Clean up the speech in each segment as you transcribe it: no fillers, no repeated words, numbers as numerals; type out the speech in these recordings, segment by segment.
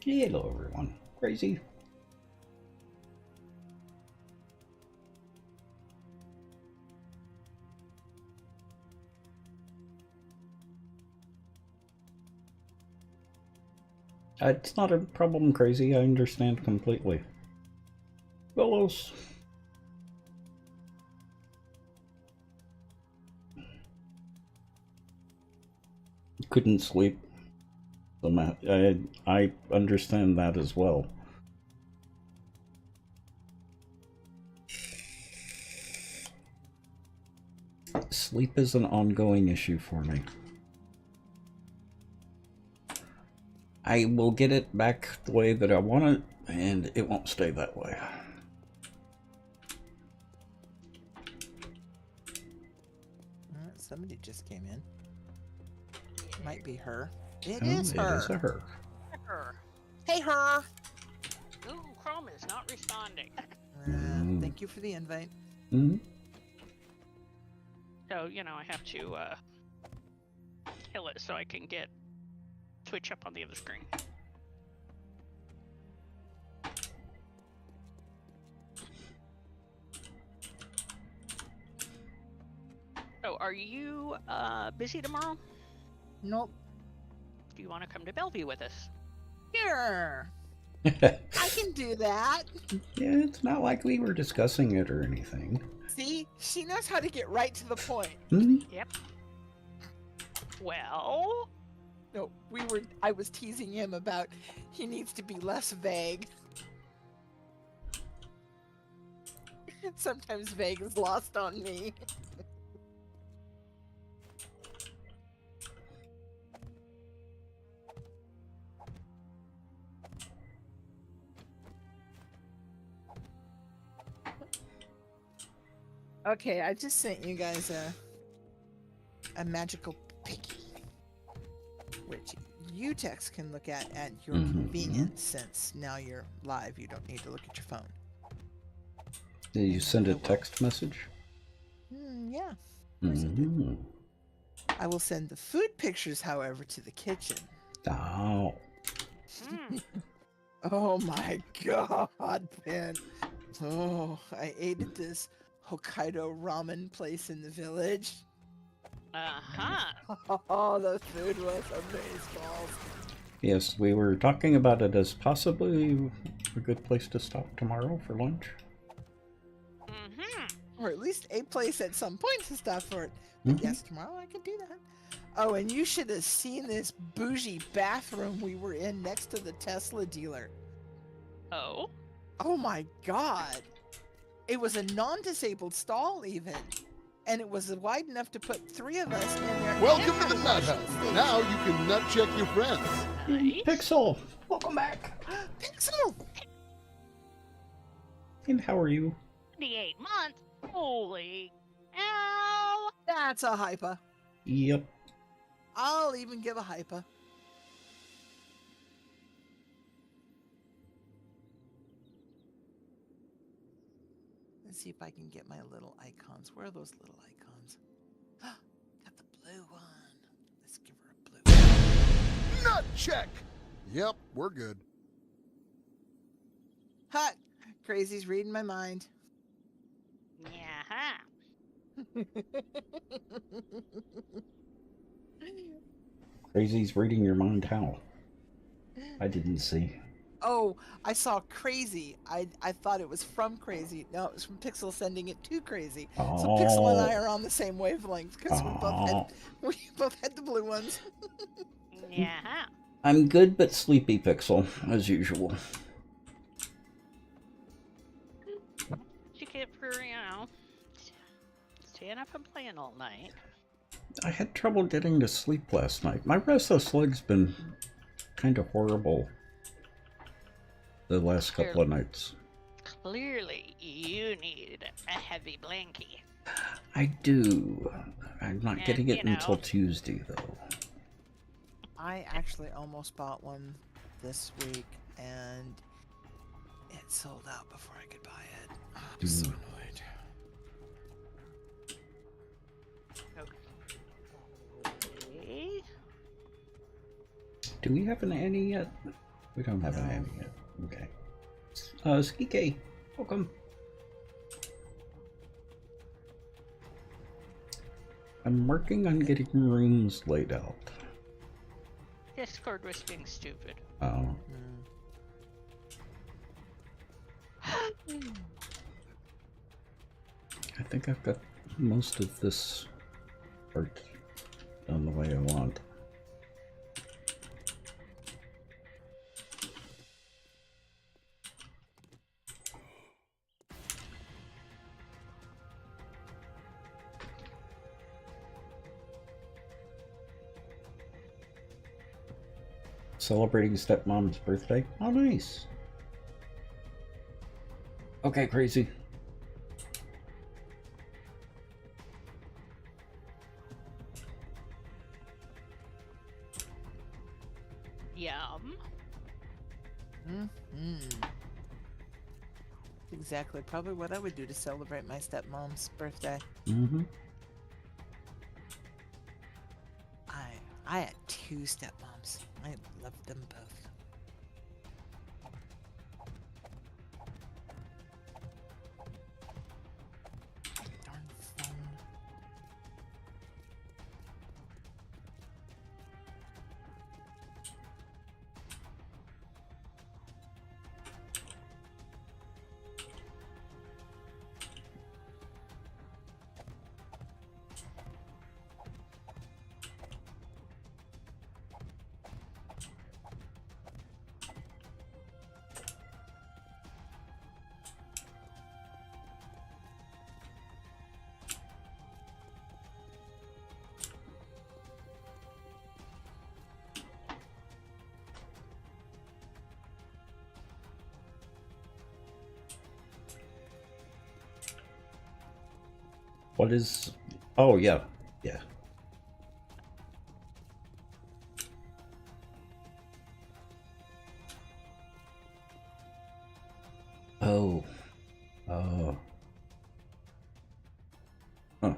Hello, everyone. Crazy. It's not a problem, Crazy. I understand completely. Willows. Couldn't sleep. I understand that as well. Sleep is an ongoing issue for me. I will get it back the way that I want it, and it won't stay that way. Somebody just came in. Might be her. It Oh, is her. It is a her. Her. Hey, her. Google Chrome is not responding. Thank you for the invite. Mm-hmm. So, you know, I have to kill it so I can get Twitch up on the other screen. So, are you busy tomorrow? Nope. Do you want to come to Bellevue with us? Here. I can do that. Yeah, it's not like we were discussing it or anything. See? She knows how to get right to the point. Mm-hmm. Yep. Well, No, I was teasing him about he needs to be less vague. Sometimes vague is lost on me. Okay, I just sent you guys a magical picky, which you text can look at your convenience. Since now you're live, you don't need to look at your phone. Did you send a text message? Yeah. Mm-hmm. I will send the food pictures, however, to the kitchen. Oh. Oh my god, Ben. Oh, I ate at this Hokkaido ramen place in the village. Oh, the food was amazeballs. Yes, we were talking about it as possibly a good place to stop tomorrow for lunch. Or at least a place at some point to stop for it. But yes, tomorrow I can do that. Oh, and you should have seen this bougie bathroom we were in next to the Tesla dealer. Oh? Oh my god. It was a non-disabled stall even. And it was wide enough to put 3 of us in there. Welcome to the Nut House. Now you can nut check your friends. Nice. Pixel, welcome back. Pixel! And how are you? 28 months? Holy hell! That's a hypa. Yep. I'll even give a hypa. Let's see if I can get my little icons. Where are those little icons? Got the blue one. Let's give her a blue one. Nut check. Yep, we're good. Hot. Crazy's reading my mind. Yeah. Crazy's reading your mind how? I didn't see. Oh, I saw Crazy. I thought it was from Crazy. No, it was from Pixel sending it to Crazy. So Pixel and I are on the same wavelength because we both had the blue ones. Yeah. I'm good but sleepy, Pixel, as usual. You get for, you know, staying up and playing all night. I had trouble getting to sleep last night. My restless leg's been kind of horrible the last couple of nights. Clearly, you need a heavy blankie. I do. I'm not getting it until Tuesday, though. I actually almost bought one this week, and it sold out before I could buy it. Oh, I'm so annoyed. Okay. Do we have an Annie yet? We don't have an No. Annie yet. Okay. Skike, welcome. I'm working on getting rooms laid out. Discord was being stupid. Oh. I think I've got most of this part done the way I want. Celebrating stepmom's birthday? Oh, nice. Okay, crazy. Yum. Exactly, probably what I would do to celebrate my stepmom's birthday. Mm-hmm. I had 2 stepmoms. I loved them both. Darn phone. What is... Oh, yeah. Yeah. Oh. Oh. Huh.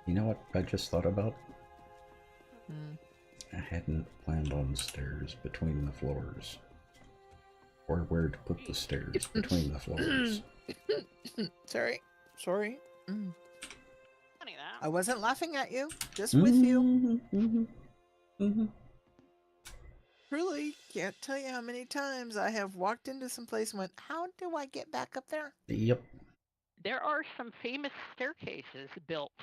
You know what I just thought about? I hadn't planned on stairs between the floors. Or where to put the stairs between the floors. Sorry. Sorry. Funny that. I wasn't laughing at you. Just with you. Mm-hmm. Truly, can't tell you how many times I have walked into some place and went, how do I get back up there? Yep. There are some famous staircases built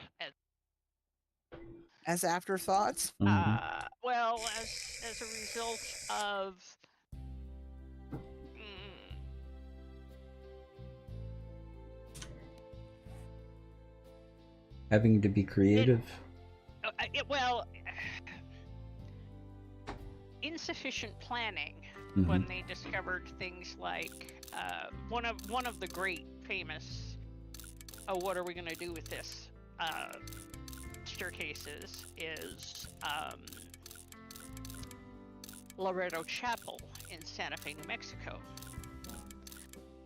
As afterthoughts? Mm-hmm. well, as a result of Having to be creative. Insufficient planning Mhm. when they discovered things like one of the great famous what are we going to do with this staircases is Loreto Chapel in Santa Fe, New Mexico,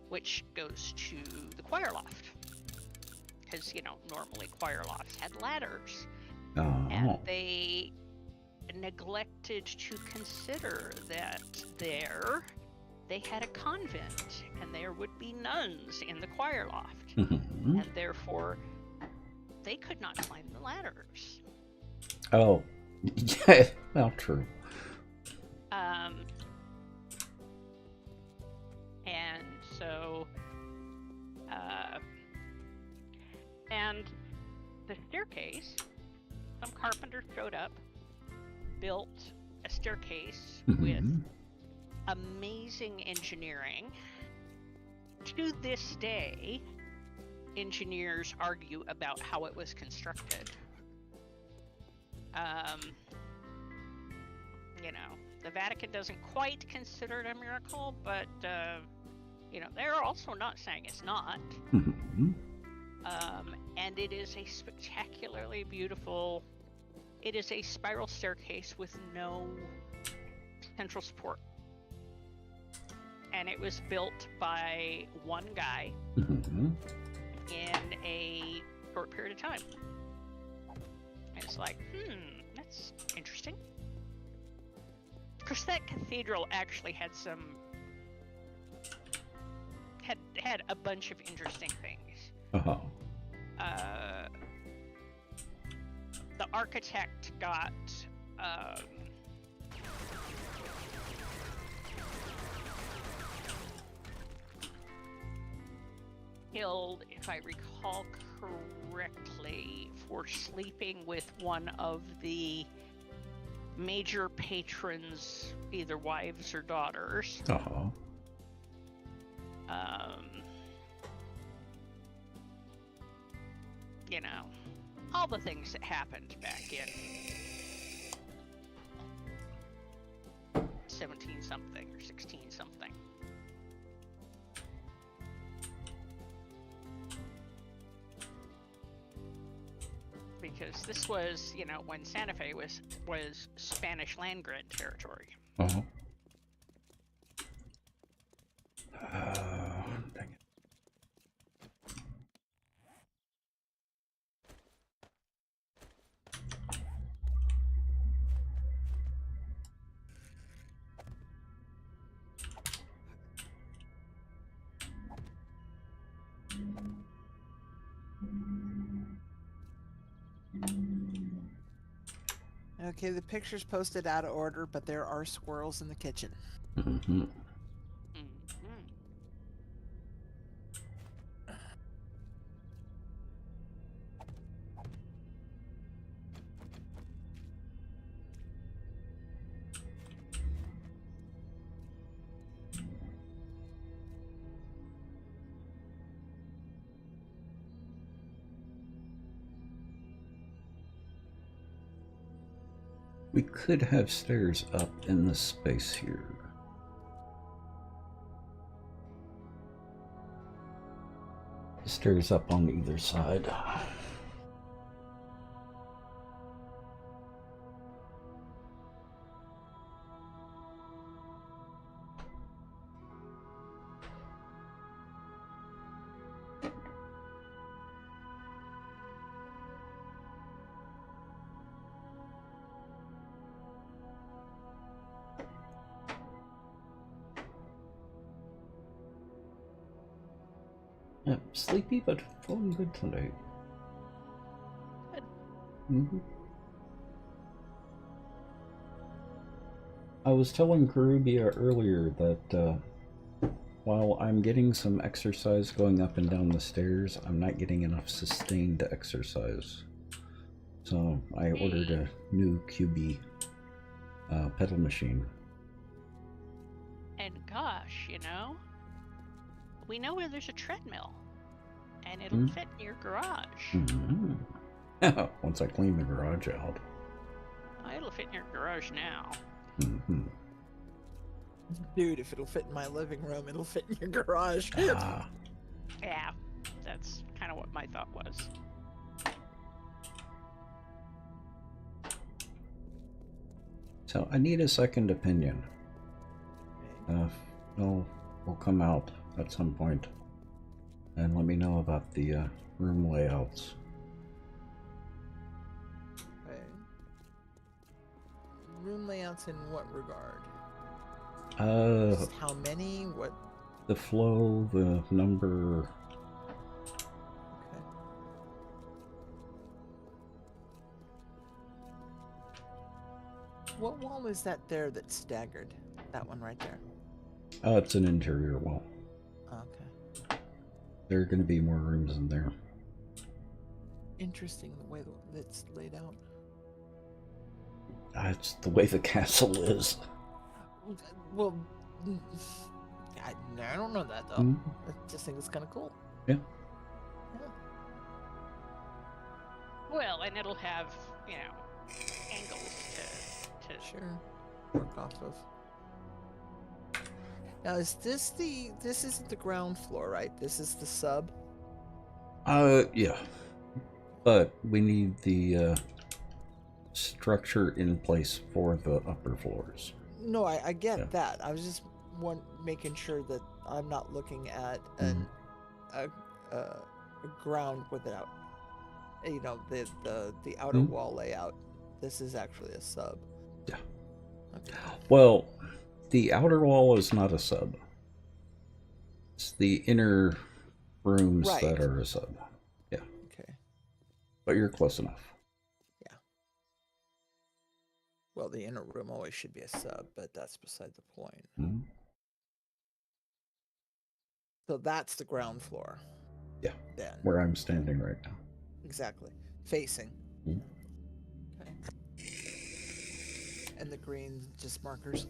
which goes to the choir loft. Because, normally choir lofts had ladders. Oh. And they neglected to consider that they had a convent and there would be nuns in the choir loft. Mhm. And therefore, they could not climb the ladders. Oh. Yeah. Well, true. And so, and the staircase, some carpenter showed up, built a staircase with Mhm. amazing engineering. To this day, engineers argue about how it was constructed. The Vatican doesn't quite consider it a miracle, but they're also not saying it's not. Mhm. And it is a spectacularly beautiful. It is a spiral staircase with no central support. And it was built by one guy Mhm. in a period of time. And it's like, that's interesting. Of course, that cathedral actually had had a bunch of interesting things. Uh-huh. The architect got killed, if I recall correctly, for sleeping with one of the major patrons, either wives or daughters. Uh-huh. You know, all the things that happened back in 17 something or 16 something. Because this was, you know, when Santa Fe was Spanish land grant territory. Uh-huh. Dang it. Okay, the picture's posted out of order, but there are squirrels in the kitchen. Mm-hmm. We could have stairs up in this space here. Stairs up on either side. Yeah, sleepy but feeling good tonight. Good. Mm-hmm. I was telling Karubia earlier that while I'm getting some exercise going up and down the stairs, I'm not getting enough sustained exercise. So I ordered a new QB pedal machine. And gosh, you know, we know where there's a treadmill, and it'll fit in your garage. Mm-hmm. Once I clean the garage out. It'll fit in your garage now. Mm-hmm. Dude, if it'll fit in my living room, it'll fit in your garage. Ah. Yeah, that's kind of what my thought was. So I need a second opinion. We'll come out at some point and let me know about the room layouts. Okay. Room layouts in what regard? Just how many? What? The flow, the number. Okay. What wall is that there that's staggered? That one right there. It's an interior wall. Okay. There are going to be more rooms in there. Interesting the way it's laid out. It's the way the castle is. Well, I don't know that though. Mm-hmm. I just think it's kind of cool. Yeah. Well, and it'll have, you know, angles to Sure. Work off of. Now, is this isn't the ground floor, right? This is the sub? Yeah. But we need the structure in place for the upper floors. No, I get that. I was just making sure that I'm not looking at a ground without You know, the outer wall layout. This is actually a sub. Yeah. Okay. Well, the outer wall is not a sub. It's the inner rooms Right. that are a sub. Yeah. Okay. But you're close enough. Yeah. Well, the inner room always should be a sub, but that's beside the point. Mm-hmm. So that's the ground floor. Yeah. Then. Where I'm standing right now. Exactly. Facing. Mhm. Okay. And the green just markers.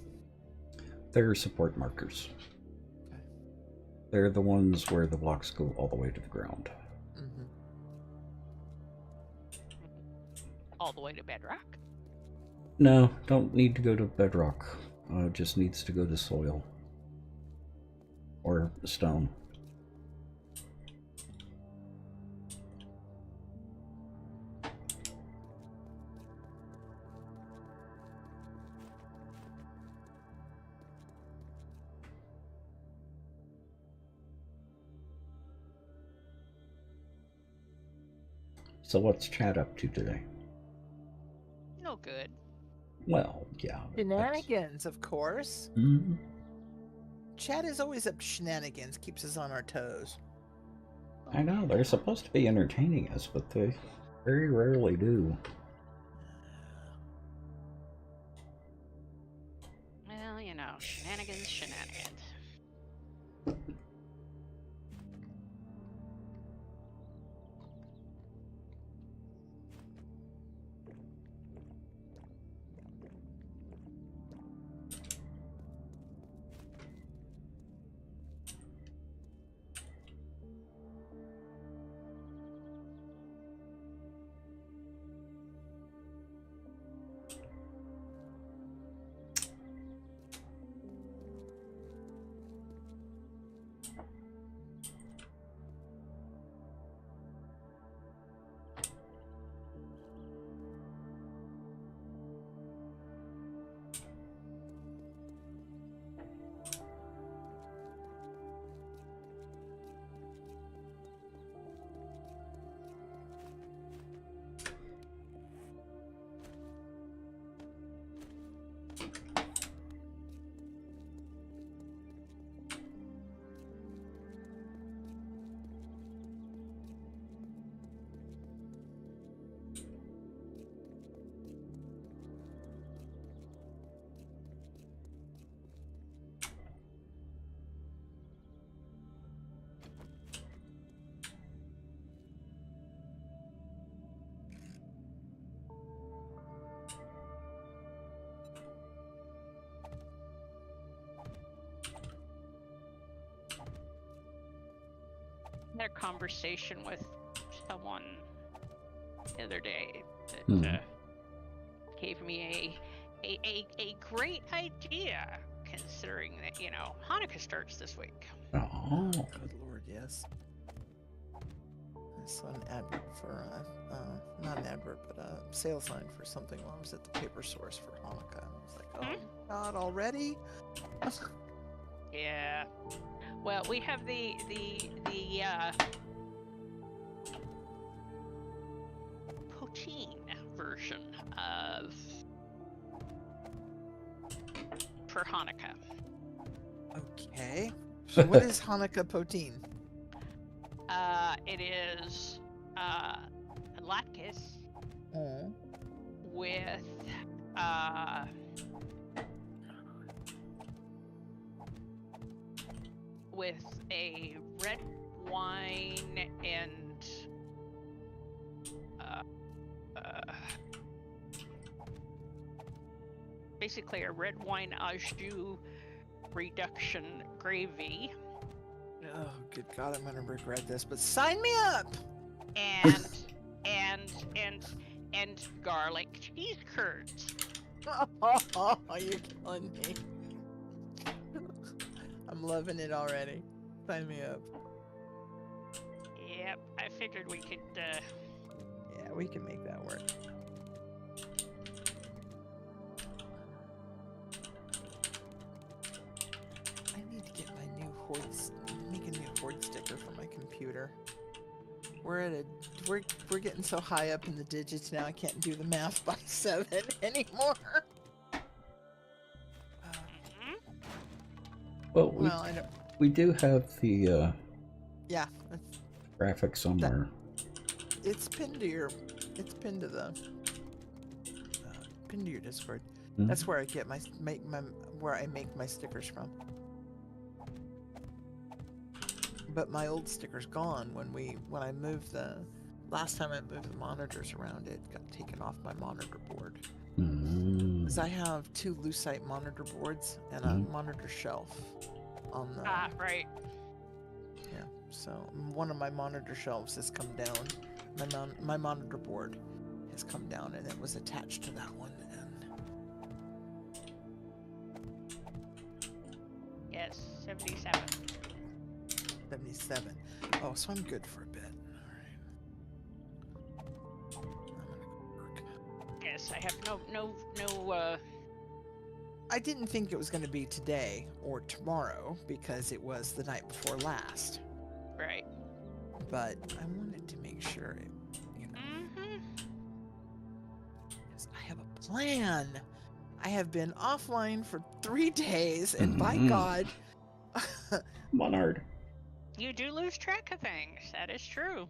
They're support markers. Okay. They're the ones where the blocks go all the way to the ground. Mm-hmm. All the way to bedrock? No, don't need to go to bedrock. Just needs to go to soil. Or stone. So what's Chad up to today? No good. Well, yeah. Shenanigans, of course. Mm-hmm. Chad is always up to shenanigans, keeps us on our toes. I know, they're supposed to be entertaining us, but they very rarely do. Well, you know, shenanigans, shenanigans. Had a conversation with someone the other day that gave me a great idea, considering that, you know, Hanukkah starts this week. Oh. Good lord, yes. I saw an advert for, not an advert, but a sales sign for something while I was at the paper source for Hanukkah. I was like, oh god, already? Yeah. Well, we have the poutine version of for Hanukkah. Okay. So what is Hanukkah poutine? It is latkes Oh. with a red wine and basically a red wine au jus reduction gravy. Oh, good god, I'm gonna regret this, but sign me up! And and garlic cheese curds. Oh, you're killing me. I'm loving it already. Sign me up. Yep, I figured we could Yeah, we can make that work. I need to get my new Horde, make a new Horde sticker for my computer. we're getting so high up in the digits now I can't do the math by 7 anymore. Mhm. Well, Well, I don't. we do have the Yeah, graphic somewhere. it's pinned to your. It's pinned to the. Pinned to your Discord. Mhm. That's where I get where I make my stickers from. But my old sticker's gone when I moved the last time I moved the monitors around. It got taken off my monitor board because I have 2 Lucite monitor boards and a monitor shelf on the. Ah, right. Yeah, so one of my monitor shelves has come down. My monitor board has come down, and it was attached to that one. And Yes, 77. 77. Oh, so I'm good for a bit. All right. I'm gonna go work. Yes, I have no. I didn't think it was going to be today or tomorrow because it was the night before last. Right. But I wanted to make sure, Mm-hmm. because I have a plan. I have been offline for 3 days, and by Mhm. God, Monard. You do lose track of things. That is true.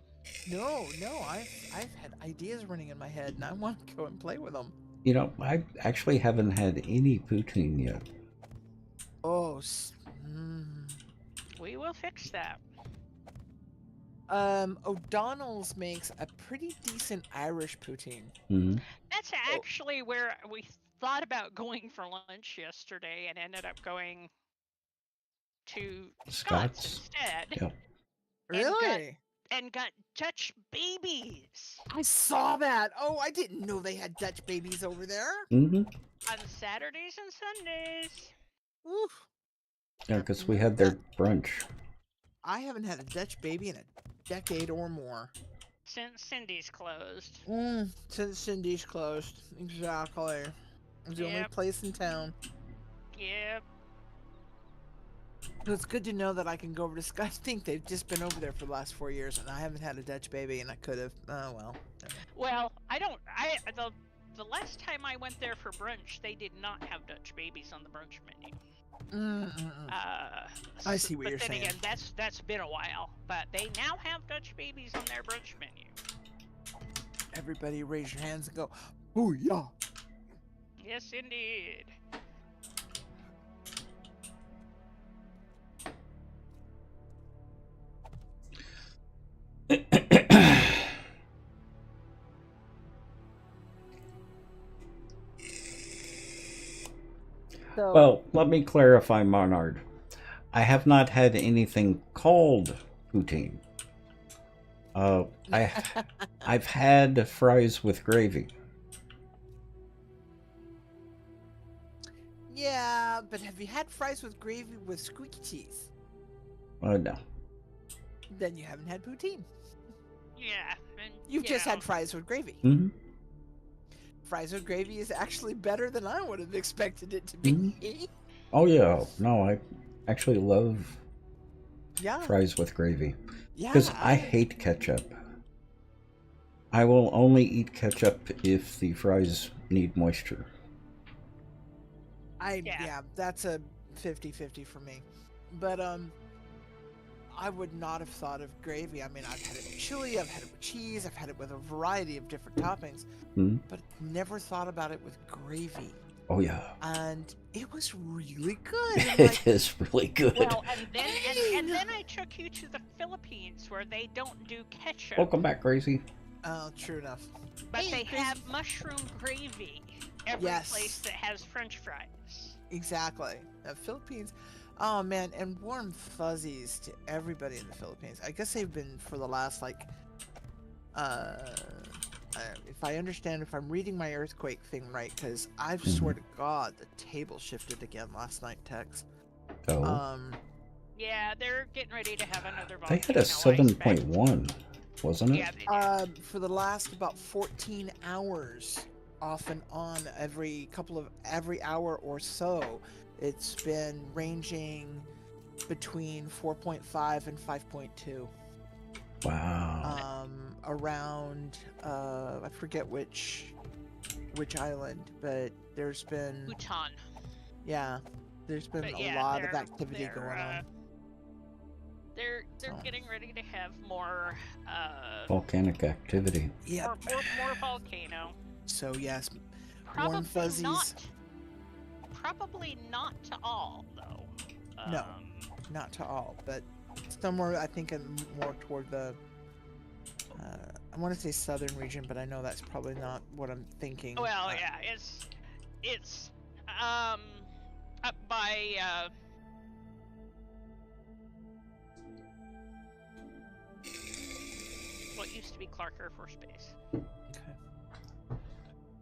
no, I've had ideas running in my head, and I want to go and play with them. You know, I actually haven't had any poutine yet. Oh, We will fix that. O'Donnell's makes a pretty decent Irish poutine. Hmm. That's actually where we thought about going for lunch yesterday and ended up going to Scott's instead. Yep. Really? And got Dutch babies I saw that. Oh, I didn't know they had Dutch babies over there. Mm-hmm. on Saturdays and Sundays. Oof. Yeah, because we had their brunch. I haven't had a Dutch baby in a decade or more. Since Cindy's closed. Since Cindy's closed. Exactly. It's the only Yep. place in town. Yep. So it's good to know that I can go over to Scott. I think they've just been over there for the last 4 years, and I haven't had a Dutch baby, and I could have. Oh, well. Well, the last time I went there for brunch, they did not have Dutch babies on the brunch menu. I see what but you're then saying. again, that's been a while. But they now have Dutch babies on their brunch menu. Everybody raise your hands and go, "Ooh, yeah." Yes, indeed. So, Well, let me clarify, Monard. I have not had anything called poutine. I've had fries with gravy. yeah, but have you had fries with gravy with squeaky cheese? No. Then you haven't had poutine. Yeah. And, You've just had fries with gravy. Mm-hmm. Fries with gravy is actually better than I would have expected it to be. Oh yeah. No, I actually love Yeah. fries with gravy. Yeah. Because I hate ketchup. I will only eat ketchup if the fries need moisture. Yeah, that's a 50-50 for me. But I would not have thought of gravy. I mean, I've had it with chili, I've had it with cheese, I've had it with a variety of different toppings, but never thought about it with gravy. Oh yeah. And it was really good. It is really good. Well, and then I took you to the Philippines where they don't do ketchup. Welcome back, Gracie. Oh, true enough. But Hey, they Chris- have mushroom gravy. Every Yes. place that has French fries. Exactly. The Philippines. Oh man, and warm fuzzies to everybody in the Philippines. I guess they've been for the last if I understand, if I'm reading my earthquake thing right, because I swear to God, the table shifted again last night, Tex. Oh. Yeah, they're getting ready to have another They volcano. had a I expect. 7.1, wasn't it? Yeah, they did. For the last about 14 hours, off and on, every hour or so, it's been ranging between 4.5 and 5.2. Wow. around I forget which island, but there's been Bhutan. there's been But a yeah, lot of they're- activity they're, going on. They're So. getting ready to have more Volcanic activity. Yep. more volcano. So yes, Probably warm fuzzies. Probably not to all though. No. Not to all, but somewhere I think more toward the I want to say southern region, but I know that's probably not what I'm thinking. Well, yeah, it's up by what used to be Clark Air Force Base. Okay.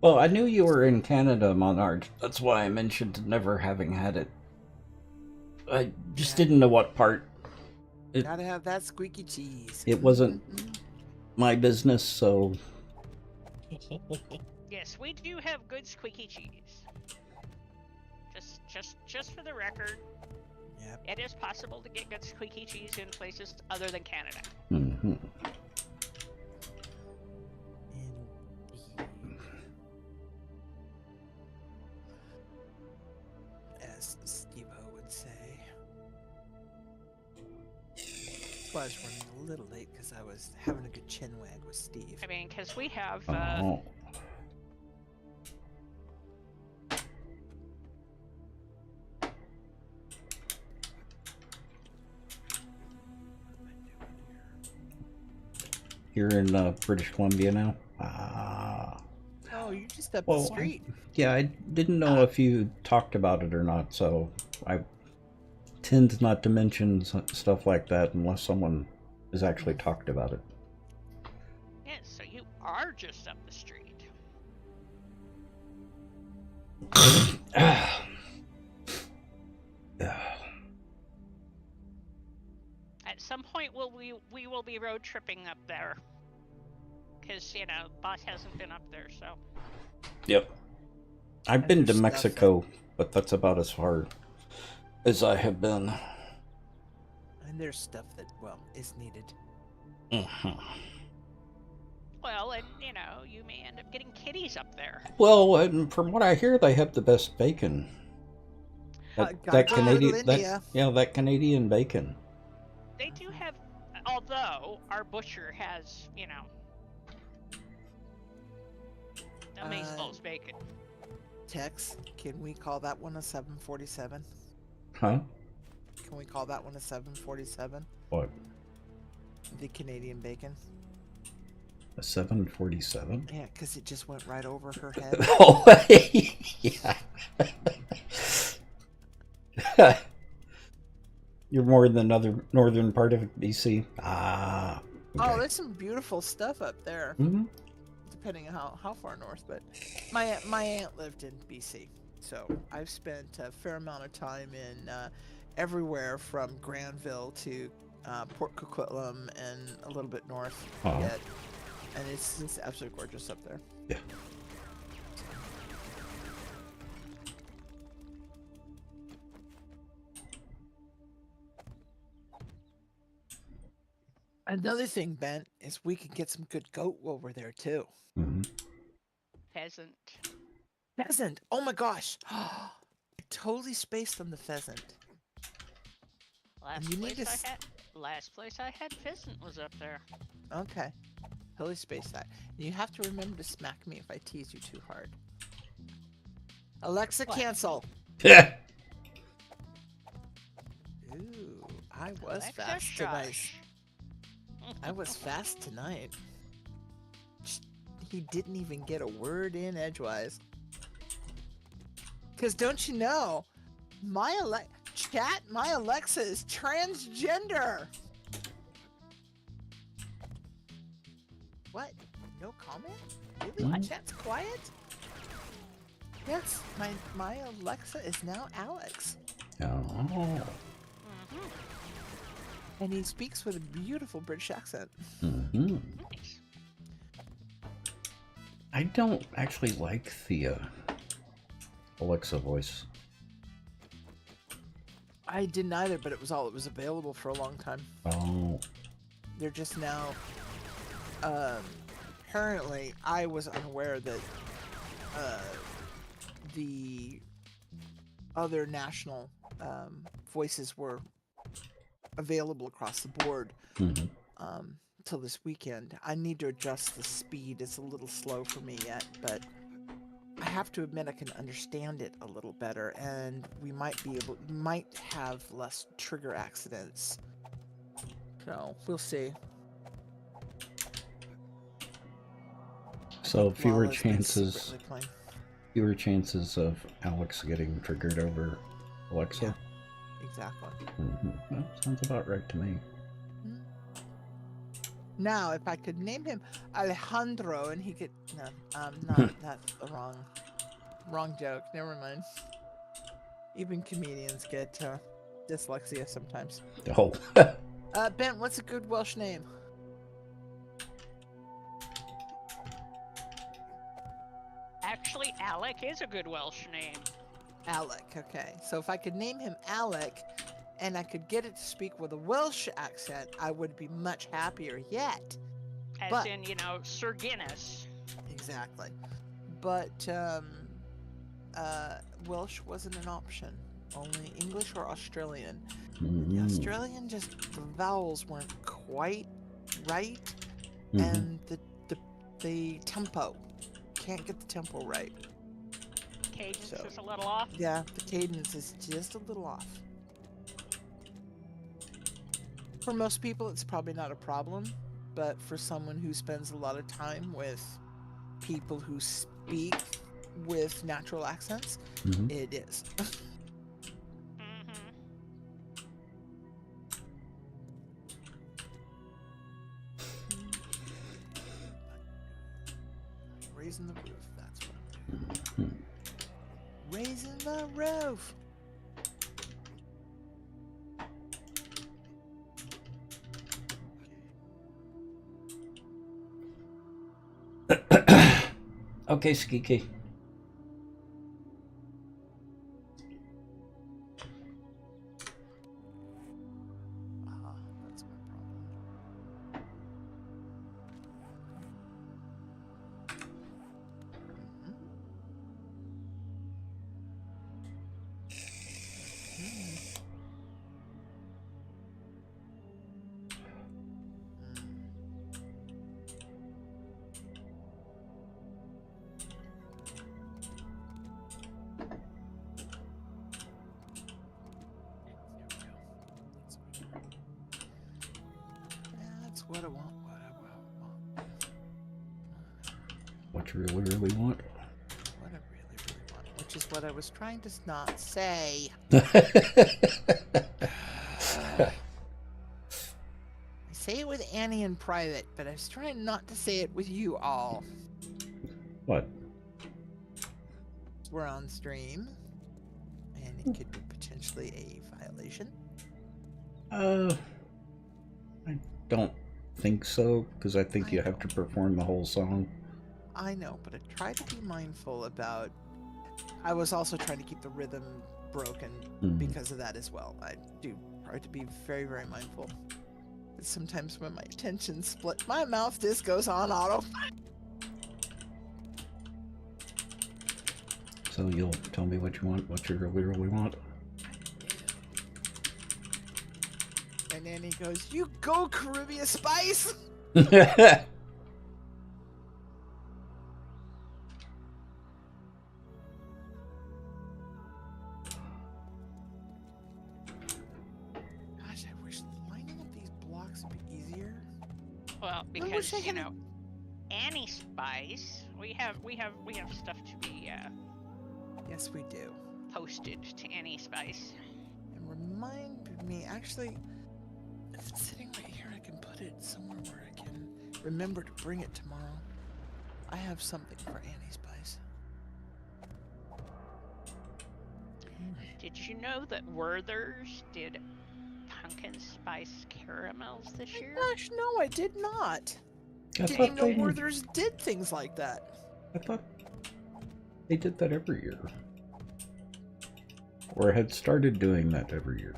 Well, I knew you were in Canada, Monarch. That's why I mentioned never having had it. I just didn't know what part. Gotta have that squeaky cheese. It wasn't Mm-mm. my business, so Yes, we do have good squeaky cheese. Just for the record, Yep. it is possible to get good squeaky cheese in places other than Canada. mhm. Indeed. As Steve-O would say. That's why I was running a little late, because I was having a good chin wag with Steve. I mean, because we have Oh. You're in British Columbia now? Ah. Oh, you're just up Well, the street. Yeah, I didn't know if you talked about it or not, so I tend not to mention stuff like that unless someone has actually talked about it. yes, so you are just up the street. At some point, we will be road tripping up there, because boss hasn't been up there, so. Yep. I've And been to there's stuff Mexico, but that's about as far as I have been. And there's stuff that, well, is needed. Mhm. Well, and you may end up getting kitties up there. Well, and from what I hear, they have the best bacon. Gotta That go to Little Canadian, India. that Canadian bacon. They do have, although our butcher has, amazeballs bacon. Tex, can we call that one a 747? Huh? Can we call that one a 747? What? The Canadian bacon? A 747? Yeah, because it just went right over her head. Oh, yeah. You're more in the northern part of BC. Ah. Oh, Okay. there's some beautiful stuff up there, Mm-hmm. depending on how far north. But my aunt lived in BC, so I've spent a fair amount of time in everywhere from Granville to Port Coquitlam and a little bit north Oh. yet. And it's absolutely gorgeous up there. Yeah. Another thing, Ben, is we can get some good goat over there too. Mm-hmm. Pheasant. Pheasant! Oh my gosh! I totally spaced on the pheasant. Last you need place to last place I had pheasant was up there. Okay. Totally spaced that. You have to remember to smack me if I tease you too hard. Alexa, What? cancel. Yeah. Ooh, I was Alexa, fast tonight. shush. I was fast tonight. He didn't even get a word in edgewise. Cause don't you know, my Alexa is transgender. What? No comment? Really? What? Chat's quiet? Yes, my Alexa is now Alex. Oh. Mhm. And he speaks with a beautiful British accent. Mm-hmm. Nice. I don't actually like the Alexa voice. I didn't either, but it was all that was available for a long time. Oh. They're just now apparently I was unaware that the other national voices were available across the board Mm-hmm. till this weekend. I need to adjust the speed. It's a little slow for me yet, but I have to admit I can understand it a little better, and we might have less trigger accidents. So we'll see. So fewer Lala's been chances, secretly playing. fewer chances of Alex getting triggered over Alexa. Yeah, exactly. Mm-hmm. That sounds about right to me. Now, if I could name him Alejandro, and he could no, that's the wrong joke. Never mind. Even comedians get dyslexia sometimes. Oh. Ben, what's a good Welsh name? Actually, Alec is a good Welsh name. Alec. Okay, so if I could name him Alec, and I could get it to speak with a Welsh accent, I would be much happier yet. As in, you know, Sir Guinness. Exactly. But Welsh wasn't an option. Only English or Australian. Mm-hmm. The Australian, just the vowels weren't quite right, Mm-hmm. and the tempo, can't get the tempo right. Cadence So- is a little off. Yeah, the cadence is just a little off. For most people, it's probably not a problem, but for someone who spends a lot of time with people who speak with natural accents, Mm-hmm. it is. Mm-hmm. Raising the roof, that's what I'm doing. Raising the roof! Okay, Skiki. That's my problem. That's what I want. What I want. What you really want? What I really want. Which is what I was trying to not say. I say it with Annie in private, but I was trying not to say it with you all. What? We're on stream, and it could be potentially a violation. I don't think so, because I think you have to perform the whole song. I know, but I try to be mindful about. I was also trying to keep the rhythm broken because of that as well. I do try to be very, very mindful. But sometimes when my attention's split, my mouth just goes on auto. So you'll tell me what you want, what you really want. And then he goes, "You go, Caribbean Spice." Gosh, I wish lining up these blocks would be easier. Well, wish because I you had- know, Annie Spice, we have stuff to be Yes, we do. posted to Annie Spice. And remind me, actually, if it's sitting right here, I can put it somewhere where I can remember to bring it tomorrow. I have something for Annie Spice. Did you know that Werther's did pumpkin spice caramels this year? Gosh, no, I did not. I Didn't thought even know they- Werther's did things like that. I thought they did that every year. Or had started doing that every year.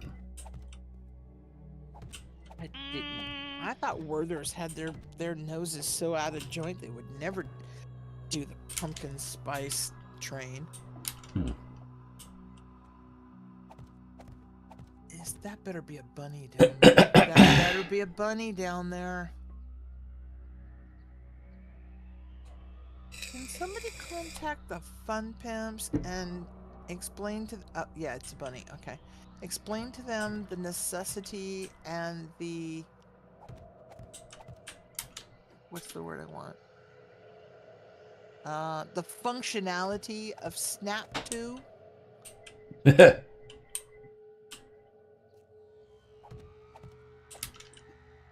I didn't. I thought Werthers had their noses so out of joint they would never do the pumpkin spice train. That better be a bunny down there. That better be a bunny down there. Can somebody contact the Fun Pimps and explain to... yeah, it's a bunny. Okay. Explain to them the necessity and the... What's the word I want? The functionality of Snap 2.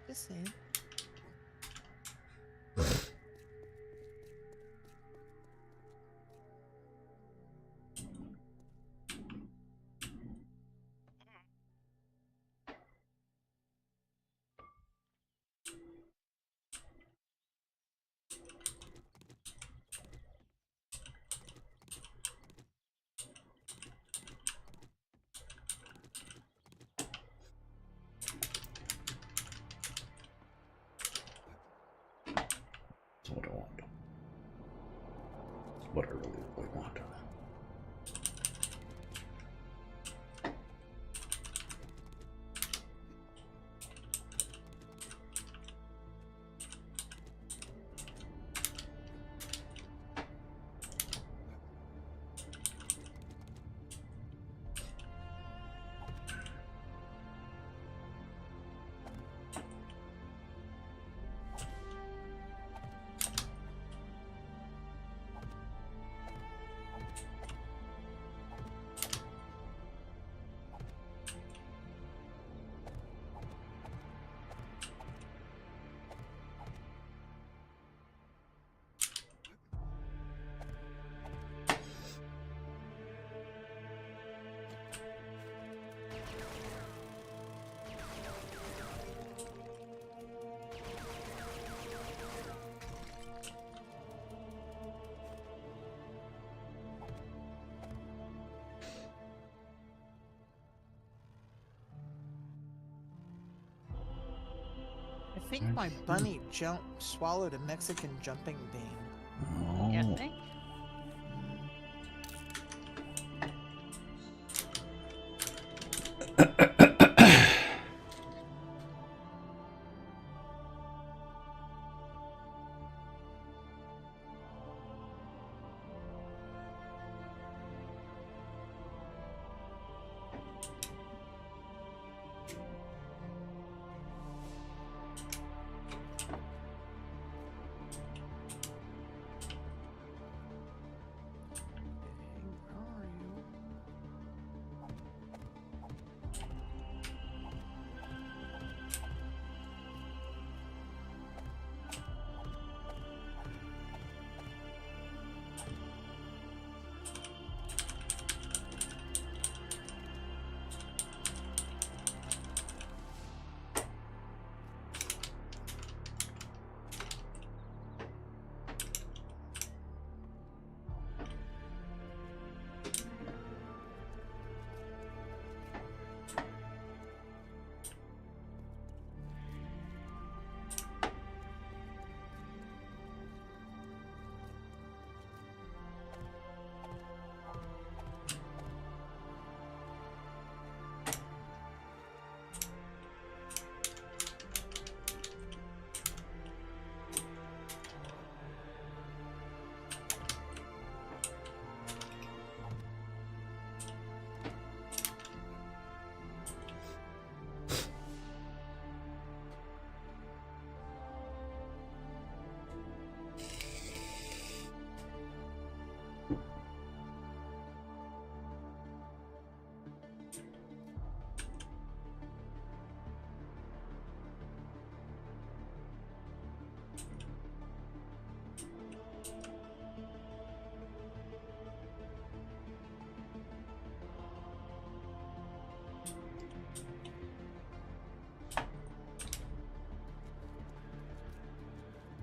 Just saying. That's what I want. That's what I really, really want. I think my bunny swallowed a Mexican jumping bean. Oh. You think?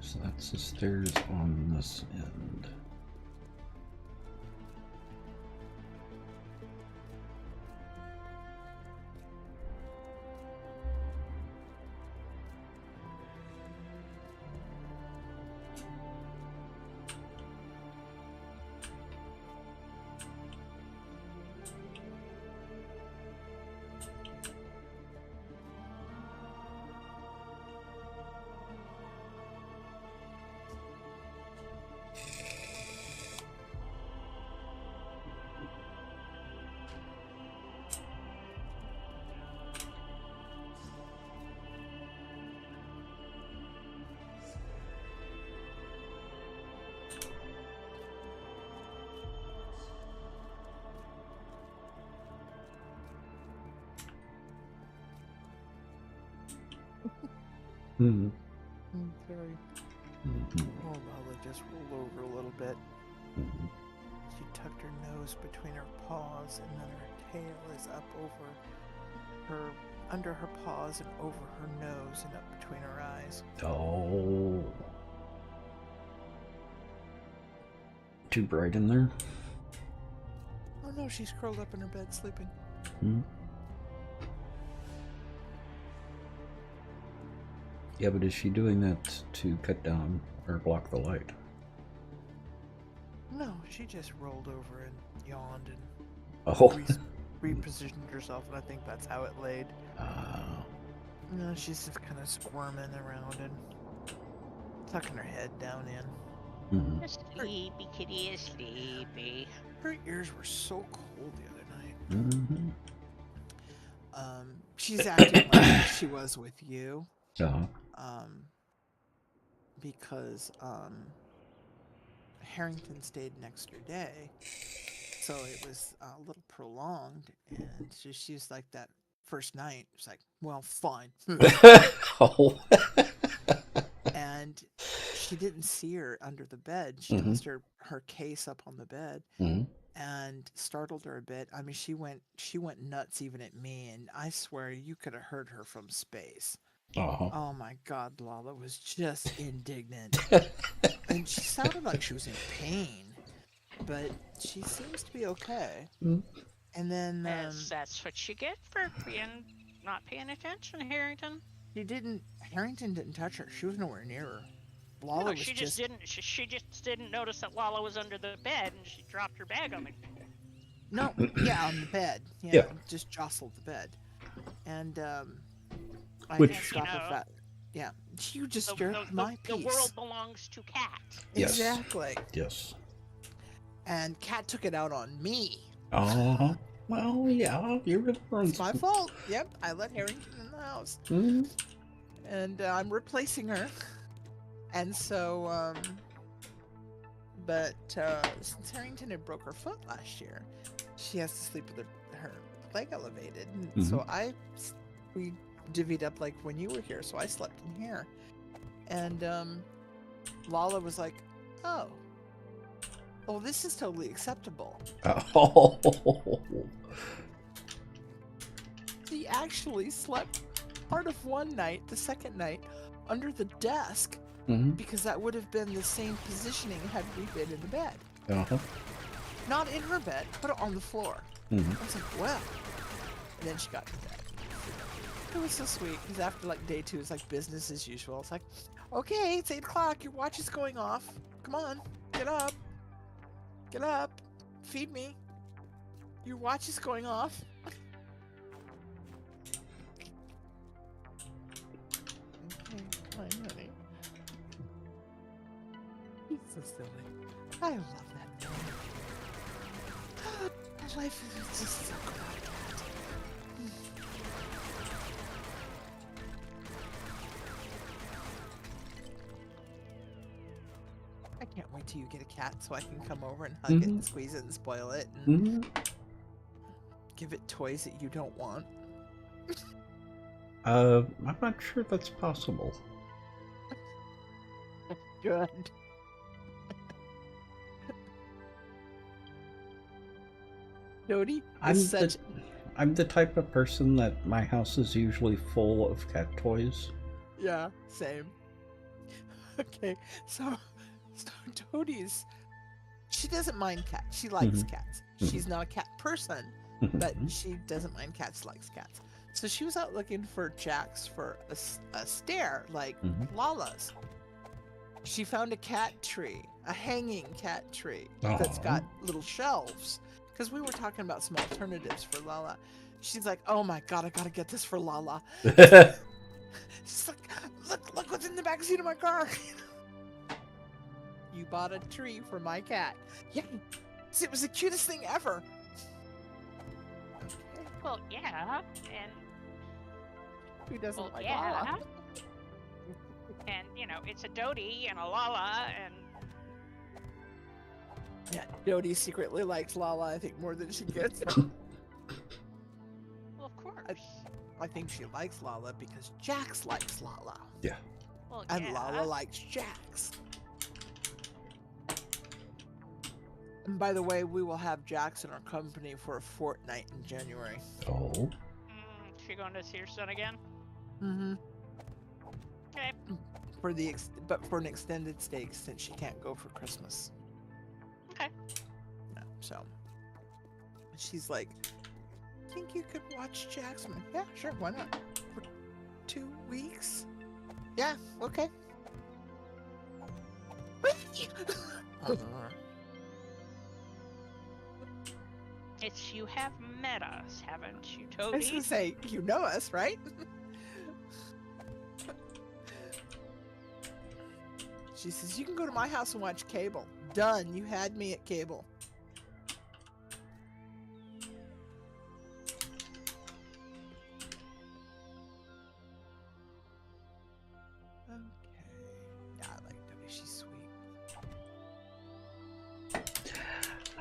So that's the stairs on this end. Mm-hmm. Okay. Oh, Lala just rolled over a little bit. Mm-hmm. She tucked her nose between her paws, and then her tail is up over her, under her paws and over her nose and up between her eyes. Oh. Too bright in there? Oh no, she's curled up in her bed sleeping. Hmm. Yeah, but is she doing that to cut down or block the light? No, she just rolled over and yawned and Oh. repositioned herself, and I think that's how it laid. Ah. No, she's just kind of squirming around and tucking her head down in. Mhm. A sleepy kitty is sleepy. Her ears were so cold the other night. Mhm. She's acting like she was with you. Uh-huh. Because Harrington stayed an extra day, so it was a little prolonged, and she was like that first night. She's like, well, fine. Oh. And she didn't see her under the bed. She tossed her case up on the bed Mhm. and startled her a bit. I mean, she went nuts even at me, and I swear you could have heard her from space. Uh-huh. Oh my God, Lala was just indignant. And she sounded like she was in pain, but she seems to be okay. Mm. And then That's what you get for not paying attention, Harrington. Harrington didn't touch her. She was nowhere near her. Lala No, was she just didn't. She just didn't notice that Lala was under the bed, and she dropped her bag on the. No, yeah, on the bed. Yeah, Yeah. just jostled the bed. And I Which- didn't stop her fat. Yeah, you disturbed my The peace. world belongs to Cat. Yes. Exactly. Yes. And Kat took it out on me. Uh-huh. Well, yeah, you were the ones. It's my fault. Yep, I let Harrington in the house. Mhm. And I'm replacing her. And so, but since Harrington had broke her foot last year, she has to sleep with her leg elevated. And so we divvied up like when you were here, so I slept in here. And Lala was like, oh, this is totally acceptable. Oh. She actually slept part of one night, the second night, under the desk, Mhm. because that would have been the same positioning had we been in the bed. Uh-huh. Not in her bed, but on the floor. Mhm. I was like, well. And then she got to bed. It was so sweet, because after like day 2, it's like business as usual. It's like, okay, it's 8 o'clock, your watch is going off. Come on, get up. Get up. Feed me. Your watch is going off. Okay, fine, honey. He's so silly. I love that feeling. My life is just so good. I can't wait till you get a cat so I can come over and hug it and squeeze it and spoil it and give it toys that you don't want. I'm not sure that's possible. Good. Jody is I'm the type of person that my house is usually full of cat toys. Yeah, same. Okay, so Toadie's, she doesn't mind cats. She likes cats. She's not a cat person, but she doesn't mind cats, likes cats. So she was out looking for jacks for a stair, like Lala's. She found a cat tree, a hanging cat tree that's got little shelves. Because we were talking about some alternatives for Lala. She's like, oh my God, I gotta get this for Lala. She's like, look what's in the backseat of my car. You bought a tree for my cat. Yeah, it was the cutest thing ever. Well, yeah, and Who doesn't like Lala? And it's a Dodie and a Lala, and Yeah, Jody secretly likes Lala, I think, more than she gets. well, of course. I think she likes Lala because Jax likes Lala. Yeah. Well, And yeah. Lala likes Jax. And by the way, we will have Jax in our company for a fortnight in January. Oh. She going to see her son again? Mm-hmm. Okay. But for an extended stay since she can't go for Christmas. Okay. Yeah, so she's like, think you could watch Jax? I'm like, yeah, sure, why not? For 2 weeks? Yeah, okay. It's you have met us, haven't you, I was Toby? gonna say, you know us, right? She says, you can go to my house and watch cable. Done. You had me at cable. Okay. Yeah, I like Debbie. She's sweet.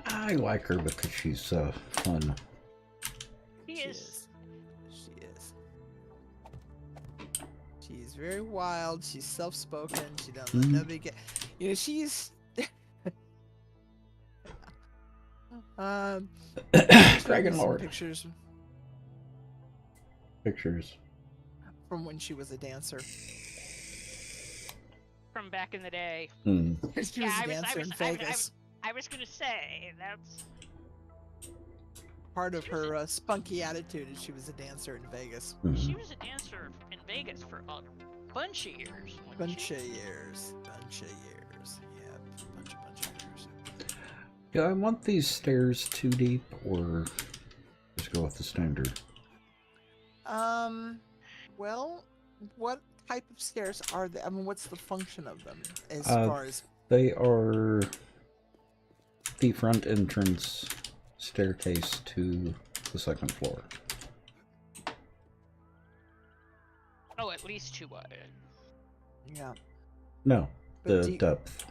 I like her because she's fun. He She is. is. She is. She's very wild. She's self-spoken. She doesn't let Mhm. nobody get. You know, she's. Dragon some Lord. Pictures from when she was a dancer. From back in the day. Hmm. She Yeah, was I a was- dancer in Vegas. I was gonna say, that's... Part of her spunky attitude is she was a dancer in Vegas. She Mhm. was a dancer in Vegas for a bunch of years. wasn't Bunch she? of years. Bunch of years. Yep. Bunch of years. Yeah, I want these stairs too deep, or just go with the standard. Well, what type of stairs are they? I mean, what's the function of them as Uh, far as They are the front entrance staircase to the second floor. Oh, at least 2 wide. yeah? No, But the do you- depth.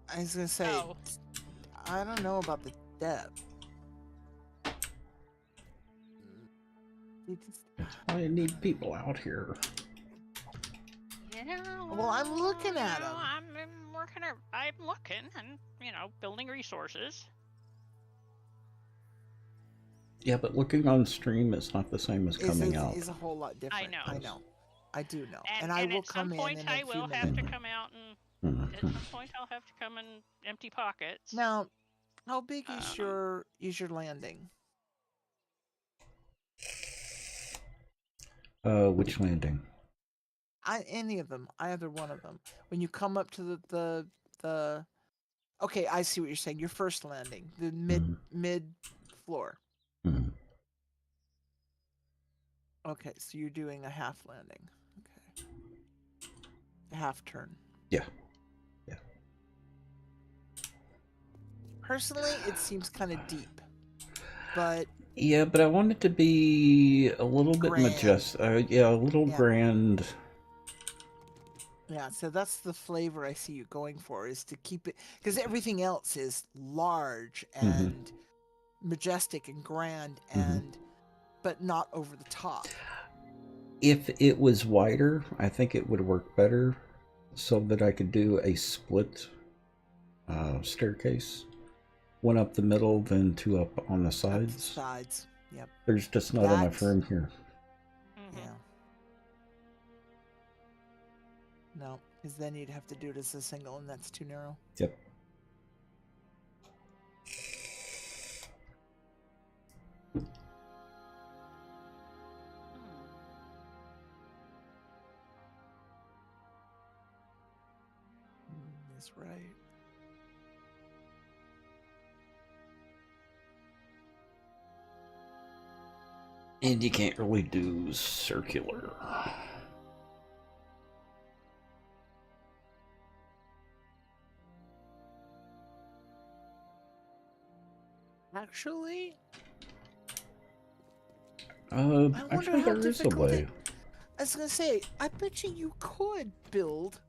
I was gonna say, Oh. I don't know about the depth. You just- I need people out here. Yeah. Well, I'm looking at 'em. I'm working. I'm looking, and building resources. Yeah, but looking on stream is not the same as coming out. is a whole lot different. know. I know. I do know. And, I will at some come in point, in I a few will have to minutes. come out, and at Mhm. some point, I'll have to come in empty pockets. Now, how big is Um, your landing? Which landing? Any of them, either one of them. When you come up to the okay, I see what you're saying. Your first landing, the mid floor. Mhm. Okay, so you're doing a half landing. Okay, a half turn. Yeah. Yeah. Personally, it seems kind of deep, but Yeah, but I want it to be a little bit Grand. majestic. Yeah, a little Yeah. grand. yeah. So that's the flavor I see you going for, is to keep it, because everything else is large and majestic and grand and but not over the top. If it was wider, I think it would work better, so that I could do a split staircase. One up the middle, then 2 up on the Up the sides. sides. Yep. There's just not enough That's- room here. Mhm. Yeah. No, because then you'd have to do it as a single, and that's too narrow. Yep. That's right. And you can't really do circular. Actually, Actually, wonder how there is a difficult way. I was gonna say, I bet you could build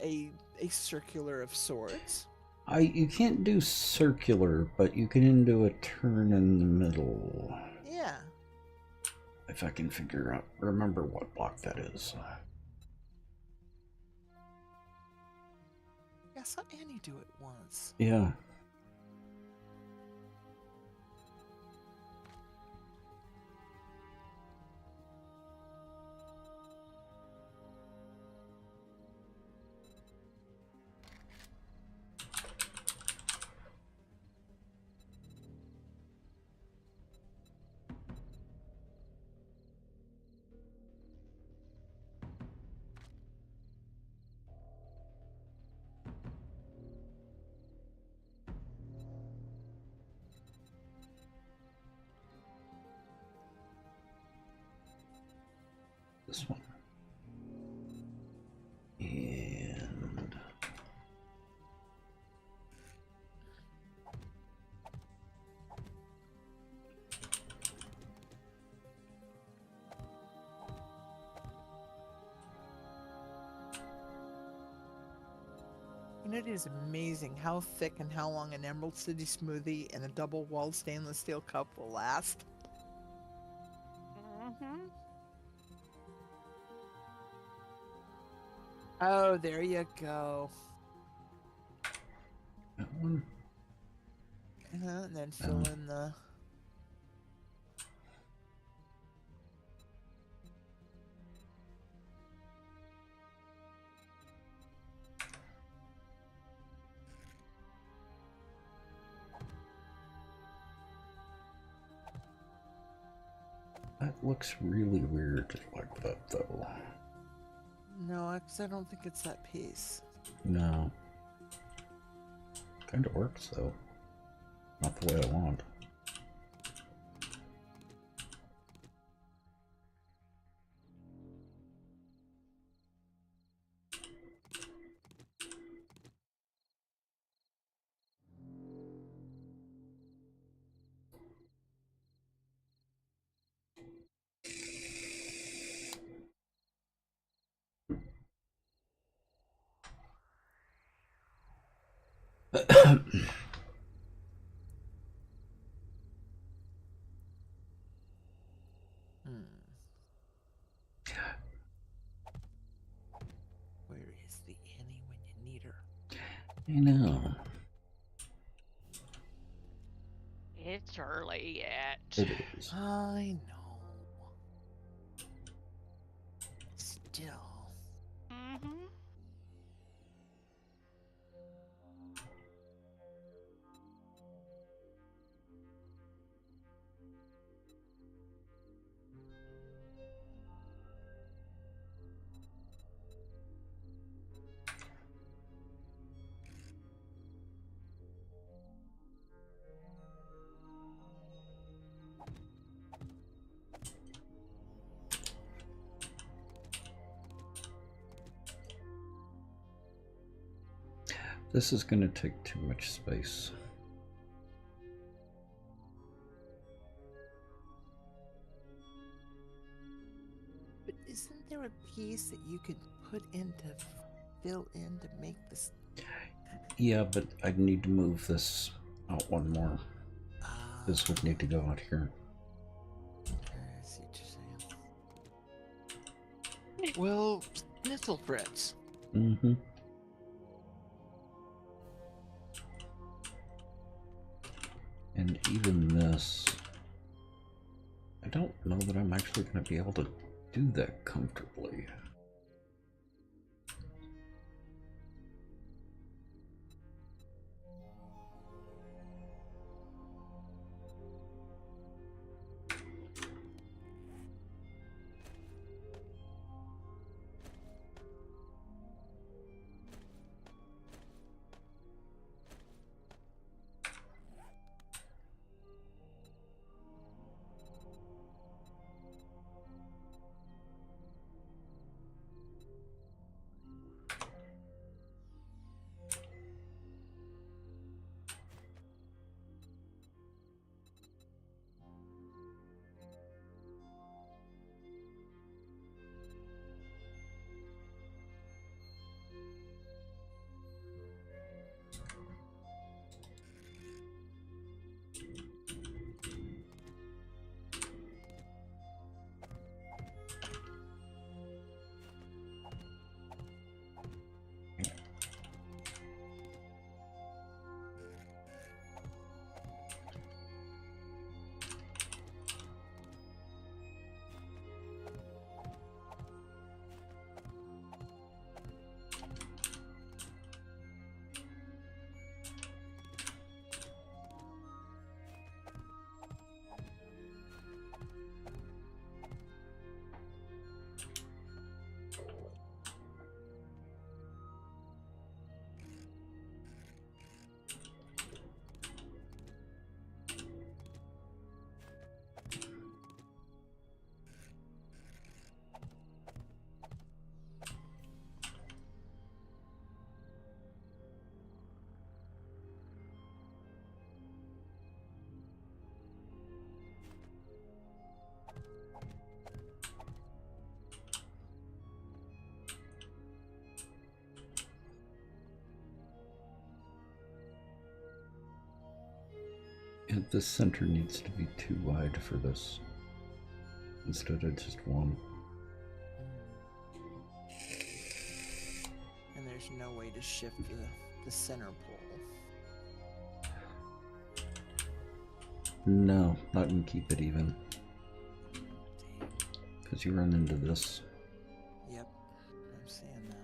a circular of sorts. You can't do circular, but you can do a turn in the middle. Yeah. if I can remember what block that is. Yeah, I saw Annie do it once. Yeah. This one. And And it is amazing how thick and how long an Emerald City smoothie and a double-walled stainless steel cup will last. Mm-hmm. Oh, there you go. that one. And then fill in the... That looks really weird like that, though. No, because I don't think it's that piece. No. Kind of works, though. Not the way I want. Where is the Annie when you need her? I know. It's early yet. It is. I know. Still. Mm-hmm. This is going to take too much space. But isn't there a piece that you could put in to fill in to make this? Yeah, but I'd need to move this out one more. This would need to go out here. I see what you're saying. Well, Snitzel Fritz. Mm-hmm. And even this, I don't know that I'm actually going to be able to do that comfortably. The center needs to be too wide for this instead of just one. And there's no way to shift the center pole. No, not gonna keep it even. Because you run into this. Yep, I'm seeing that.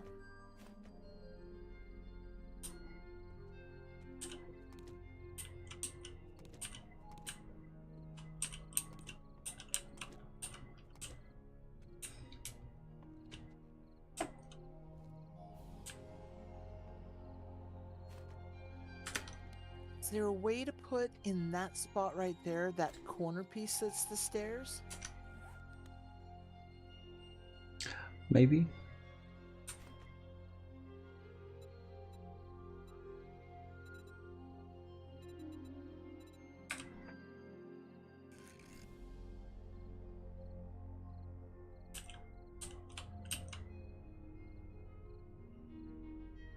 Is there a way to put in that spot right there, that corner piece that's the stairs? Maybe?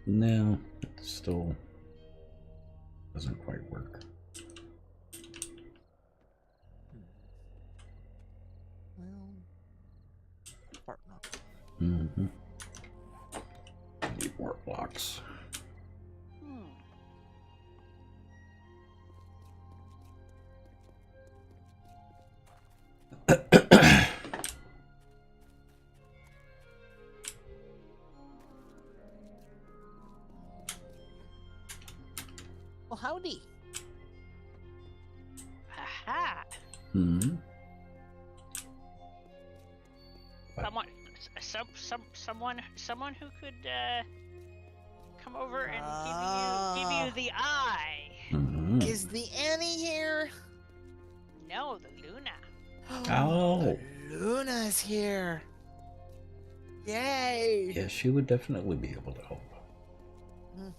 No, it still doesn't quite work. Well, part not. Mm-hmm. Need more blocks. Well, howdy. Aha! Hmm. Someone who could come over and give you the eye. Mm-hmm. Is the Annie here? No, the Luna. Oh. The Luna's here. Yay! Yeah, she would definitely be able to help. Mhm.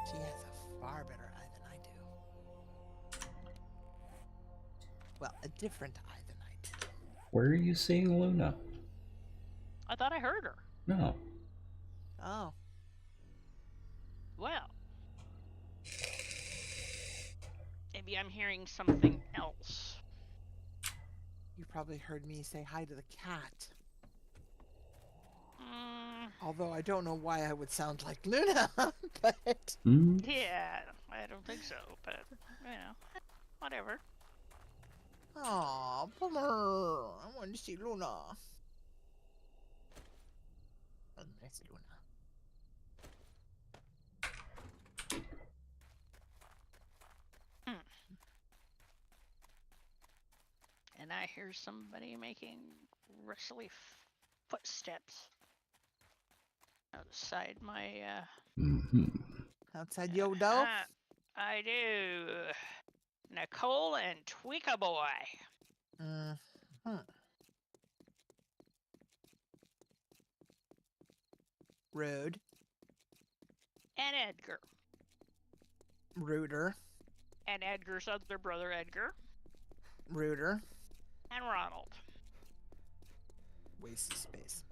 She has a far better eye than I do. Well, a different eye than I do. Where are you seeing Luna? I thought I heard her. No. Oh. Well, maybe I'm hearing something else. You probably heard me say hi to the cat. Mm, Although I don't know why I would sound like Luna, but... Mm. yeah, I don't think so, but, you know, whatever. Aw, bummer. I want to see Luna. I miss Luna. And I hear somebody making rustly footsteps outside my, Mm-hmm. Outside your door? I do. Nicole and Tweeka Boy. Rude. And Edgar. Ruder. And Edgar's other brother, Edgar. Ruder. And Ronald. Waste of space.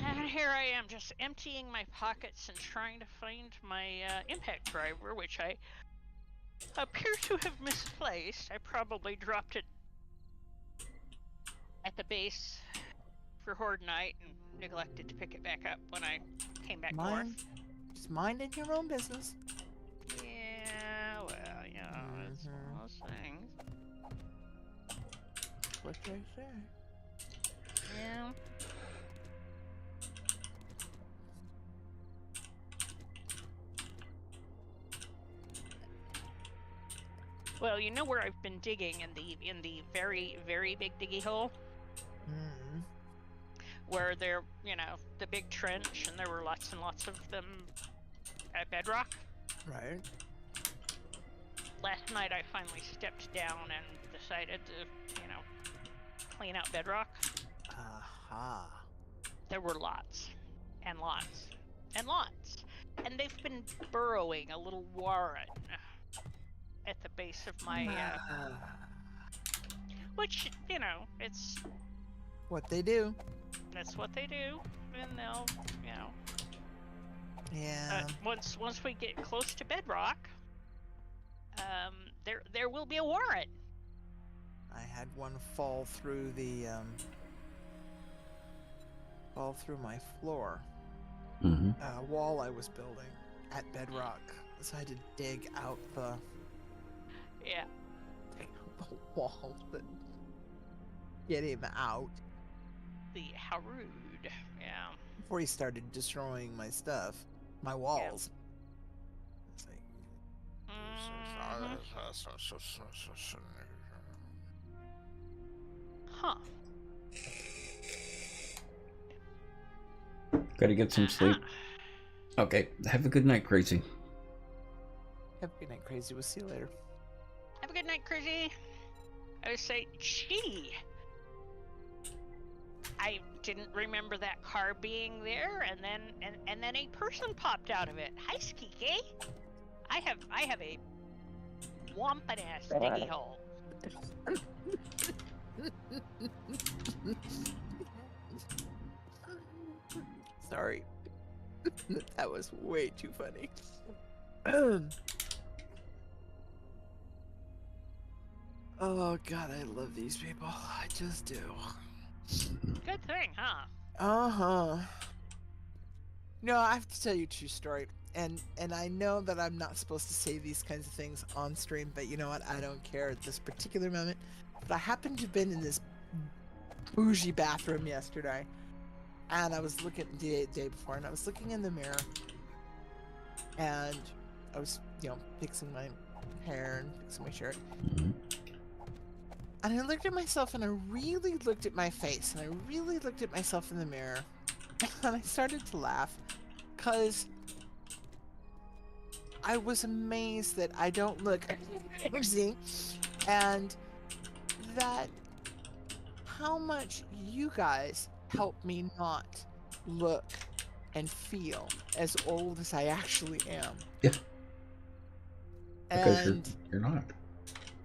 And here I am, just emptying my pockets and trying to find my impact driver, which I appear to have misplaced. I probably dropped it at the base for Horde Night and neglected to pick it back up when I came back north. Just minding your own business. Yeah, well, you know, it's one of those things. What they say. Yeah. Well, you know where I've been digging in the very, very big diggy hole? Where there, you know, the big trench, and there were lots and lots of them at bedrock. Right. Last night I finally stepped down and decided to, you know, clean out bedrock. Aha. there were lots and lots and lots. And they've been burrowing a little warren at the base of my, which, you know, it's... What they do. That's what they do, and they'll, you know... Yeah. Once we get close to bedrock, there will be a warren. I had one fall through the, fall through my floor. Wall I was building at bedrock. So I had to dig out the wall to get him out. The how rude, yeah. Before he started destroying my stuff, my walls. It's like, Huh. Gotta get some sleep. Okay, have a good night, Crazy. have a good night, Crazy. We'll see you later. Have a good night, Crazy. I would say, gee, I didn't remember that car being there, and then a person popped out of it. Hi, Skiki. I have a whomping ass diggy hole. Sorry. That was way too funny. Oh god, I love these people. I just do. Good thing, huh? Uh-huh. No, I have to tell you a true story. And I know that I'm not supposed to say these kinds of things on stream, but you know what? I don't care at this particular moment. But I happened to have been in this bougie bathroom yesterday. And I was looking the day before, and I was looking in the mirror. And I was, you know, fixing my hair and fixing my shirt. And I looked at myself, and I really looked at my face, and I really looked at myself in the mirror. And I started to laugh, because I was amazed that I don't look crazy, and that how much you guys help me not look and feel as old as I actually am. Yeah. Because And you're not.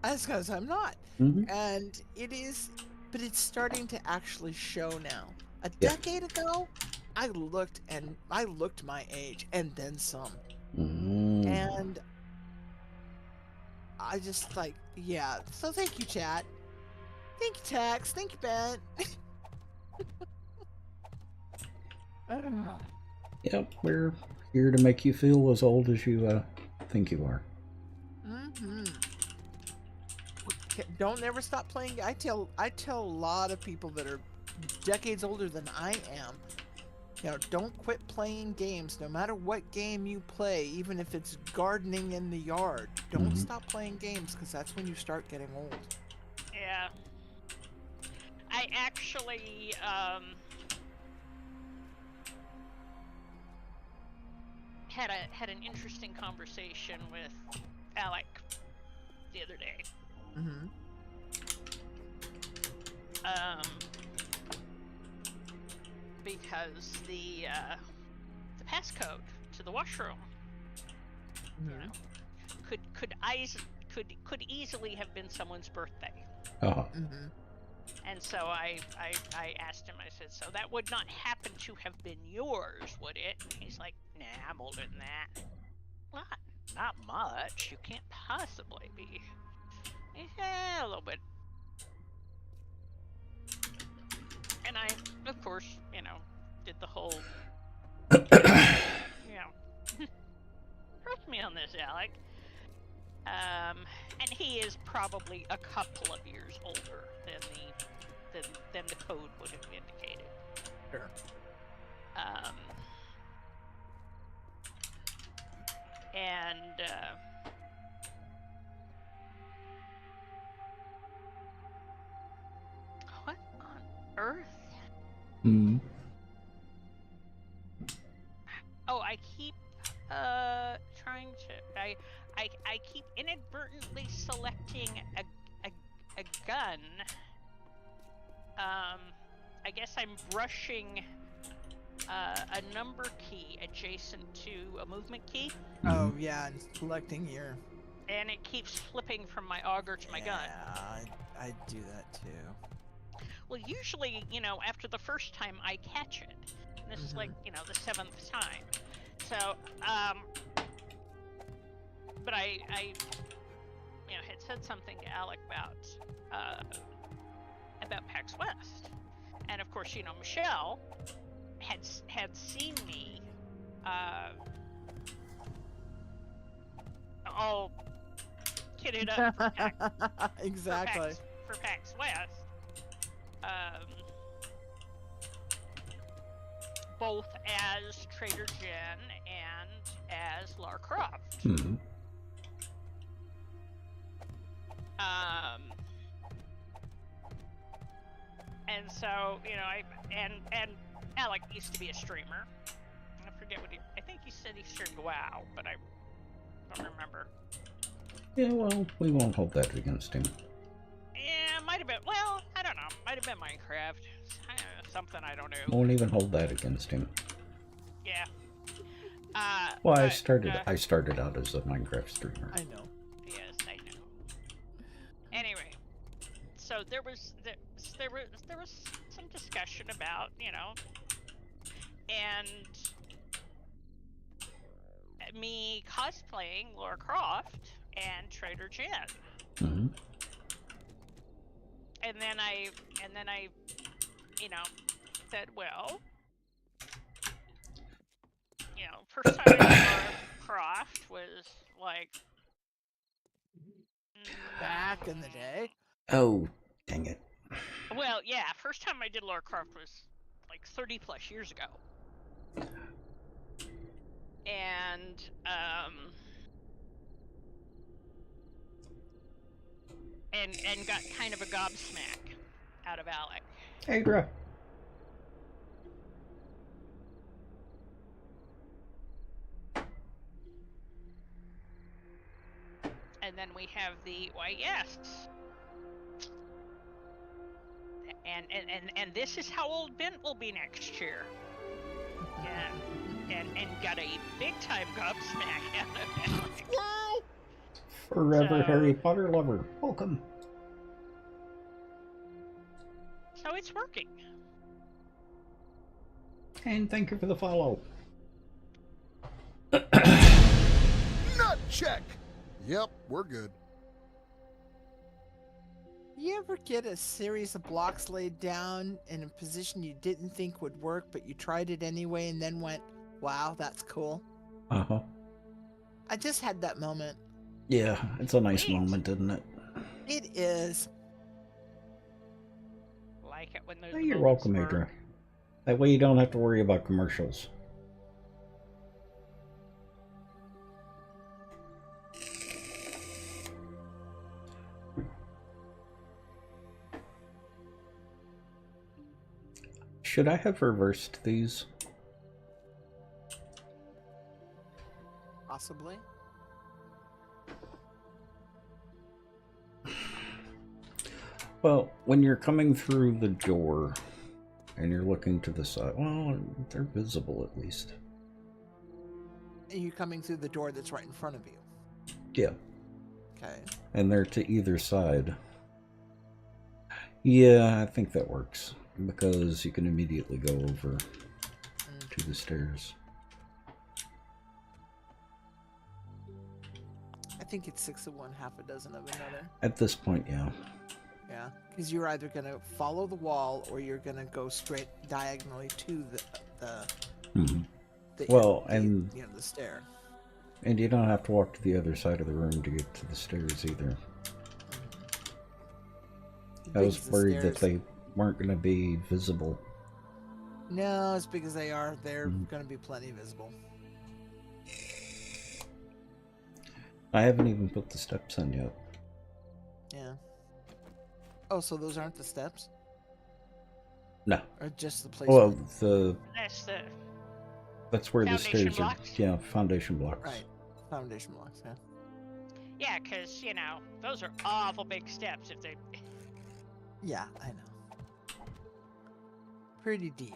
that's because I'm not. Mm-hmm. And it is, but it's starting to actually show now. A Yeah. decade ago, I looked my age and then some. Mm. And I just like, yeah. So thank you, chat. Thank you, Tex. Thank you, Ben. Yep, we're here to make you feel as old as you think you are. Don't ever stop playing. I tell a lot of people that are decades older than I am, you know, don't quit playing games. No matter what game you play, even if it's gardening in the yard, don't stop playing games, because that's when you start getting old. Yeah. I actually, had an interesting conversation with Alec the other day. Because the passcode to the washroom, you know, could easily have been someone's birthday. And so I asked him, I said, so that would not happen to have been yours, would it? And he's like, nah, I'm older than that. Not much. You can't possibly be. Yeah, a little bit. And I, of course, you know, did the whole, you know, trust me on this, Alec. And he is probably a couple of years older than the code would have indicated. Sure. And what on earth? Oh, I keep trying to I keep inadvertently selecting a gun. I guess I'm brushing a number key adjacent to a movement key, Oh yeah, and collecting your. and it keeps flipping from my auger to my gun. I do that too. Well, usually, you know, after the first time, I catch it. And this is like, you know, the 7th time. So, but I, you know, had said something to Alec about PAX West, and of course, you know, Michelle had seen me, all kitted up for Exactly. for PAX West. Both as Trader Jen and as Lara Croft. Mm-hmm. And so, you know, and Alec used to be a streamer. I forget what I think he said he streamed WoW, but I don't remember. Yeah, well, we won't hold that against him. Yeah, might have been. Well, I don't know. Might have been Minecraft. Something I don't know. Won't even hold that against him. Yeah. Well, I but, started out as a Minecraft streamer. I know. Yes, I know. Anyway, so there was some discussion about, you know, and me cosplaying Lara Croft and Trader Jen. Mm-hmm. And then I, you know, said, well, you know, first time I did Lara Croft was like Back in the day. Oh, dang it. Well, yeah, first time I did Lara Croft was like 30 plus years ago. And and got kind of a gobsmack out of Alec. Hey, bro. And then we have the why yes. And this is how old Bent will be next year. Yeah. And got a big time gobsmack out of Alec. Wow. Forever So- Harry Potter lover. Welcome. So it's working. And thank you for the follow. Nut check. Yep, we're good. You ever get a series of blocks laid down in a position you didn't think would work, but you tried it anyway and then went, wow, that's cool? Uh-huh. I just had that moment. Yeah, it's a nice Sweet. moment, isn't it? It is. Like it when those Oh, you're moments welcome, work. Adra. That way you don't have to worry about commercials. Should I have reversed these? Possibly. Well, when you're coming through the door and you're looking to the side, well, they're visible at least. And you're coming through the door that's right in front of you. Yeah, Okay. and they're to either side. Yeah, I think that works because you can immediately go over to the stairs. I think it's 6 of one, half a dozen of another. At this point, yeah. Yeah. Because you're either going to follow the wall or you're going to go straight diagonally to the Mhm. Well, the, and- you know, the stair. And you don't have to walk to the other side of the room to get to the stairs either. I was Because the worried that stairs- they weren't going to be visible. No, as big as they are, they're Mhm. going to be plenty visible. I haven't even put the steps in yet. Yeah. Oh, so those aren't the steps? No. Or just the place? Well, that's where the Foundation stairs blocks? are. Yeah, foundation blocks. Right. Foundation blocks, yeah. Yeah, because, you know, those are awful big steps if they... Yeah, I know. Pretty deep.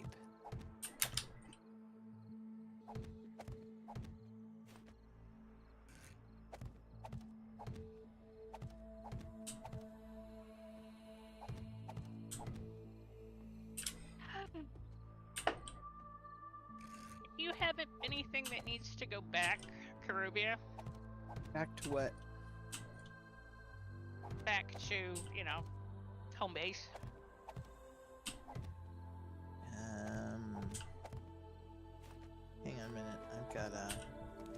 you have anything that needs to go back, Karubia? Back to what? Back to, you know, home base. Hang on a minute. I've got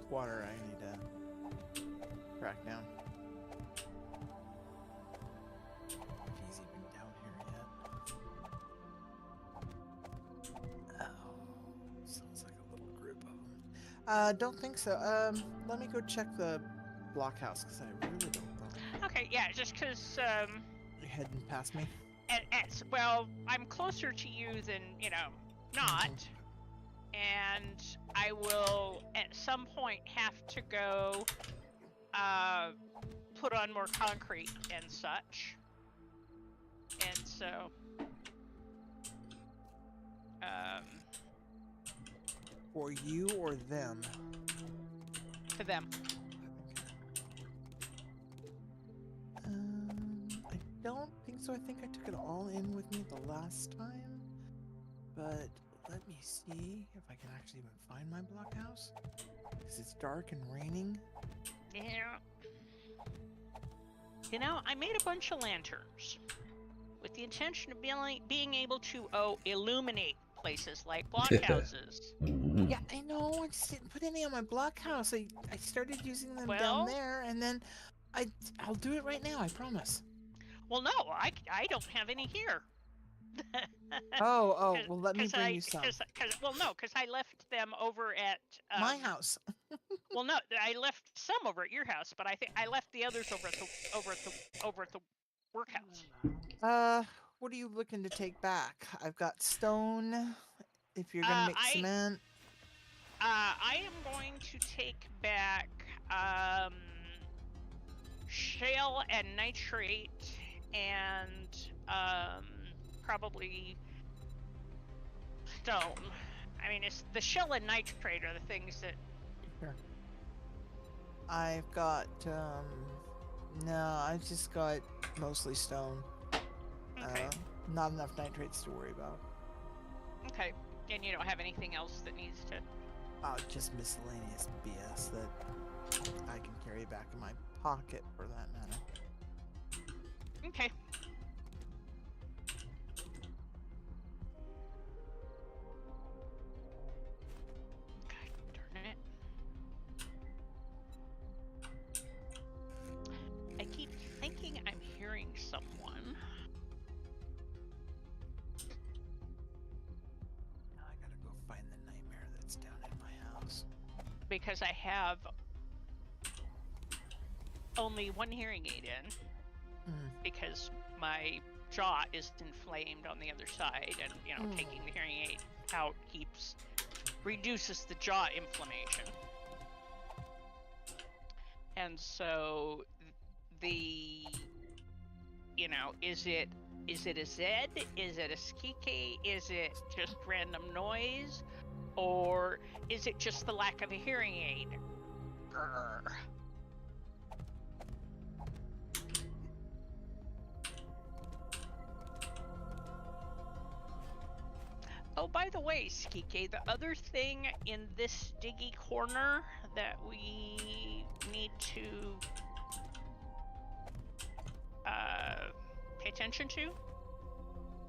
water I need to track down. If he's even down here yet. Oh, sounds like a little group of them. Don't think so. Let me go check the blockhouse because I really don't know. Okay, yeah, just because, You're heading past me. well, I'm closer to you than, you know, not. And I will at some point have to go put on more concrete and such. And so For you or them? to them. I don't think so. I think I took it all in with me the last time. But let me see if I can actually even find my blockhouse. Because it's dark and raining. Yeah. You know, I made a bunch of lanterns with the intention of being able to illuminate places like blockhouses. Mhm. Yeah, I know. I just didn't put any on my blockhouse. I started using them Well- down there, and then I'll do it right now. I promise. Well, no, I don't have any here. Oh, well, let me bring you some. Because I left them over at My house. Well, no, I left some over at your house, but I think I left the others over at the workhouse. What are you looking to take back? I've got stone. If you're gonna make cement. I am going to take back shale and nitrate and probably stone. I mean, it's the shell and nitrate are the things that. Sure. I've got no, I've just got mostly stone. Okay. Not enough nitrates to worry about. Okay. And you don't have anything else that needs to. Just miscellaneous BS that I can carry back in my pocket for that matter. Okay. God darn it. I keep thinking I'm hearing someone. Now I gotta go find the nightmare that's down in my house. Because I have only one hearing aid in. Because my jaw is inflamed on the other side, and you know, taking the hearing aid out reduces the jaw inflammation. And so you know, is it a Zed? Is it a Skike? Is it just random noise? Or is it just the lack of a hearing aid? Grr. Oh, by the way, Skike, the other thing in this diggy corner that we need to pay attention to,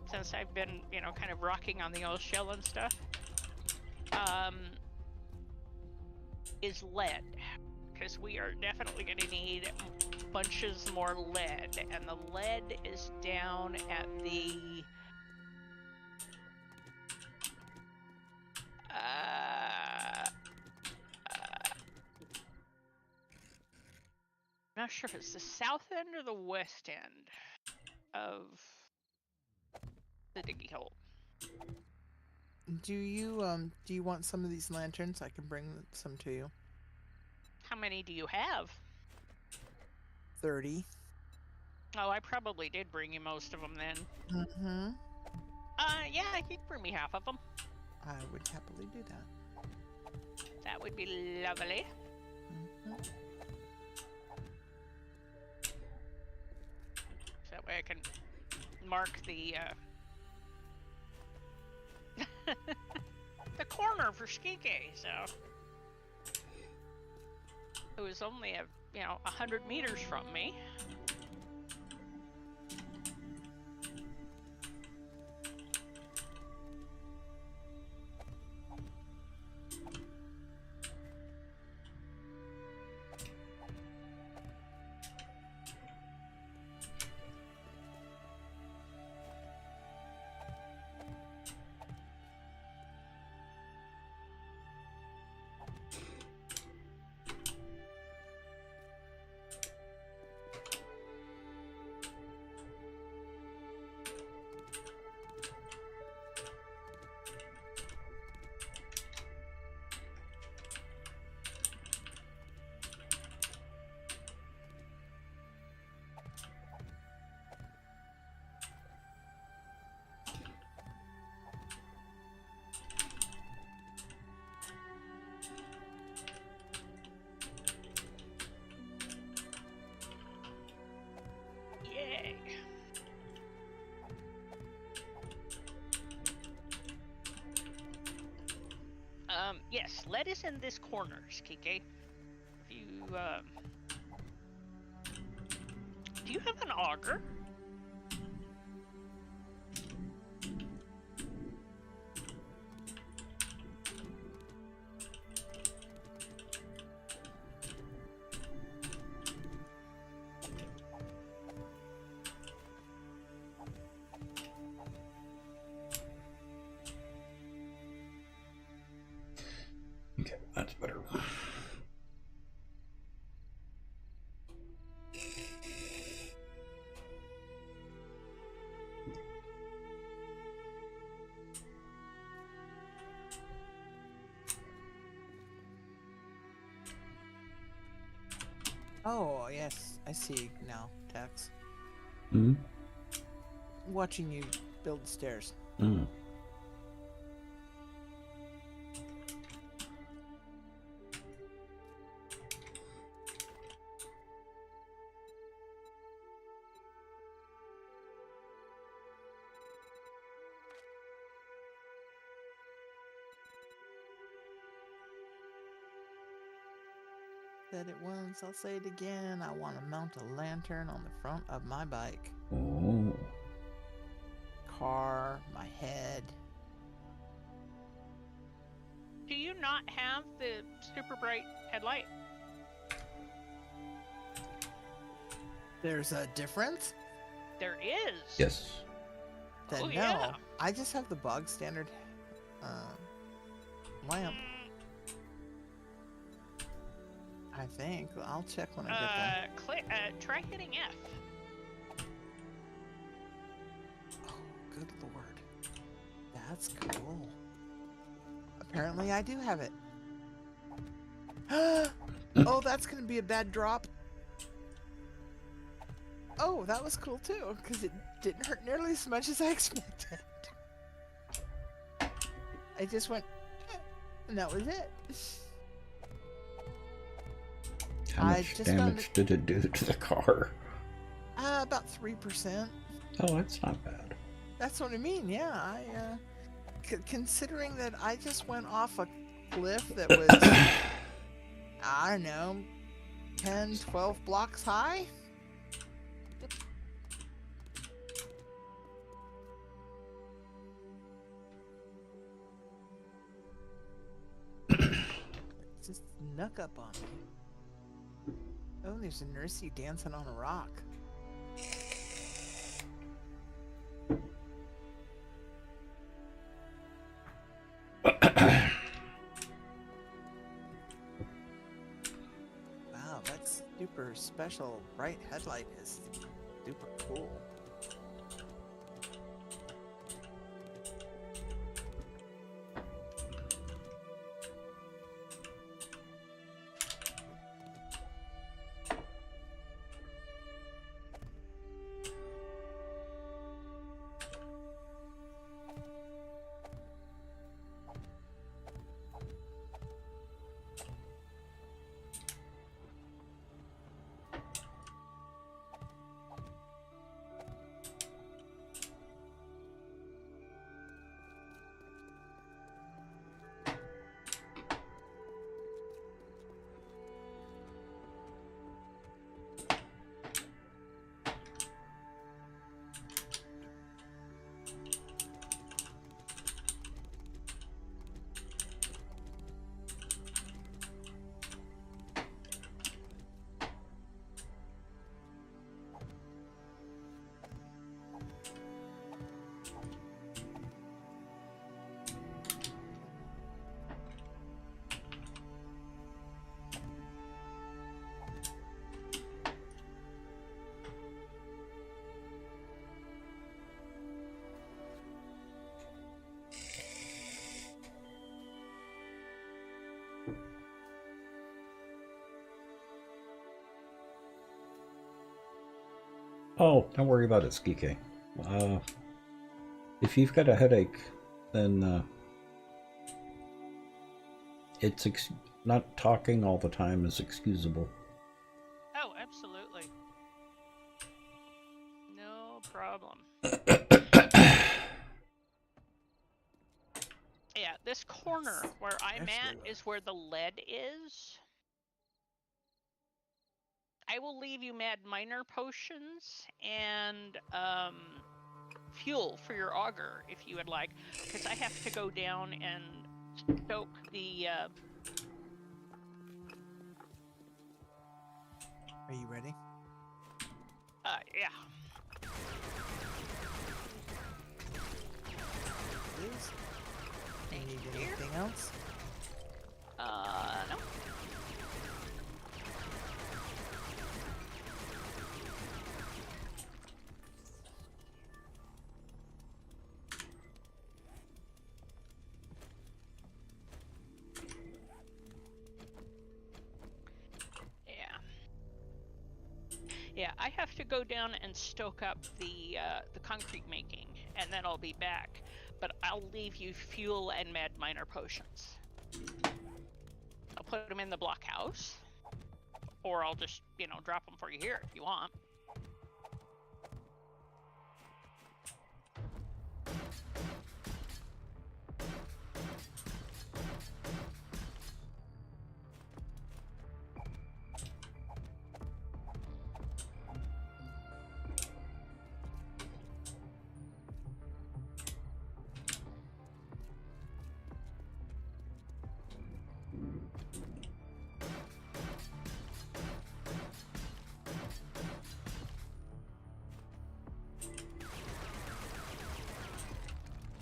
since I've been, you know, kind of rocking on the old shell and stuff, is lead. Because we are definitely going to need bunches more lead, and the lead is down at the I'm not sure if it's the south end or the west end of the diggy hole. Do you want some of these lanterns? I can bring some to you. How many do you have? 30. Oh, I probably did bring you most of them then. Mm-hmm. Yeah, you can bring me half of them. I would happily do that. That would be lovely. Mm-hmm. So that way I can mark the the corner for Skike, so it was only 100 meters from me. Yay! Yes, lead is in this corner, Skike. If you, do you have an auger? Okay, that's better. Oh, yes. I see now, Tex. Hmm? Watching you build stairs. Mm. Said it once, I'll say it again. I want to mount a lantern on the front of my bike. Oh. Car, my head. Do you not have the super bright headlight? There's a difference? There is. Yes. Then Oh, no. yeah. I just have the bog standard lamp. I think. I'll check when I get there. Try hitting F. Oh, good lord. That's cool. Apparently I do have it. Oh, that's gonna be a bad drop. Oh, that was cool too, because it didn't hurt nearly as much as I expected. I just went, and that was it. How I much just found damage did it do to the car? About 3%. Oh, that's not bad. That's what I mean. Yeah, considering that I just went off a cliff that was, I don't know, 10, 12 blocks high. Just snuck up on me. Oh, there's a nursie dancing on a rock. Wow, that super special bright headlight is super cool. Oh, don't worry about it, Skike. If you've got a headache, then it's not talking all the time is excusable. Oh, absolutely. No problem. Yeah, this corner where I'm at is where the lead is. I will leave you Mad Miner potions and fuel for your auger if you would like, because I have to go down and stoke the. Are you ready? Yeah. Please. Do you Thank need you, dear. anything else? No. Yeah, I have to go down and stoke up the concrete making, and then I'll be back. But I'll leave you fuel and Mad Miner potions. I'll put them in the blockhouse, or I'll just, drop them for you here if you want.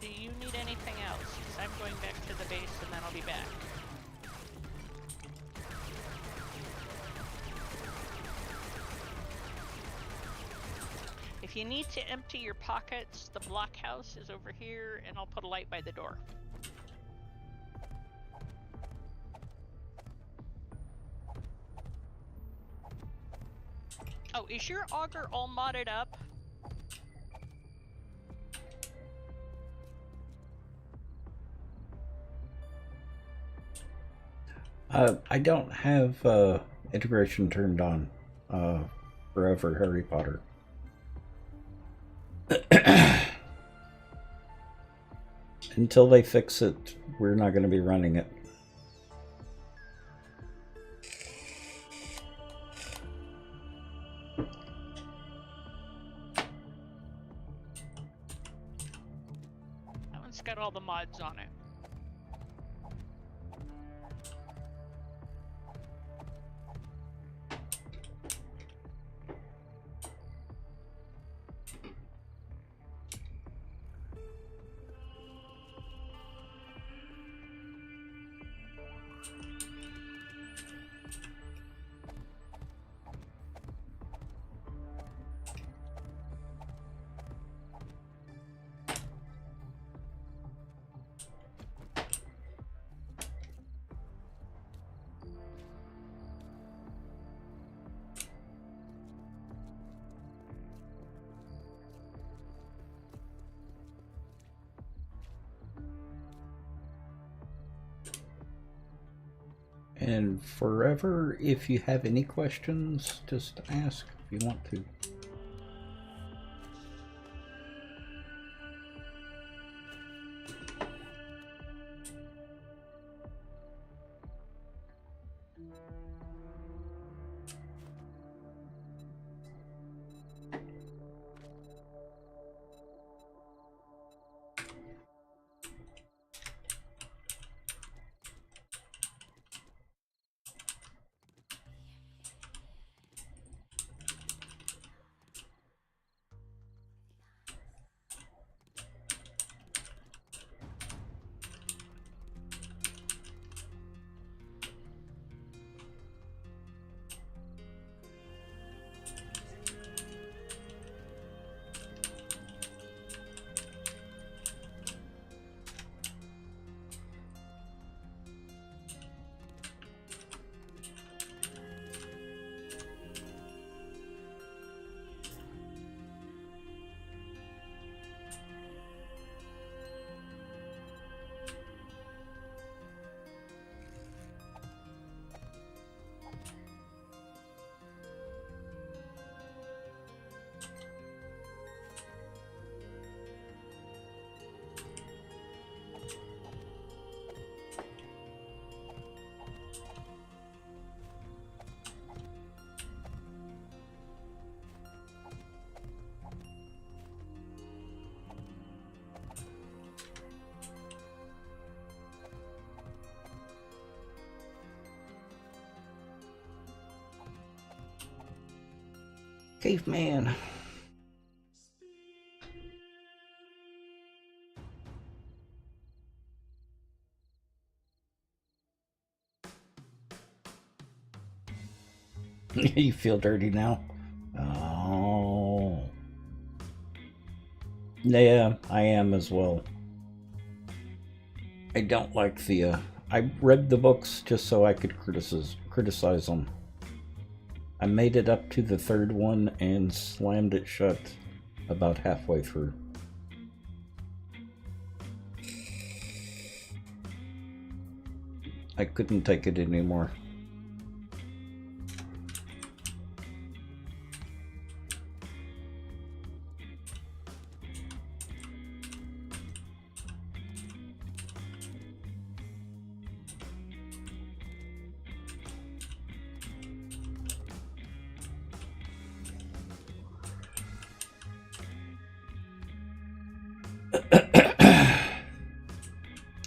Do you need anything else? Because I'm going back to the base and then I'll be back. If you need to empty your pockets, the blockhouse is over here, and I'll put a light by the door. Oh, is your auger all modded up? I don't have integration turned on forever Harry Potter. Until they fix it, we're not going to be running it. That one's got all the mods on it. And forever, if you have any questions, just ask if you want to. Caveman. You feel dirty now? Oh. Yeah, I am as well. I don't like the, I read the books just so I could criticize them. I made it up to the third one and slammed it shut about halfway through. I couldn't take it anymore.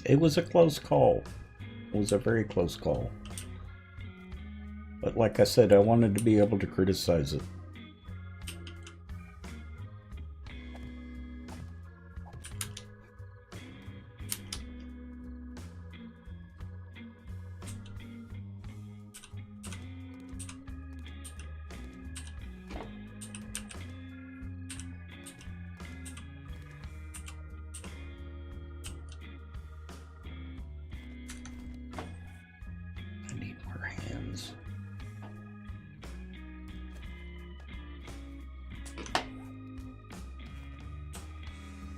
It was a close call. It was a very close call. But like I said, I wanted to be able to criticize it.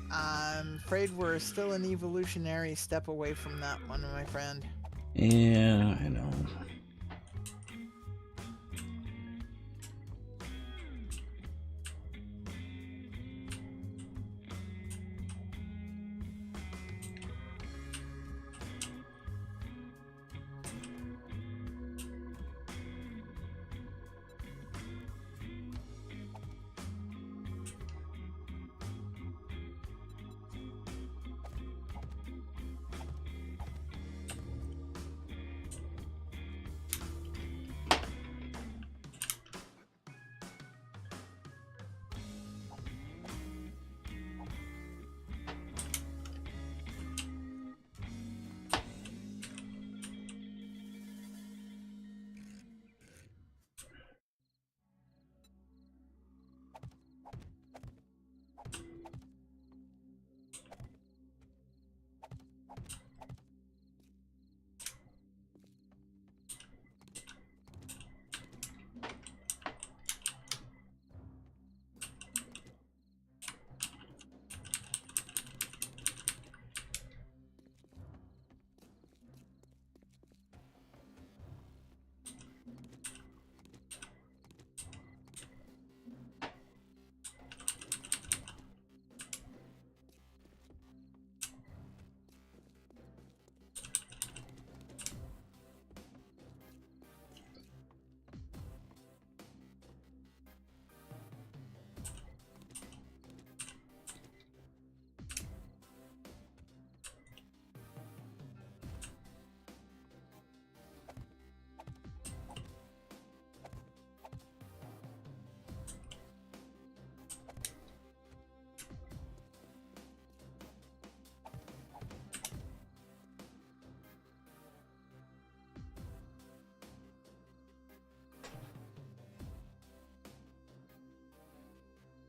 I'm afraid we're still an evolutionary step away from that one, my friend. Yeah, I know.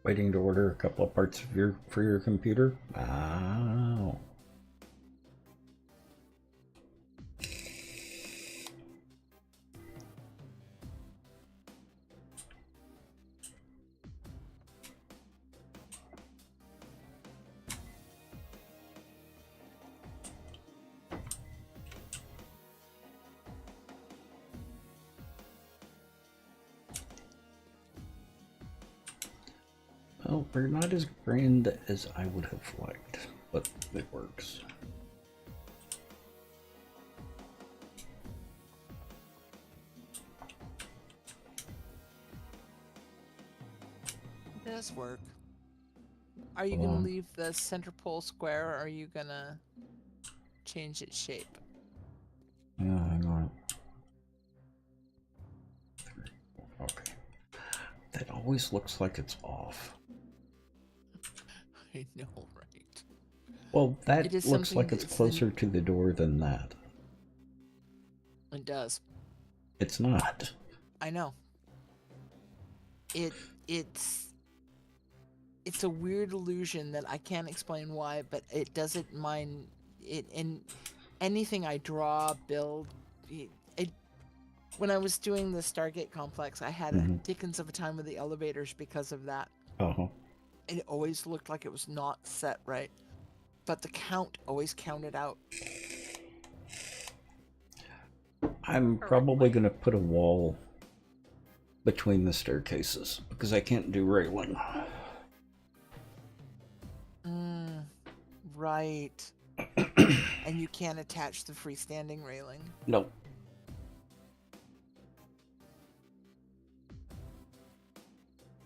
Waiting to order a couple of parts for your computer? Wow. Well, they're not as grand as I would have liked, but it works. It does work. Are you gonna leave the center pole square, or are you gonna change its shape? Yeah, hang on. Okay. That always looks like it's off. I know, right? Well, that It is looks something like it's that's closer to the door than that. It does. It's not. I know. It's a weird illusion that I can't explain why, but it doesn't mind it in anything I draw, build. It when I was doing the Stargate complex, I had a dickens of a time with the elevators because of that. Uh-huh. It always looked like it was not set right, but the count always counted out. I'm probably going to put a wall between the staircases because I can't do railing. Right. And you can't attach the freestanding railing. Nope.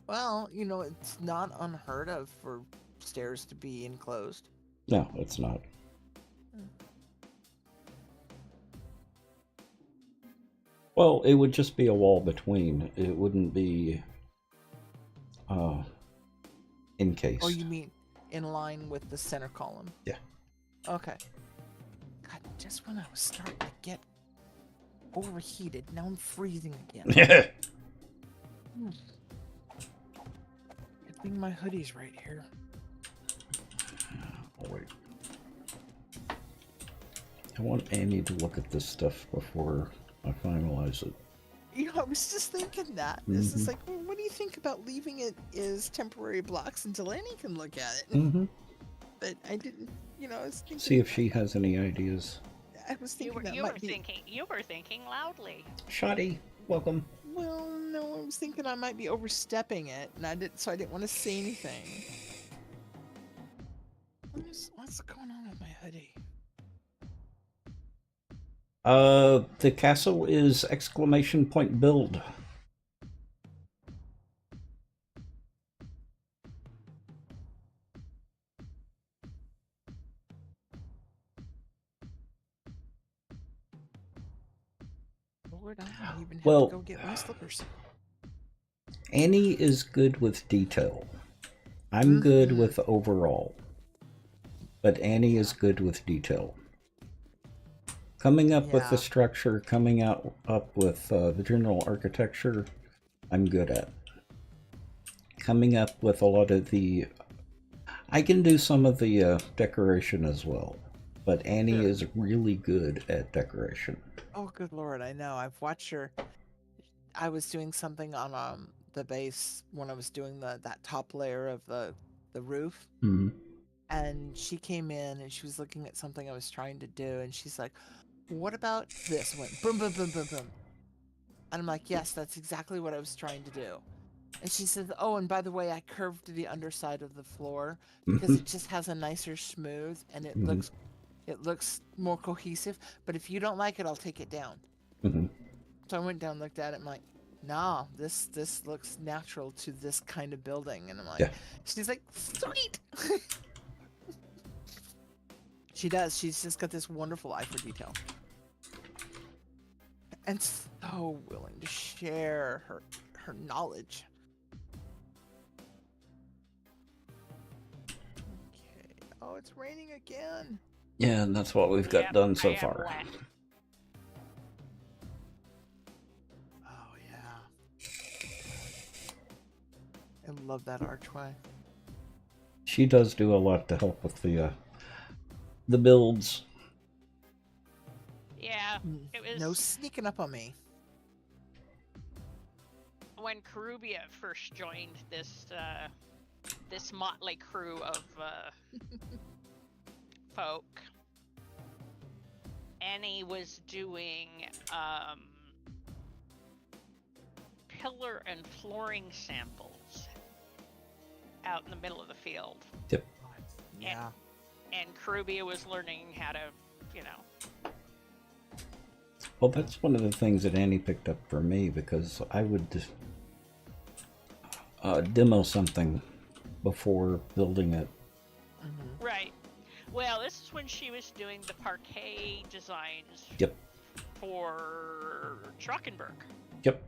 Well, you know, it's not unheard of for stairs to be enclosed. No, it's not. Well, it would just be a wall between. It wouldn't be encased. Oh, you mean in line with the center column? Yeah. Okay. God, just when I was starting to get overheated, now I'm freezing again. Good thing my hoodie's right here. Oh, wait. I want Annie to look at this stuff before I finalize it. You know, I was just thinking that. This is like, well, what do you think about leaving it as temporary blocks until Annie can look at it? But I didn't, you know, I was thinking. See if she has any ideas. I was thinking You were thinking loudly. Shoddy, welcome. Well, no, I was thinking I might be overstepping it, and I didn't want to say anything. What's going on with my hoodie? The castle is exclamation point build. Lord, I don't even have Well, to go get my slippers. Annie is good with detail. I'm good with overall. But Annie is good with detail. Coming up with the structure, coming up with the general architecture, I'm good at. Coming up with a lot of the... I can do some of the decoration as well. But Annie is really good at decoration. Oh, good Lord, I know. I've watched her. I was doing something on the base when I was doing that top layer of the roof. And she came in and she was looking at something I was trying to do, and she's like, what about this? I went boom, boom, boom, boom, boom. And I'm like, yes, that's exactly what I was trying to do. And she says, oh, and by the way, I curved the underside of the floor because it just has a nicer smooth, and it looks more cohesive. But if you don't like it, I'll take it down. So I went down, looked at it, and I'm like, nah, this looks natural to this kind of building. And I'm like, she's like, sweet. She does. She's just got this wonderful eye for detail. And so willing to share her knowledge. Okay. Oh, it's raining again. Yeah, and that's what we've got done so far. Oh, yeah. I love that archway. She does do a lot to help with the builds. Yeah, it was... No sneaking up on me. When Karubia first joined this motley crew of folk, Annie was doing pillar and flooring samples out in the middle of the field. Yep. Yeah. And Karubia was learning how to, you know. Well, that's one of the things that Annie picked up for me, because I would demo something before building it. Right. Well, this is when she was doing the parquet designs for Trockenberg. Yep.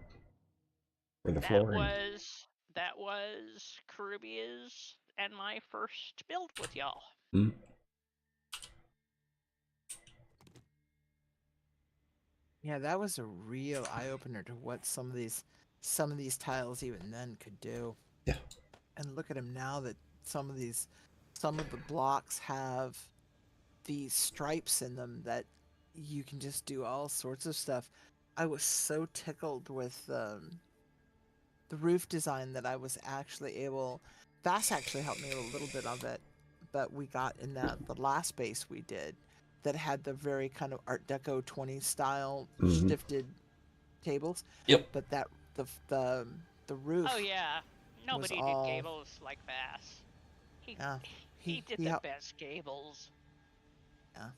For the flooring. that was Karubia's and my first build with y'all. Mm. Yeah, that was a real eye opener to what some of these tiles even then could do. Yeah. And look at them now that some of the blocks have these stripes in them that you can just do all sorts of stuff. I was so tickled with the roof design that I was actually able. Vass actually helped me with a little bit of it, but we got in the last base we did that had the very kind of Art Deco 20s style shifted tables. Yep. But that the roof. Oh yeah, nobody all- did gables like Vass. He did the best gables. Yeah.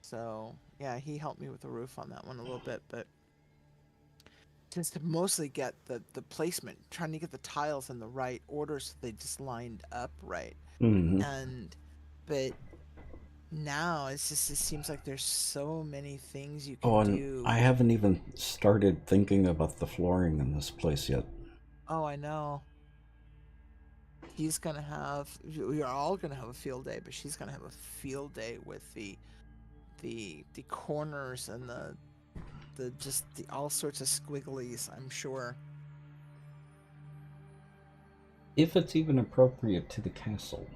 So yeah, he helped me with the roof on that one a little bit, but just to mostly get the placement, trying to get the tiles in the right order so they just lined up right. But now it seems like there's so many things you can do. I haven't even started thinking about the flooring in this place yet. Oh, I know. We are all gonna have a field day, but she's gonna have a field day with the corners and the all sorts of squigglies, I'm sure. If it's even appropriate to the castle.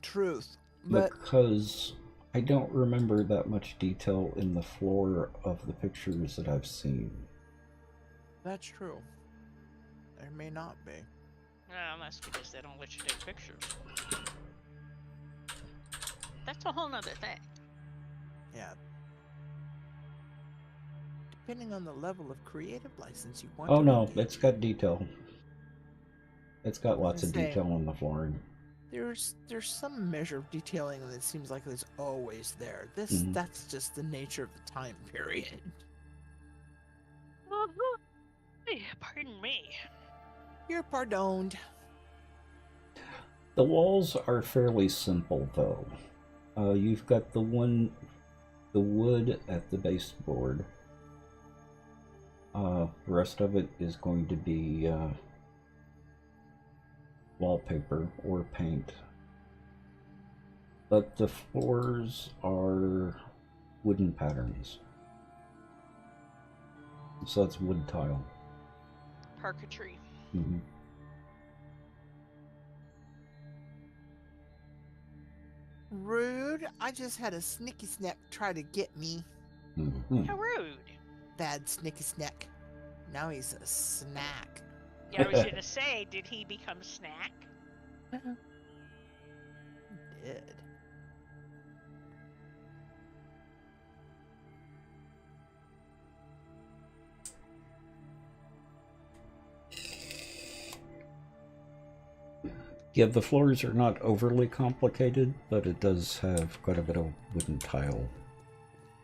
Truth. But because I don't remember that much detail in the floor of the pictures that I've seen. That's true. There may not be. No, that's because they don't let you take pictures. That's a whole nother thing. Yeah. Depending on the level of creative license you want. Oh no, it's got detail. It's got lots of Insane. detail on the flooring. There's some measure of detailing that seems like it's always there. That's just the nature of the time period. Pardon me. You're pardoned. The walls are fairly simple though. You've got the wood at the baseboard. The rest of it is going to be wallpaper or paint. But the floors are wooden patterns. So it's wood tile. Parquetry. Mm-hmm. Rude. I just had a snicky snack try to get me. Mm-hmm. How rude. Bad snicky snack. Now he's a snack. Yeah, I was gonna say, did he become Snack? Did. Yeah, the floors are not overly complicated, but it does have quite a bit of wooden tile.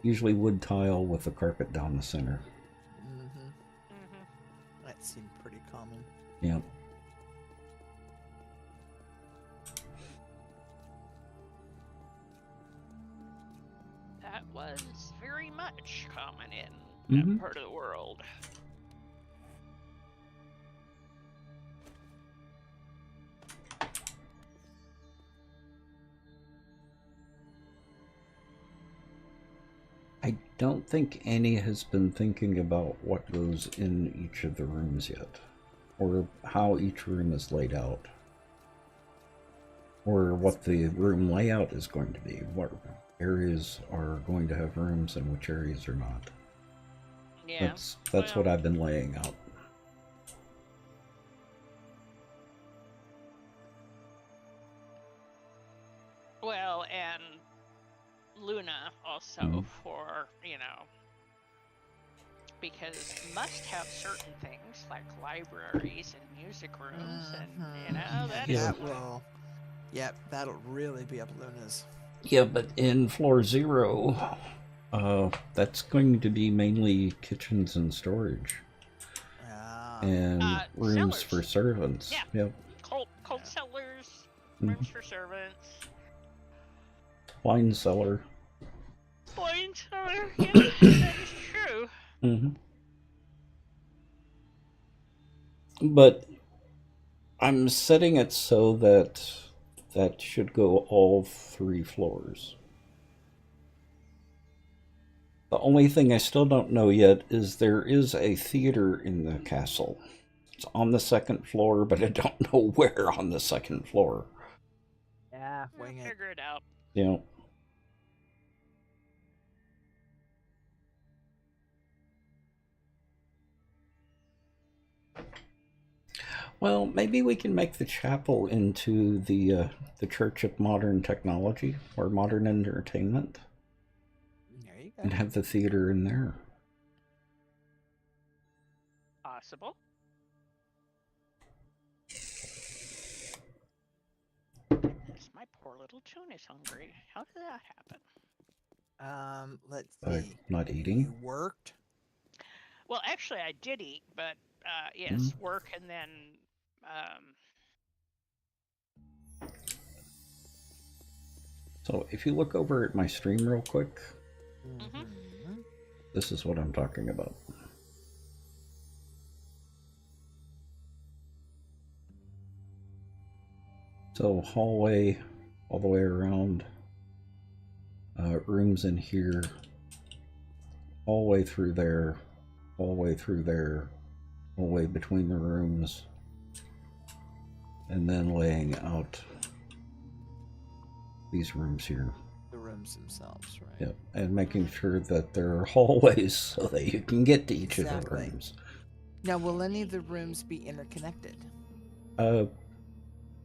Usually wood tile with a carpet down the center. That seemed pretty common. Yeah. That was very much common in that part of the world. I don't think Annie has been thinking about what goes in each of the rooms yet, or how each room is laid out, or what the room layout is going to be, what areas are going to have rooms and which areas are not. Yeah. That's what I've been laying out. Well, and Luna also for, because must have certain things like libraries and music rooms and, that'll really be up Luna's. Yeah, but in floor 0, that's going to be mainly kitchens and storage. And rooms cellars. for servants. Yeah. Yep. Cold cellars, rooms for servants. Wine cellar. Wine cellar, yeah, that is true. But I'm setting it so that that should go all 3 floors. The only thing I still don't know yet is there is a theater in the castle. It's on the 2nd floor, but I don't know where on the 2nd floor. Yeah, wing it. Figure it out. You know. Well, maybe we can make the chapel into the Church of Modern Technology or Modern Entertainment, There you go. and have the theater in there. Possible. My poor little tune is hungry. How did that happen? Let's By see. not You eating. worked. Well, actually, I did eat, but yes, work and then So if you look over at my stream real quick, Mm-hmm. this is what I'm talking about. So hallway all the way around, rooms in here, hallway through there, hallway through there, hallway between the rooms, and then laying out these rooms here. The rooms themselves, right? Yep, and making sure that there are hallways so that you can get to each of the Exactly. rooms. Now, will any of the rooms be interconnected?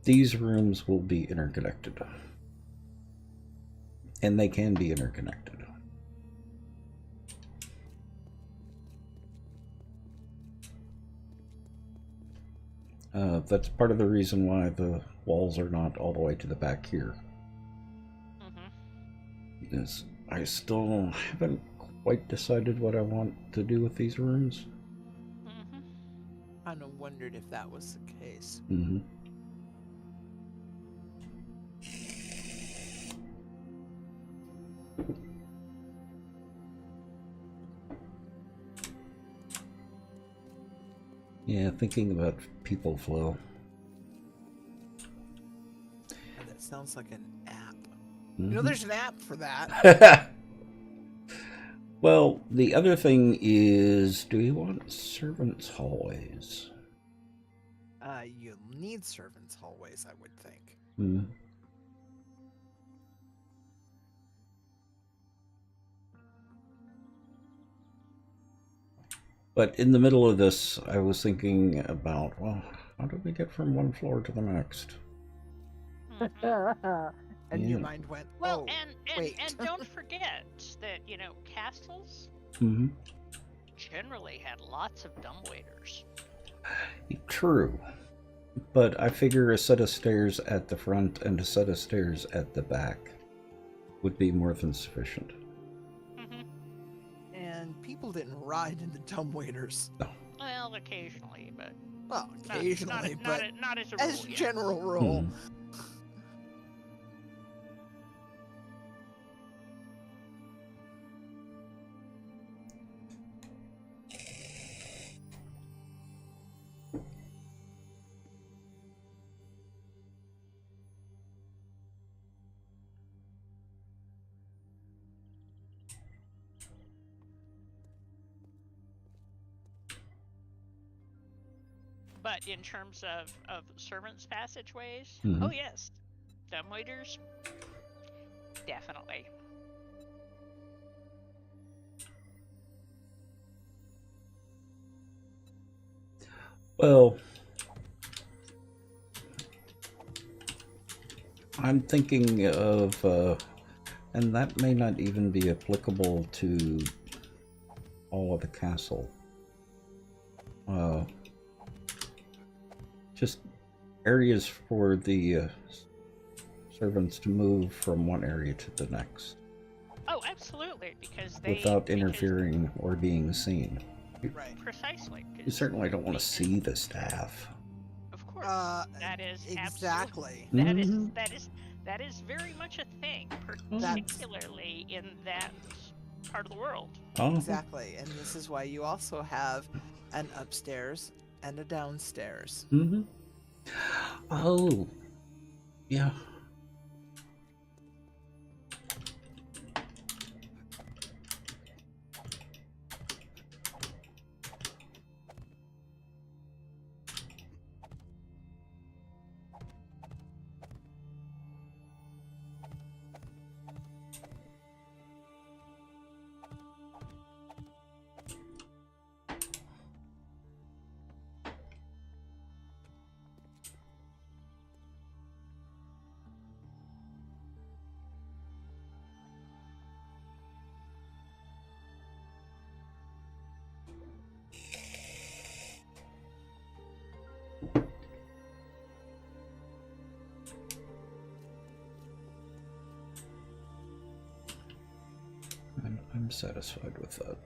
These rooms will be interconnected. And they can be interconnected. That's part of the reason why the walls are not all the way to the back here. Is I still haven't quite decided what I want to do with these rooms. I kind of wondered if that was the case. Mm-hmm. Yeah, thinking about people flow. Oh, that sounds like an app. Mm-hmm. You know, there's an app for that. Well, the other thing is, do we want servants' hallways? You'll need servants' hallways, I would think. Hmm. But in the middle of this, I was thinking about, well, how do we get from one floor to the next? And your Yeah. mind went, well, oh, wait. and don't forget that castles Mm-hmm. generally had lots of dumbwaiters. True. But I figure a set of stairs at the front and a set of stairs at the back would be more than sufficient. And people didn't ride in the dumbwaiters. Well, occasionally, but Well, not- occasionally, not, but not as a rule. as a yeah. general rule. Hmm. But in terms of servants' passageways, Mhm. oh yes, dumbwaiters, definitely. Well, I'm thinking of, and that may not even be applicable to all of the castle. Just areas for the servants to move from one area to the next Oh, absolutely, because they without because- interfering or being seen. Right. Precisely. 'cause You certainly don't want to see the staff. Of course, Uh, that is exactly. That is Mhm. that is very much a thing, That's- particularly in that part of the world. Oh, Exactly. And this is why you also have an upstairs and a downstairs. Mm-hmm. Oh, yeah. And I'm satisfied with that.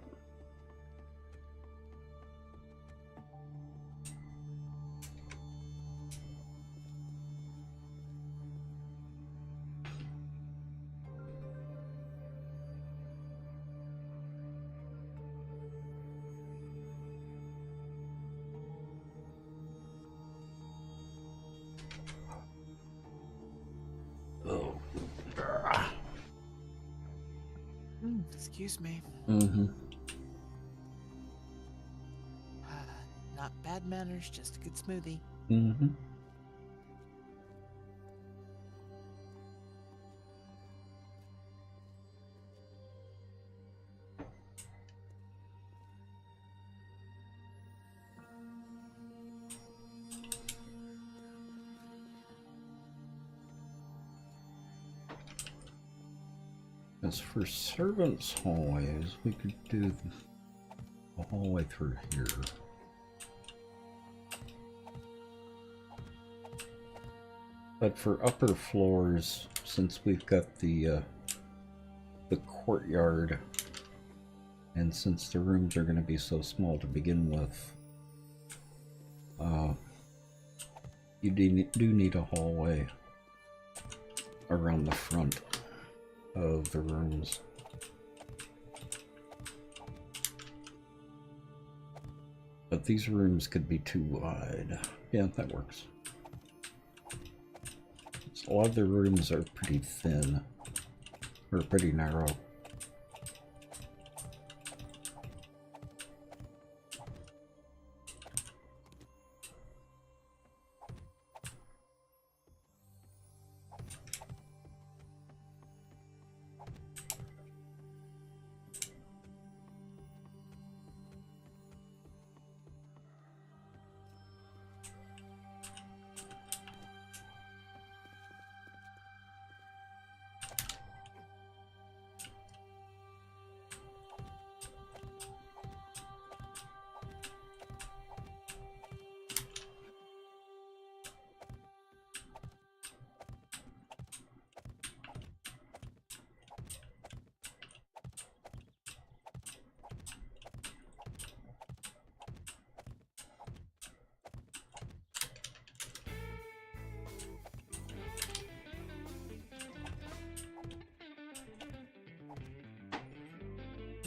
Oh. Excuse me. Mm-hmm. Not bad manners, just a good smoothie. Mm-hmm. As for servants' hallways, we could do the hallway through here. But for upper floors, since we've got the courtyard, and since the rooms are going to be so small to begin with, you do need a hallway around the front of the rooms. But these rooms could be too wide. Yeah, that works. So a lot of the rooms are pretty thin, or pretty narrow.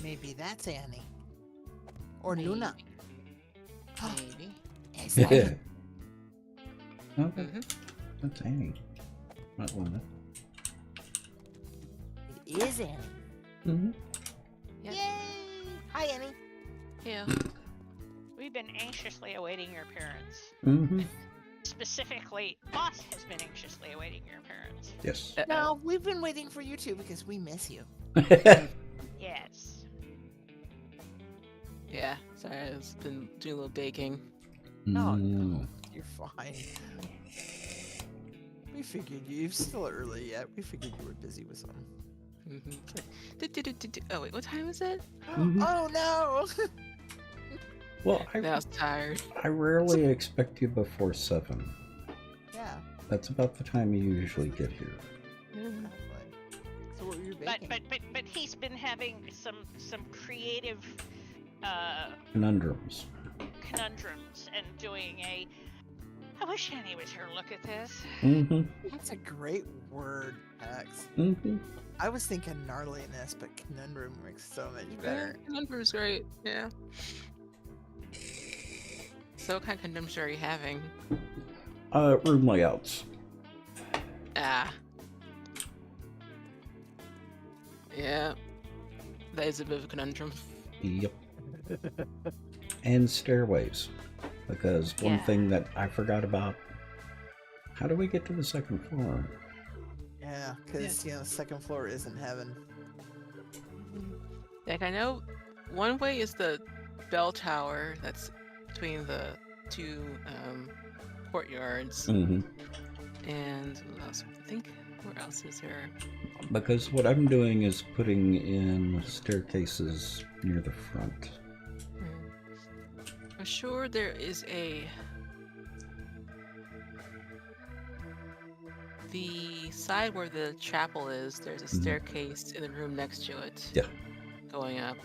Maybe that's Annie. Or Maybe. Luna. Maybe. Is that it? Okay, Mm-hmm. that's Annie. Not Luna. It is Annie. Mm-hmm. Yeah. Yay! Hi, Annie. Yeah. We've been anxiously awaiting your appearance. Mm-hmm. Specifically, Boss has been anxiously awaiting your appearance. Yes. No, we've been waiting for you too because we miss you. Yes. Yeah. Sorry, I've been doing a little baking. Mm. You're fine. We figured it's still early yet. We figured you were busy with something. Mm-hmm. Oh wait, what time is it? Mhm. Oh no! Well, Now I was tired. I rarely expect you before 7. Yeah. That's about the time you usually get here. Mm-hmm. So what were you baking? But he's been having some creative Conundrums. conundrums and doing a. I wish Annie was here to look at this. Mm-hmm. That's a great word, X. Mm-hmm. I was thinking gnarliness, but conundrum works so much better. Number's great. Yeah. So what kind of conundrums are you having? Room layouts. Ah. Yeah. That is a bit of a conundrum. Yep. And stairways. Because one Yeah. thing that I forgot about, how do we get to the second floor? Yeah, because, second floor isn't heaven. Like, I know one way is the bell tower that's between the two courtyards. Mm-hmm. And what else? I think, where else is there? Because what I'm doing is putting in staircases near the front. I'm sure there is the side where the chapel is, there's a staircase in the room next to it. Yeah. Going up.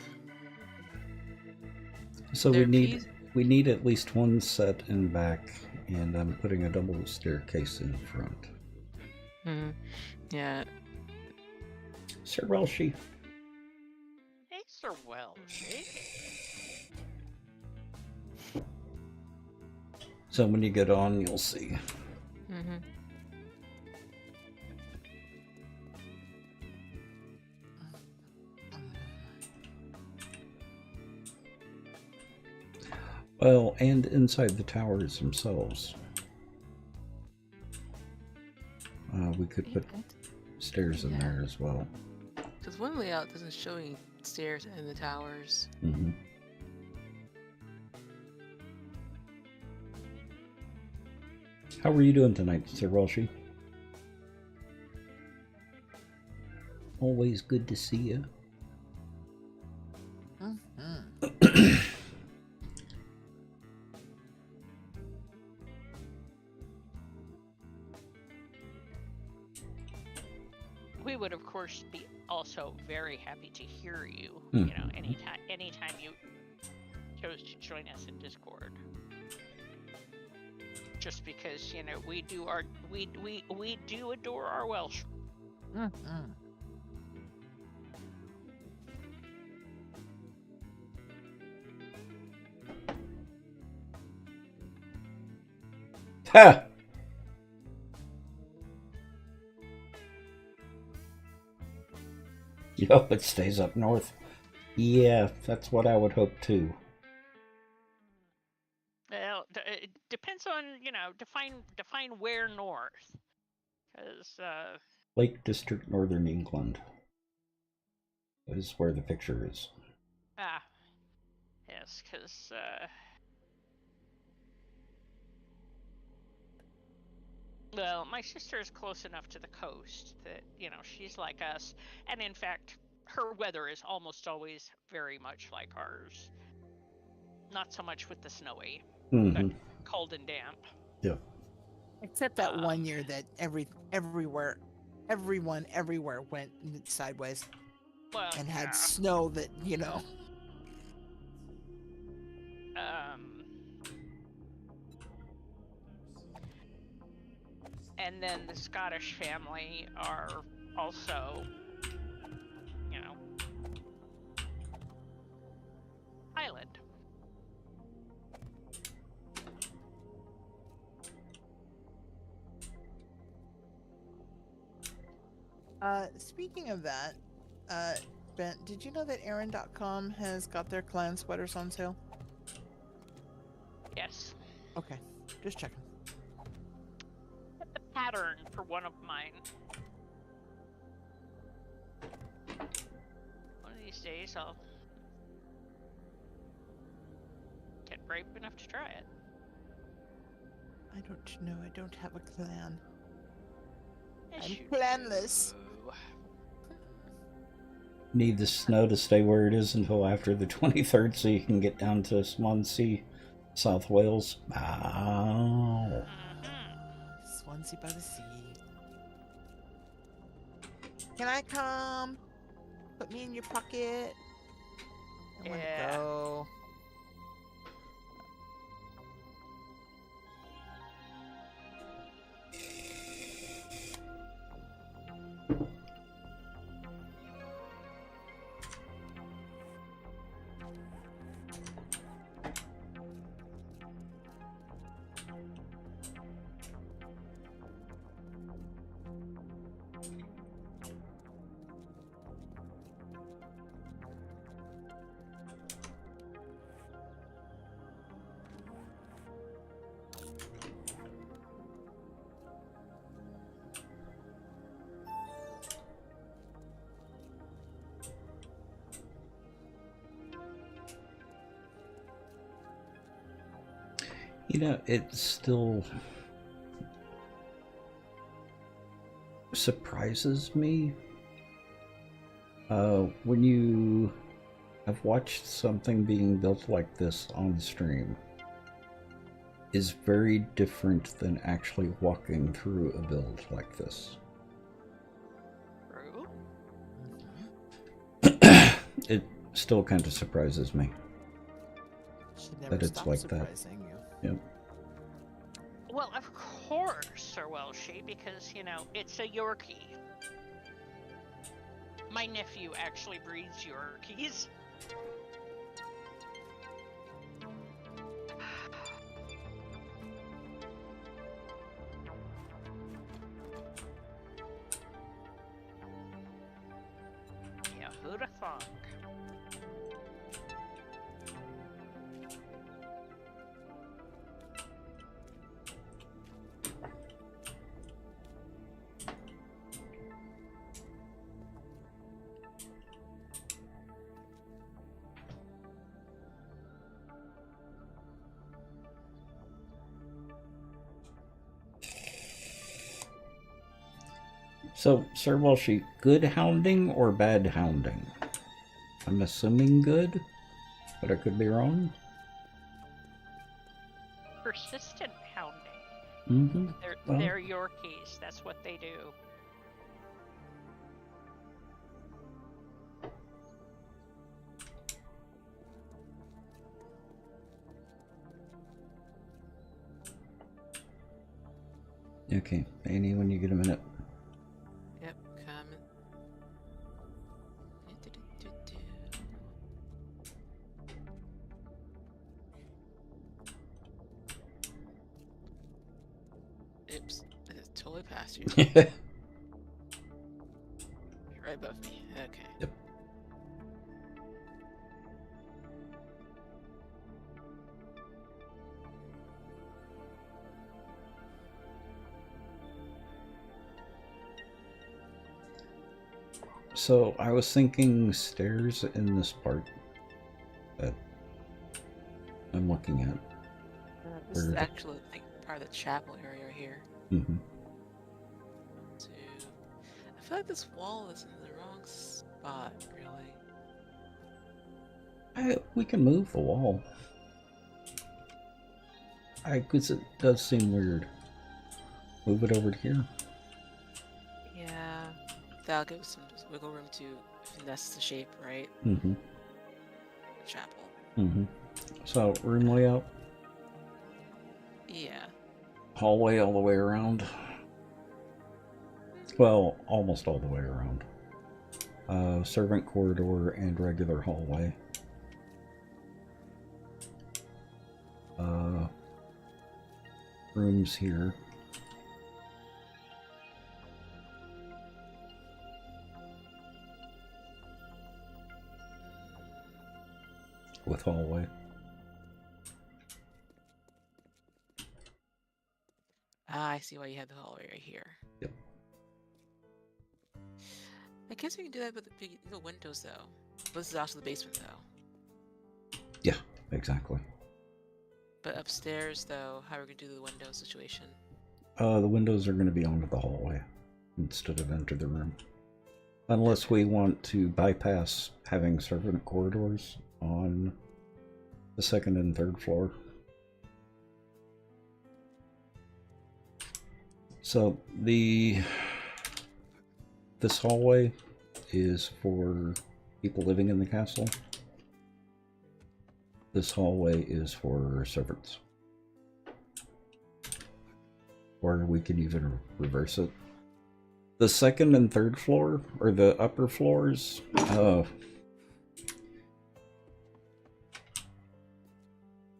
So There we are need keys- we need at least one set in back, and I'm putting a double staircase in front. Yeah. Sir Welshie. Hey, Sir Welsh. So when you get on, you'll see. Well, and inside the towers themselves. We could put stairs in there as well. Because one layout doesn't show any stairs in the towers. Mm-hmm. How are you doing tonight, Sir Welshie? Always good to see you. We would, of course, be also very happy to hear you. Mhm. You know, anytime you chose to join us in Discord. Just because we do adore our Welsh. Ha! Yo, it stays up north. Yeah, that's what I would hope too. Well, it depends on define where north, because Lake District, Northern England. That is where the picture is. yes, because well, my sister is close enough to the coast that she's like us, and in fact, her weather is almost always very much like ours. Not so much with the snowy, but cold and damp. Yeah. Except that one year that everyone everywhere went sideways Well, and had snow that and then the Scottish family are also, Highland. Speaking of that, Bent, did you know that Aaron.com has got their clan sweaters on sale? Yes. Okay, just checking. The pattern for one of mine. One of these days I'll get brave enough to try it. I don't know. I don't have a clan. Yes, I'm you clanless. do. Need the snow to stay where it is until after the 23rd so you can get down to Swansea, South Wales. Oh. Swansea by the sea. Can I come? Put me in your pocket. I want to go. You know, it still surprises me when you have watched something being built like this on stream is very different than actually walking through a build like this. True. It still kind of surprises me. Should never But it's stop like that. surprising you. Yep. Well, of course, Sir Welshie, because, you know, it's a Yorkie. My nephew actually breeds Yorkies. Yeah, who'da thunk? So, Sir Welshie, good hounding or bad hounding? I'm assuming good, but I could be wrong. Persistent hounding. Mm-hmm. Well. They're Yorkies. That's what they do. Okay, Annie, when you get a minute. Yep, coming. Oops, I just totally passed you. You're right above me. Okay. Yep. So I was thinking stairs in this part that I'm looking at. This is Where- actually like part of the chapel area here. Mm-hmm. Two. I feel like this wall is in the wrong spot, really. We can move the wall. Because it does seem weird. Move it over to here. Yeah, that'll give us some wiggle room to finesse the shape, right? Mm-hmm. Chapel. Mm-hmm. So room layout, Yeah. hallway all the way around. Well, almost all the way around. Servant corridor and regular hallway. Rooms here. With hallway. Ah, I see why you have the hallway right here. Yep. I guess we can do that with the windows, though. This is also the basement, though. Yeah, exactly. But upstairs, though, how are we gonna do the window situation? The windows are going to be onto the hallway instead of into the room. Unless we want to bypass having servant corridors on the second and third floor. So this hallway is for people living in the castle. This hallway is for servants. Or we can even reverse it. The second and third floor, or the upper floors,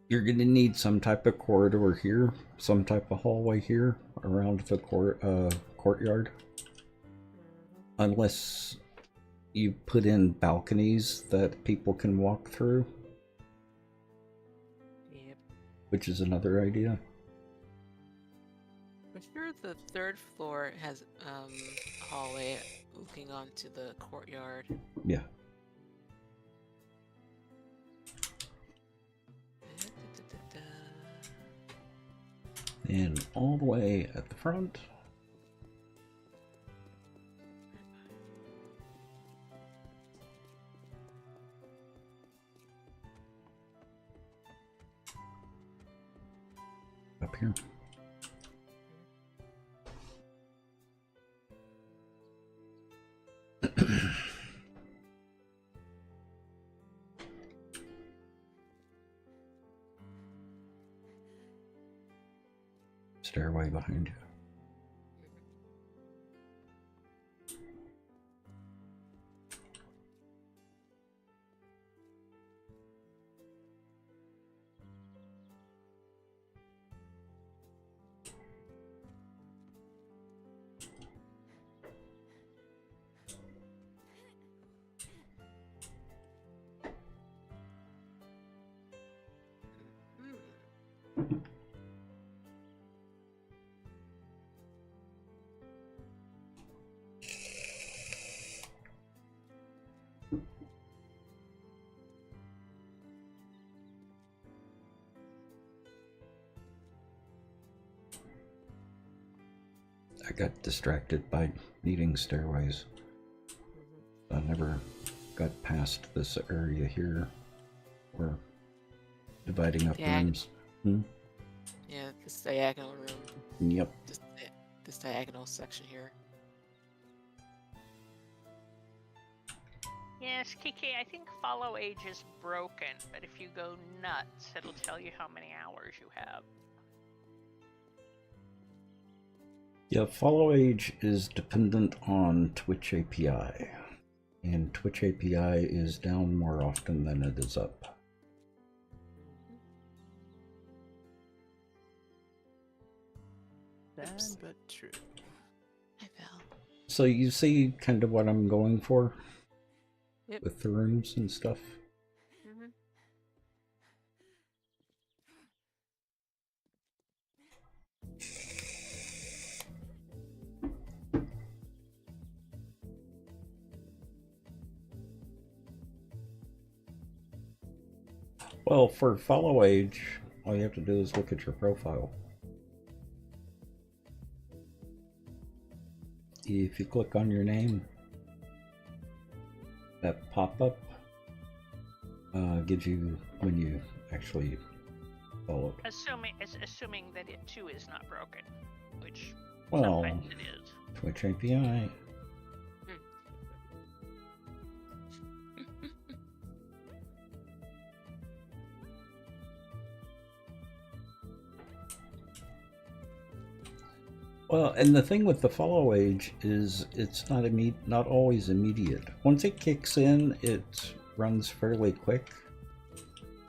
you're going to need some type of corridor here, some type of hallway here around the courtyard. Unless you put in balconies that people can walk through, Yep. which is another idea. For sure, the third floor has a hallway looking onto the courtyard. Yeah. And all the way at the front. Up here. Stairway behind you. I got distracted by needing stairways. I never got past this area here. We're dividing up rooms. Yeah, this diagonal room. Yep. This diagonal section here. Yes, Kiki, I think follow age is broken, but if you go nuts, it'll tell you how many hours you have. Yeah, follow age is dependent on Twitch API. And Twitch API is down more often than it is up. Sad but true. I fell. So you see kind of what I'm going for? Yep. With the rooms and stuff? Mm-hmm. Well, for follow age, all you have to do is look at your profile. If you click on your name, that pop-up gives you when you actually followed. Assuming that it too is not broken, which Well, sometimes it is. Twitch API. Well, and the thing with the follow age is it's not always immediate. Once it kicks in, it runs fairly quick,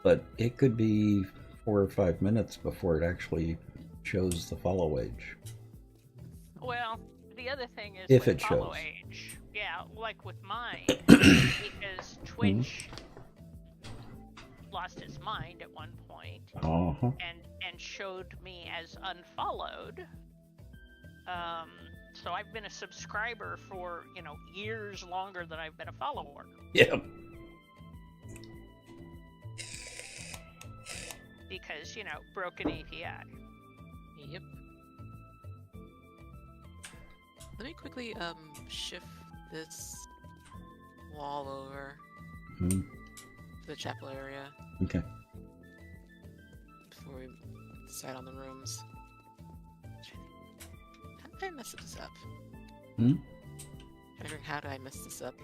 but it could be 4 or 5 minutes before it actually shows the follow age. Well, the other thing is If with it follow shows. age. Yeah, like with mine, because Twitch lost its mind at one point Uh-huh. and showed me as unfollowed. So I've been a subscriber for, years longer than I've been a follower. Yep. Because, broken API. Yep. Let me quickly shift this wall over Mhm. to the chapel area Okay. before we decide on the rooms. How did I mess this up? Hmm? Wondering how did I mess this up?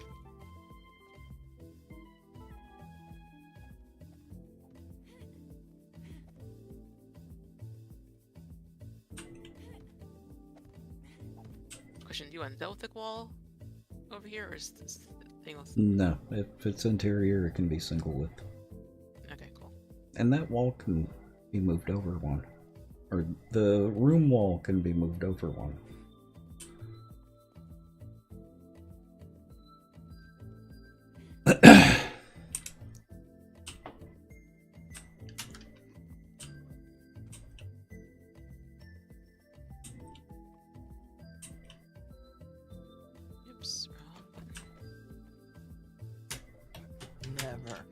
Question: do you want double thick wall over here, or is this thing? No, if it's interior, it can be single width. Okay, cool. And that wall can be moved over one. Or the room wall can be moved over one. Oops, wrong button. Never.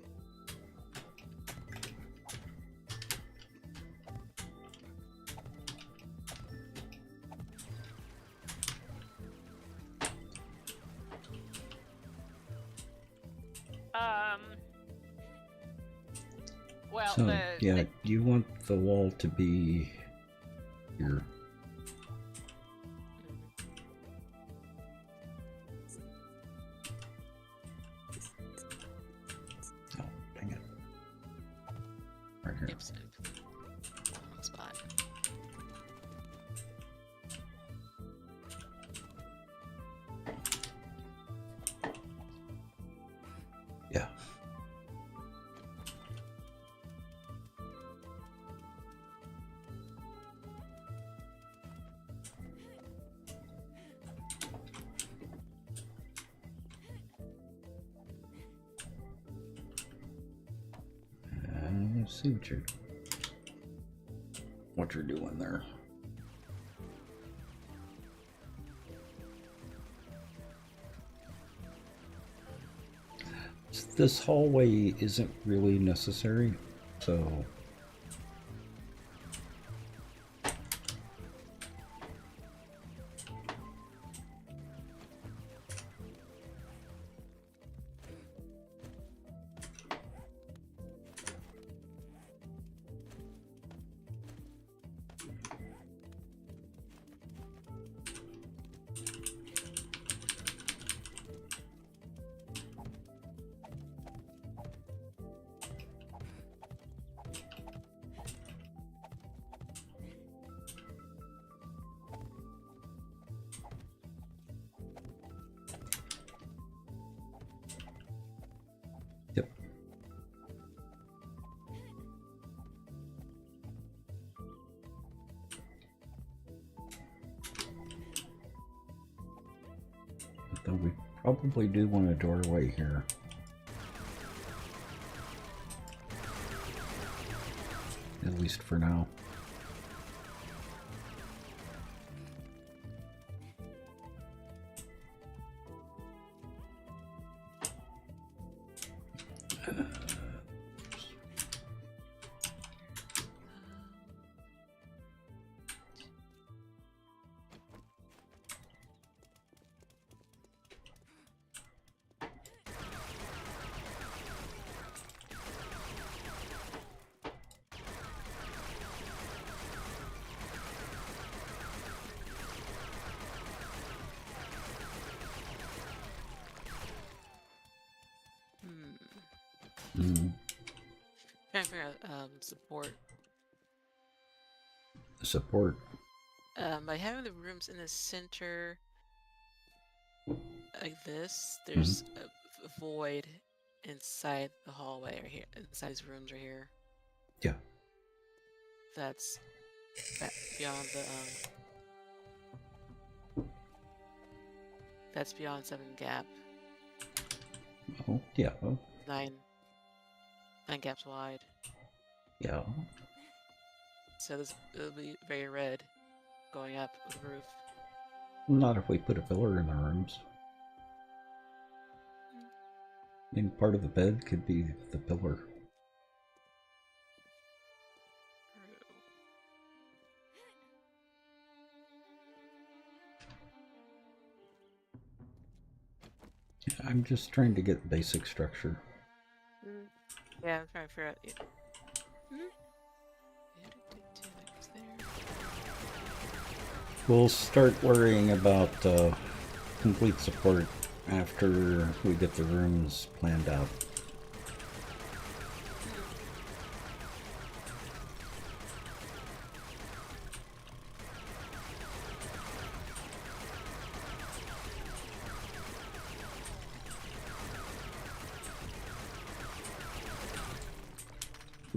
Well, So, the, yeah, you want the wall to be here. Oh, dang it. Right here. Yep. Wrong spot. Yeah. Let's see what you're doing there. This hallway isn't really necessary, so yep. Though we probably do want a doorway here. At least for now. Mm, Trying to figure out support. support. By having the rooms in the center like this, there's a void inside the hallway right here, inside these rooms right here. Yeah. That's beyond the that's beyond 7 gap. Oh, yeah. Oh, 9 gaps wide. yeah. So this it'll be very red going up the roof. Not if we put a pillar in the rooms. I mean, part of the bed could be the pillar. I'm just trying to get basic structure. Yeah, I'm trying to figure out. We'll start worrying about complete support after we get the rooms planned out.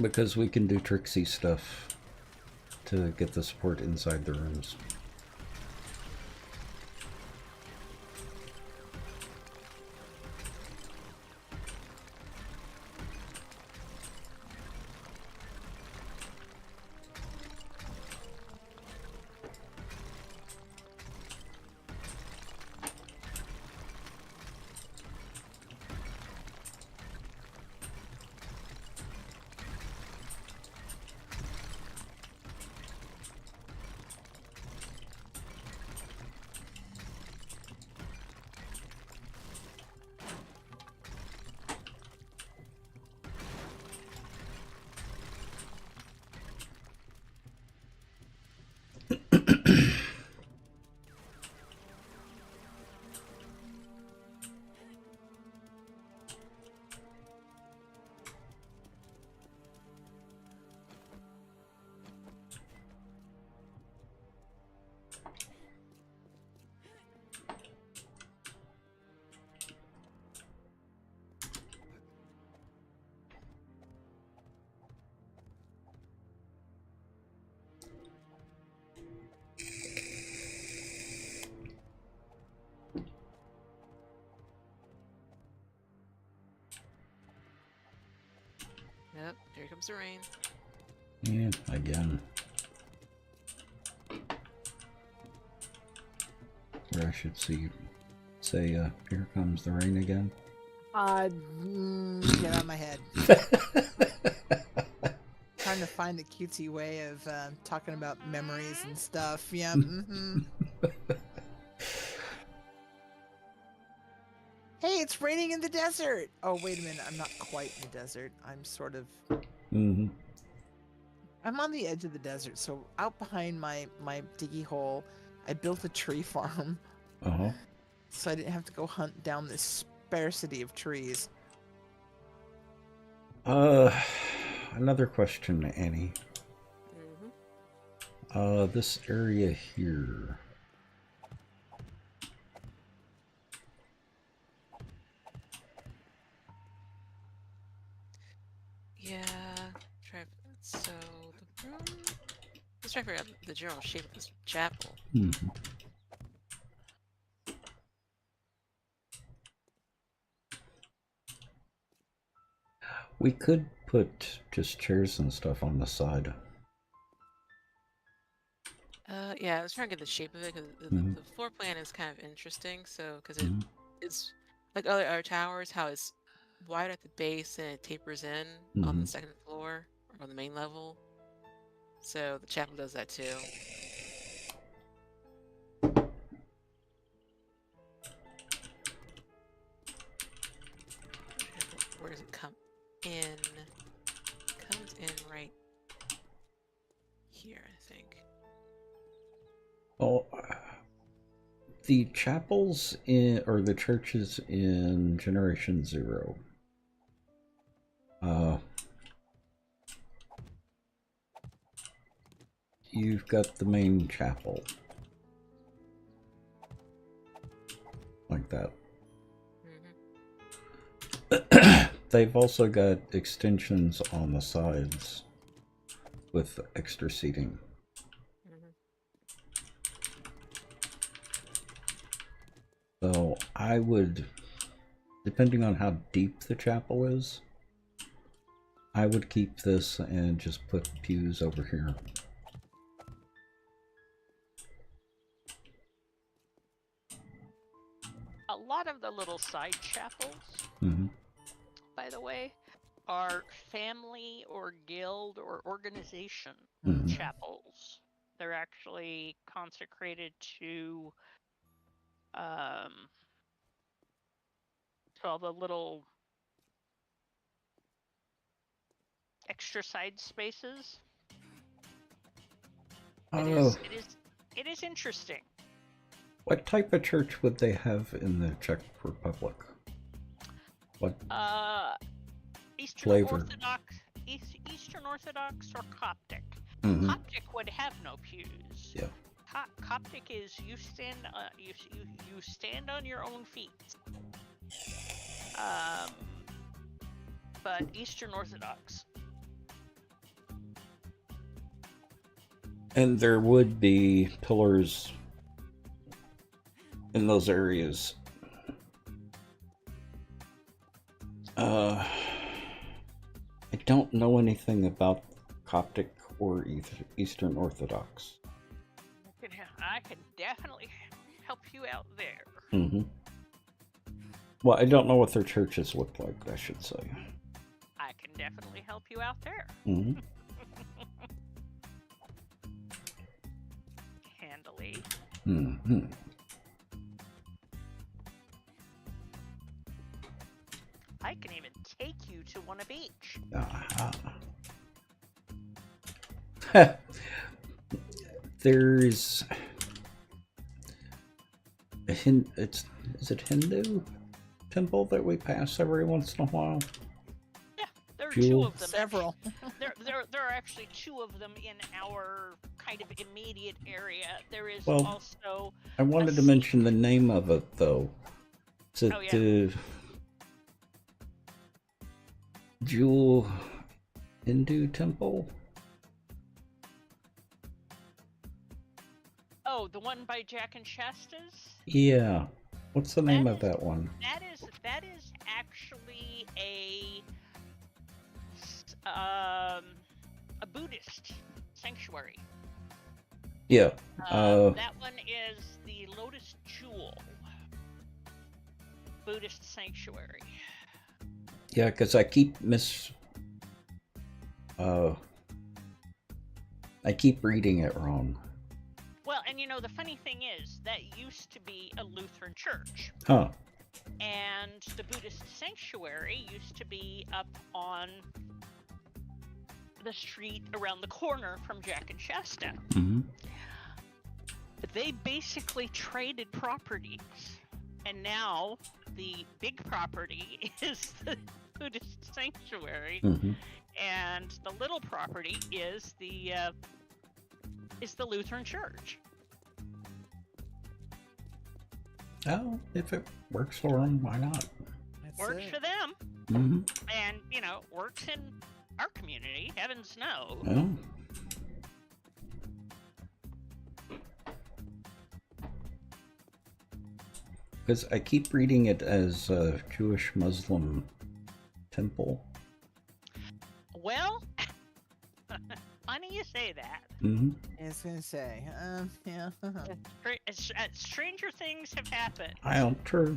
Because we can do tricksy stuff to get the support inside the rooms. Yep, here comes the rain. And again. Or I should say, here comes the rain again. Get out of my head. Trying to find the cutesy way of talking about memories and stuff. Yeah. Hey, it's raining in the desert. Oh, wait a minute. I'm not quite in the desert. I'm sort of. I'm on the edge of the desert, so out behind my diggy hole, I built a tree farm. So I didn't have to go hunt down this sparsity of trees. Another question, Annie. This area here. Yeah. So the room. Let's try to figure out the general shape of this chapel. We could put just chairs and stuff on the side. Yeah, I was trying to get the shape of it because the floor plan is kind of interesting. So, because it's like other towers, how it's wide at the base and it tapers in on the second floor or on the main level. So the chapel does that too. Where does it come in? It comes in right here, I think. Well, the chapels or the churches in Generation Zero. You've got the main chapel. Like that. They've also got extensions on the sides with extra seating. So I would, depending on how deep the chapel is, I would keep this and just put pews over here. A lot of the little side chapels, by the way, are family or guild or organization chapels. They're actually consecrated to all the little extra side spaces. It is interesting. What type of church would they have in the Czech Republic? What Eastern flavor? Orthodox, Eastern Orthodox or Coptic. Coptic would have no pews. Yeah. Coptic is you stand on your own feet. But Eastern Orthodox. And there would be pillars in those areas. I don't know anything about Coptic or Eastern Orthodox. I can definitely help you out there. Well, I don't know what their churches look like, I should say. I can definitely help you out there. Handily. I can even take you to one of each. There's a is it Hindu temple that we pass every once in a while? Yeah, there are Jewel. two of them. Several. There are actually two of them in our kind of immediate area. There is Well, also. I wanted to mention the name of it though. Is it Jewel Hindu temple? Oh, the one by Jack and Shasta's? Yeah. What's the name of that one? That is actually a Buddhist sanctuary. Yeah. That one is the Lotus Jewel Buddhist sanctuary. Yeah, because I keep I keep reading it wrong. Well, and you know, the funny thing is, that used to be a Lutheran church. Huh. And the Buddhist sanctuary used to be up on the street around the corner from Jack and Shasta. Mm-hmm. But they basically traded properties. And now the big property is the Buddhist sanctuary. Mm-hmm. And the little property is the Lutheran church. Oh, if it works for them, why not? That's Works it. for them, Mm-hmm. and you know, works in our community. Heavens no. Well, because I keep reading it as a Jewish Muslim temple. Well, funny you say that. Mm-hmm. I was gonna say, yeah. Stranger things have happened. I don't true.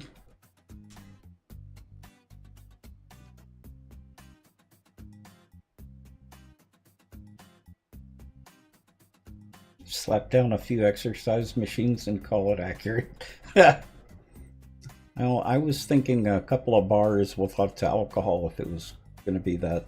Slap down a few exercise machines and call it accurate. Well, I was thinking a couple of bars with lots of alcohol if it was going to be that.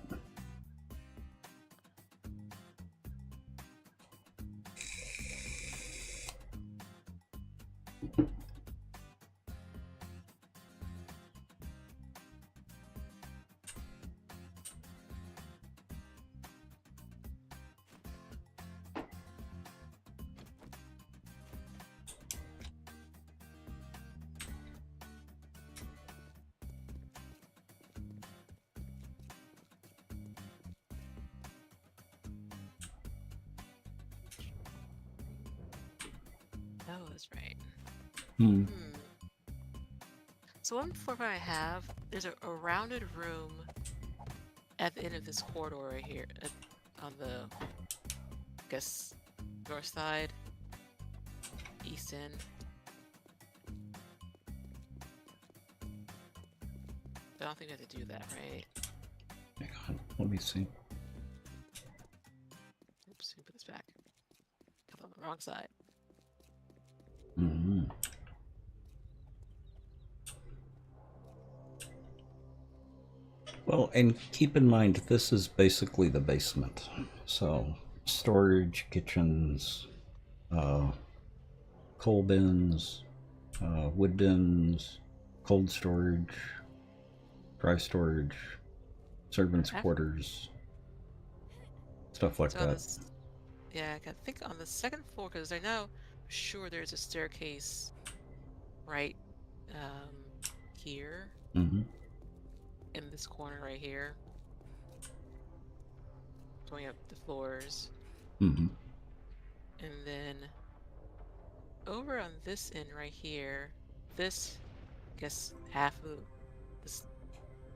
Oh, that's right. Hmm. So one floor plan I have, there's a rounded room at the end of this corridor right here, on the, I guess, north side, east end. I don't think we have to do that, right? Hang on, let me see. Oops, we put this back. Got on the wrong side. Mm-hmm. Well, and keep in mind, this is basically the basement. So, storage, kitchens, coal bins, wood bins, cold storage, dry storage, servants' Okay. quarters, stuff like So that. this, yeah, I think on the second floor, because I know for sure there's a staircase right here Mm-hmm. in this corner right here, going up the floors, Mm-hmm. and then over on this end right here, this, I guess half of this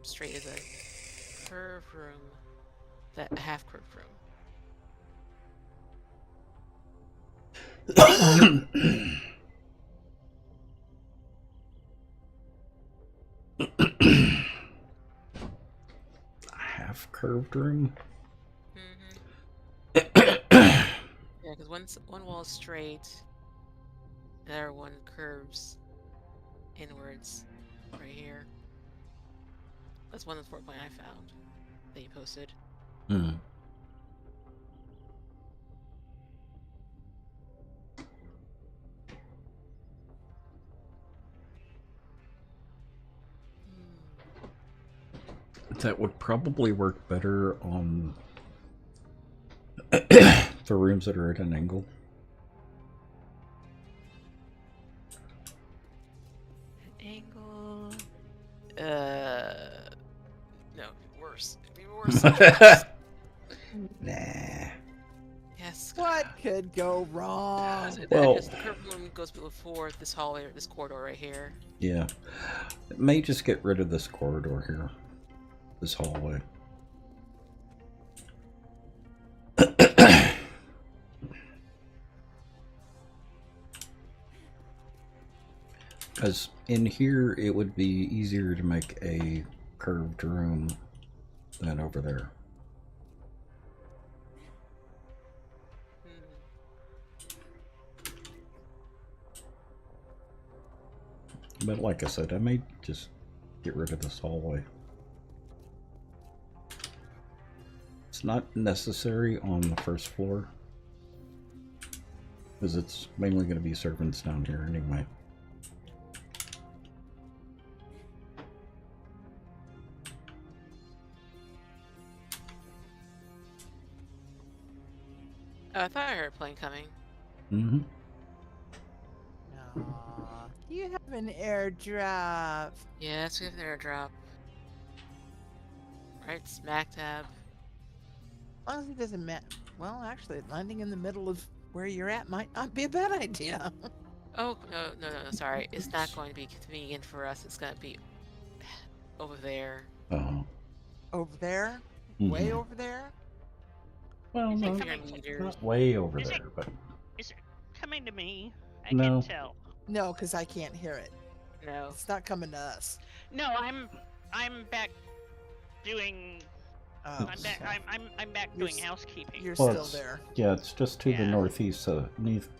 straight is a curved room, that a half curved room. Half curved room. Yeah, because one wall is straight, the other one curves inwards right here. That's one of the floor plan I found that you posted. Mm. That would probably work better on the rooms that are at an angle. Angle. No, worse. It'd be worse. Nah. Yes. What could go wrong? Well- The curved room goes before this hallway or this corridor right here. Yeah. It may just get rid of this corridor here. This hallway. Because in here, it would be easier to make a curved room than over there. But like I said, I may just get rid of this hallway. It's not necessary on the first floor, because it's mainly going to be servants down here anyway. Oh, I thought I heard a plane coming. Mm-hmm. Aw, you have an airdrop. Yeah, let's give it an airdrop. Right smack dab. As long as it doesn't matter. Well, actually, landing in the middle of where you're at might not be a bad idea. Oh, no, sorry. It's not going to be convenient for us. It's going to be over there. Uh-huh. Over there? Mhm. Way over there? Well, Is it no, coming- meters. not way over Is it- there, but Is it coming to me? I No. can tell. No, because I can't hear it. No. It's not coming to us. No, I'm back doing. Oh, I'm back. so I'm back You're doing s- housekeeping. you're Well, still it's- there. yeah, it's just to the Yeah. northeast,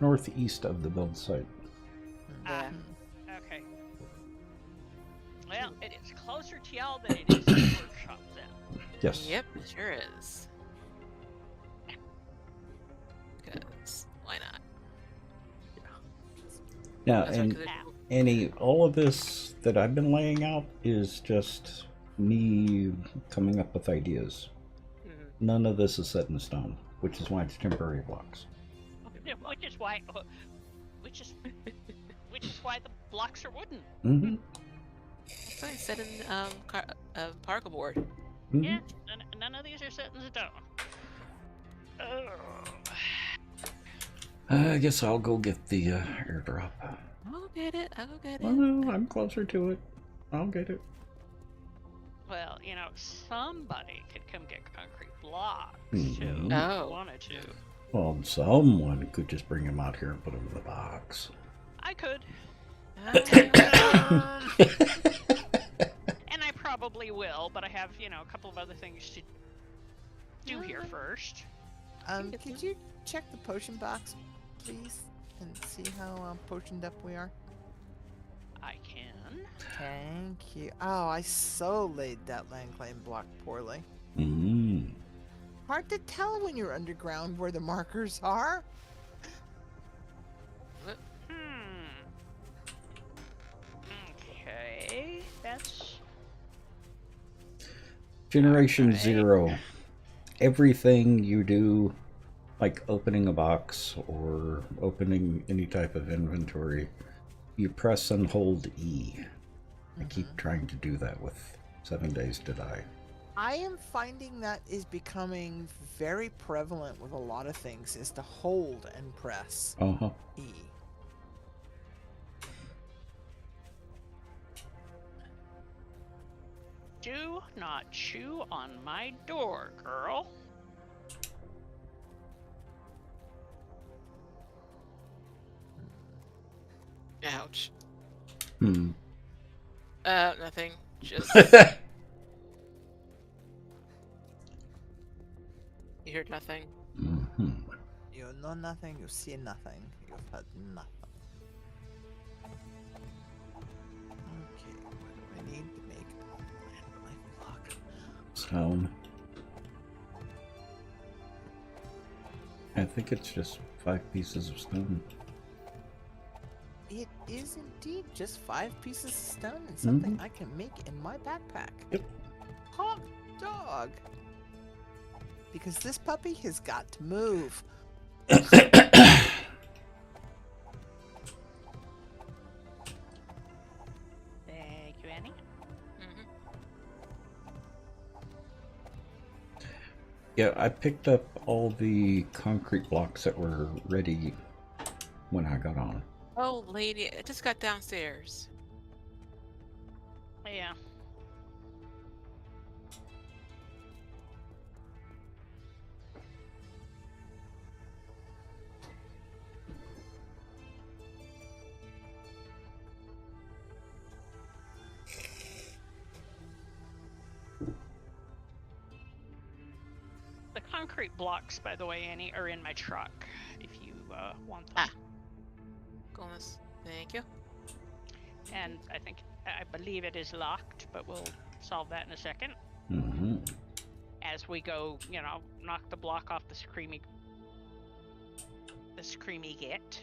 northeast of the build site. Yeah. Mhm. Okay. Well, it is closer to y'all than it is to the workshop then. Yes. Yep, it sure is. Because why not? Now, That's right, and 'cause it- all of this that I've been laying out is just me coming up with ideas. Mhm. None of this is set in stone, which is why it's temporary blocks. Which is why. Which is. Which is why the blocks are wooden. Mm-hmm. That's what I said in particle board. Mm-hmm. Yeah. None of these are set in stone. Oh. I guess I'll go get the airdrop. I'll go get it. I'll go get Well, it. no, I'm closer to it. I'll get it. Well, somebody could come get concrete blocks Mhm. too. If Oh. you wanted to. Well, someone could just bring him out here and put him in the box. I could, Ah, and I probably will, but I have, a couple of other things to do here first. Could you check the potion box, please, and see how potioned up we are? I can. Thank you. Oh, I so laid that land claim block poorly. Mm. Hard to tell when you're underground where the markers are. Okay, that's Generation Okay. 0. Everything you do, like opening a box or opening any type of inventory, you press and hold E. I keep trying to do that with 7 Days to Die. I am finding that is becoming very prevalent with a lot of things, is to hold and press Uh-huh. E. do not chew on my door, girl. ouch. Hmm. Nothing. Just you heard nothing. Mhm. You know nothing, you see nothing, you've heard nothing. Okay, what do I need to make a life block? Stone. I think it's just 5 pieces of stone. It is indeed just 5 pieces of stone and something I can make in my backpack. Yep. Hot dog! Because this puppy has got to move. Thank you, Annie. Hmm. Yeah, I picked up all the concrete blocks that were ready when I got on. Oh, lady, I just got downstairs. Yeah. concrete blocks, by the way, Annie, are in my truck. If you want them. Ah. Coolness. Thank you. And I believe it is locked, but we'll solve that in a second. Mm-hmm. As we go, knock the block off the screamy git.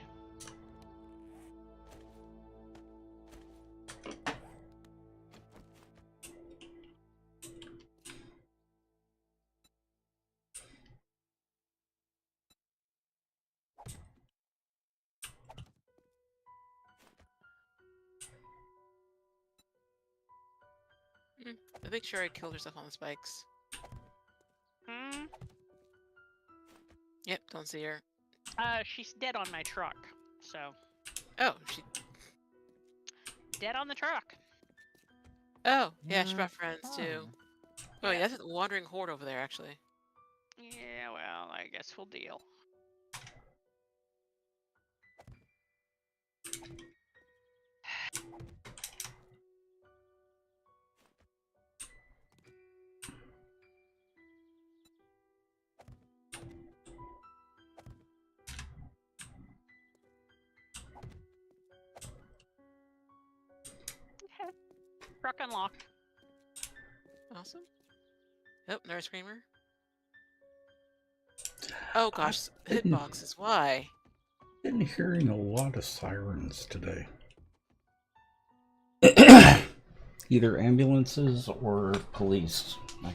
Make sure I killed herself on the spikes. Hmm. Yep, don't see her. She's dead on my truck. So. Oh, she. Dead on the truck. Oh, yeah, she brought friends too. Oh, Yeah. yeah, that's a wandering horde over there, actually. Yeah, well, I guess we'll deal. Okay. Truck unlocked. Awesome. Oh, another screamer. Oh gosh, hitboxes. Why? Been hearing a lot of sirens today. Either ambulances or police. I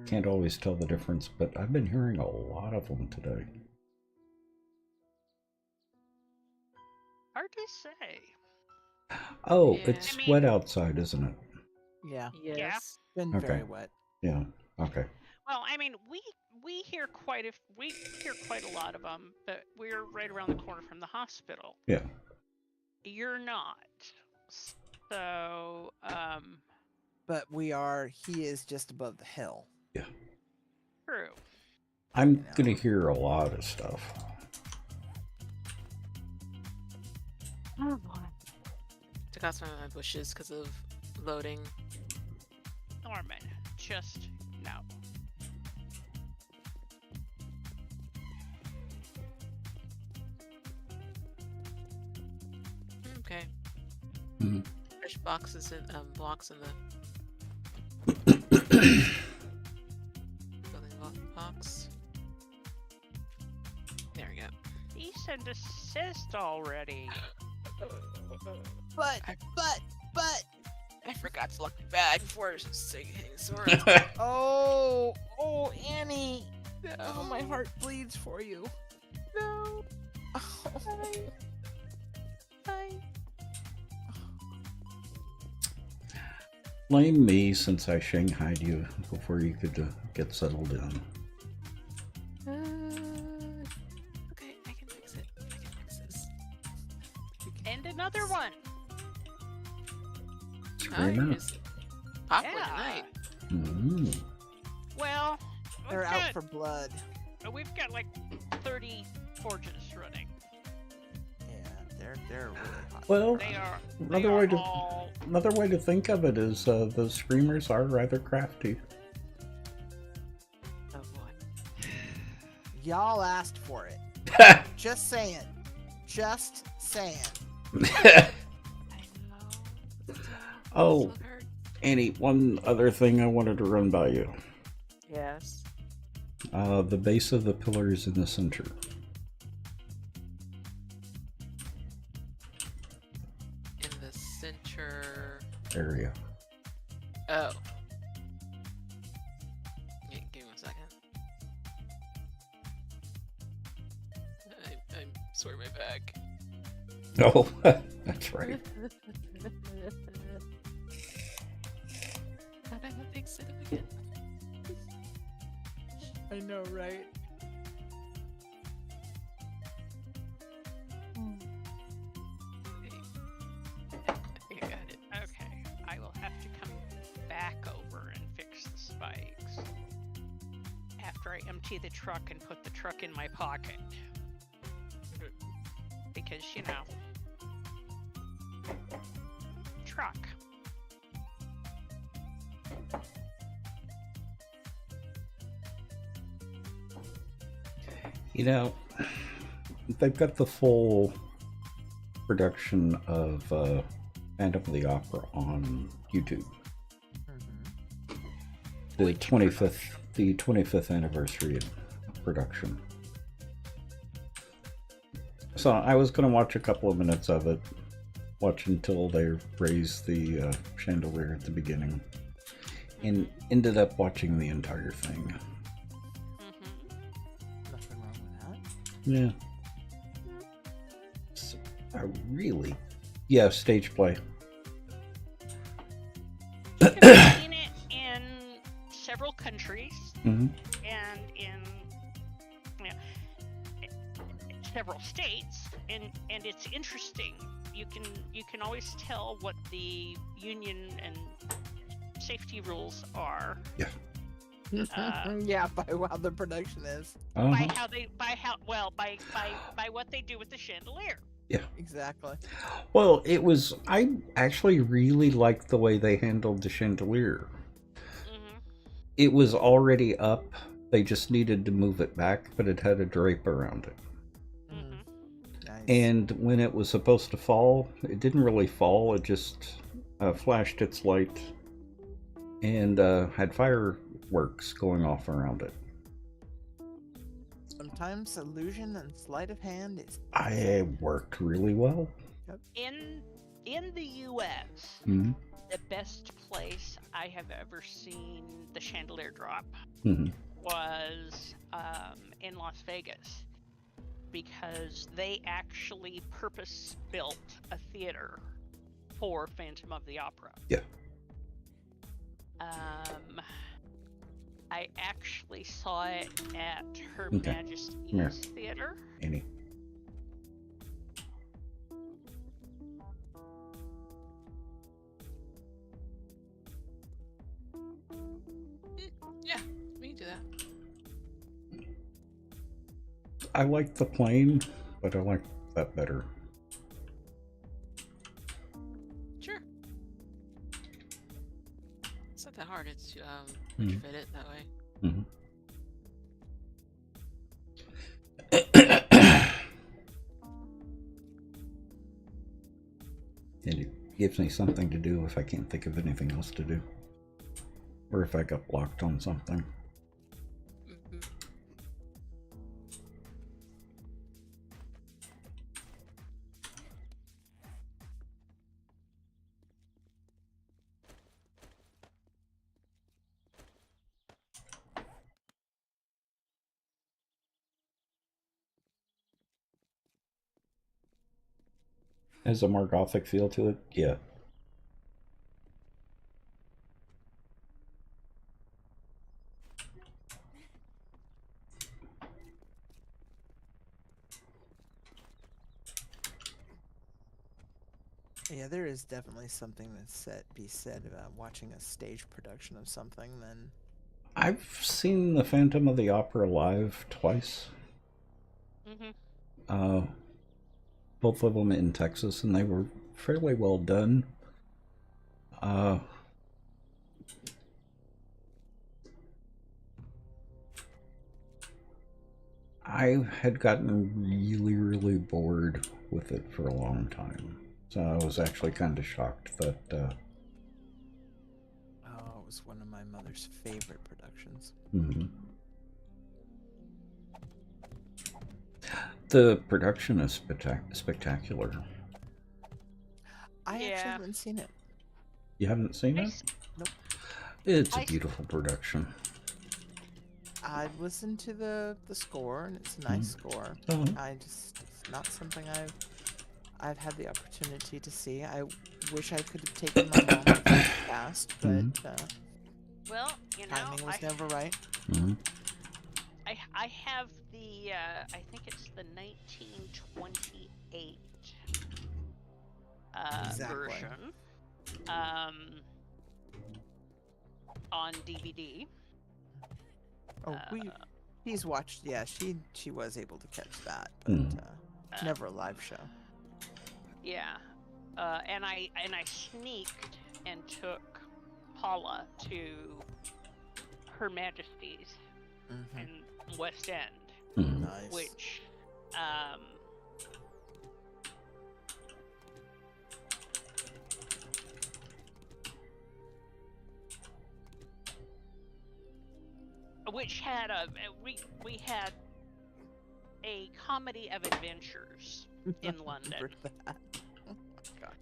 can't always tell the difference, but I've been hearing a lot of them today. Hard to say. Oh, Yeah. it's I mean- wet outside, isn't it? Yeah, Yes. been Okay. very wet. Yeah. Okay. Well, I mean, we hear quite a lot of them, but we're right around the corner from the hospital. Yeah. You're not. So, But he is just above the hill. true. I'm gonna hear a lot of stuff. Oh boy. Took out some of my bushes because of loading. Norman, just no. Okay. Mhm. There's boxes and blocks in the building block box. There we go. Cease and desist already. But I forgot to lock my bag before hitting sword. oh Annie, oh my heart bleeds for you. No. Oh. Blame me since I shanghaied you before you could get settled in. Okay, I can fix it. I can fix this. And another one. Screamer. Nice. Popcorn Yeah. tonight. Mm. Well, They're out for blood. we've got like 30 forges running. Yeah, they're really hot. Well, They are. another way to all. another way to think of it is the screamers are rather crafty. Oh boy. Y'all asked for it. Just saying. Just saying. I know. Oh, Still hurt. Annie, one other thing I wanted to run by you. Yes. The base of the pillars in the center. In the center. Area. Oh. Yeah, give me 1 second. I'm sorting my bag. Oh, that's right. How did I have to exit it again? I know, right? Okay. I think I got it. Okay, I will have to come back over and fix the spikes after I empty the truck and put the truck in my pocket. Because, truck. You know, they've got the full production of Phantom of the Opera on YouTube. The Which 25th anniversary of production. So I was going to watch a couple of minutes of it, watch until they raised the chandelier at the beginning, and ended up watching the entire thing. Nothing wrong with that. Yeah. So, yeah, stage play. I've seen it in several countries Mm-hmm. and in several states, and it's interesting. You can always tell what the union and safety rules are. Yeah. Yeah, by how the production is. By what they do with the chandelier. Exactly. Well, I actually really liked the way they handled the chandelier. Mm-hmm. It was already up. They just needed to move it back, but it had a drape around it. Mm-hmm. Nice. And when it was supposed to fall, it didn't really fall. It just flashed its light and had fireworks going off around it. Sometimes illusion and sleight of hand is. I worked really well. In the U.S., Mm-hmm. the best place I have ever seen the chandelier drop Mm-hmm. was in Las Vegas, because they actually purpose-built a theater for Phantom of the Opera. Yeah. I actually saw it at Her Okay. Majesty's Yeah. Theater. Any. Yeah, we can do that. I like the plane, but I like that better. Sure. It's not that hard. It's to Mhm. fit it that way. Mm-hmm. And it gives me something to do if I can't think of anything else to do. Or if I got blocked on something. Mm-hmm. Has a more gothic feel to it? Yeah. Yeah, there is definitely something to be said about watching a stage production of something. Then I've seen the Phantom of the Opera live twice. Mm-hmm. Both of them in Texas, and they were fairly well done. I had gotten really, really bored with it for a long time. So I was actually kind of shocked that it was one of my mother's favorite productions. mhm. The production is spectacular. I actually Yeah. haven't seen it. You haven't seen I it? s- Nope. It's a I- beautiful production. I listened to the score, and it's a nice score. Oh, It's not something I've had the opportunity to see. I wish I could have taken my mom to the cast, but Well, timing was never right. mhm. I have the I think it's the 1928 Exactly. version on DVD. Oh, he's watched. Yeah, she was able to catch that, but Hmm. never a live show. Yeah, and I sneaked and took Paula to Her Majesty's Mhm. in West End, Mhm. Nice. which had we had a comedy of adventures in London. Remember that. Oh my gosh.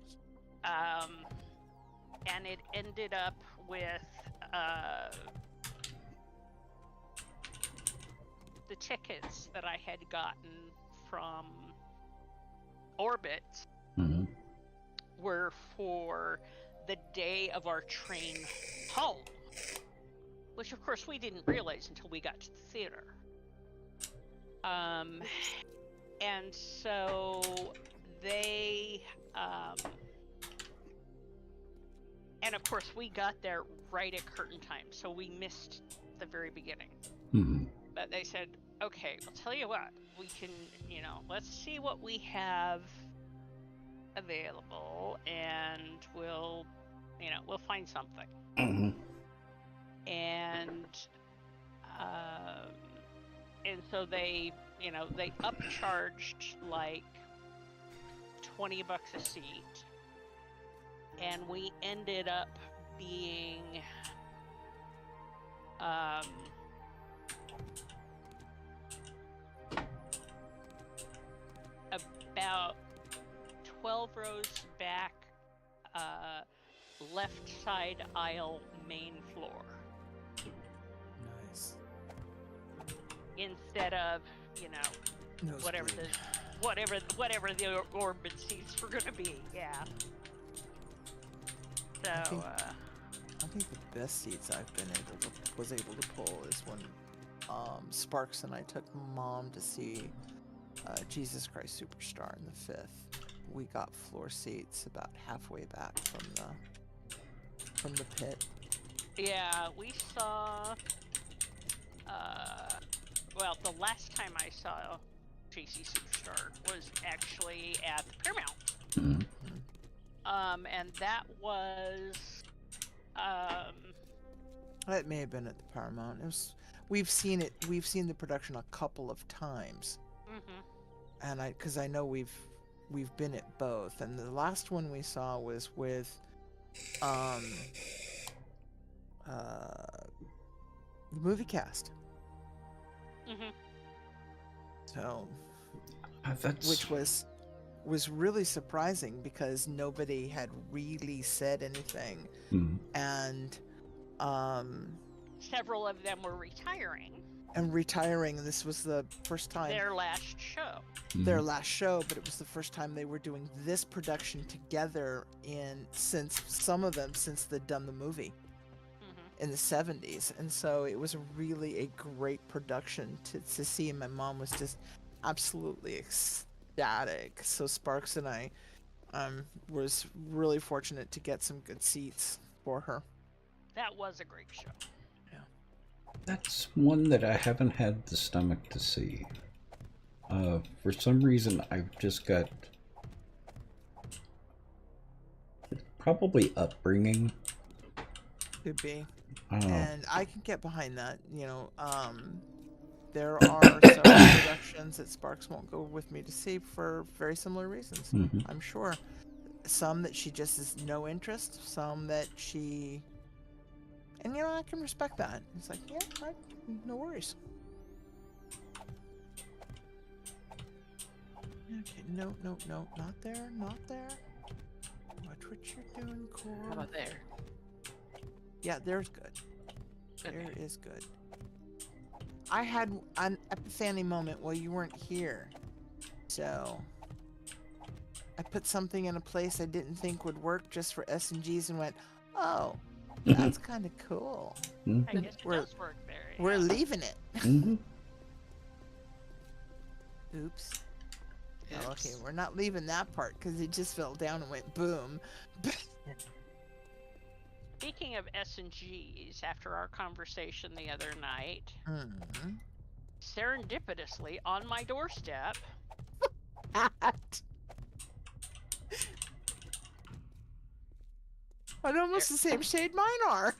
And it ended up with the tickets that I had gotten from Orbit Mhm. were for the day of our train home, which of course we didn't realize until we got to the theater. And so they and of course we got there right at curtain time, so we missed the very beginning. Mhm. But they said, okay, I'll tell you what, we can, let's see what we have available, and we'll find something. Mhm. And so they upcharged like $20 a seat, and we ended up being about 12 rows back, left side aisle, main floor, Nice. instead of Nosebleed. whatever the Orbit seats were gonna be. Yeah. So I think the best seats I've was able to pull is when Sparks and I took Mom to see Jesus Christ Superstar in the 5th. We got floor seats about halfway back from the pit. yeah, we saw. Well, the last time I saw JC Superstar was actually at the Paramount. Mhm. And that was It may have been at the Paramount. We've seen the production a couple of times. mhm. And because I know we've been at both, and the last one we saw was with the movie cast. Mhm. So That's which was really surprising because nobody had really said anything, Mhm. and Several of them were retiring. retiring, and this was the first time Their last show. their last show, but it was the first time they were doing this production together since they'd done the movie Mhm. in the 70s. And so it was really a great production to see, and my mom was just absolutely ecstatic. So Sparks and I was really fortunate to get some good seats for her. That was a great show. That's one that I haven't had the stomach to see. For some reason, I've just got probably upbringing. Could be. I don't know. And I can get behind that. There are several productions that Sparks won't go with me to see for very similar reasons. Mhm. I'm sure. Some that she just has no interest, some that she... And, I can respect that. It's like, yeah, no worries. Okay, no, not there, not there. Watch what you're doing, Core. How about there? Yeah, there's good. Okay. There is good. I had an epiphany moment while you weren't here. So I put something in a place I didn't think would work just for S&Gs and went, oh, that's kind of cool. I guess it does work there. We're yeah. leaving it. Mhm. Oops. Oops. Oh, okay, we're not leaving that part because it just fell down and went boom. Speaking of S&Gs, after our conversation the other night, serendipitously on my doorstep, almost the same shade mine are.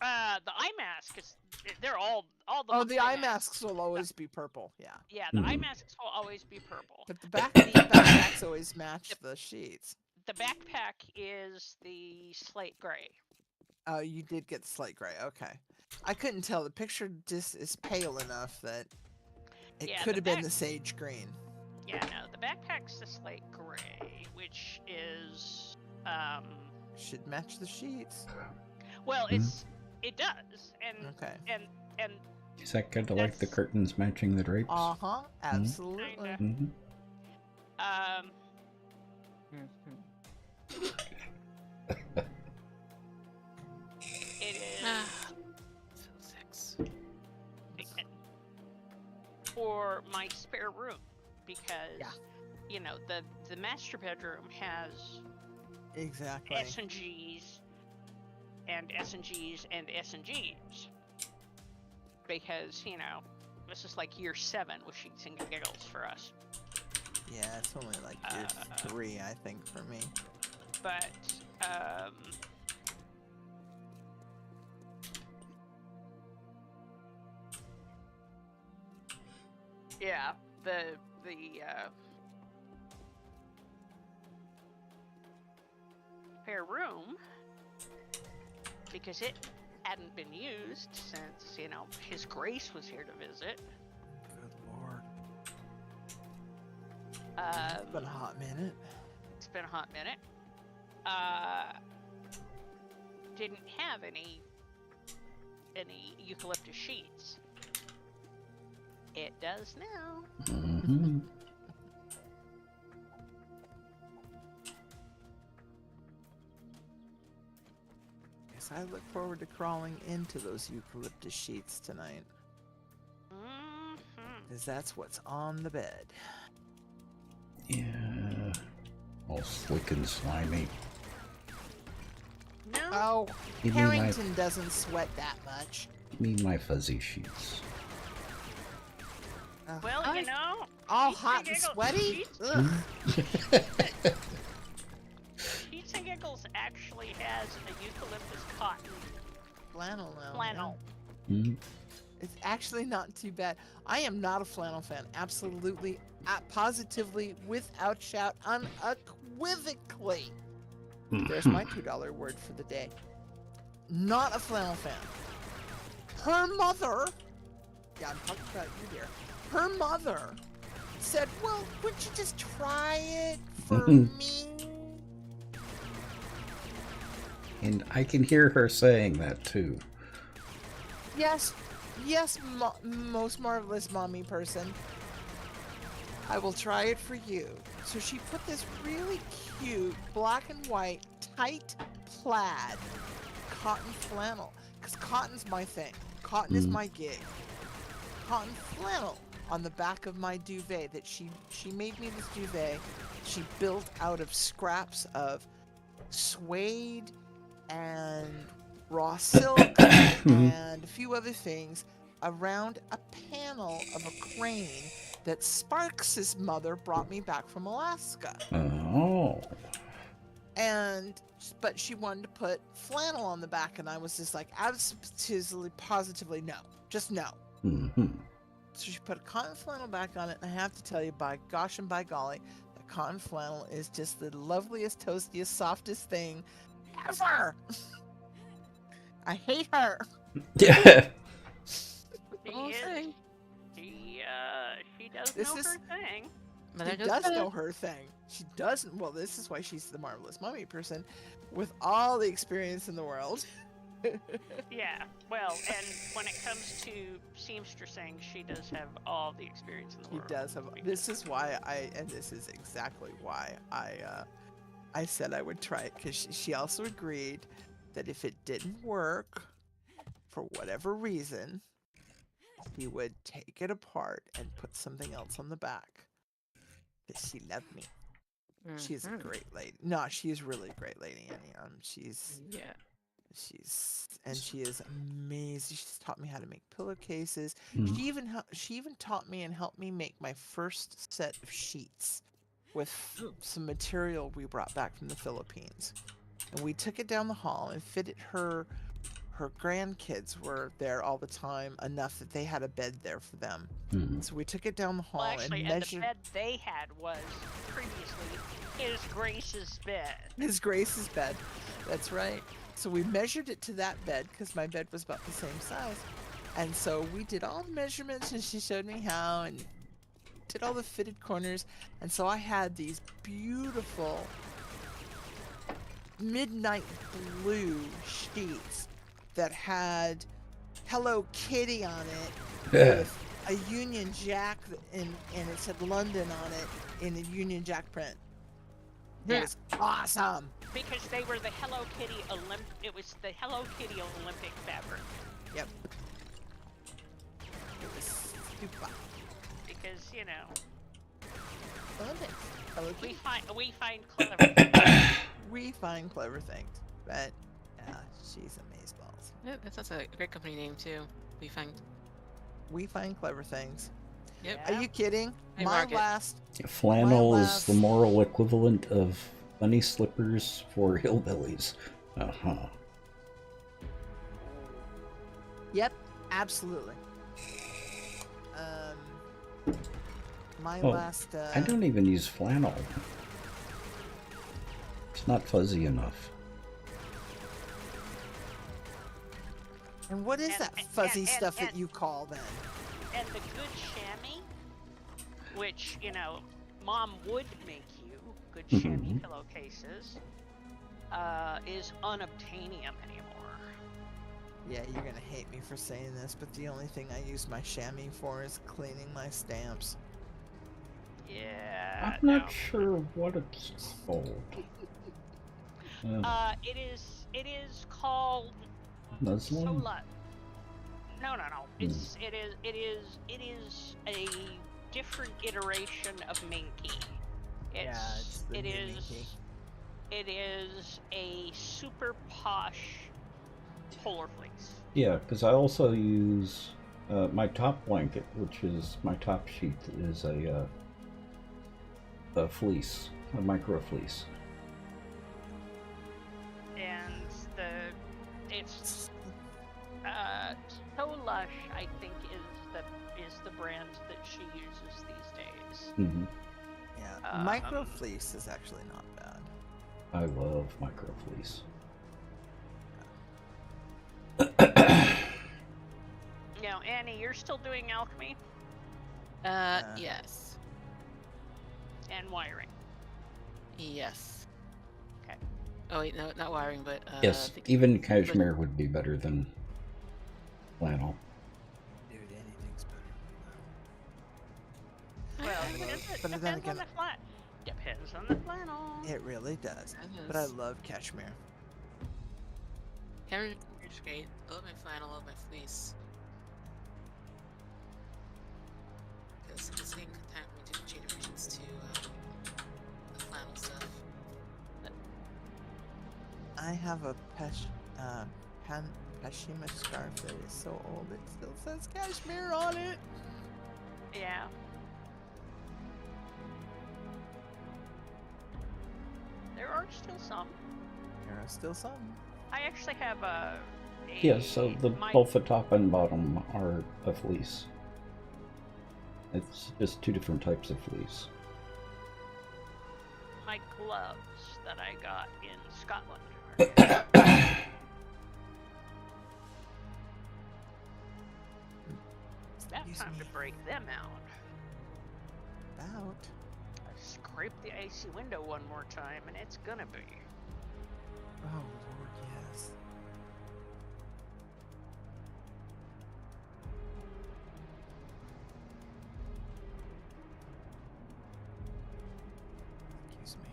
the eye mask is they're all all the Oh, the eye masks. masks will always be purple. Yeah. Yeah, the eye Mhm. masks will always be purple. But the backpacks always match the sheets. The backpack is the slate gray. Oh, you did get slate gray. Okay. I couldn't tell. The picture just is pale enough that it Yeah, could the have been back- the sage green. Yeah, no, the backpack's the slate gray, which is Should match the sheets. well, it does, and Okay. and Is that kind of like the That's- curtains matching the drapes? Uh-huh. Absolutely. Kinda. Mm-hmm. it is So 6. for my spare room because Yeah. you know the master bedroom has Exactly. S&Gs and S&Gs and S&Gs because you know this is like year 7 with Sheets and Giggles for us. Yeah, it's only like year 3, I think, for me. But yeah, the spare room, because it hadn't been used since you know His Grace was here to visit. Good lord. It's been a hot minute. It's been a hot minute. Didn't have any eucalyptus sheets. It does now. Mm-hmm. Yes, I look forward to crawling into those eucalyptus sheets tonight. Mm-hmm. Because that's what's on the bed. Yeah. All slick and slimy. No. Oh, Give me my, Harrington doesn't sweat that much. give me my fuzzy sheets. Well, you know, All Sheets hot and and Giggles- sweaty? Sheets- Ugh. Sheets and Giggles actually has a eucalyptus cotton Flannel now. flannel. Mhm. It's actually not too bad. I am not a flannel fan. Absolutely, positively, without shout, unequivocally. There's my $2 word for the day. Not a flannel fan. Her mother, yeah, I'm talking about you, dear. Her mother said, well, wouldn't you just try it for me? And I can hear her saying that too. Yes, yes, most marvelous mommy person. I will try it for you. So she put this really cute black and white tight plaid cotton flannel, because cotton's my thing. Cotton is my gig. Cotton flannel on the back of my duvet that she made me this duvet. She built out of scraps of suede and raw silk and a few other things around a panel of a crane that Sparks' mother brought me back from Alaska. Oh. But she wanted to put flannel on the back, and I was just like, absolutely, positively no. Just no. Mm-hmm. So she put a cotton flannel back on it, and I have to tell you, by gosh and by golly, the cotton flannel is just the loveliest, toastiest, softest thing ever. I hate her. Yeah. She Whole is. thing. She does This know is- her thing. Mother She goes does to know bed. her thing. She doesn't. Well, this is why she's the marvelous mummy person with all the experience in the world. Yeah. Well, and when it comes to seamstressing, she does have all the experience in the She world. does have. This is why and this is exactly why I said I would try it, because she also agreed that if it didn't work, for whatever reason, she would take it apart and put something else on the back. Because she loved me. She's a Mhm. great lady. No, she's really a great lady, Annie. She's Yeah. she is amazing. She's taught me how to make pillowcases. Mm. She even taught me and helped me make my first set of sheets with some material we brought back from the Philippines. And we took it down the hall and fitted her her grandkids were there all the time, enough that they had a bed there for them. Mhm. So we took it down the hall Well, actually, and and the measured bed they had was previously His Grace's bed. His Grace's bed. That's right. So we measured it to that bed because my bed was about the same size. And so we did all the measurements and she showed me how and did all the fitted corners. And so I had these beautiful midnight blue sheets that had Hello Kitty on it with a Union Jack and it said London on it in a Union Jack print. It Yeah. was awesome. Because they were the Hello Kitty It was the Hello Kitty Olympic fabric. Yep. It was super. Because Olympics. Hello we Kitty. find clever. We find clever things, but yeah, she's amazeballs. Yeah, that's a great company name too. We find. We find clever things. Yep. Are you kidding? Hey, My Market. last. Flannel My is the last- moral equivalent of bunny slippers for hillbillies. Uh-huh. Yep, absolutely. My Oh, last. I don't even use flannel. It's not fuzzy enough. And what is And- that and- fuzzy and- stuff that and- you call then? And the good chamois, which, Mom would make you, good chamois pillowcases, is unobtainium anymore. Yeah, you're gonna hate me for saying this, but the only thing I use my chamois for is cleaning my stamps. Yeah. I'm not sure what it's called. It is called Muslin? Sola. No. It is a different iteration of Minky. it's the It new is Minky. it is a super posh polar fleece. Yeah, because I also use my top blanket, which is my top sheet, is a fleece, a micro fleece. And it's So Lush, I think, is the brand that she uses these days. Mm-hmm. Yeah, micro fleece is actually not bad. I love micro fleece. Now, Annie, you're still doing alchemy Yes. and wiring. Yes. Okay. Oh wait, no, not wiring, but Yes, I think- even cashmere would be better than flannel. Dude, anything's better. Well, I love- it but then depends on again- the flat. Depends on the flannel. It really does. That But I is- love cashmere. Cashmere's great. I love my flannel, I love my fleece. Because it's taking time for me to change versions to the flannel stuff. I have a Pashima scarf that is so old it still says cashmere on it. Yeah. There are still some. There are still some. I actually have a Yeah, so my, both the top and bottom are a fleece. It's just two different types of fleece. my gloves that I got in Scotland. It's about Excuse time me. to break them out. About. I scrape the AC window one more time, and it's gonna be. Oh Lord, yes. Excuse me.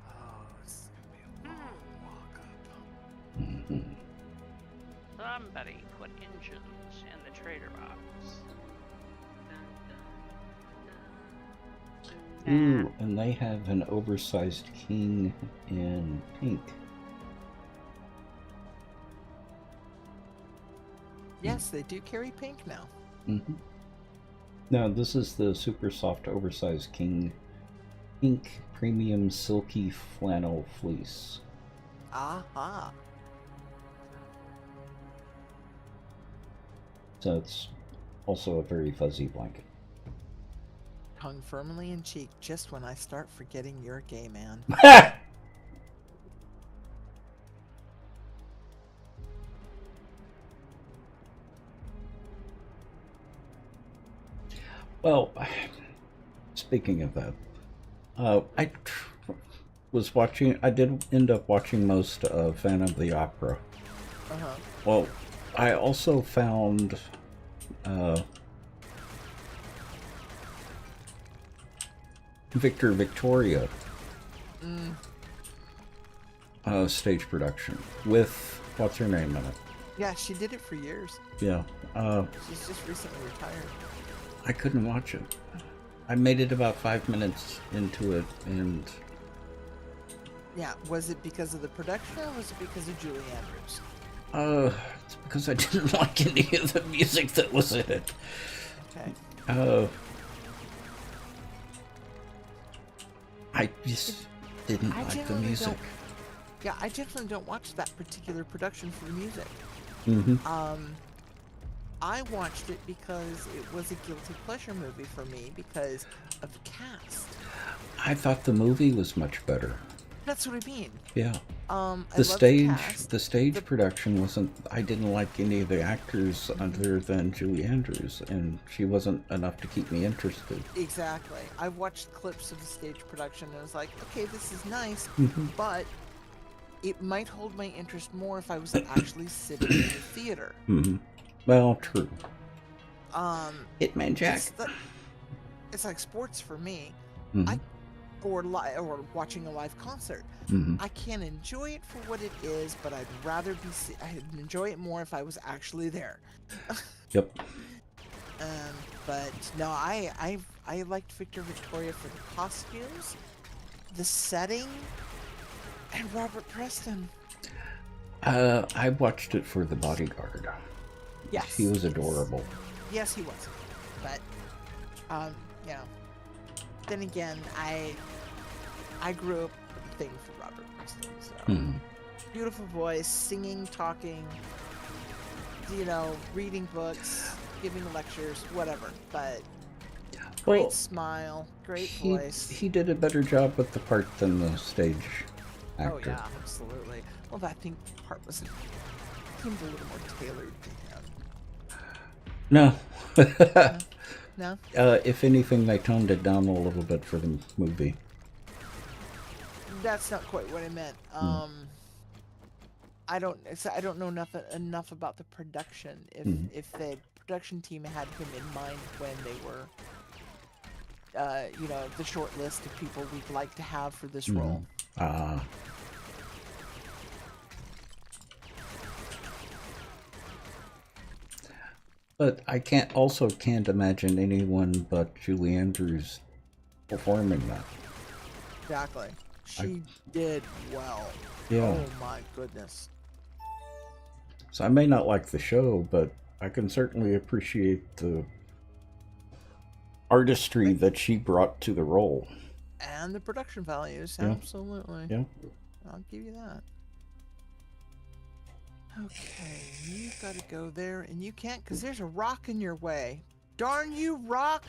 Oh, it's gonna be a long walk up. Mhm. Somebody put engines in the trader box. Ooh, and they have an oversized king in pink. Yes, they do carry pink now. Mm-hmm. Now, this is the super soft, oversized King Pink Premium Silky Flannel Fleece. Aha. So it's also a very fuzzy blanket. Tongue firmly in cheek just when I start forgetting you're a gay man. Well, speaking of that, I was watching. I did end up watching most of Phantom of the Opera. Uh-huh. Well, I also found Victor Victoria stage production with what's her name in it. Yeah, she did it for years. Yeah. She's just recently retired. I couldn't watch it. I made it about 5 minutes into it, and Yeah, was it because of the production or was it because of Julie Andrews? it's because I didn't like any of the music that was in it. Okay. I just didn't I like the generally music. don't- Yeah, I definitely don't watch that particular production for the music. Mm-hmm. I watched it because it was a guilty pleasure movie for me because of the cast. I thought the movie was much better. That's what I mean. Yeah. I The love stage, cast. the stage production wasn't. I didn't like any of the actors other than Julie Andrews, and she wasn't enough to keep me interested. Exactly. I watched clips of the stage production and I was like, okay, this is nice, Mhm. but it might hold my interest more if I was actually sitting in the theater. Mm-hmm. Well, true. It's, Hitman Jack. it's like sports for me, Mhm. or watching a live concert. Mhm. I can enjoy it for what it is, but I'd rather I'd enjoy it more if I was actually there. Yep. But no, I liked Victor Victoria for the costumes, the setting, and Robert Preston. I watched it for The Bodyguard. Yes, He was adorable. Yes, he was. But, you know, then again, I grew up with a thing for Robert Preston. So Mhm. beautiful voice, singing, talking, you know, reading books, giving lectures, whatever. But great Well, smile, great he voice. he did a better job with the part than the stage actor. Oh yeah, absolutely. Well, I think the part seemed a little more tailored to him. No. No? If anything, they toned it down a little bit for the movie. That's not quite what I meant. I don't know enough about the production. If the production team had him in mind when they were, you know, the short list of people we'd like to have for this role. But I can't imagine anyone but Julie Andrews performing that. Exactly. She did well. Yeah. Oh my goodness. So I may not like the show, but I can certainly appreciate the artistry that she brought to the role. And the production values, Yeah. absolutely. Yeah. I'll give you that. Okay, you've got to go there, and you can't because there's a rock in your way. Darn you, rock!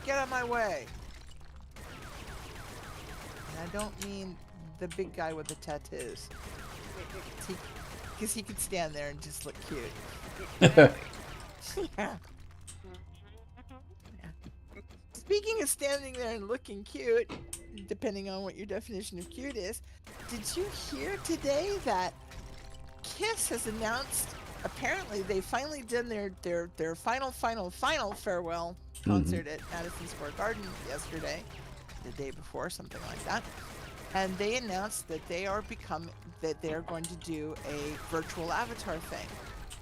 Get out of my way! And I don't mean the big guy with the tattoos. Because he could stand there and just look cute. Yeah. Speaking of standing there and looking cute, depending on what your definition of cute is, did you hear today that Kiss has announced, apparently they finally done their final farewell concert at Madison Square Garden yesterday, the day before, something like that. And they announced that they are going to do a virtual avatar thing.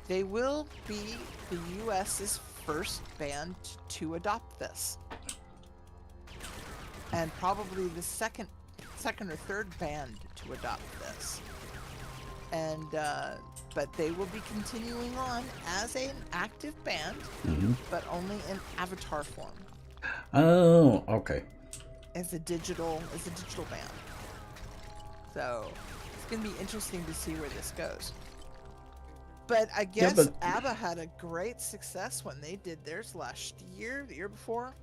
They will be the US's first band to adopt this. And probably the second or third band to adopt this. and but they will be continuing on as an active band, but only in avatar form. Oh, okay. As a digital band. So it's gonna be interesting to see where this goes. But I guess ABBA had a great success when they did theirs last year, the year before.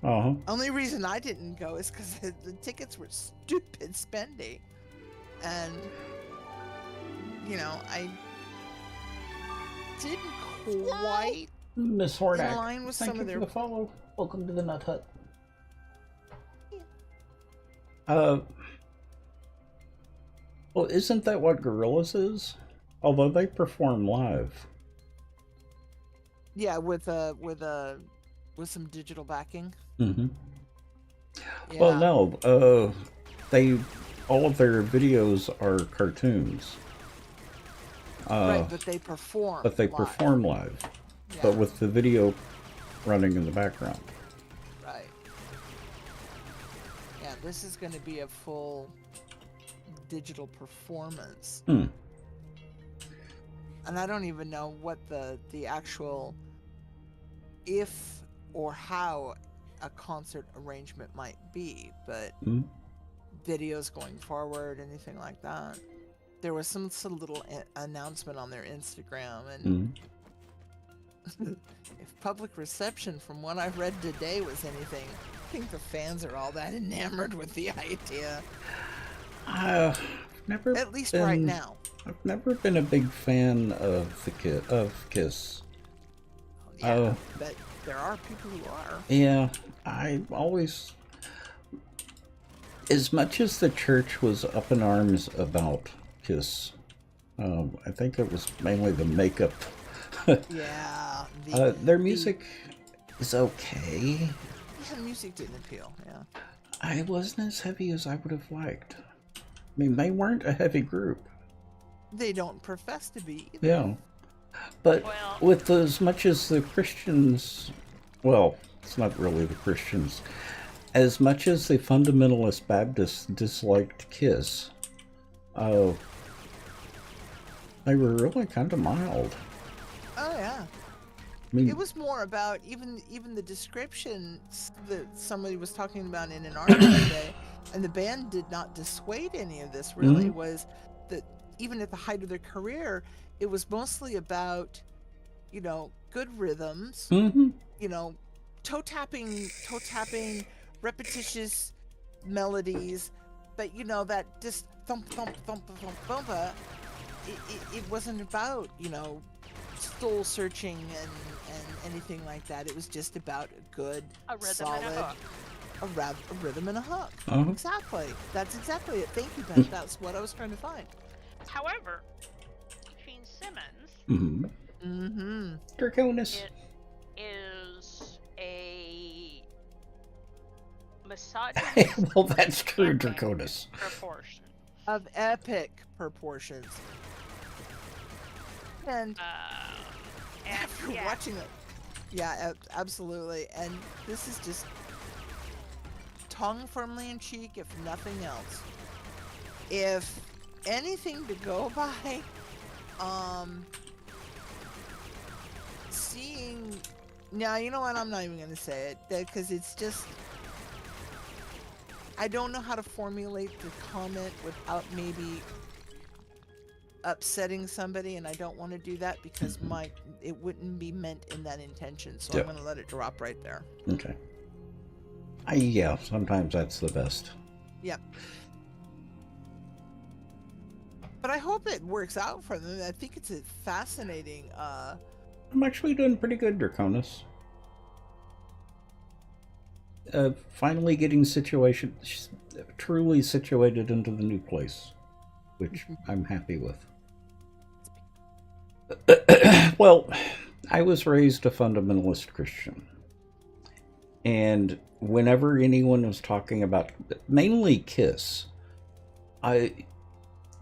Only reason I didn't go is because the tickets were stupid spendy, and I didn't quite Miss in Hordak, line with thank some you of their. for the follow. Welcome to the Nut Hut. Well, isn't that what Gorillaz is? Although they perform live. Yeah, with some digital backing. Mm-hmm. Yeah. Well, no, all of their videos are cartoons. Right, but they perform. But they live. perform live, Yeah. but with the video running in the background. Right. Yeah, this is going to be a full digital performance. And I don't even know what the actual, if or how a concert arrangement might be, but videos going forward, anything like that. There was some little announcement on their Instagram, and if public reception from what I've read today was anything, I think the fans are all that enamored with the idea. Never. At least right now. I've never been a big fan of Kiss. Yeah, but there are people who are. Yeah, I always, as much as the church was up in arms about Kiss, I think it was mainly the makeup. Yeah. Their music is okay. Yeah, music didn't appeal, yeah. I wasn't as heavy as I would have liked. I mean, they weren't a heavy group. They don't profess to be either. Yeah. But with as much as the Christians, well, it's not really the Christians, as much as the fundamentalist Baptists disliked Kiss, they were really kind of mild. Oh yeah. I mean, It was more about even the description that somebody was talking about in an article today, and the band did not dissuade any of this really, was that even at the height of their career, it was mostly about, good rhythms, toe tapping, repetitious melodies, but that just thump, thump, thump, thump, thump, it wasn't about, soul searching and anything like that. It was just about a good, solid, a rhythm and a hook. Exactly. That's exactly it. Thank you, Beth. That's what I was trying to find. However, Gene Simmons Draconis is a misogynist. well, that's true, Draconis. Proportion. Of epic proportions. And after watching it, yeah, absolutely. And this is just tongue firmly in cheek, if nothing else. If anything to go by, seeing, now you know what, I'm not even going to say it, because it's just, I don't know how to formulate the comment without maybe upsetting somebody, and I don't want to do that because it wouldn't be meant in that intention, so I'm going to let it drop right there. Okay. Yeah, sometimes that's the best. Yep. But I hope it works out for them. I think it's a fascinating I'm actually doing pretty good, Draconis. Finally getting truly situated into the new place, which I'm happy with. Well, I was raised a fundamentalist Christian. And whenever anyone was talking about, mainly Kiss,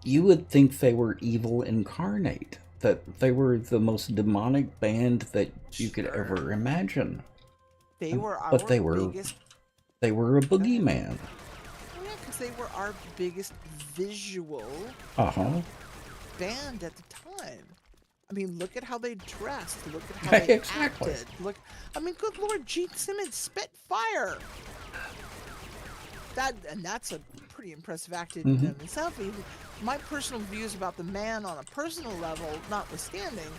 you would think they were evil incarnate, that they were the most demonic band that you could ever imagine. They were our but they were biggest... They were a boogeyman. Yeah, because they were our biggest visual band at the time. I mean, look at how they dressed. Look at how they Exactly. acted. Look, I mean, good Lord, Gene Simmons spit fire. That's a pretty impressive act in itself. Even my personal views about the man on a personal level, notwithstanding,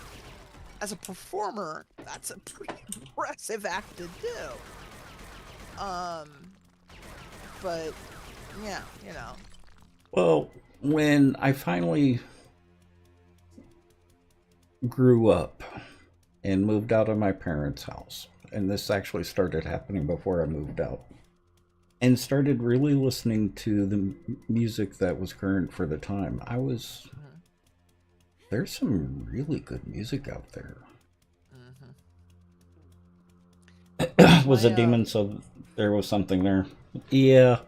as a performer, that's a pretty impressive act to do. But yeah, you know. Well, when I finally grew up and moved out of my parents' house, and this actually started happening before I moved out, and started really listening to the music that was current for the time, there's some really good music out there. Was a demon, so there was something there. Yeah,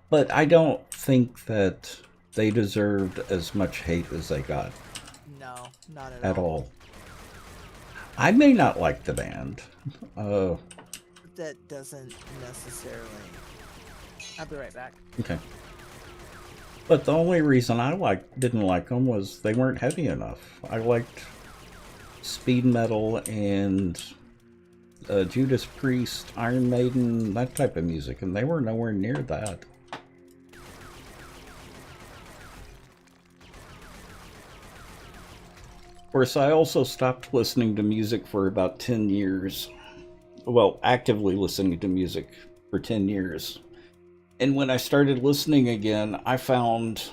but I don't think that they deserved as much hate as they got. No, not At all. I may not like the band. That doesn't necessarily. I'll be right back. Okay. But the only reason I didn't like them was they weren't heavy enough. I liked speed metal and Judas Priest, Iron Maiden, that type of music, and they were nowhere near that. Of course, I also stopped listening to music for about 10 years. Well, actively listening to music for 10 years. And when I started listening again, I found...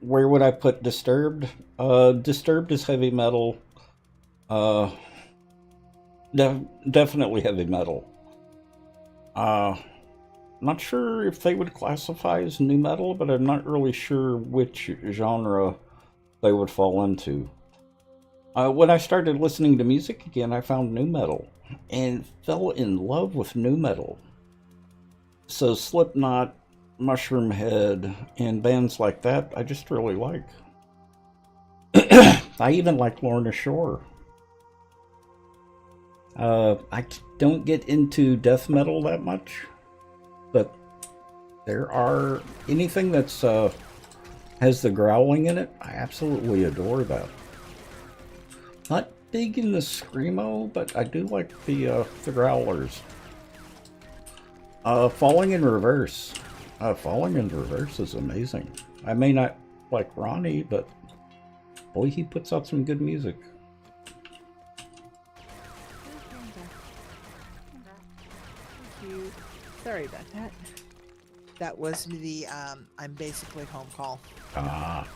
Where would I put Disturbed? Disturbed is heavy metal. Definitely heavy metal. Not sure if they would classify as nu metal, but I'm not really sure which genre they would fall into. When I started listening to music again, I found nu metal and fell in love with nu metal. So Slipknot, Mushroom Head, and bands like that, I just really like. I even like Lorna Shore. I don't get into death metal that much, but there are anything that's has the growling in it. I absolutely adore that. Not big in the screamo, but I do like the growlers. Falling in Reverse. Falling in Reverse is amazing. I may not like Ronnie, but boy, he puts out some good music. Thank you. Sorry about that. That was the I'm basically home call. Ah.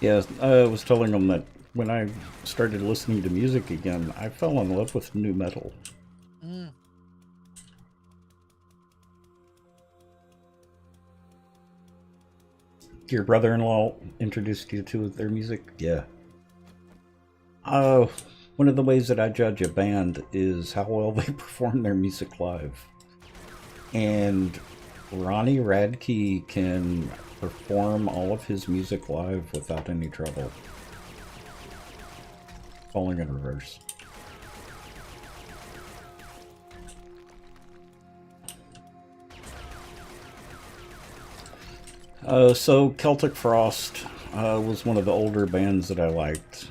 Yeah, I was telling them that when I started listening to music again, I fell in love with nu metal. Your brother-in-law introduced you to their music? Yeah. One of the ways that I judge a band is how well they perform their music live. And Ronnie Radke can perform all of his music live without any trouble. Falling in Reverse. So Celtic Frost was one of the older bands that I liked.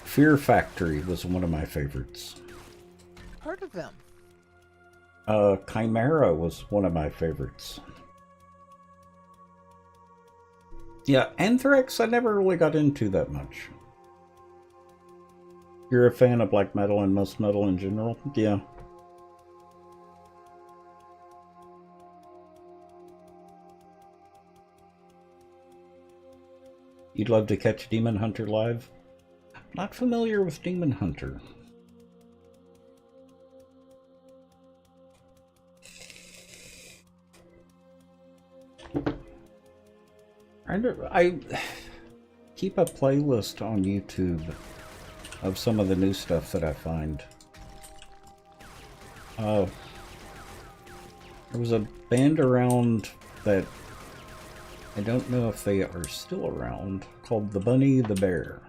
Fear Factory was one of my favorites. Heard of them? Chimera was one of my favorites. Yeah, Anthrax I never really got into that much. You're a fan of black metal and most metal in general? Yeah. You'd love to catch Demon Hunter live? Not familiar with Demon Hunter. I keep a playlist on YouTube of some of the new stuff that I find. There was a band around that I don't know if they are still around, called The Bunny the Bear.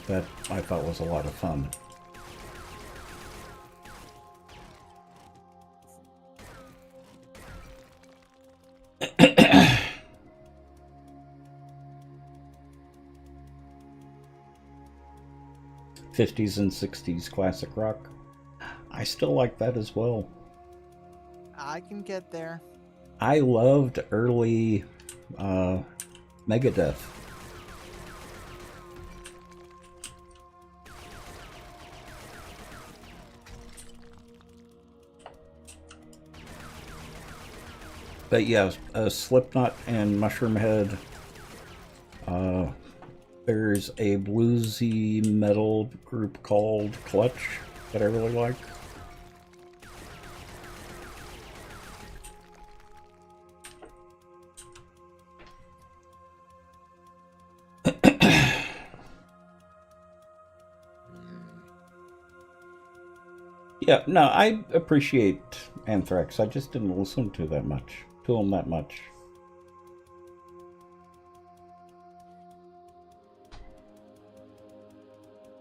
that I thought was a lot of fun. '50s and '60s classic rock. I still like that as well. I can get there. I loved early Megadeth. But yeah, Slipknot and Mushroomhead. There's a bluesy metal group called Clutch that I really like. Yeah, no, I appreciate Anthrax. I just didn't listen to them that much.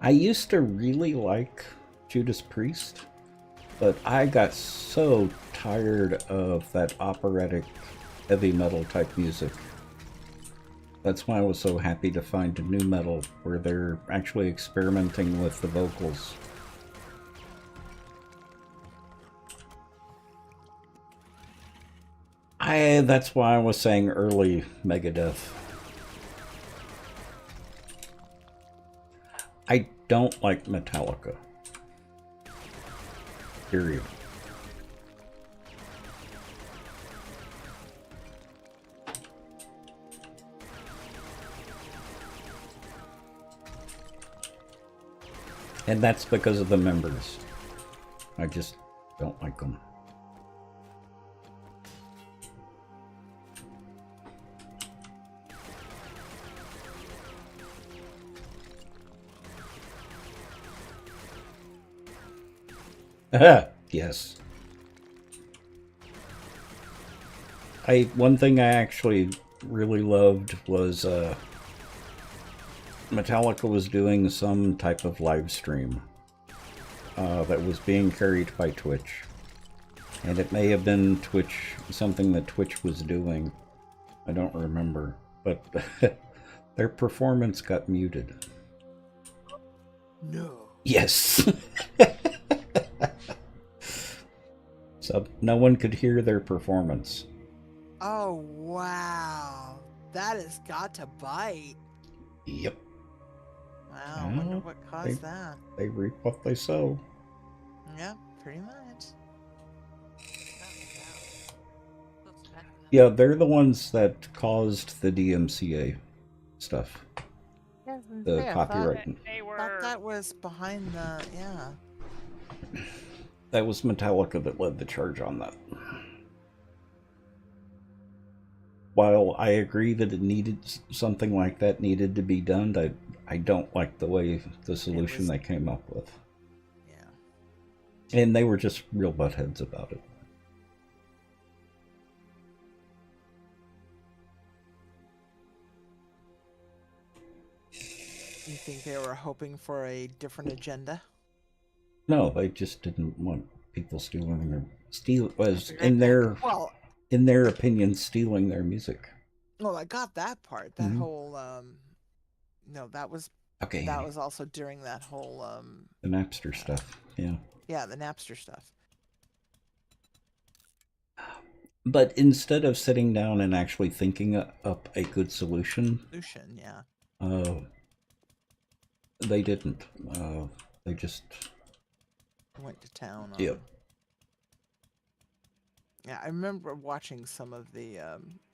I used to really like Judas Priest, but I got so tired of that operatic heavy metal type music. That's why I was so happy to find a new metal where they're actually experimenting with the vocals. That's why I was saying early Megadeth. I don't like Metallica. Period. And that's because of the members. I just don't like them. Yes. One thing I actually really loved was Metallica was doing some type of live stream that was being carried by Twitch. And it may have been Twitch, something that Twitch was doing. I don't remember. But their performance got muted. No. Yes. So no one could hear their performance. Oh, wow. That has got to bite. Yep. Wow, I wonder what caused that. They reap what they sow. Yeah, pretty much. Yeah, they're the ones that caused the DMCA stuff. The copyright. They I were. thought that was behind the, yeah. That was Metallica that led the charge on that. While I agree that it needed something like that needed to be done, I don't like the way the solution they came up with. Yeah. And they were just real buttheads about it. You think they were hoping for a different agenda? No, they just didn't want people stealing in their opinion, stealing their music. Well, I got that part. That whole no, that was Okay. that was also during that whole The Napster stuff, yeah. yeah, the Napster stuff. But instead of sitting down and actually thinking up a good solution, Yeah. they didn't. They just Went to town on. Yep. Yeah, I remember watching some of the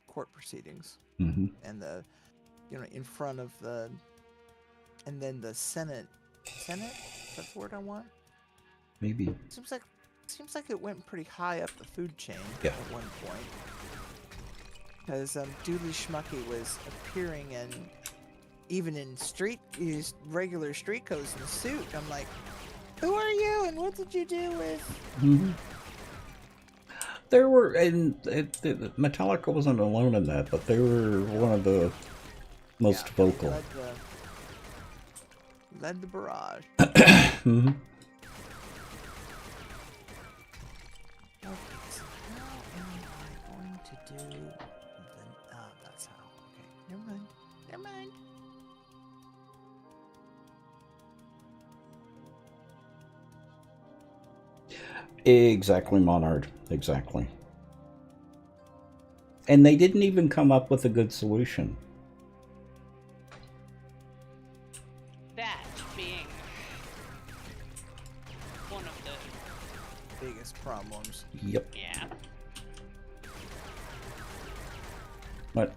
court proceedings Mm-hmm. and the, in front of the, and then the Senate. Senate? Is that the word I want? Maybe. Seems like it went pretty high up the food chain Yeah. at one point. Because Dooley Schmucky was appearing in, even in regular street clothes in a suit. I'm like, who are you and what did you do with? Mm-hmm. There were, and Metallica wasn't alone in that, but they were one of the most vocal. led the barrage. Mhm. Okay, so how am I going to do the... that's how. Okay, never mind. Never mind. Exactly, Monard. Exactly. And they didn't even come up with a good solution. That being one of the Biggest problems. Yep. yeah. But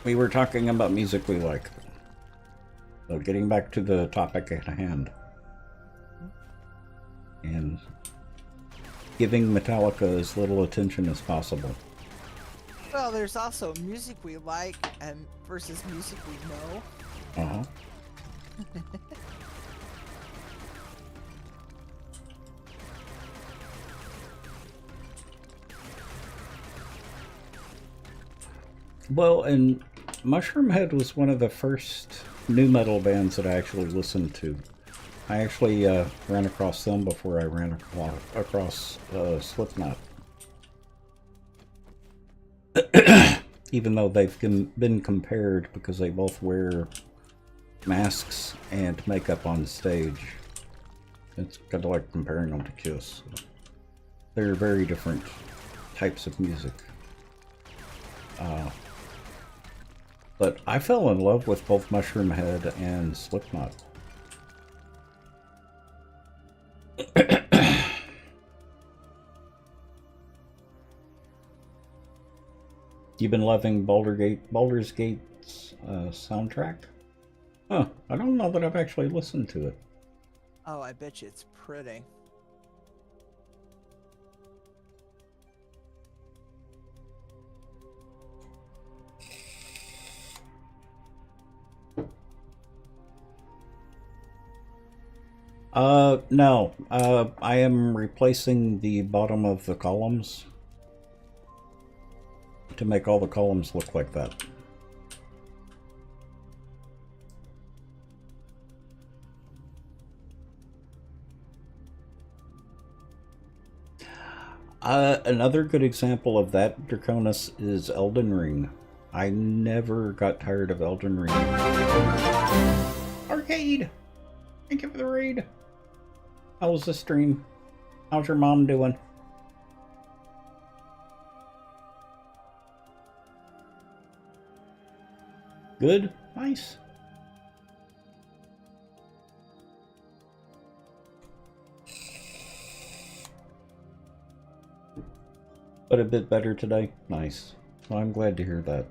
we were talking about music we like. So getting back to the topic at hand. And giving Metallica as little attention as possible. Well, there's also music we like and versus music we know. Uh-huh. Well, and Mushroom Head was one of the first new metal bands that I actually listened to. I actually ran across them before I ran across Slipknot. Even though they've been compared because they both wear masks and makeup on stage. It's kind of like comparing them to Kiss. They're very different types of music. But I fell in love with both Mushroom Head and Slipknot. You've been loving Baldur's Gate's soundtrack? Huh, I don't know that I've actually listened to it. Oh, I bet you it's pretty. No. I am replacing the bottom of the columns to make all the columns look like that. Another good example of that, Draconis, is Elden Ring. I never got tired of Elden Ring. Arcade! Thank you for the raid. How was the stream? How's your mom doing? Good? Nice. But a bit better today? Nice. Well, I'm glad to hear that.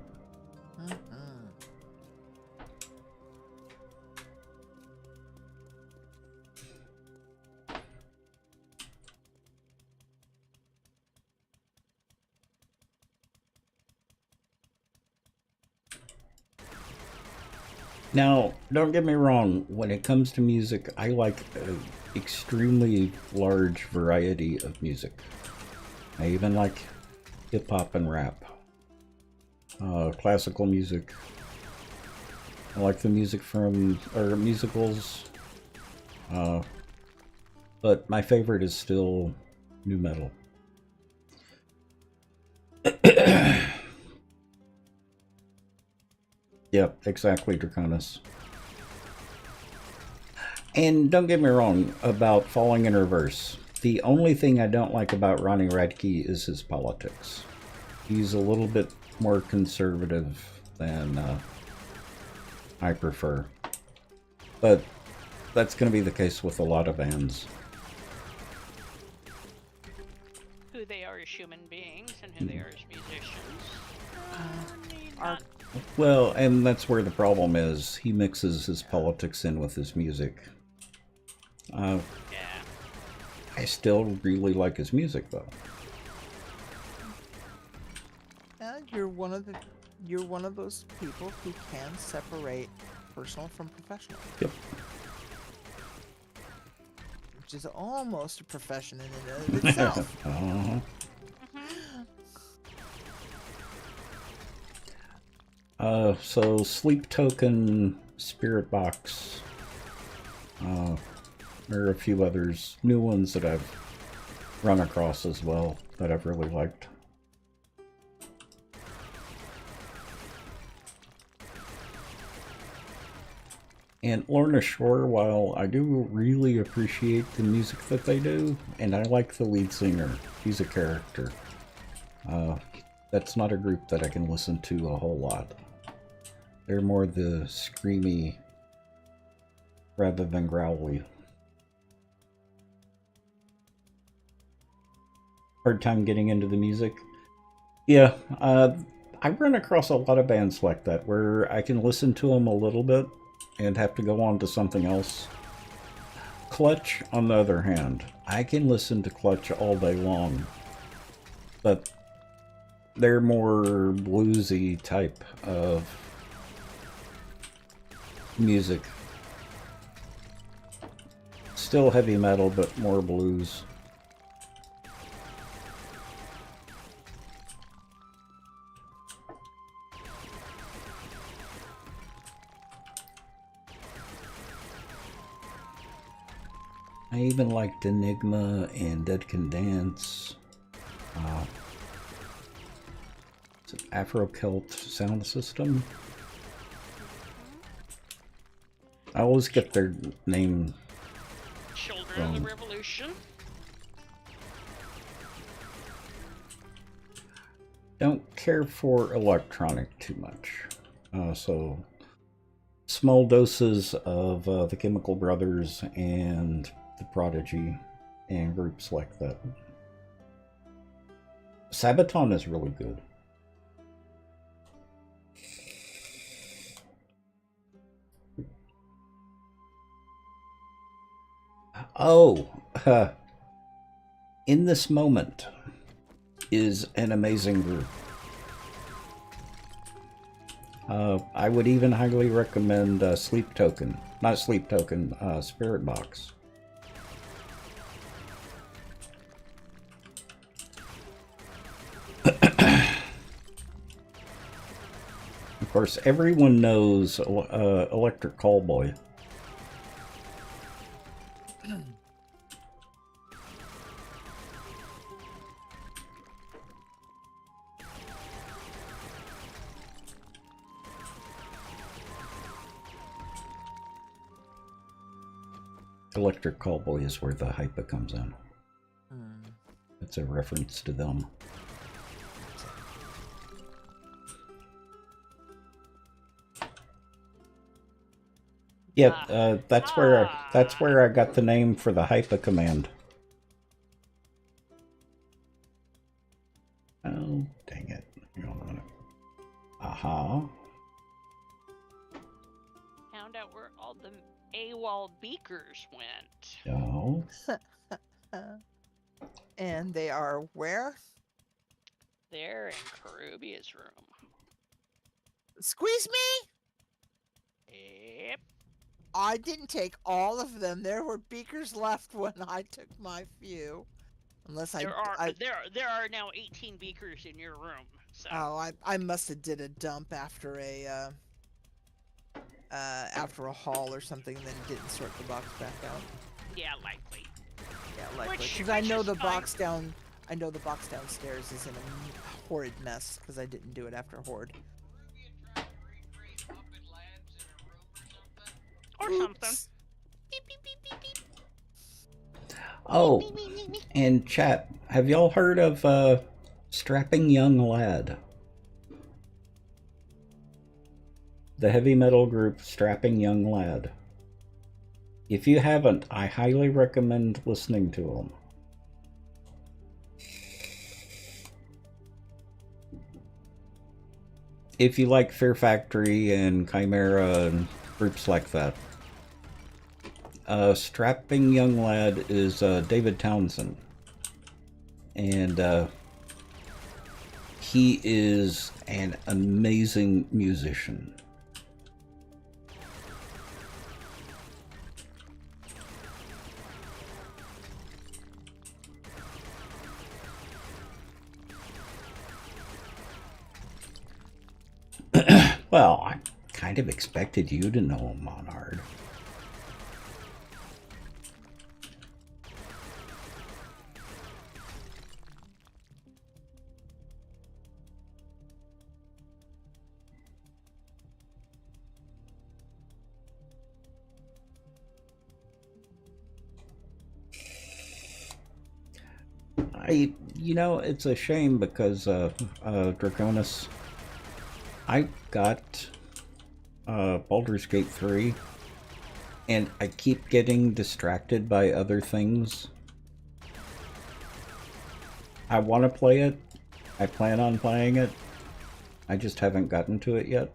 Now, don't get me wrong, when it comes to music, I like an extremely large variety of music. I even like hip-hop and rap. Classical music. I like the music from, or musicals. But my favorite is still nu metal. Yep, exactly, Draconis. And don't get me wrong about Falling in Reverse. The only thing I don't like about Ronnie Radke is his politics. He's a little bit more conservative than I prefer. But that's going to be the case with a lot of bands. Who they are as human beings and who they are as musicians. Our Well, and that's where the problem is. He mixes his politics in with his music. Yeah. I still really like his music, though. you're one of those people who can separate personal from professional. Yep. Which is almost a profession in and of itself. Uh-huh. So Sleep Token, Spirit Box. There are a few others, new ones that I've run across as well that I've really liked. And Lorna Shore, while I do really appreciate the music that they do, and I like the lead singer, he's a character. That's not a group that I can listen to a whole lot. They're more the screamy rather than growly. Hard time getting into the music? Yeah, I run across a lot of bands like that where I can listen to them a little bit and have to go on to something else. Clutch, on the other hand, I can listen to Clutch all day long, but they're more bluesy type of music. Still heavy metal, but more blues. I even liked Enigma and Dead Can Dance. It's an Afro-Celt sound system. I always get their name Children of the Revolution. Don't care for electronic too much. So small doses of the Chemical Brothers and the Prodigy and groups like that. Sabaton is really good. Oh, In This Moment is an amazing group. I would even highly recommend Sleep Token. Not Sleep Token, Spirit Box. Of course, everyone knows Electric Callboy. Electric Callboy is where the hypa comes in. It's a reference to them. Yeah, that's where I got the name for the hypa command. Oh, dang it. Hang on a minute. Aha. Found out where all the AWOL beakers went. Oh. And they are where? They're in Karubia's room. Squeeze me? Yep. I didn't take all of them. There were beakers left when I took my few. Unless There are now 18 beakers in your room. So. Oh, I must have did a dump after a haul or something, and then didn't sort the box back out. Yeah, likely. Yeah, likely. Because I know the box down. I know the box downstairs is in a horrid mess because I didn't do it after Horde. Or Oops. something. Beep, beep, beep, beep, beep. Oh, and chat, have y'all heard of Strapping Young Lad? The heavy metal group Strapping Young Lad. If you haven't, I highly recommend listening to them. If you like Fear Factory and Chimera and groups like that. Strapping Young Lad is David Townsend. And he is an amazing musician. Well, I kind of expected you to know him, Monard. It's a shame because Draconis, I got Baldur's Gate 3, and I keep getting distracted by other things. I want to play it. I plan on playing it. I just haven't gotten to it yet.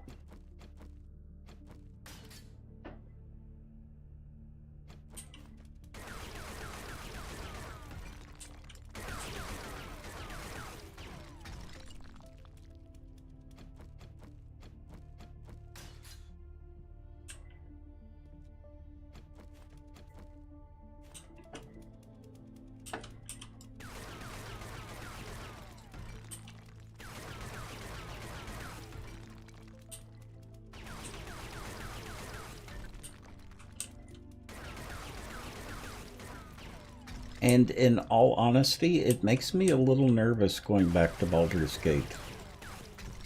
And in all honesty, it makes me a little nervous going back to Baldur's Gate.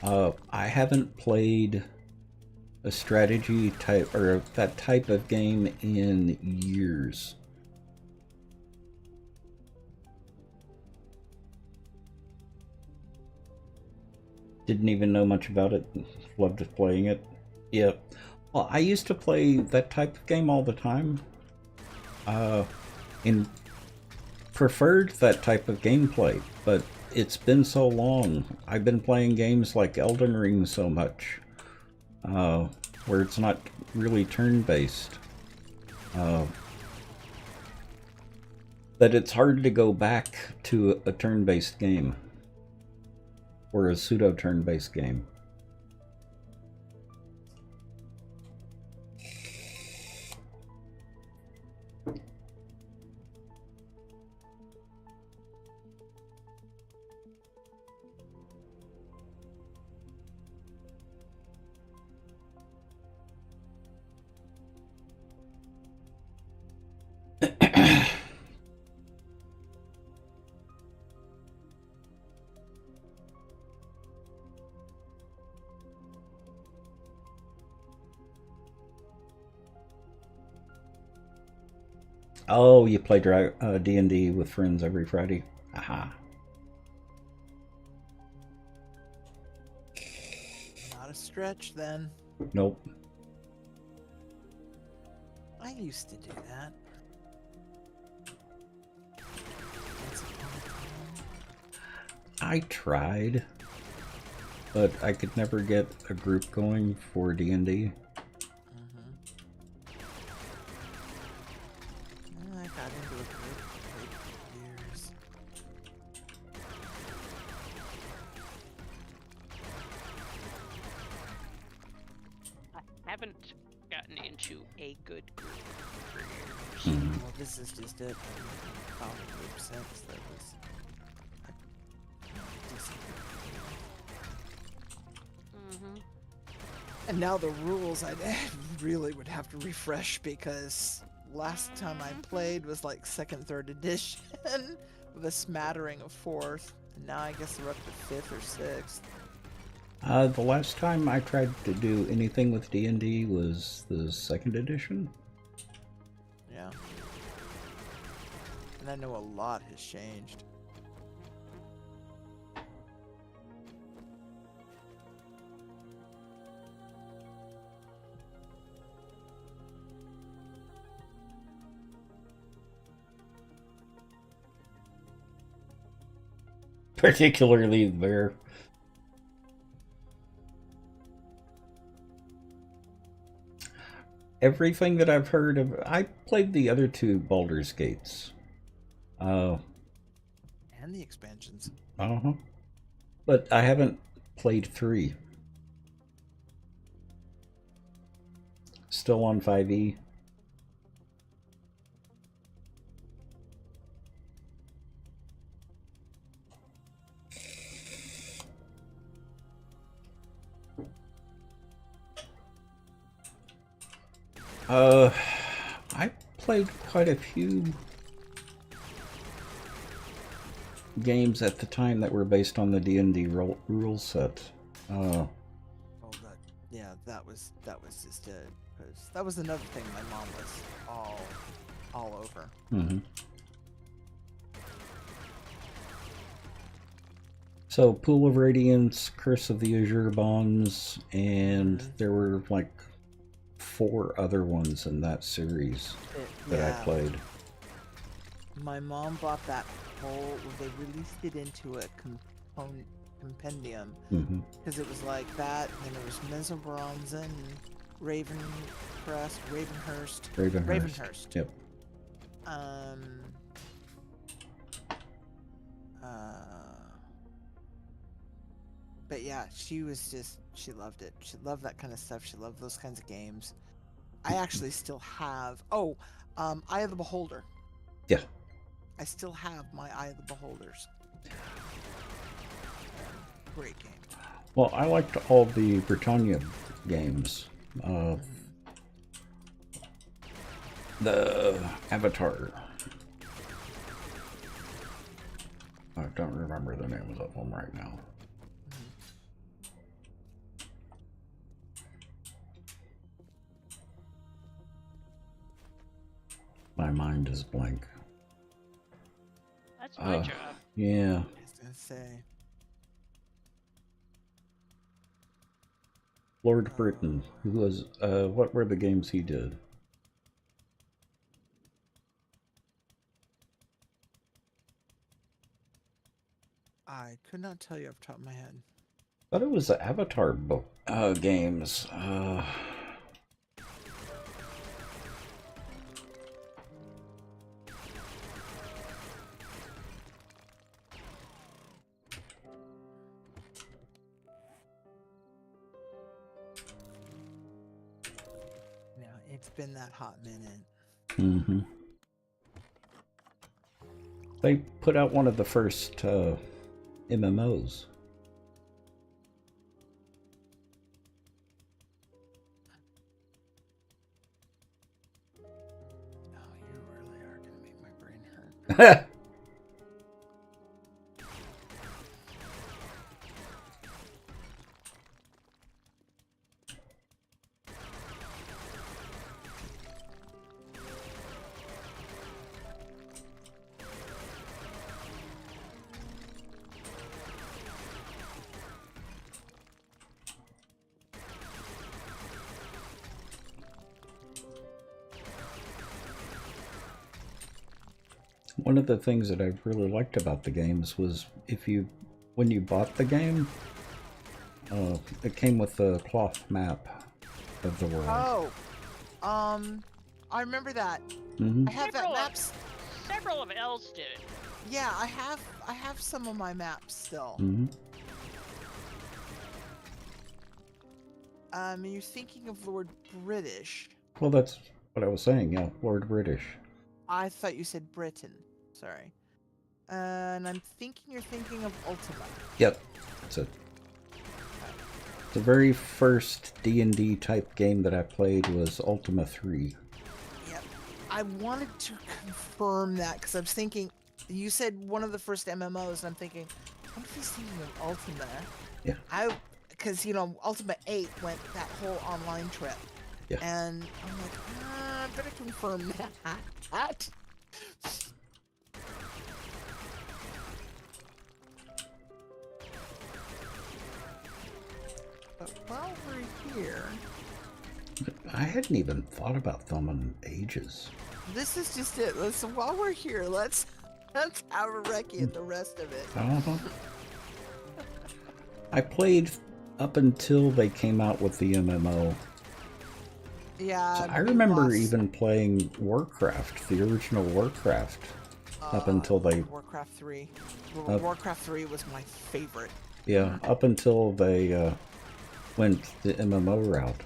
I haven't played a strategy type, or that type of game in years. Didn't even know much about it. Loved playing it. Yeah. Well, I used to play that type of game all the time. In preferred that type of gameplay, but it's been so long. I've been playing games like Elden Ring so much, where it's not really turn-based, that it's hard to go back to a turn-based game, or a pseudo-turn-based game. Oh, you play D&D with friends every Friday? Aha. Not a stretch, then. Nope. I used to do that. Once upon a time. I tried, but I could never get a group going for D&D. I got into a group for years. I haven't gotten into a good group for years. Well, this is just it. I found a group since that was a decent group. And now the rules I really would have to refresh, because last time I played was like 2nd, 3rd edition with a smattering of 4th. And now I guess they're up to 5th or 6th. The last time I tried to do anything with D&D was the 2nd edition. Yeah. And I know a lot has changed. Particularly there. Everything that I've heard of, I played the other 2 Baldur's Gates. And the expansions. But I haven't played 3. Still on 5e. I played quite a few games at the time that were based on the D&D rule set. Oh, that was just it. Because that was another thing my mom was all over. So Pool of Radiance, Curse of the Azure Bombs, and there were like 4 other ones in that series that I played. My mom bought that whole. They released it into a compendium because it was like that. And then there was Mesobronzen, Ravenhurst. Ravenhurst. Yep. But yeah, she loved it. She loved that kind of stuff. She loved those kinds of games. I actually still have. Eye of the Beholder. Yeah. I still have my Eye of the Beholders. Great game. Well, I liked all the Britannia games. The Avatar. I don't remember the names of them right now. My mind is blank. That's my job. Yeah. I was gonna say. Lord Britain, who was, what were the games he did? I could not tell you off the top of my head. I thought it was the Avatar book, games. It's been that hot minute. Mm-hmm. They put out one of the first MMOs. Oh, you really are gonna make my brain hurt. One of the things that I really liked about the games was when you bought the game, it came with a cloth map of the world. I remember that. Mm-hmm. I have that maps. Several of Els did. Yeah, I have some of my maps still. Mm-hmm. You're thinking of Lord British. Well, that's what I was saying. Yeah, Lord British. I thought you said Britain. Sorry. And I'm thinking you're thinking of Ultima. Yep, that's it. The very first D&D type game that I played was Ultima 3. Yep. I wanted to confirm that because I was thinking, you said one of the first MMOs, and I'm thinking, what if he's thinking of Ultima? Yeah. Because, Ultima 8 went that whole online trip. Yeah. And I'm like, I better confirm that. But while we're here... I hadn't even thought about them in ages. This is just it. Listen, while we're here, let's have a recce at the rest of it. I played up until they came out with the MMO. Yeah. So I remember even playing Warcraft, the original Warcraft, up until they... Warcraft 3. Warcraft 3 was my favorite. Yeah, up until they went the MMO route.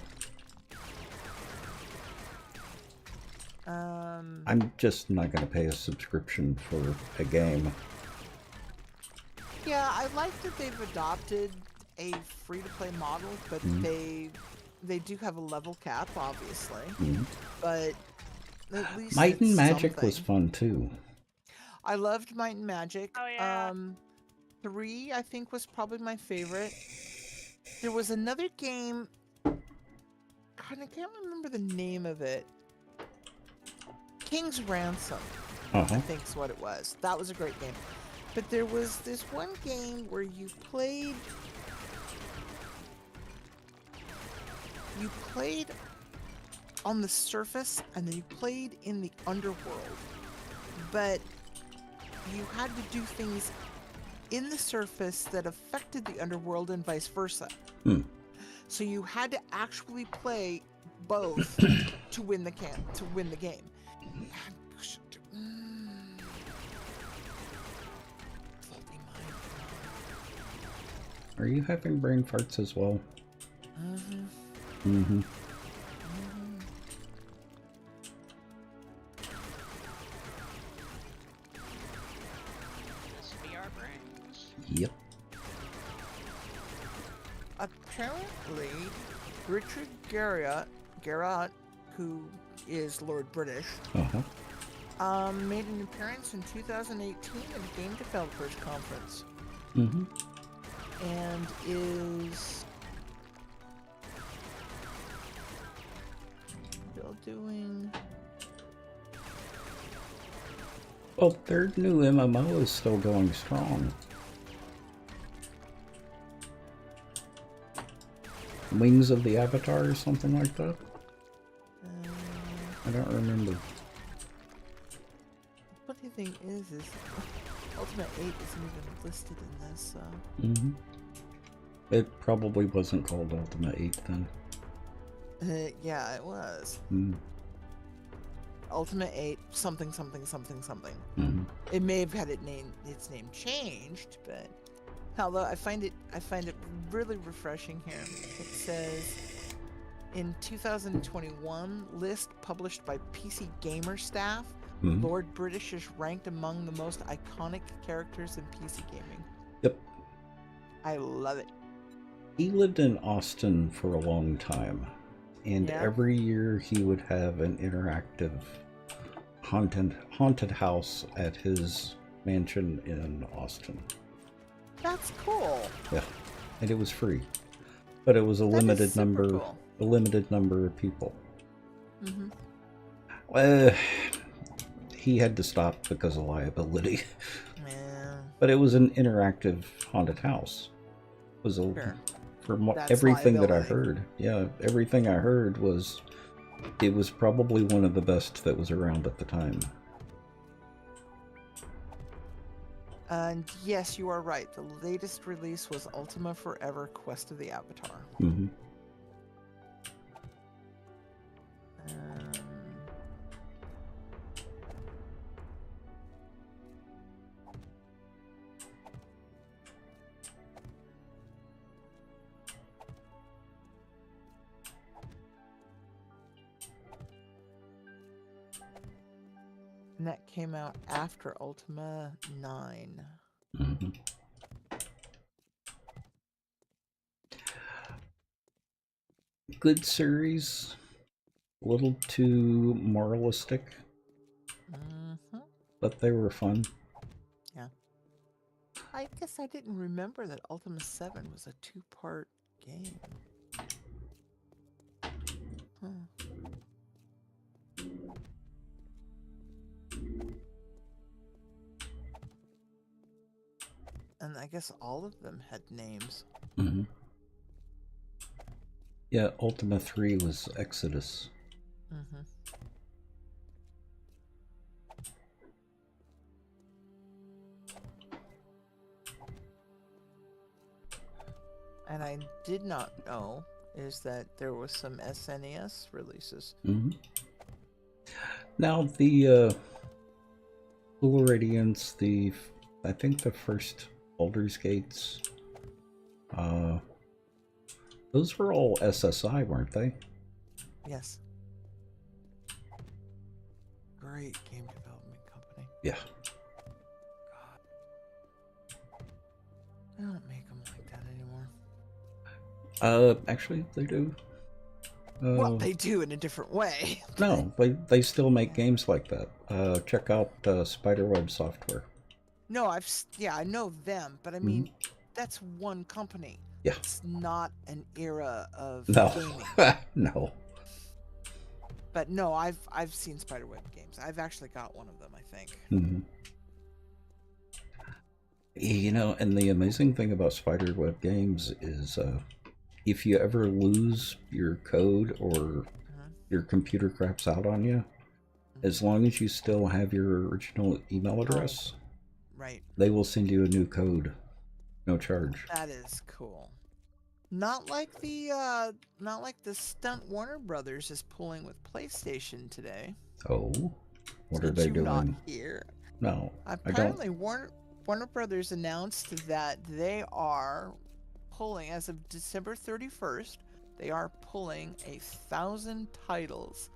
I'm just not going to pay a subscription for a game. Yeah, I like that they've adopted a free-to-play model, but they do have a level cap, obviously. But at least Might and Magic something. was fun too. I loved Might and Magic. Oh yeah. 3, I think, was probably my favorite. There was another game. God, I can't remember the name of it. King's Ransom, I think is what it was. That was a great game. But there was this one game where you played on the surface and then you played in the underworld. But you had to do things in the surface that affected the underworld and vice versa. So you had to actually play both to win the game. Faulty mind. Are you having brain farts as well? This be our brains. Yep. Apparently, Richard Garrott, who is Lord British, made an appearance in 2018 at a Game Developers Conference. And is still doing... Well, their new MMO is still going strong. Wings of the Avatar or something like that? I don't remember. The funny thing is Ultimate 8 isn't even listed in this, It probably wasn't called Ultimate 8 then. yeah, it was. Ultimate 8 something something something something. It may have had its name changed, but although I find it really refreshing here. It says in 2021 list published by PC Gamer staff, Lord British is ranked among the most iconic characters in PC gaming. Yep. I love it. He lived in Austin for a long time, and every year he would have an interactive haunted house at his mansion in Austin. That's cool. Yeah, and it was free, but it was a limited number of people. He had to stop because of liability. But it was an interactive haunted house. It was everything that I heard. Yeah, everything I heard was it was probably one of the best that was around at the time. And yes, you are right. The latest release was Ultima Forever Quest of the Avatar. And that came out after Ultima 9. Good series. A little too moralistic. But they were fun. Yeah. I guess I didn't remember that Ultima 7 was a 2-part game. And I guess all of them had names. Yeah, Ultima 3 was Exodus. And I did not know is that there was some SNES releases. Now the Blue Radiance, I think the first Baldur's Gates, those were all SSI, weren't they? Yes. Great game development company. Yeah. God. They don't make them like that anymore. Actually, they do. Well, they do in a different way. No, they still make games like that. Check out Spiderweb Software. No, I know them, but I mean, that's one company. Yeah. It's not an era of gaming. No. But no, I've seen Spiderweb games. I've actually got one of them, I think. You know, and the amazing thing about Spiderweb Games is if you ever lose your code or your computer craps out on you, as long as you still have your original email address, Right. they will send you a new code, no charge. That is cool. Not like the stunt Warner Brothers is pulling with PlayStation today. Oh, what are Did they you not doing? hear? No, I don't. Apparently, Warner Brothers announced that they are pulling, as of December 31st, they are pulling 1,000 titles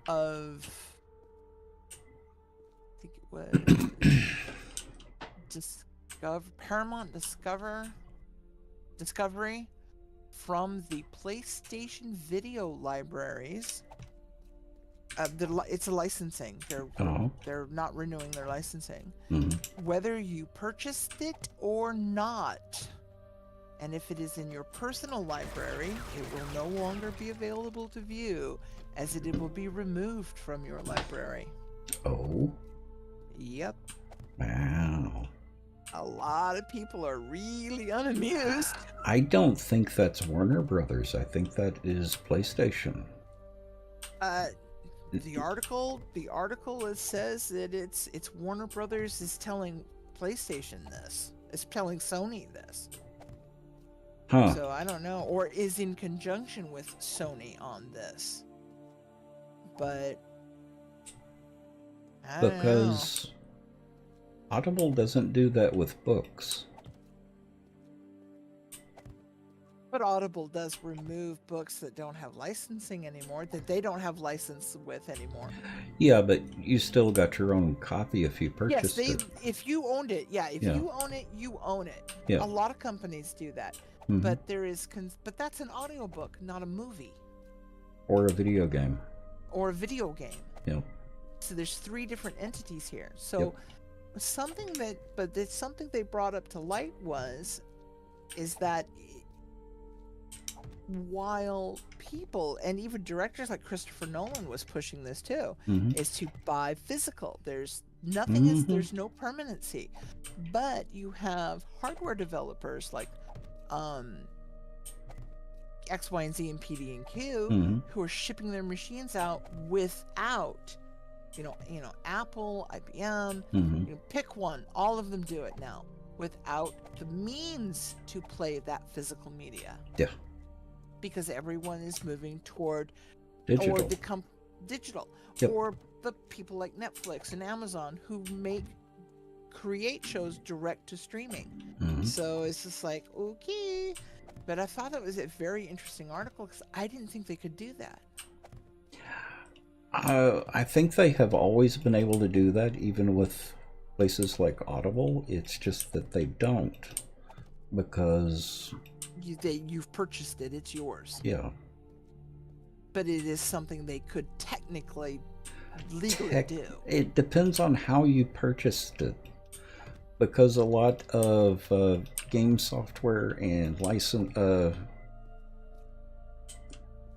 of, I think it was Paramount Discovery from the PlayStation video libraries. It's a licensing. They're not renewing their licensing. Whether you purchased it or not, and if it is in your personal library, it will no longer be available to view, as it will be removed from your library. Oh, Yep. wow. A lot of people are really unamused. I don't think that's Warner Brothers. I think that is PlayStation. The article it says that it's Warner Brothers is telling PlayStation this. It's telling Sony this. Huh. So I don't know, or is in conjunction with Sony on this. But I don't know. Because Audible doesn't do that with books. But Audible does remove books that don't have licensing anymore, that they don't have license with anymore. Yeah, but you still got your own copy if you purchased it. If you owned it, if you own it, you own it. Yeah. A lot of companies do that. Mhm. But but that's an audiobook, not a movie Or a video game. or a video game. Yeah. So there's 3 different entities here. So something they brought up to light is that while people and even directors like Christopher Nolan was pushing this too, is to buy physical. There's nothing there's no permanency. But you have hardware developers like X, Y, and Z and PD and Q who are shipping their machines out without Apple, IBM, pick one. All of them do it now without the means to play that physical media. Yeah. Because everyone is moving toward Digital. or digital. Yep. Or the people like Netflix and Amazon who create shows direct to streaming. So it's just like, okay. But I thought that was a very interesting article because I didn't think they could do that. I think they have always been able to do that, even with places like Audible. It's just that they don't, because You've purchased it, it's yours. yeah, But it is something they could technically, legally do. it depends on how you purchased it, because a lot of game software and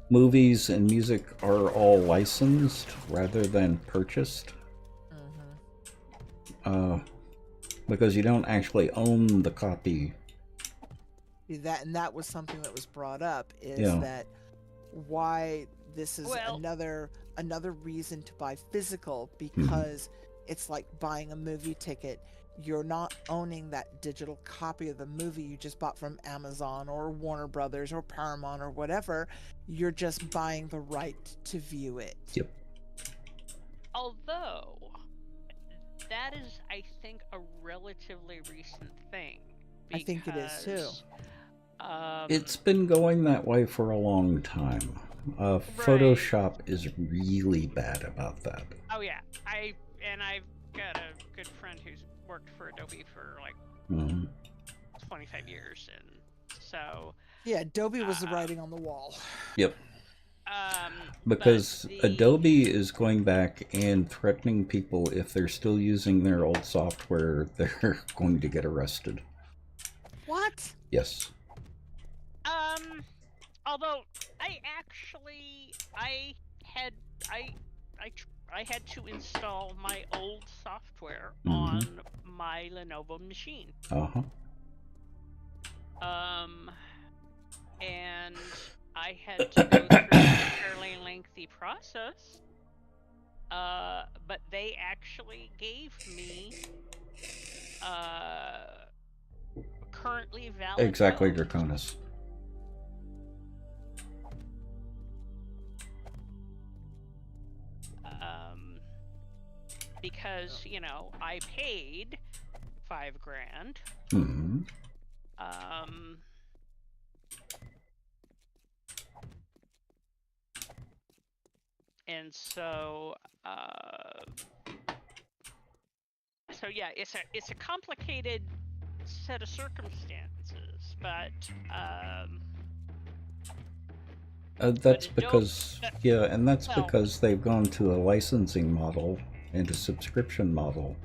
movies and music are all licensed rather than purchased. Because you don't actually own the copy. That was something that was brought up, is that why this is another reason to buy physical, because it's like buying a movie ticket. You're not owning that digital copy of the movie you just bought from Amazon or Warner Brothers or Paramount or whatever. You're just buying the right to view it. Yep. Although that is, I think, a relatively recent thing. I think it is too. It's been going that way for a long time. Photoshop is really bad about that. Oh yeah, I've got a good friend who's worked for Adobe for like 25 years, and so yeah, Adobe was the writing on the wall. Yep. Because Adobe is going back and threatening people if they're still using their old software, they're going to get arrested. What? Yes. Although I had to install my old software on my Lenovo machine. Uh-huh. And I had to go through a fairly lengthy process. But they actually gave me currently valid Exactly, code. Draconis. Because, you know, I paid $5 grand. Mm-hmm. And so, so yeah, it's a complicated set of circumstances, but That's but because, yeah, and that's well, because they've gone to a licensing model and a subscription model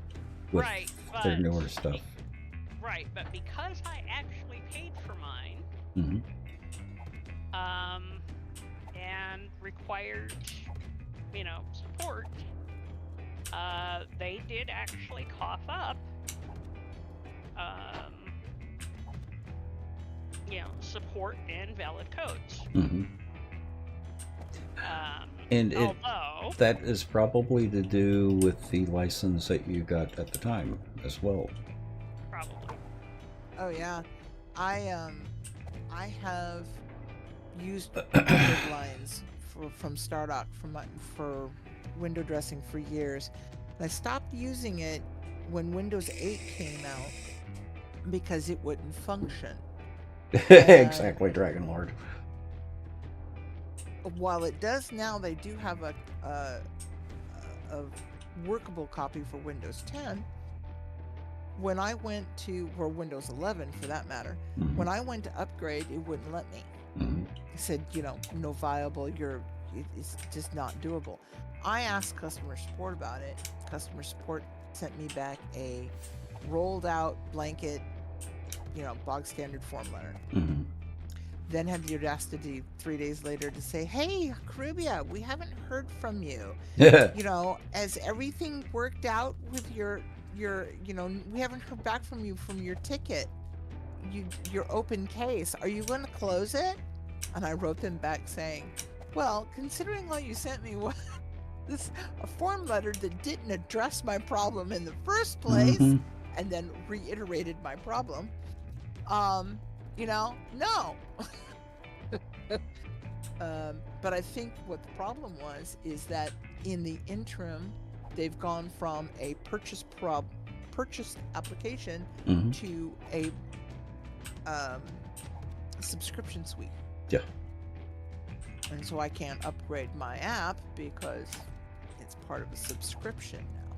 with right, their but newer stuff. right, but because I actually paid for mine, Mm-hmm. and required, you know, support, they did actually cough up, you know, support and valid codes. Mm-hmm. And although that is probably to do with the license that you got at the time as well. probably. Oh yeah, I have used record lines from Stardock for window dressing for years. I stopped using it when Windows 8 came out because it wouldn't function. Exactly, Dragon Lord. While it does now, they do have a workable copy for Windows 10. When I went to, or Windows 11 for that matter, Mm-hmm. when I went to upgrade, it wouldn't let me. Mm-hmm. It said, you know, no viable, it's just not doable. I asked customer support about it. Customer support sent me back a rolled out blanket, you know, bog standard form letter. Mm-hmm. Then had the audacity 3 days later to say, hey, Carubia, we haven't heard from you. You know, as everything worked out with your, you know, we haven't heard back from you from your ticket, your open case. Are you going to close it? And I wrote them back saying, well, considering all you sent me was a form letter that didn't address my problem in the first place, Mm-hmm. and then reiterated my problem, you know, no. But I think what the problem is that in the interim, they've gone from a purchased application Mm-hmm. to a subscription suite. Yeah. And so I can't upgrade my app because it's part of a subscription now.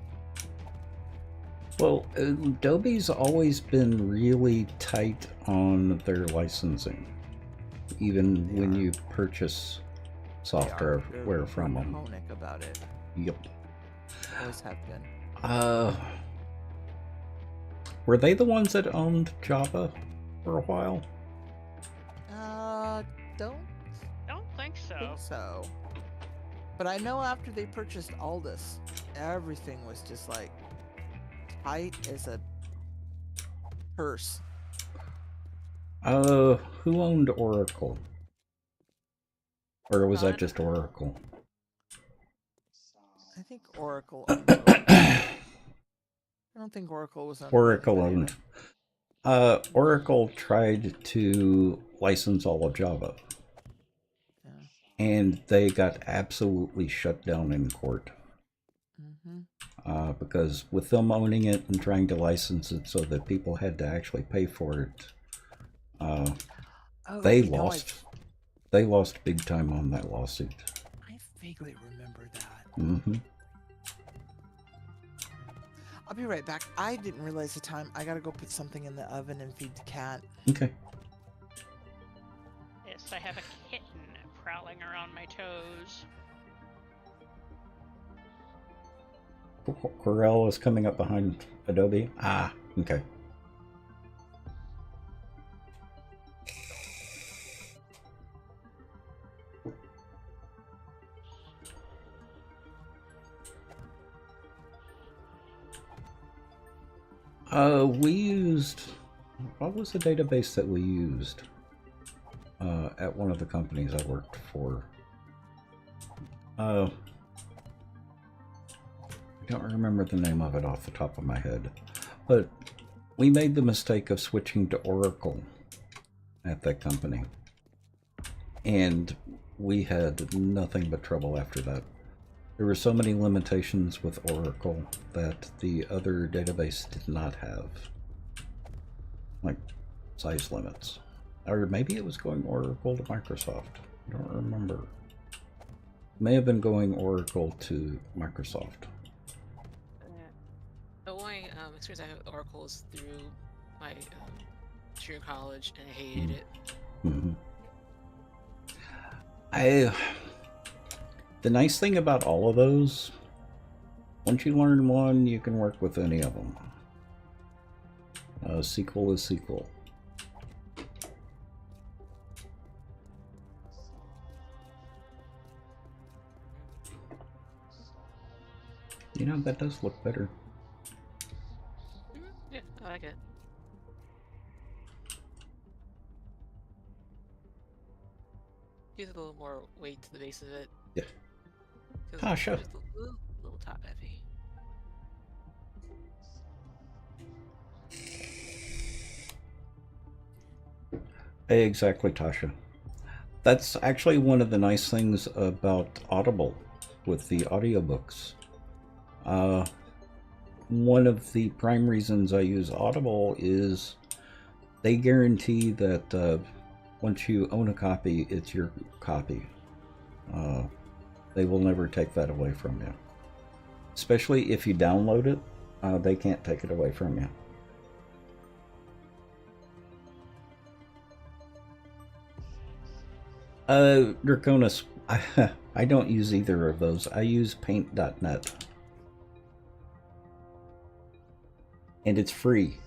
Well, Adobe's always been really tight on their licensing, even when you purchase software from them. Draconic about it. Yep. Always have been. Were they the ones that owned Java for a while? Don't think so. But I know after they purchased Aldus, everything was just like tight as a purse. Who owned Oracle? Or was that just Oracle? I think Oracle owned it. I don't think Oracle was on Oracle owned. Oracle tried to license all of Java. And they got absolutely shut down in court. Mm-hmm. Because with them owning it and trying to license it so that people had to actually pay for it, they lost. They lost big time on that lawsuit. I vaguely remember that. Mm-hmm. I'll be right back. I didn't realize the time. I gotta go put something in the oven and feed the cat. Okay. Yes, I have a kitten prowling around my toes. Corel is coming up behind Adobe. Ah, okay. We used, what was the database that we used at one of the companies I worked for? I don't remember the name of it off the top of my head, but we made the mistake of switching to Oracle at that company, and we had nothing but trouble after that. There were so many limitations with Oracle that the other database did not have, like size limits. Or maybe it was going Oracle to Microsoft. I don't remember. May have been going Oracle to Microsoft. The only experience I had with Oracle is through my junior college, and I hated it. Mm-hmm. The nice thing about all of those, once you learn one, you can work with any of them. SQL is SQL. You know, that does look better. Yeah, I like it. Gives a little more weight to the base of it. Yeah. Feels Tasha. just a little top heavy. Exactly, Tasha. That's actually one of the nice things about Audible with the audiobooks. One of the prime reasons I use Audible is they guarantee that once you own a copy, it's your copy. They will never take that away from you. Especially if you download it, they can't take it away from you. Draconis, I don't use either of those. I use paint.net. And it's free.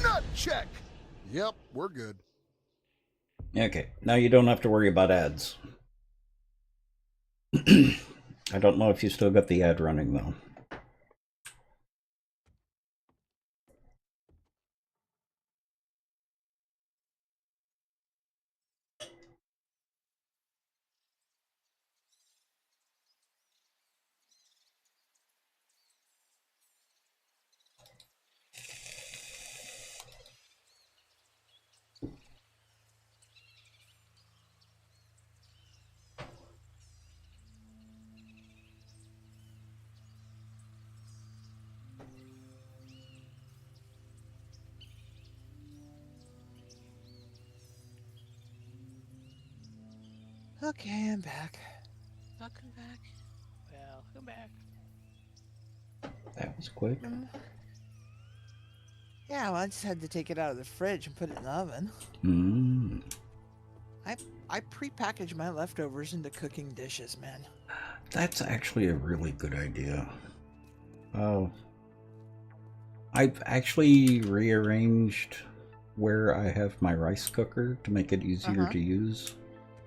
Nut check! Yep, we're good. Okay, now you don't have to worry about ads. I don't know if you still got the ad running though. Okay, I'm back. Welcome back. Welcome back. That was quick. Yeah, well, I just had to take it out of the fridge and put it in the oven. Mm. I pre-package my leftovers into cooking dishes, man. That's actually a really good idea. Oh. I've actually rearranged where I have my rice cooker to make it easier to use.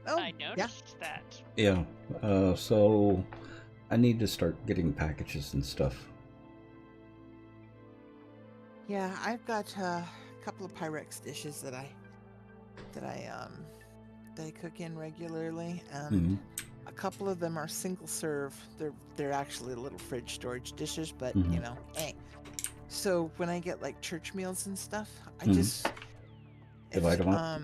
Oh, I noticed that. Yeah, so I need to start getting packages and stuff. yeah. I've got a couple of Pyrex dishes that I cook in regularly, and a couple of them are single serve. They're actually little fridge storage dishes, but you know, So when I get like church meals and stuff, I just divide them up.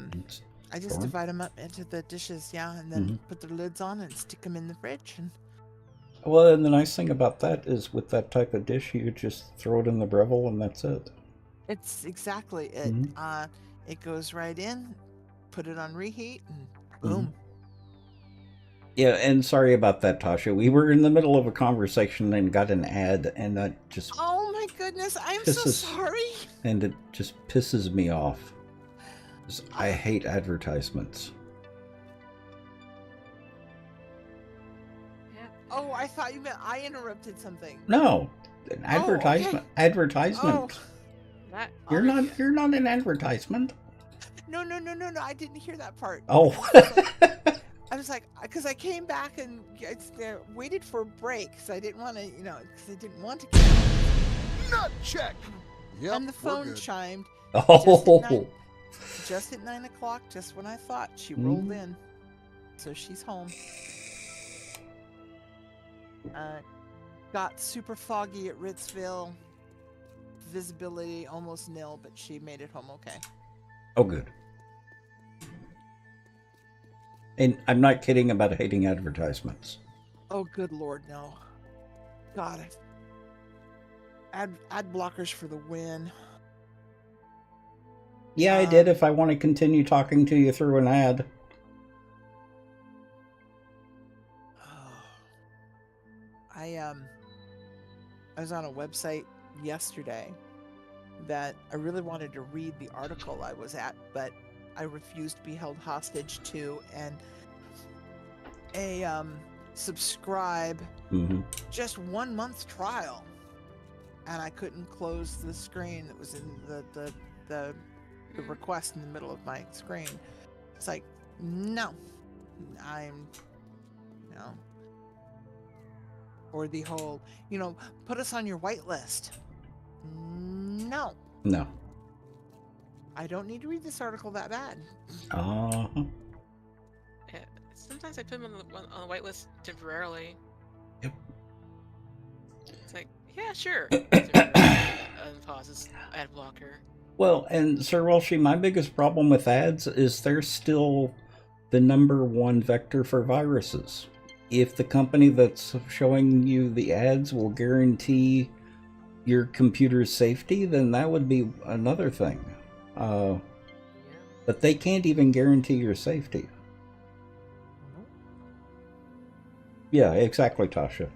I just divide them up into the dishes, yeah, and then put the lids on and stick them in the fridge. And well, and the nice thing about that is with that type of dish, you just throw it in the Breville and that's it. it's exactly it. It goes right in, put it on reheat, and boom. Yeah, and sorry about that, Tasha. We were in the middle of a conversation and got an ad, and that just... Oh my goodness, I'm so sorry. And it just pisses me off. 'Cause I hate advertisements. Yeah. Oh, I thought you meant I interrupted something. No, an advertisement. Okay. Advertisement. Oh, That, You're oh, not. You're not an advertisement. no, I didn't hear that part. Oh. I was like, because I came back and waited for a break because I didn't want to, because I didn't want to. Nut check. Yep, And the we're phone good. chimed Oh. just at 9 o'clock, just when I thought she Mm. rolled in. So she's home. Got super foggy at Ritzville. Visibility almost nil, but she made it home okay. Oh, good. And I'm not kidding about hating advertisements. Oh, good Lord, no. God. Ad blockers for the win. Yeah, I did if I want to continue talking to you through an ad. I was on a website yesterday that I really wanted to read the article I was at, but I refused to be held hostage to, and a subscribe just 1 month trial, and I couldn't close the screen that was in the request in the middle of my screen. It's like, no, or the whole, put us on your whitelist. No, I don't need to read this article that bad. Uh-huh. yeah, sometimes I put them on the whitelist temporarily. Yep. It's like, yeah, sure. Unpause this ad blocker. Well, and Sir Welshie, my biggest problem with ads is they're still the #1 vector for viruses. If the company that's showing you the ads will guarantee your computer's safety, then that would be another thing. But they can't even guarantee your safety. Yeah, exactly, Tasha.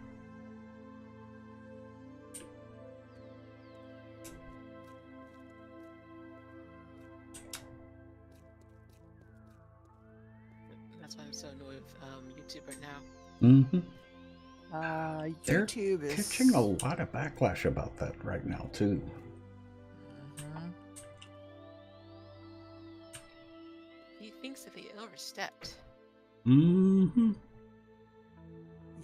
That's why I'm so annoyed with YouTube right now. Mm-hmm. They're YouTube is catching a lot of backlash about that right now, too. Mhm. He thinks that they overstepped. Mm-hmm.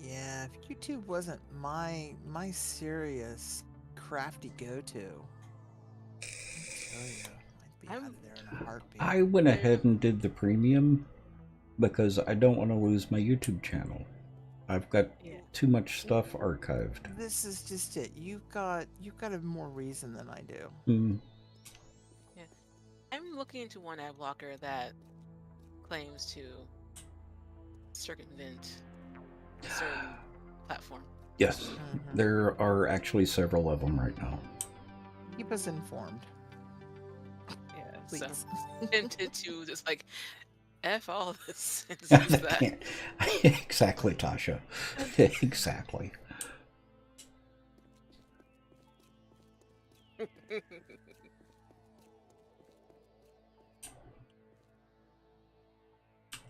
Yeah, if YouTube wasn't my serious crafty go-to, I tell you, I'd be out of there in a heartbeat. I went ahead and did the premium because I don't want to lose my YouTube channel. I've got too much stuff archived. This is just it. You've got a more reason than I do. Mm. Yeah, I'm looking into one ad blocker that claims to circumvent a certain platform. Yes, Mhm. there are actually several of them right now. Keep us informed, Yeah, please. so tempted to just like F all this and use that. Can't- Exactly, Tasha. Exactly.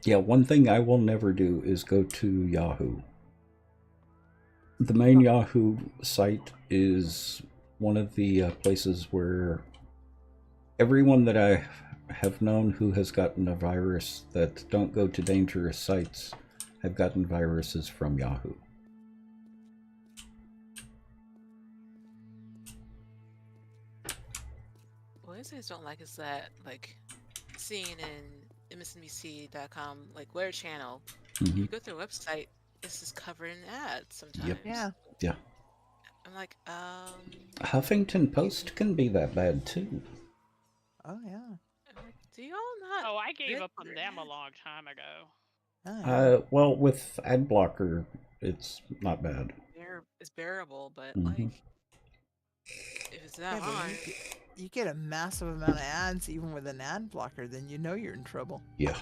Yeah, one thing I will never do is go to Yahoo. The main Yahoo site is one of the places where everyone that I have known who has gotten a virus that don't go to dangerous sites have gotten viruses from Yahoo. What I just don't like is that, like, CNN, MSNBC.com, like, Wear Channel, Mhm. you go to their website, it's just covered in ads sometimes. Yeah. Yeah. I'm like, Huffington Post can be that bad too. Oh yeah. I'm like, do y'all not? Oh, I gave get up on your them a ads? long time ago. Oh, yeah. Well, with ad blocker, it's not bad. It's bearable, but Mhm. like, if it's Yeah, not but on, you get a massive amount of ads even with an ad blocker, then you know you're in trouble. Yeah.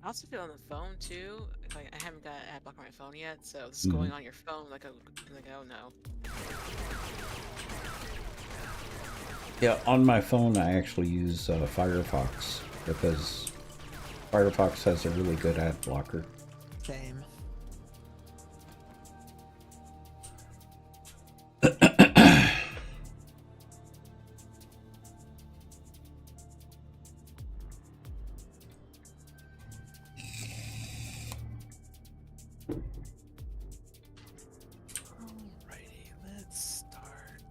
I also feel on the phone too. Like, I haven't got an ad block on my phone yet, so it's going on your phone. Like, oh no. Yeah, on my phone I actually use Firefox because Firefox has a really good ad blocker. Same. Alrighty, let's start.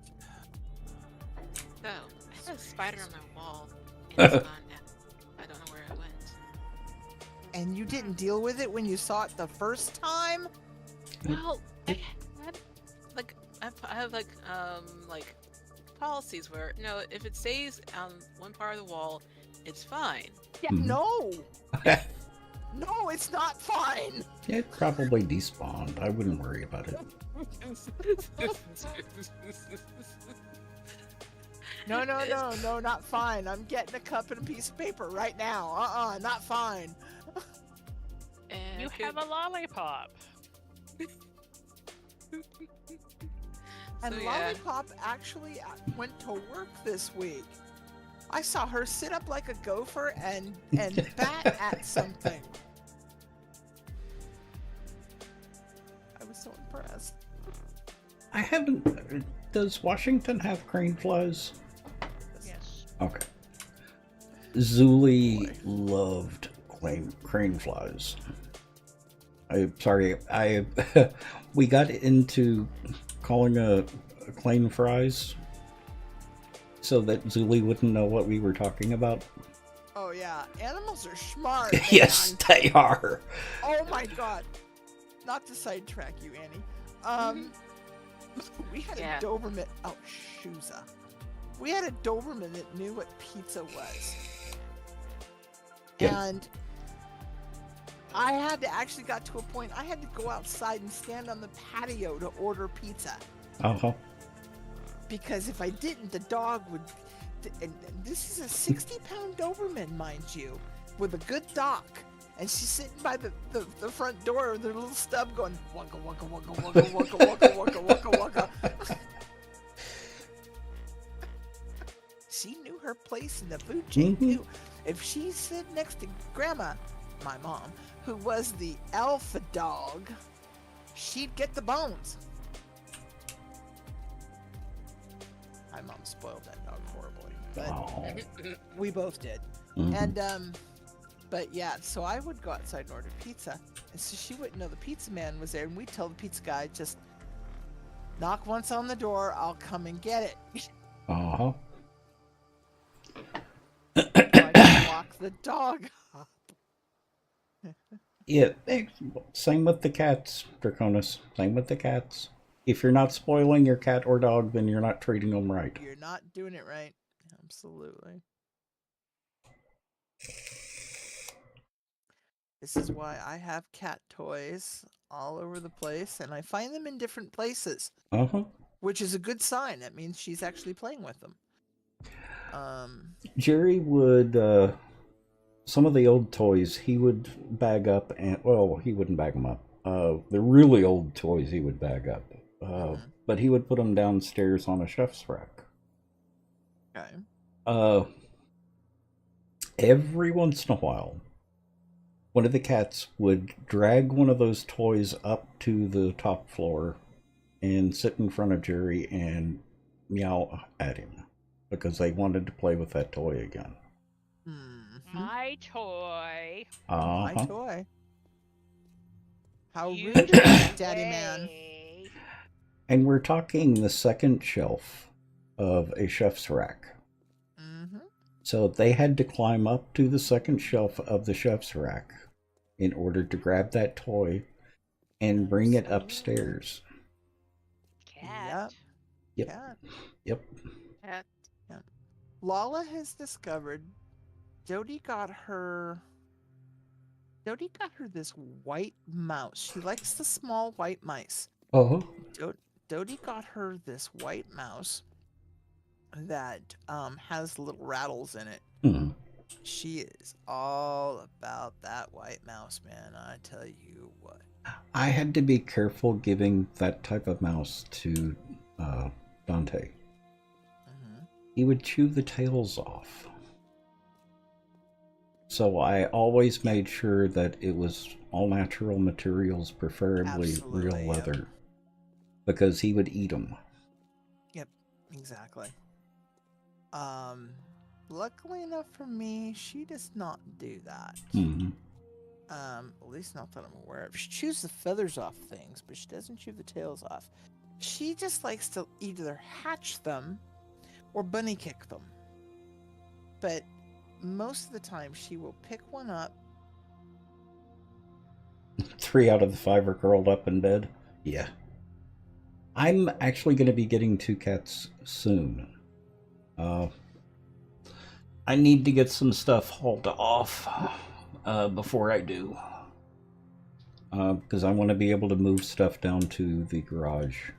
So, I had a spider on my wall, and it's gone now. I don't know where it went. And you didn't deal with it when you saw it the first time? Well, I had, I have like policies where no, if it stays on one part of the wall, it's fine. Yeah, Mhm. no. No, it's not fine. It probably despawned. I wouldn't worry about it. No, not fine. I'm getting a cup and a piece of paper right now. Not fine. And You have a lollipop. And So, yeah. Lollipop actually went to work this week. I saw her sit up like a gopher and bat at something. I was so impressed. I haven't. Does Washington have crane flies? Yes. Okay. Zuli loved crane flies. We got into calling a crane fries so that Zuli wouldn't know what we were talking about. Oh yeah, animals are smart. Yes, man. they are. Oh my god. Not to sidetrack you, Annie. We had Yeah. a Doberman. Oh, Shuza. We had a Doberman that knew what pizza was. Yeah. And I had to actually got to a point I had to go outside and stand on the patio to order pizza. Uh-huh. Because if I didn't, the dog would. And this is a 60-pound Doberman, mind you, with a good dock. And she's sitting by the front door with her little stub going, waka, waka, waka, waka, waka, waka, waka, waka, waka. She knew her place in the food chain, too. If she sit next to Grandma, my mom, who was the alpha dog, she'd get the bones. My mom spoiled that dog horribly, but Oh. we both did. Mhm. And but yeah, so I would go outside and order pizza, and so she wouldn't know the pizza man was there, and we'd tell the pizza guy, just knock once on the door, I'll come and get it. Uh-huh. So I just lock the dog up. Yeah, same with the cats, Draconis. Same with the cats. If you're not spoiling your cat or dog, then you're not treating them right. You're not doing it right. Absolutely. This is why I have cat toys all over the place, and I find them in different places, Uh-huh. which is a good sign. That means she's actually playing with them. Jerry would, some of the old toys, he would bag up, and, well, he wouldn't bag them up. The really old toys he would bag up. But he would put them downstairs on a chef's rack. Okay. Every once in a while, one of the cats would drag one of those toys up to the top floor and sit in front of Jerry and meow at him because they wanted to play with that toy again. My toy. My Uh-huh. toy. How You rude, Daddy Man. way. And we're talking the second shelf of a chef's rack. Mm-hmm. So they had to climb up to the second shelf of the chef's rack in order to grab that toy and bring it upstairs. Cat. Yep. Cat. Yep. Cat. Lala has discovered Dodie got her this white mouse. She likes the small white mice. Oh. Dodie got her this white mouse that has little rattles in it. Hmm. She is all about that white mouse, man. I tell you what. I had to be careful giving that type of mouse to Dante. Mm-hmm. he would chew the tails off. So I always made sure that it was all natural materials, preferably Absolutely, real yep. leather, because he would eat them. Yep, exactly. Luckily enough for me, she does not do that. Mm-hmm. At least not that I'm aware of. She chews the feathers off things, but she doesn't chew the tails off. She just likes to either hatch them or bunny kick them. But most of the time, she will pick one up. 3 out of the 5 are curled up in bed. Yeah. I'm actually going to be getting 2 cats soon. I need to get some stuff hauled off before I do. Because I want to be able to move stuff down to the garage.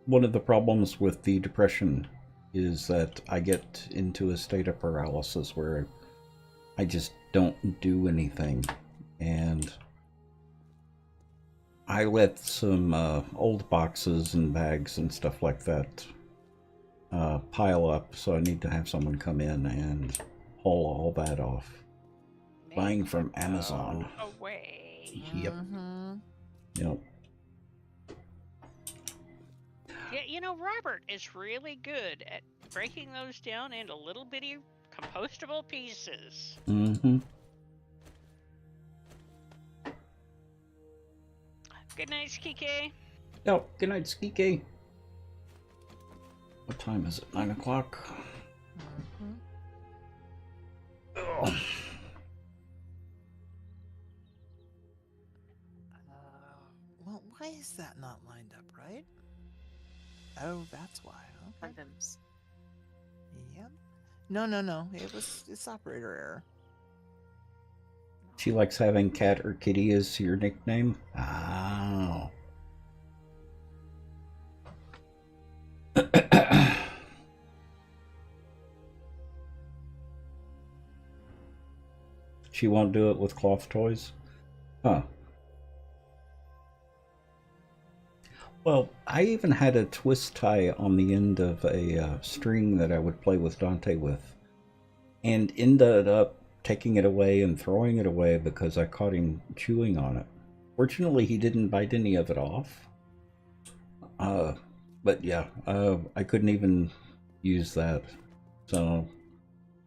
One of the problems with the depression is that I get into a state of paralysis where I just don't do anything. And I let some old boxes and bags and stuff like that pile up, so I need to have someone come in and haul all that off. Buying from Amazon. Away. Yep. Mm-hmm. Yep. Yeah, you know, Robert is really good at breaking those down into little bitty compostable pieces. Mm-hmm. Good night, Skike. Oh, good night, Skike. What time is it? 9 o'clock? Mm-hmm. Oh. Well, why is that not lined up right? Oh, that's why. Okay. Condoms. Yep. No. It's operator error. She likes having cat or kitty as your nickname? Oh. She won't do it with cloth toys? Huh. Well, I even had a twist tie on the end of a string that I would play with Dante with, and ended up taking it away and throwing it away because I caught him chewing on it. Fortunately, he didn't bite any of it off. But yeah, I couldn't even use that. So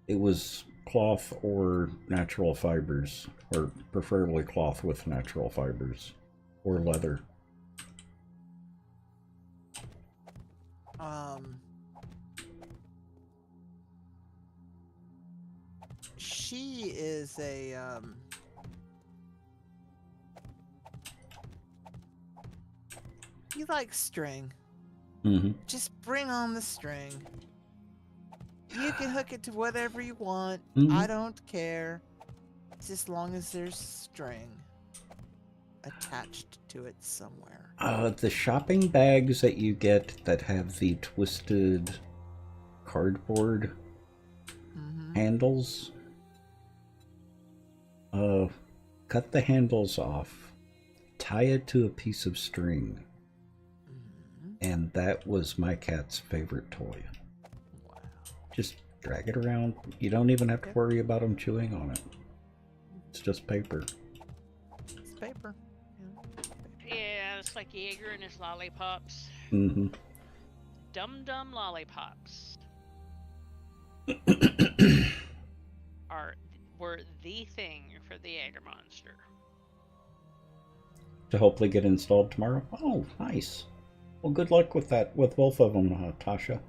it was cloth or natural fibers, or preferably cloth with natural fibers, or leather. She is a he likes string. Mm-hmm. Just bring on the string. You can hook it to whatever you want. Mhm. I don't care. Just as long as there's string attached to it somewhere. The shopping bags that you get that have the twisted cardboard handles, cut the handles off, tie it to a piece of string, and that was my cat's favorite toy. Wow. Just drag it around. You don't even have to worry about him chewing on it. It's just paper. It's paper. Yeah, it's like Jaeger and his lollipops. Mm-hmm. Dum-dum lollipops were the thing for the Jaeger monster. To hopefully get installed tomorrow. Oh, nice. Well, good luck with that, with both of them, Tasha.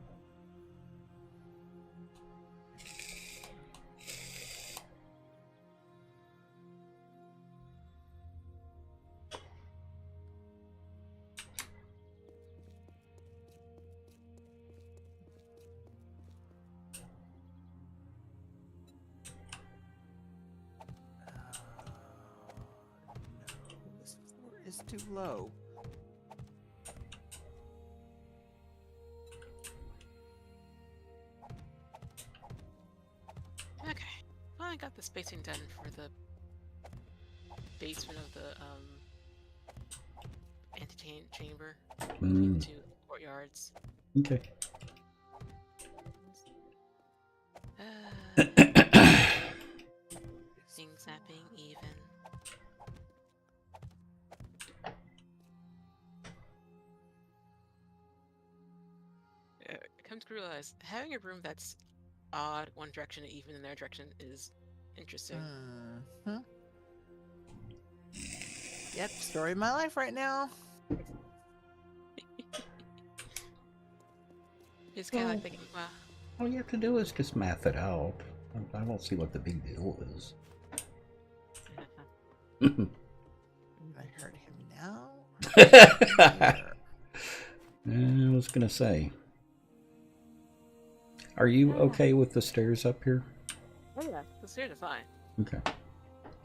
No, this floor is too low. Okay. Well, I got the spacing done for the basement of the chamber, Mm. into courtyards. Okay. Things not being even. I come to realize having a room that's odd one direction and even in their direction is interesting. Mhm. Yep, story of my life right now. It's kind of Well- like thinking, wow, All you have to do is just math it out. I don't see what the big deal is. I heard him now. I was gonna say. Are you okay with the stairs up here? oh yeah, the stairs are fine. Okay.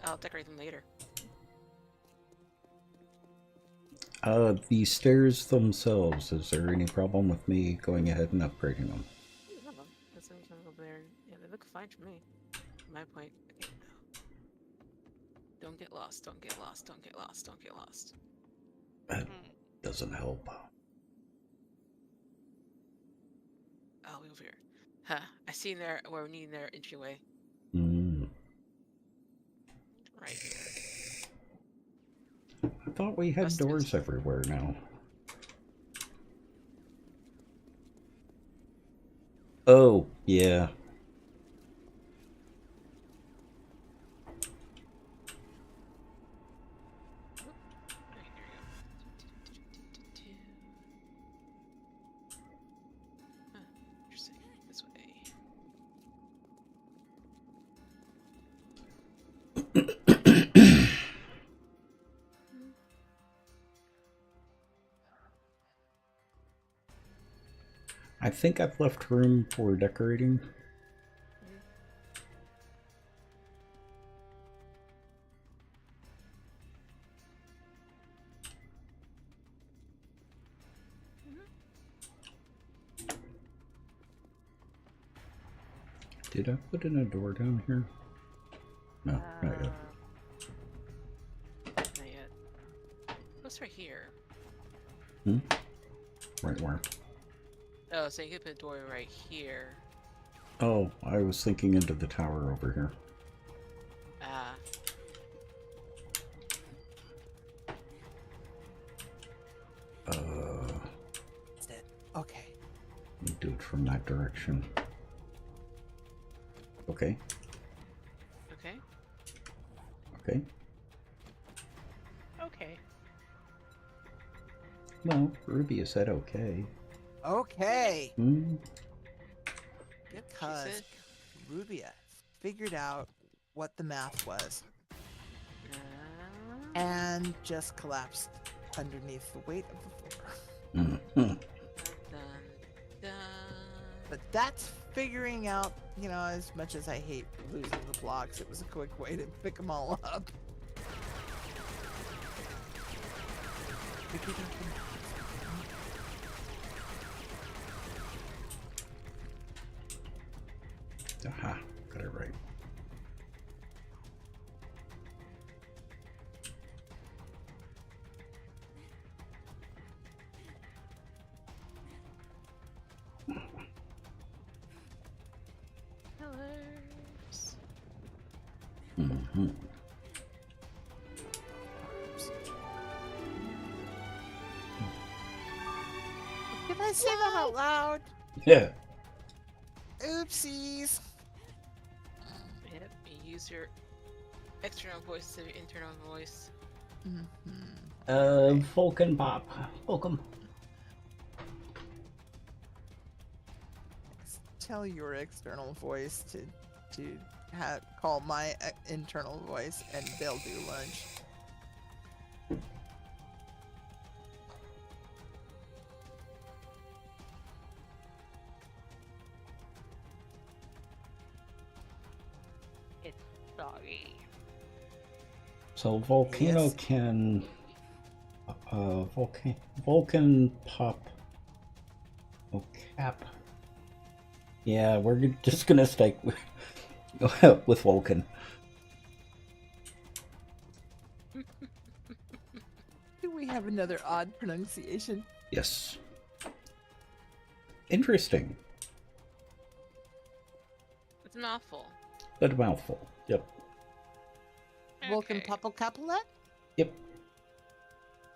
I'll decorate them later. The stairs themselves, is there any problem with me going ahead and upgrading them? I don't know. That's something over there. Yeah, they look fine to me. From my point. Okay, no. Don't get lost. Don't get lost. Don't get lost. Don't get lost. That Hmm. doesn't help. Oh, over here. Huh. I see there where we need their entryway. Mm. Right here. I thought we had That's good. doors everywhere now. Oh, yeah. Right, here we go. Huh, interesting. This way. I think I've left room for decorating. Did I put in a door down here? No, not yet. Not yet. What's right here? Hmm? Right where? Oh, so you could put a door right here. Oh, I was thinking into the tower over here. Ah. That's it. Okay. Let me do it from that direction. Okay, Okay. okay. Okay. Well, Ruby said okay. Okay. Hmm? Because said- Rubia figured out what the math was Uh, and just collapsed underneath the weight of the floor. Mhm. dun, dun. But that's figuring out, you know, as much as I hate losing the blocks, it was a quick way to pick them all up. Aha, got it right. Pillars. Mm-hmm. Did I say that out loud? Yeah. Oopsies. Yep, you use your external voice to your internal voice. Vulcan Pop. Welcome. Tell your external voice to call my internal voice, and they'll do lunch. It's soggy. So Volcano Yes. can Vulcan Pop. Oh, Cap. Yeah, we're just gonna stick with Vulcan. Do we We have another odd pronunciation. Yes. Interesting. It's a mouthful. But a mouthful. Yep. Vulcan Okay. Popocapulette? Yep.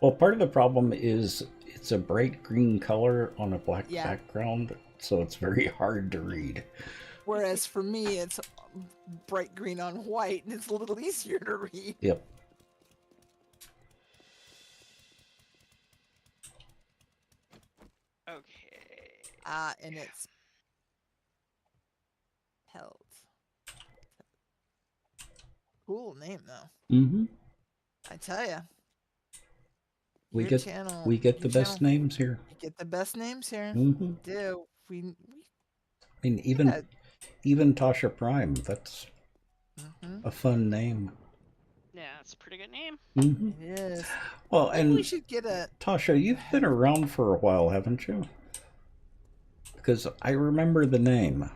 Well, part of the problem is it's a bright green color on a black Yeah. background, so it's very hard to read. Whereas for me, it's bright green on white, and it's a little easier to read. Yep. Okay. And it's Pelt. Cool name, though. Mm-hmm. I tell ya. We Your get channel, we get the your best channel- names here. You get the best names here. Mm-hmm. Do we? I mean, even Yeah. even Tasha Prime. That's Mhm. a fun name. Yeah, it's a pretty good name. Mm-hmm. It is. Well, Maybe we and should get a. Tasha, you've been around for a while, haven't you? Because I remember the name.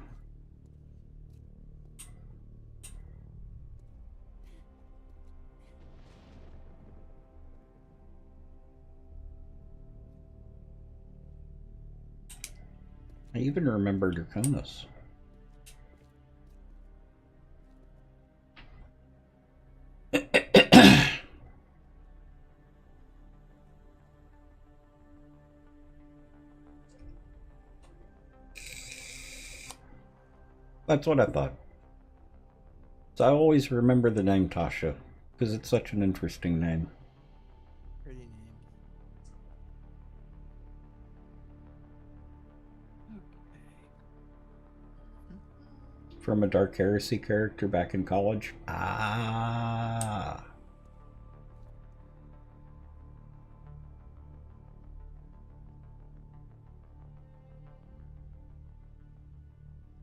I even remember Draconis. That's what I thought. So I always remember the name Tasha because it's such an interesting name. Pretty name. From a Dark Heresy character back in college. Ah.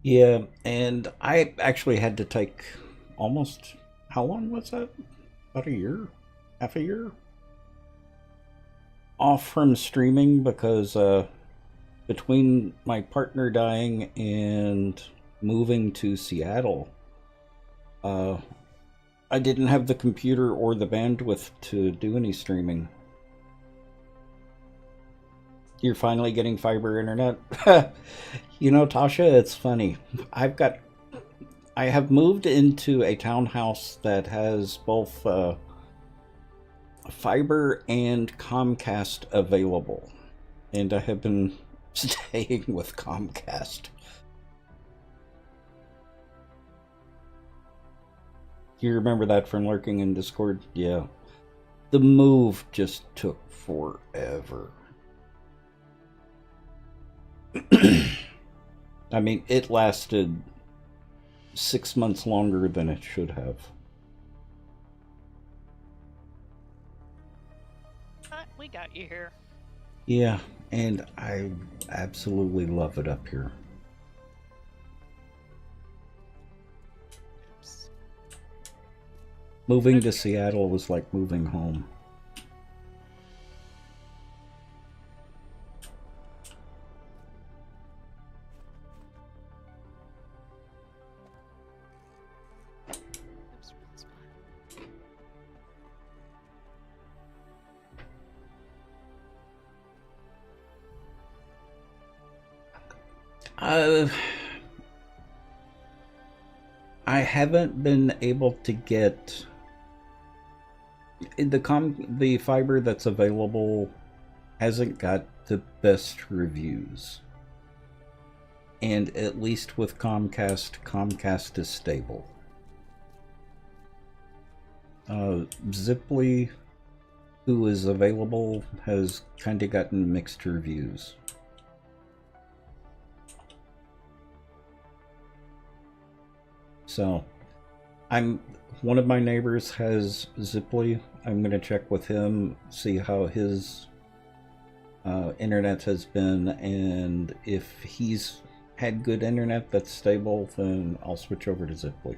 Yeah, and I actually had to take almost, how long was that? About a year? Half a year? Off from streaming because between my partner dying and moving to Seattle, I didn't have the computer or the bandwidth to do any streaming. You're finally getting fiber internet? You know, Tasha, it's funny. I have moved into a townhouse that has both fiber and Comcast available. And I have been staying with Comcast. You remember that from lurking in Discord? Yeah. The move just took forever. I mean, it lasted 6 months longer than it should have. But we got you here. Yeah, and I absolutely love it up here. Oops. Moving to Seattle was like moving home. Oops, wrong spot. I haven't been able to get the fiber that's available hasn't got the best reviews. And at least with Comcast is stable. Ziply, who is available, has kind of gotten mixed reviews. So, one of my neighbors has Ziply. I'm going to check with him, see how his internet has been, and if he's had good internet that's stable, then I'll switch over to Ziply.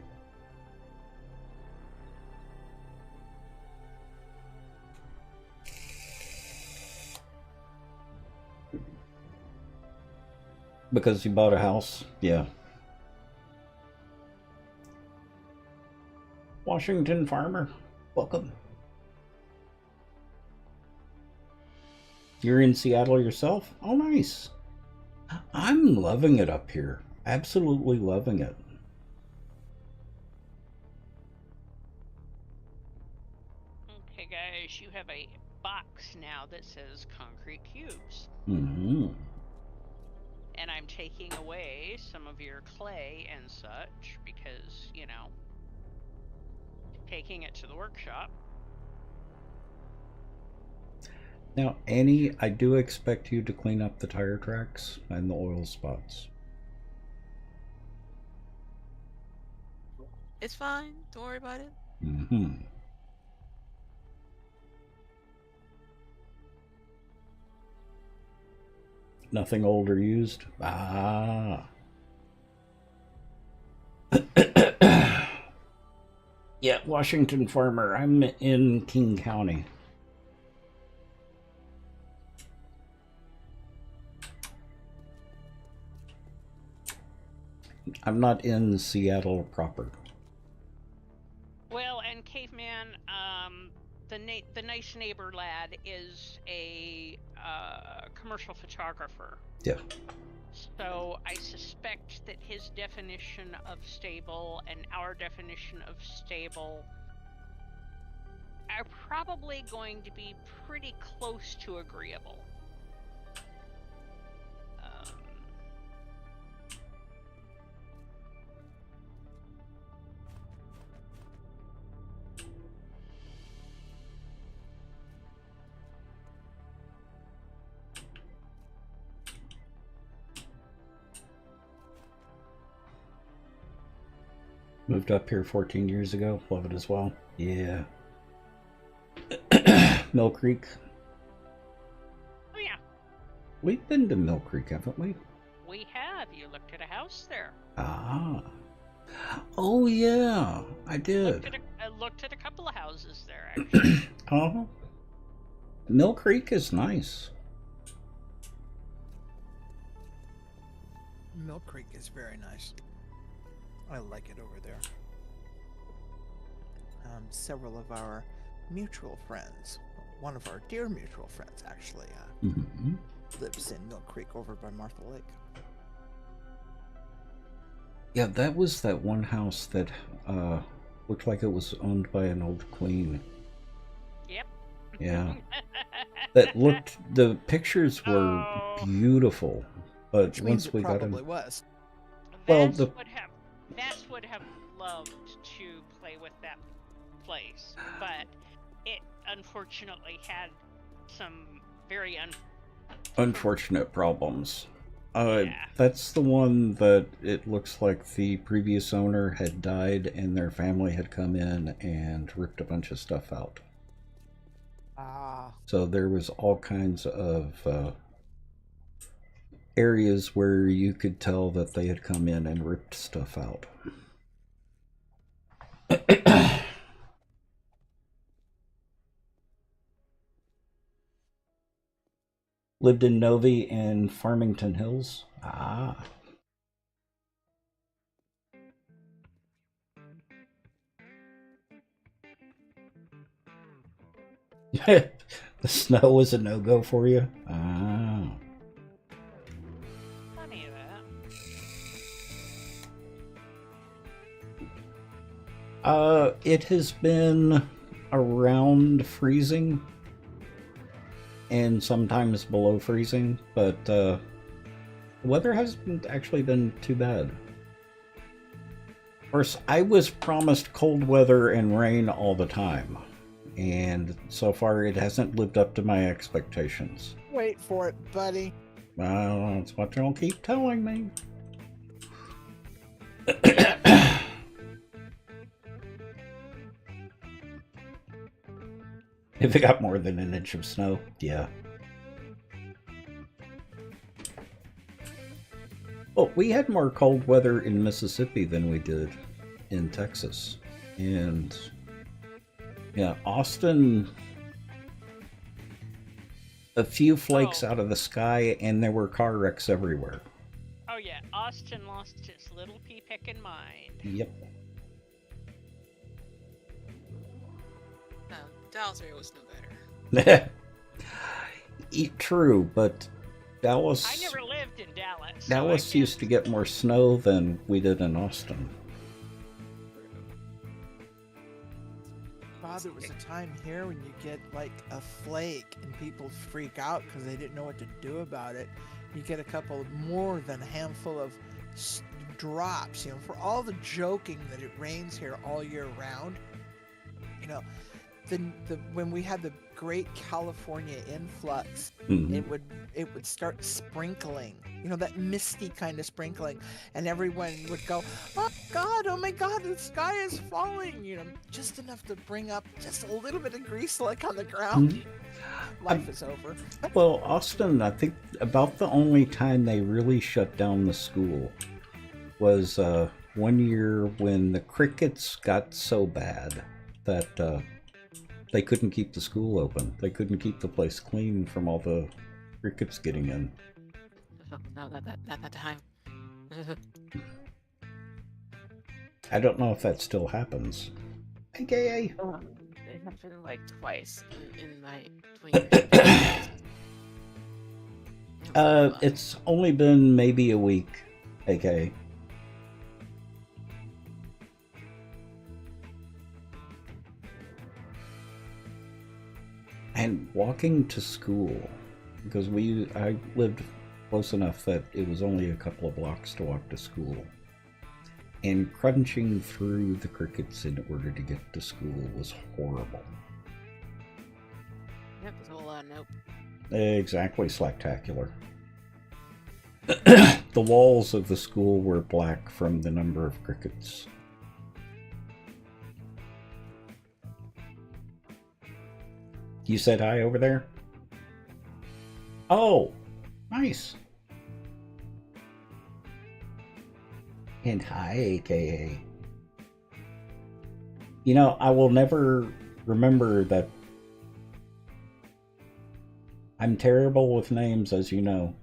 Because you bought a house? Yeah. Washington Farmer, welcome. You're in Seattle yourself? Oh, nice. I'm loving it up here. Absolutely loving it. Okay, guys, you have a box now that says concrete cubes. Mm-hmm. And I'm taking away some of your clay and such because, you know, taking it to the workshop. Now, Annie, I do expect you to clean up the tire tracks and the oil spots. It's fine. Don't worry about it. Mm-hmm. Nothing old or used? Ah. Yeah, Washington Farmer. I'm in King County. I'm not in Seattle proper. Well, and Caveman, the nice neighbor lad is a commercial photographer. Yeah. So I suspect that his definition of stable and our definition of stable are probably going to be pretty close to agreeable. Moved up here 14 years ago. Love it as well. Yeah. Mill Creek. Oh yeah, We've been to Mill Creek, haven't we? we have. You looked at a house there. Ah. Oh, yeah. I did. I looked at a couple of houses there, actually. Oh. Mill Creek is nice. Mill Creek is very nice. I like it over there. Several of our mutual friends, one of our dear mutual friends actually, Mm-hmm. lives in Mill Creek over by Martha Lake. Yeah, that was that one house that looked like it was owned by an old queen. Yep. Yeah. That looked, the pictures were beautiful, but Which means once we it got probably in, was. Well, Vance would have loved to play with that place, but it unfortunately had some very unfortunate problems. Yeah. That's the one that it looks like the previous owner had died and their family had come in and ripped a bunch of stuff out. Ah. So there was all kinds of areas where you could tell that they had come in and ripped stuff out. Lived in Novi and Farmington Hills. Ah. The snow was a no-go for you? Ah. funny of that. It has been around freezing and sometimes below freezing, but the weather hasn't actually been too bad. Of course, I was promised cold weather and rain all the time, and so far it hasn't lived up to my expectations. Wait for it, buddy. Well, that's what they'll keep telling me. If it got more than an inch of snow, yeah. Well, we had more cold weather in Mississippi than we did in Texas. And yeah, Austin, a few flakes out of the sky, and there were car wrecks everywhere. Oh yeah, Austin lost its little pea picking mind. Yep. No, Dallas area was no better. True, but Dallas. I never lived in Dallas. so I Dallas can't- used to get more snow than we did in Austin. Bob, there was a time here when you get like a flake and people freak out because they didn't know what to do about it. You get a couple more than a handful of drops, you know, for all the joking that it rains here all year round. You know, the when we had the great California influx, Mhm. it would start sprinkling, you know, that misty kind of sprinkling, and everyone would go, oh my god, the sky is falling, you know, just enough to bring up just a little bit of grease like on the ground. Life is over. Well, Austin, I think about the only time they really shut down the school was one year when the crickets got so bad that they couldn't keep the school open. They couldn't keep the place clean from all the crickets getting in. No, not that time. I don't know if that still happens. AKA. It happened like twice in my 20 years. It's only been maybe a week, AKA. And walking to school, because I lived close enough that it was only a couple of blocks to walk to school. And crunching through the crickets in order to get to school was horrible. Yep, there's a whole lot of nope. Exactly, Slacktacular. The walls of the school were black from the number of crickets. You said hi over there? Oh, nice. And hi, AKA. You know, I will never remember that. I'm terrible with names, as you know.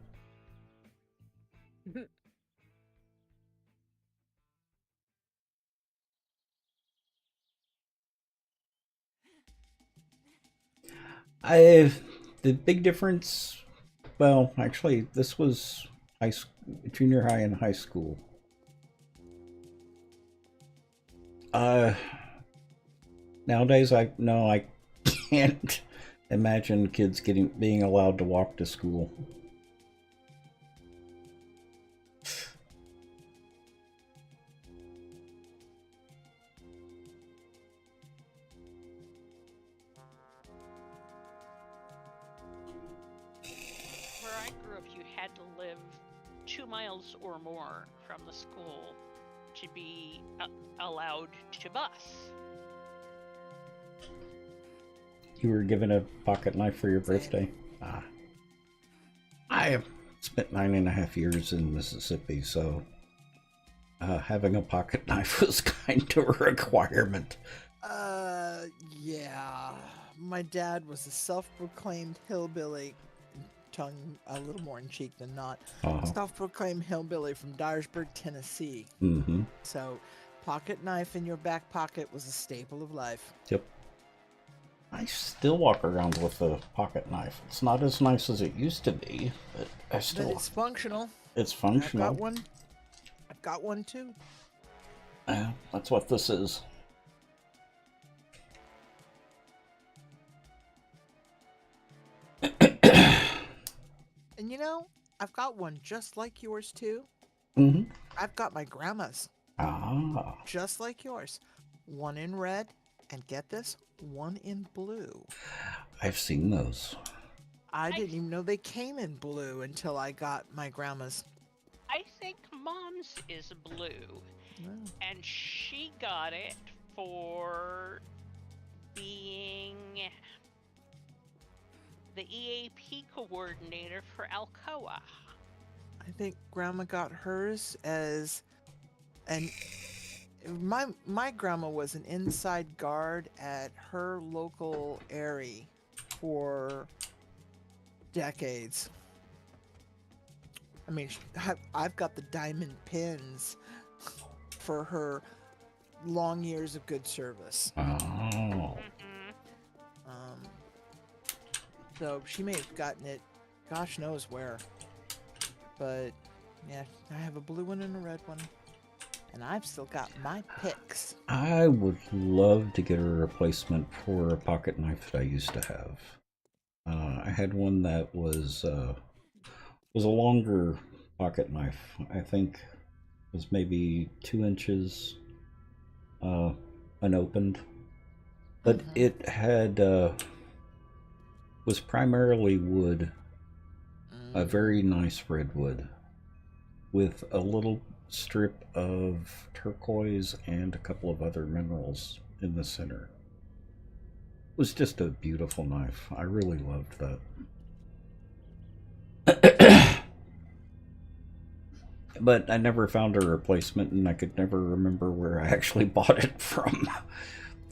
The big difference, well, actually, this was junior high and high school. Nowadays, I can't imagine kids being allowed to walk to school. Where I grew up, you had to live 2 miles or more from the school to be allowed to bus. You were given a pocket knife for your birthday? I have spent 9.5 years in Mississippi, so having a pocket knife was kind of a requirement. Yeah. My dad was a self-proclaimed hillbilly, tongue a little more in cheek than not. Self-proclaimed hillbilly from Dyersburg, Tennessee. Mm-hmm. So, pocket knife in your back pocket was a staple of life. Yep. I still walk around with a pocket knife. It's not as nice as it used to be, but I still. But it's functional. It's functional. I've got one. I've got one too. Yeah, that's what this is. And you know, I've got one just like yours too. Mm-hmm. I've got my grandma's. Ah. Just like yours. One in red, and get this, one in blue. I've seen those. I didn't even know they came in blue until I got my grandma's. I think Mom's is blue, Oh. and she got it for being the EAP coordinator for Alcoa. I think grandma got hers as an my grandma was an inside guard at her local area for decades. I mean, I've got the diamond pins for her long years of good service. Oh. Mm-hmm. So she may have gotten it, gosh knows where. But yeah, I have a blue one and a red one, and I've still got my picks. I would love to get a replacement for a pocket knife that I used to have. I had one that was a longer pocket knife. I think it was maybe 2 inches unopened, but it had was primarily wood, a very nice redwood, with a little strip of turquoise and a couple of other minerals in the center. It was just a beautiful knife. I really loved that. But I never found a replacement, and I could never remember where I actually bought it from.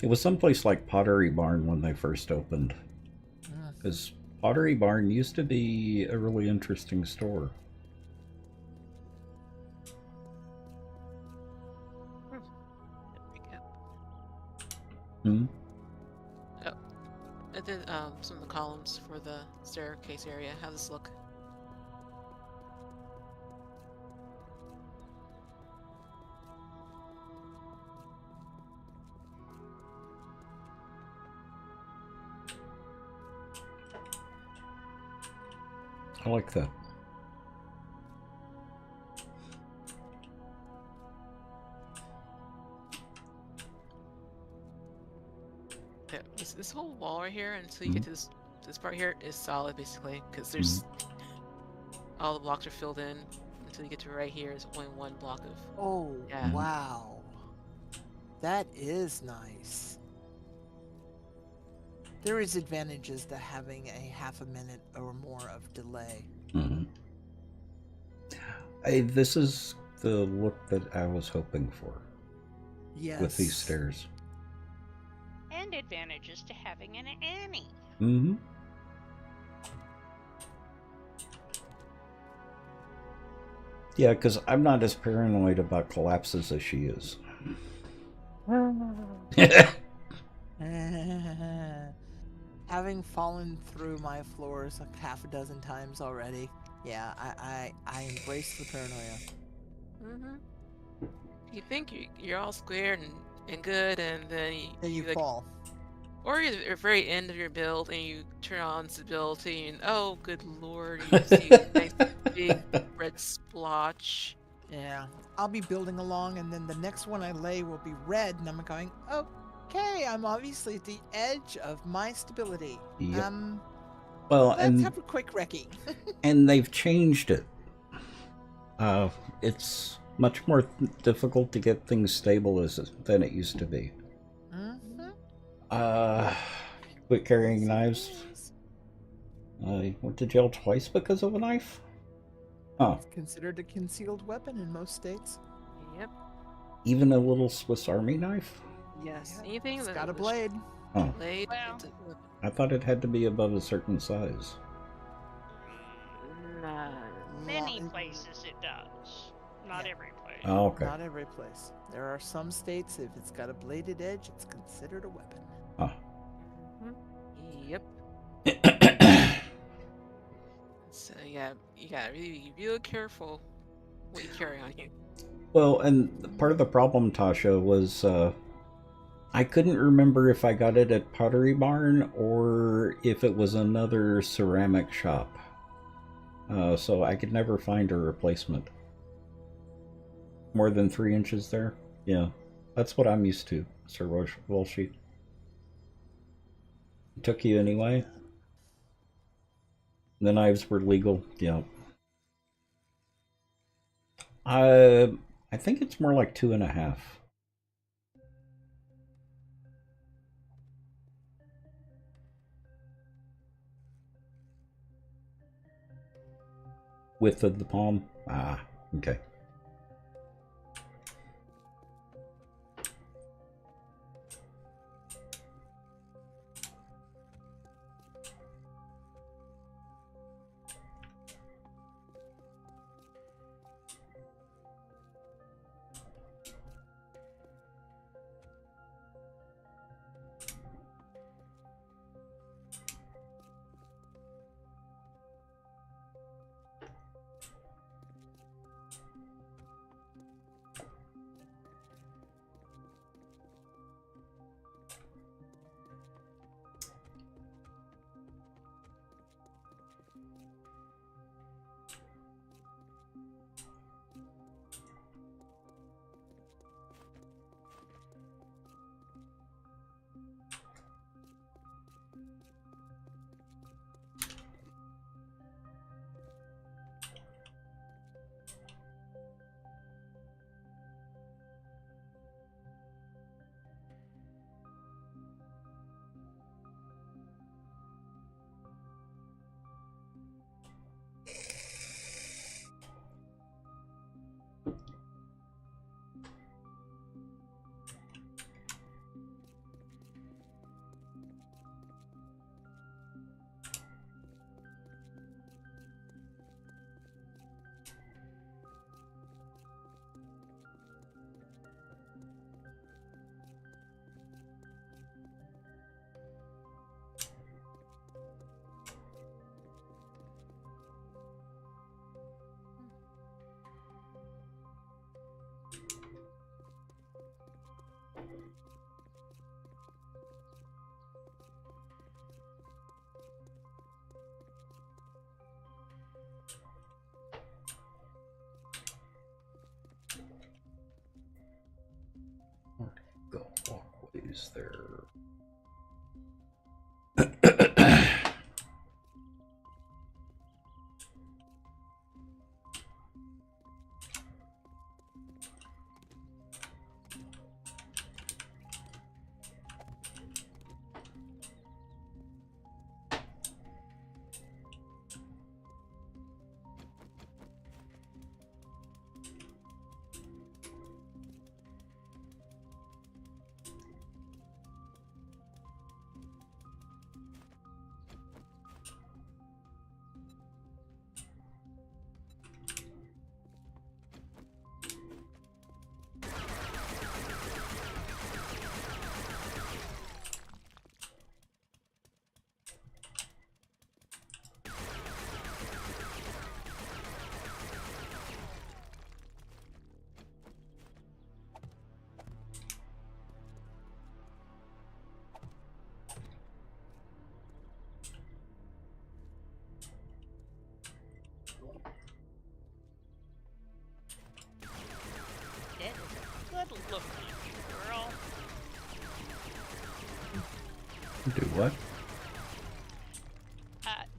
It was someplace like Pottery Barn when they first opened. Because Pottery Barn used to be a really interesting store. Hmm? Oh, I did some of the columns for the staircase area. How does this look? I like that. Yeah, this whole wall right here until you get to this part here is solid basically, because there's all the blocks are filled in until you get to right here is only one block of. Oh, Yeah. wow. That is nice. There is advantages to having a half a minute or more of delay. This is the look that I was hoping for. Yes. With these stairs. And advantages to having an Annie. Yeah, because I'm not as paranoid about collapses as she is. Having fallen through my floors like half a dozen times already, yeah, I embrace the paranoia. You think you're all squared and good, and then you like, fall. or you're at the very end of your build and you turn on stability and oh good lord, you see a nice big red splotch. Yeah, I'll be building along, and then the next one I lay will be red, and I'm going, okay, I'm obviously at the edge of my stability. Yep. Well, let's have a quick recce. And they've changed it. It's much more difficult to get things stable than it used to be. Quit carrying knives. I went to jail twice because of a knife? Huh. It's considered a concealed weapon in most states. Yep. Even a little Swiss Army knife? Yes. Anything It's that got a blade. Oh. Blade. Well, I thought it had to be above a certain size. Nah. Many places it does. Not every place. Oh, okay. Not every place. There are some states, if it's got a bladed edge, it's considered a weapon. Huh. Yep. So yeah, you gotta really be real careful what you carry on you. Well, and part of the problem, Tasha, was I couldn't remember if I got it at Pottery Barn or if it was another ceramic shop. So I could never find a replacement. More than 3 inches there? Yeah. That's what I'm used to, Sir Walshy. Took you anyway? The knives were legal, yeah. I think it's more like 2.5. Width of the palm? Ah, okay. hallways there. That is a good look on you, girl. Do what?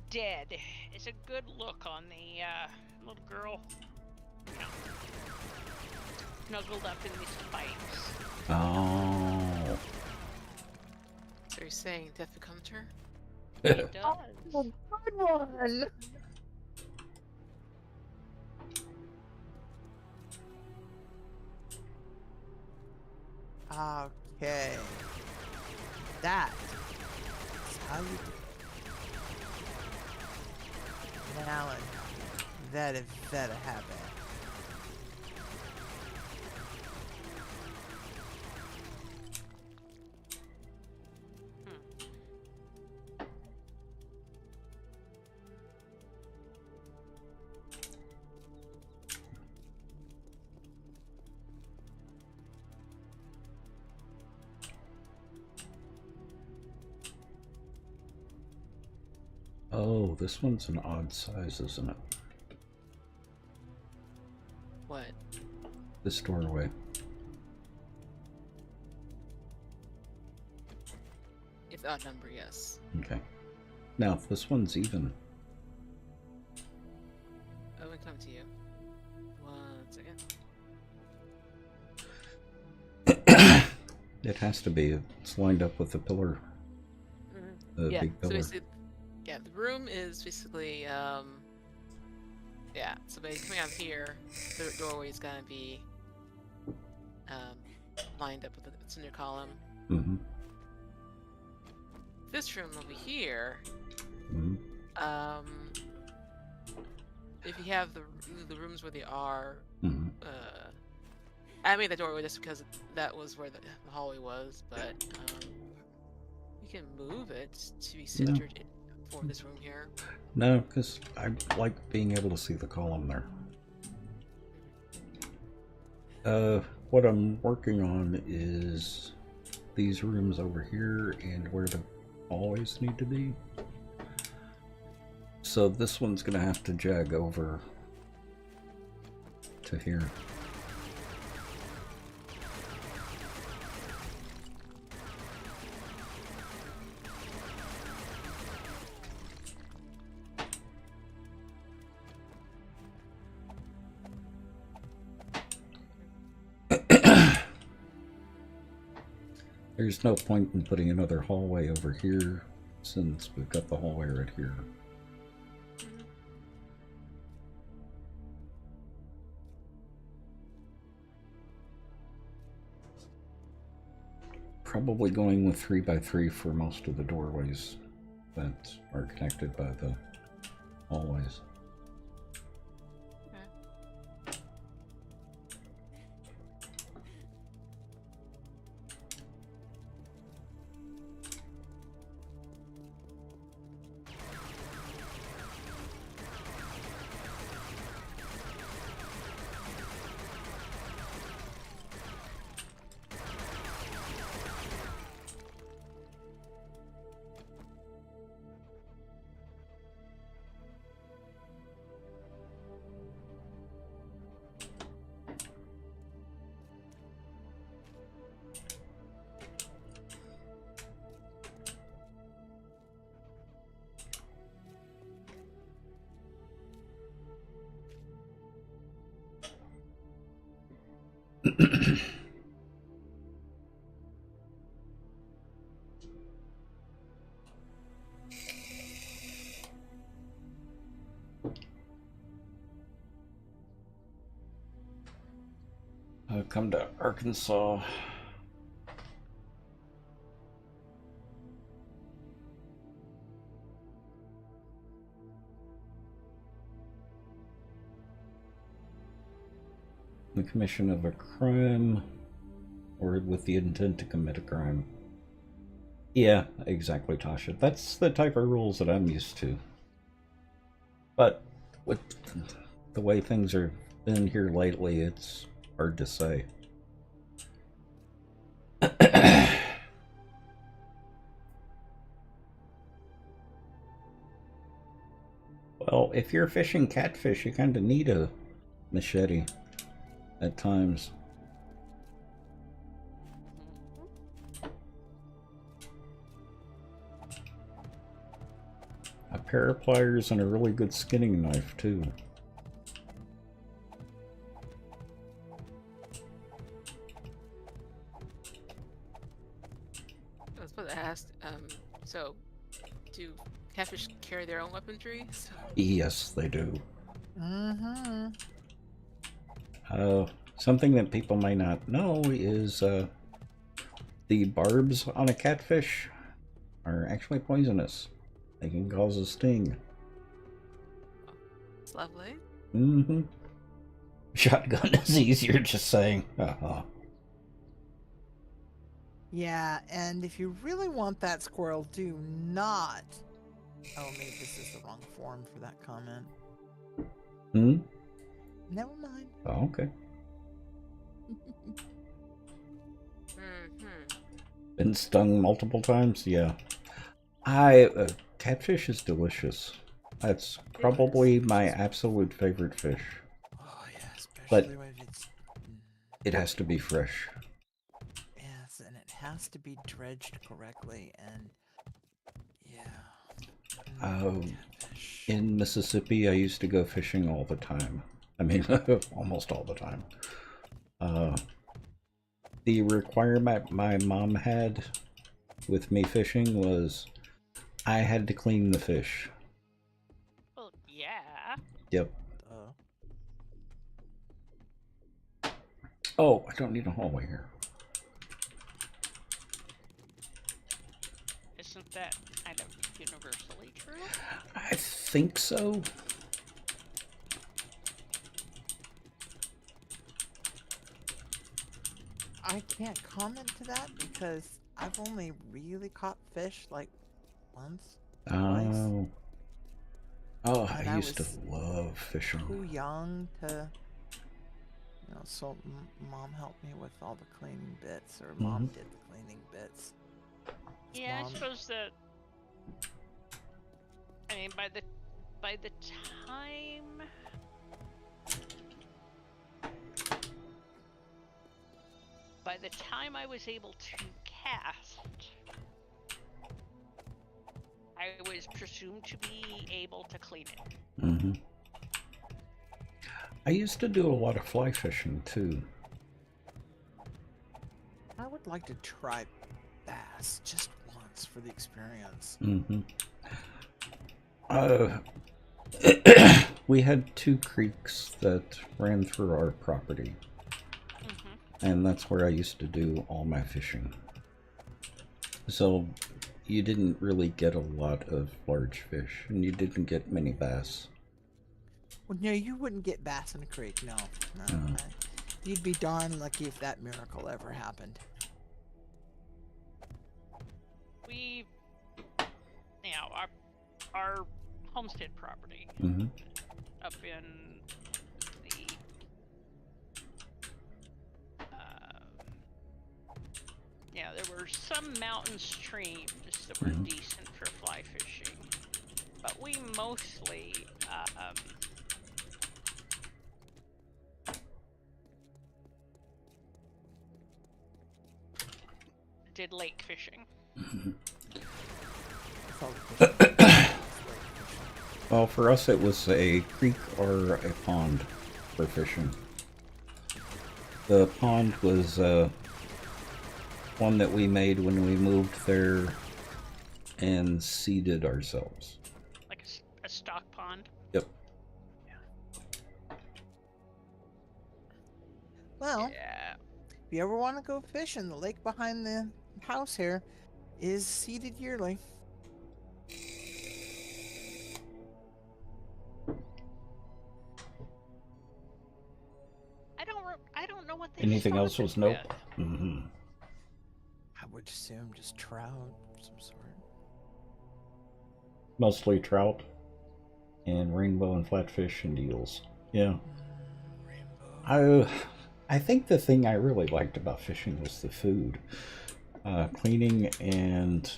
Dead is a good look on the little girl. You know, snuggled up in these spikes. Oh. So you're saying death becomes her? It does. Good one. Okay. That is how you do it. Now that if that happened. Oh, this one's an odd size, isn't it? What? This doorway. If odd number, yes. Okay. Now, if this one's even. Oh, we come to you. 1 second. It has to be. It's lined up with the pillar. The Yeah, big so pillar. basically, yeah, the room is basically, yeah, so by coming out here, the doorway is gonna be, lined up with the cinder column. Mm-hmm. This room over here, Mm-hmm. if you have the rooms where they are, Mm-hmm. I made the doorway just because that was where the hallway was, but, you can move it to be centered in for this room here. No, because I like being able to see the column there. What I'm working on is these rooms over here and where the hallways need to be. So this one's gonna have to jag over to here. There's no point in putting another hallway over here since we've got the hallway right here. Probably going with 3x3 for most of the doorways that are connected by the hallways. Come to Arkansas. The commission of a crime, or with the intent to commit a crime. Yeah, exactly, Tasha. That's the type of rules that I'm used to. But with the way things are been here lately, it's hard to say. Well, if you're fishing catfish, you kind of need a machete at times. A pair of pliers and a really good skinning knife, too. I was supposed to ask, so do catfish carry their own weaponry? So... Yes, they do. Mm-hmm. Something that people may not know is the barbs on a catfish are actually poisonous. They can cause a sting. It's lovely. Mm-hmm. Shotgun is easier, just saying. Yeah, and if you really want that squirrel, do not... Oh, maybe this is the wrong form for that comment. Hmm? Never mind. Oh, okay. Been stung multiple times? Yeah. Catfish is delicious. That's probably my absolute favorite fish. Oh, yeah, especially But when it's... it has to be fresh. Yes, and it has to be dredged correctly, and... Yeah. Catfish. In Mississippi, I used to go fishing all the time. I mean, almost all the time. The requirement my mom had with me fishing was I had to clean the fish. Well, yeah. Yep. Oh, I don't need a hallway here. Isn't that kind of universally true? I think so. I can't comment to that because I've only really caught fish like once. Oh. Oh, And I I used to was love fishing. Too young to, so mom helped me with all the cleaning bits, or mom did the cleaning bits. Yeah, Mom. I suppose that. I mean, by the time. By the time I was able to cast, I was presumed to be able to clean it. Mm-hmm. I used to do a lot of fly fishing too. I would like to try bass just once for the experience. Mm-hmm. We had 2 creeks that ran through our property. And that's where I used to do all my fishing. So you didn't really get a lot of large fish, and you didn't get many bass. Well, no, you wouldn't get bass in a creek, no. You'd be darn lucky if that miracle ever happened. We, our homestead property up in the there were some mountain streams that were decent for fly fishing, but we mostly did lake fishing. Well, for us it was a creek or a pond for fishing. The pond was one that we made when we moved there and seeded ourselves. Like a stock pond. Yep. Well, Yeah. if you ever want to go fishing, the lake behind the house here is seeded yearly. I don't know what they Anything else started was nope. with. Mm-hmm. I would assume just trout of some sort. Mostly trout and rainbow and flatfish and eels. Yeah. Rainbow. I think the thing I really liked about fishing was the food. Cleaning and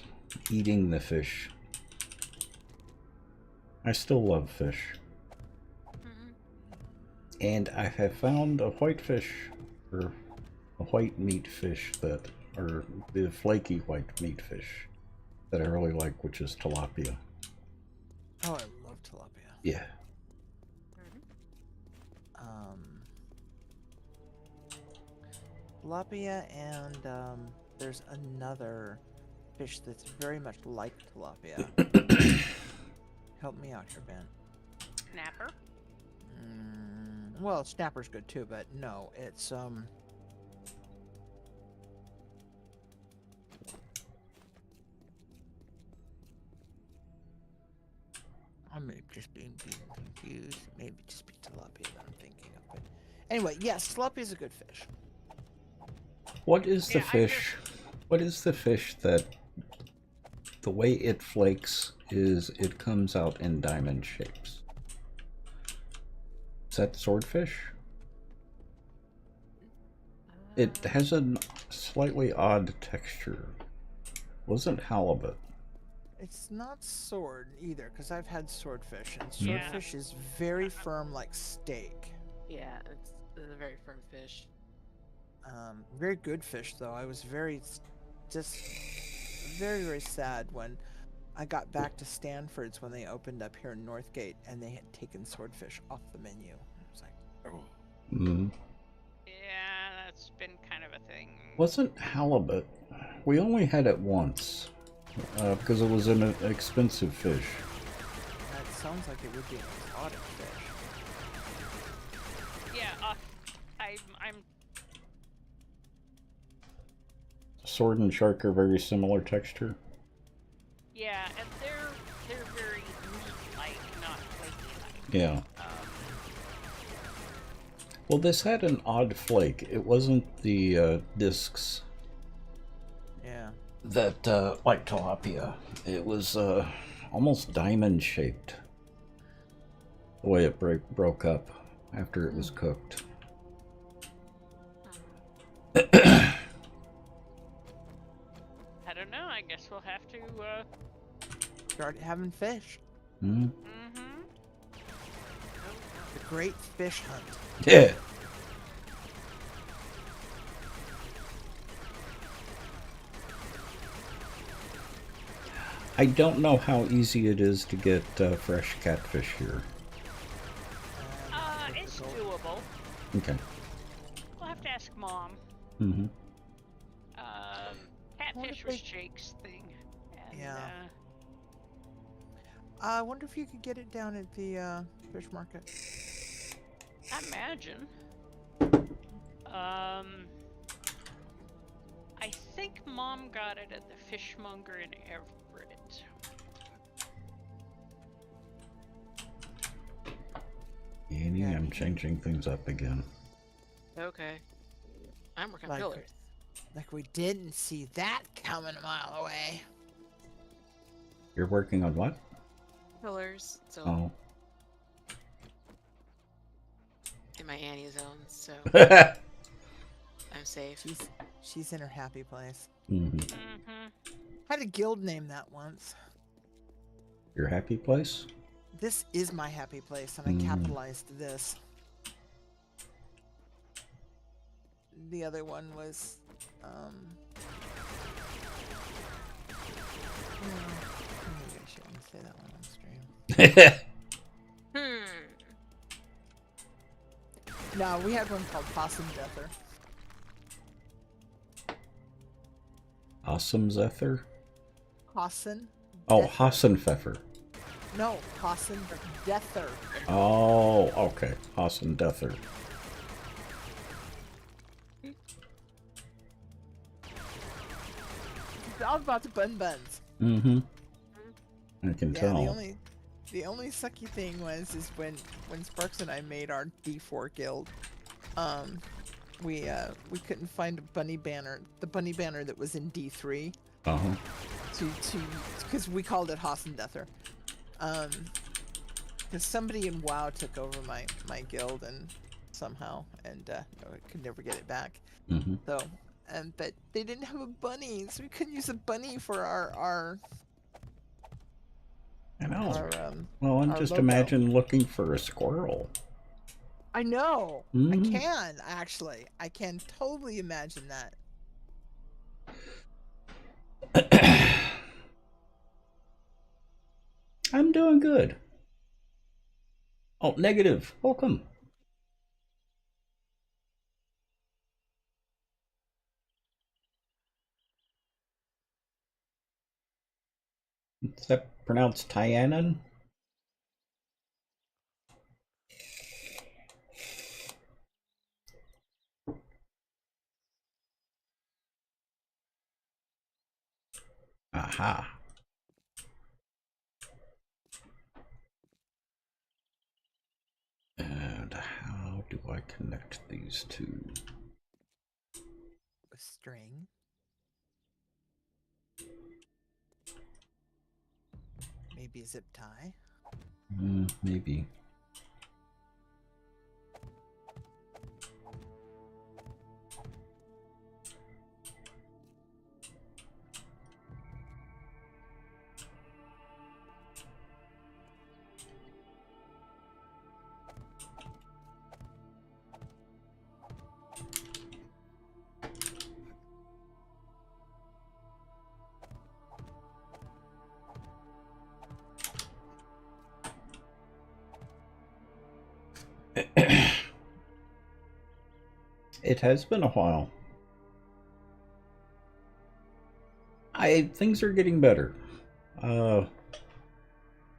eating the fish. I still love fish. Mhm. And I have found a white fish, or a white meat fish or the flaky white meat fish that I really like, which is tilapia. Oh, I love tilapia. Yeah. Tilapia and there's another fish that's very much like tilapia. Help me out here, Ben. Snapper. Well, snapper's good too, but no, it's I may just be confused. Maybe just be tilapia that I'm thinking of. But anyway, yes, tilapia is a good fish. What is the Yeah, I fish? What is the fish that the way it flakes is it comes out in diamond shapes? Is that swordfish? It has a slightly odd texture. Wasn't halibut. It's not sword either, because I've had swordfish, and Yeah. swordfish is very firm like steak. Yeah, it's a very firm fish. Very good fish though. I was just very sad when I got back to Stanford's when they opened up here in Northgate and they had taken swordfish off the menu. I was like, oh. Mm. Yeah, that's been kind of a thing. Wasn't halibut. We only had it once because it was an expensive fish. That sounds like it would be an exotic fish. Yeah, I'm Sword and shark are very similar texture. yeah, and they're very meat-like, not flaky-like. Yeah. Well, this had an odd flake. It wasn't the discs Yeah. that like tilapia. It was almost diamond shaped. The way it broke up after it was cooked. I don't know. I guess we'll have to. Start having fish. Hmm? Mm-hmm. The great fish hunt. Yeah. I don't know how easy it is to get fresh catfish here. It's doable. Okay. We'll have to ask Mom. Mm-hmm. Catfish was Jake's thing. And, Yeah. I wonder if you could get it down at the fish market. I imagine. I think Mom got it at the fishmonger in Everett. Annie, Yeah, I'm you can- changing things up again. Okay. I'm working Like- on pillars. Like we didn't see that coming a mile away. You're working on what? Pillars. So Oh. in my Annie zone, so I'm safe. She's in her happy place. Mm-hmm. Mm-hmm. I had a guild name that once. Your happy place? This is my happy place, and I Mm. capitalized this. The other one was, maybe I shouldn't say that one on stream. Hmm. No, we had one called Possum Deather. Awesome Zephyr? Hassan. Oh, Dether. Hassenpfeffer. No, Hassan Dether. Oh, okay. Hassan Dether. I was about to buns. Mm-hmm. I can Yeah, tell. the only sucky thing was when Sparks and I made our D4 guild, we couldn't find a bunny banner, the bunny banner that was in D3, Uh-huh. because we called it Hassan Dether, because somebody in WoW took over my guild and somehow could never get it back. Mm-hmm. So, but they didn't have a bunny, so we couldn't use a bunny for our I know. our Well, and our just logo. imagine looking for a squirrel. I know. Mhm. I can actually. I can totally imagine that. I'm doing good. Oh, negative. Welcome. Is that pronounced Tyanan? Aha. And how do I connect these two? A string. Maybe a zip tie. Maybe. It has been a while. Things are getting better.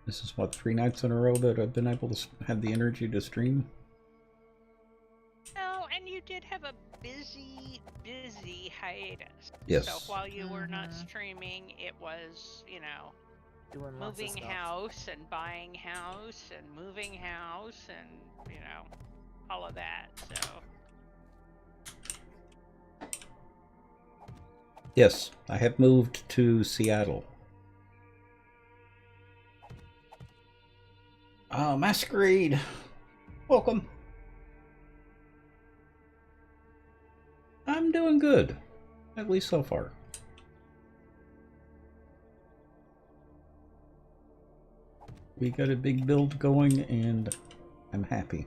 This is what, 3 nights in a row that I've been able to have the energy to stream. Oh, and you did have a busy hiatus. Yes. So while you were not Mhm. streaming, it was, Doing lots of moving stuff. house and buying house and moving house and, all of that. So Yes, I have moved to Seattle. Masquerade. Welcome. I'm doing good. At least so far. We got a big build going and I'm happy.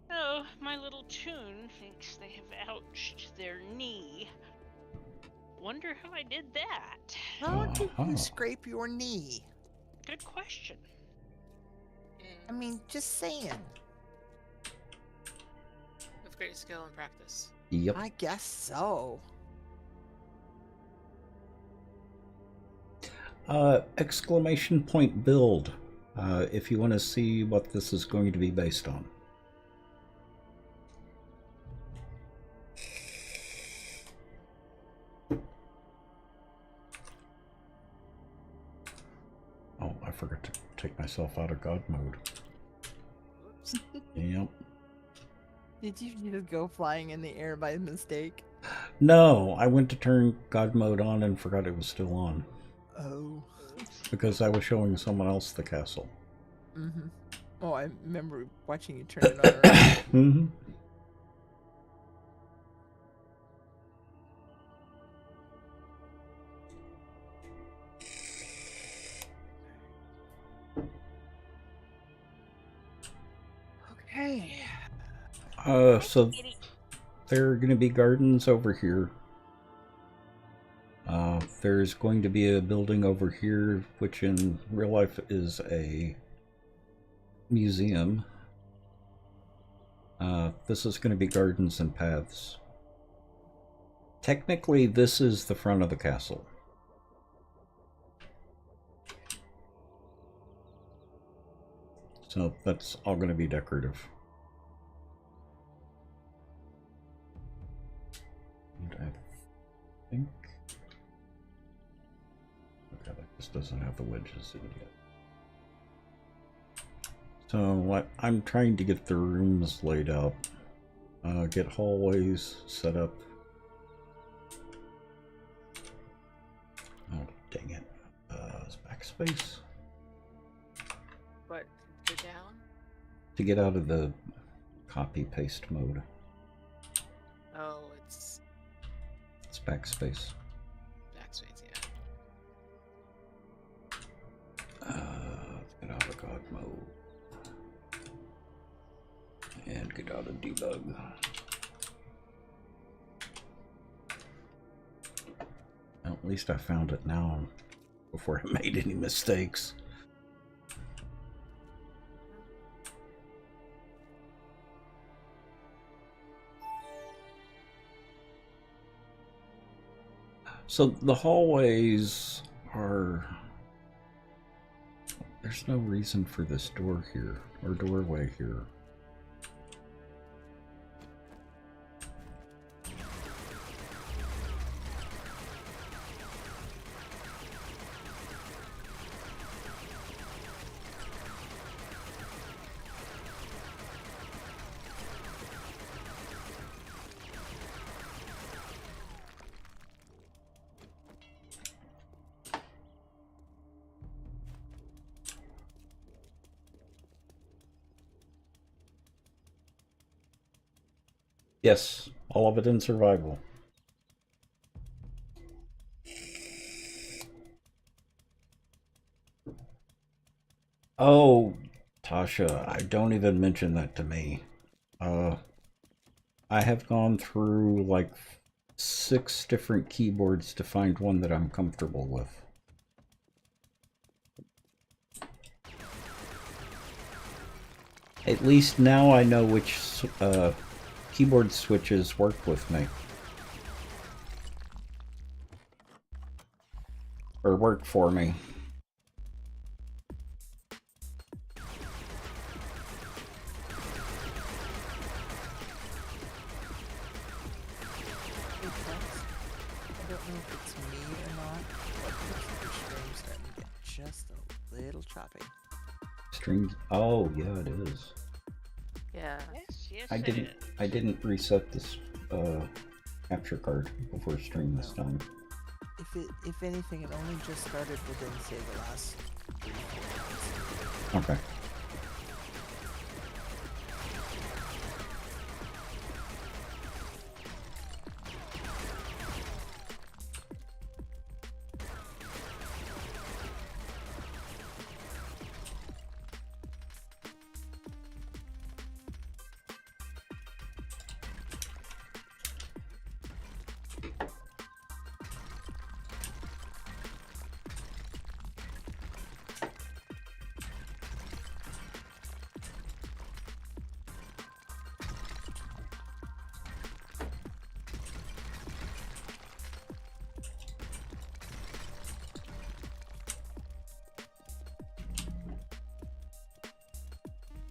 Oh, my little tune thinks they have ouched their knee. Wonder how I did that. How did Uh-huh. you scrape your knee? Good question. I mean, just saying. With great skill and practice. Yep. I guess so. Exclamation point build. If you want to see what this is going to be based on. Oh, I forgot to take myself out of God mode. Oops. Yep. Did you just go flying in the air by mistake? No, I went to turn God mode on and forgot it was still on. Oh. Because I was showing someone else the castle. Mm-hmm. Oh, I remember watching you turn it on earlier. Mm-hmm. Okay. So there are going to be gardens over here. There's going to be a building over here, which in real life is a museum. This is going to be gardens and paths. Technically, this is the front of the castle. So that's all going to be decorative. And I think... okay, that just doesn't have the wedges in yet. So what I'm trying to get the rooms laid out. Get hallways set up. Oh, dang it. Backspace. What? Go down? To get out of the copy-paste mode. Oh, it's It's backspace. backspace, yeah. Let's get out of God mode. And get out of debug. Well, at least I found it now before I made any mistakes. So the hallways are... there's no reason for this door here, or doorway here. Yes, all of it in survival. Oh, Tasha, I don't even mention that to me. I have gone through like 6 different keyboards to find one that I'm comfortable with. At least now I know which keyboard switches work with me. Or work for me. Hey, Tex, I don't know if it's me or not, but looks like your stream's starting to get just a little choppy. Streams. Oh yeah, it is. Yeah. Yes, yes, I didn't reset this capture card before stream this time. If anything, it only just started within, say, the last 3-4 months. Okay.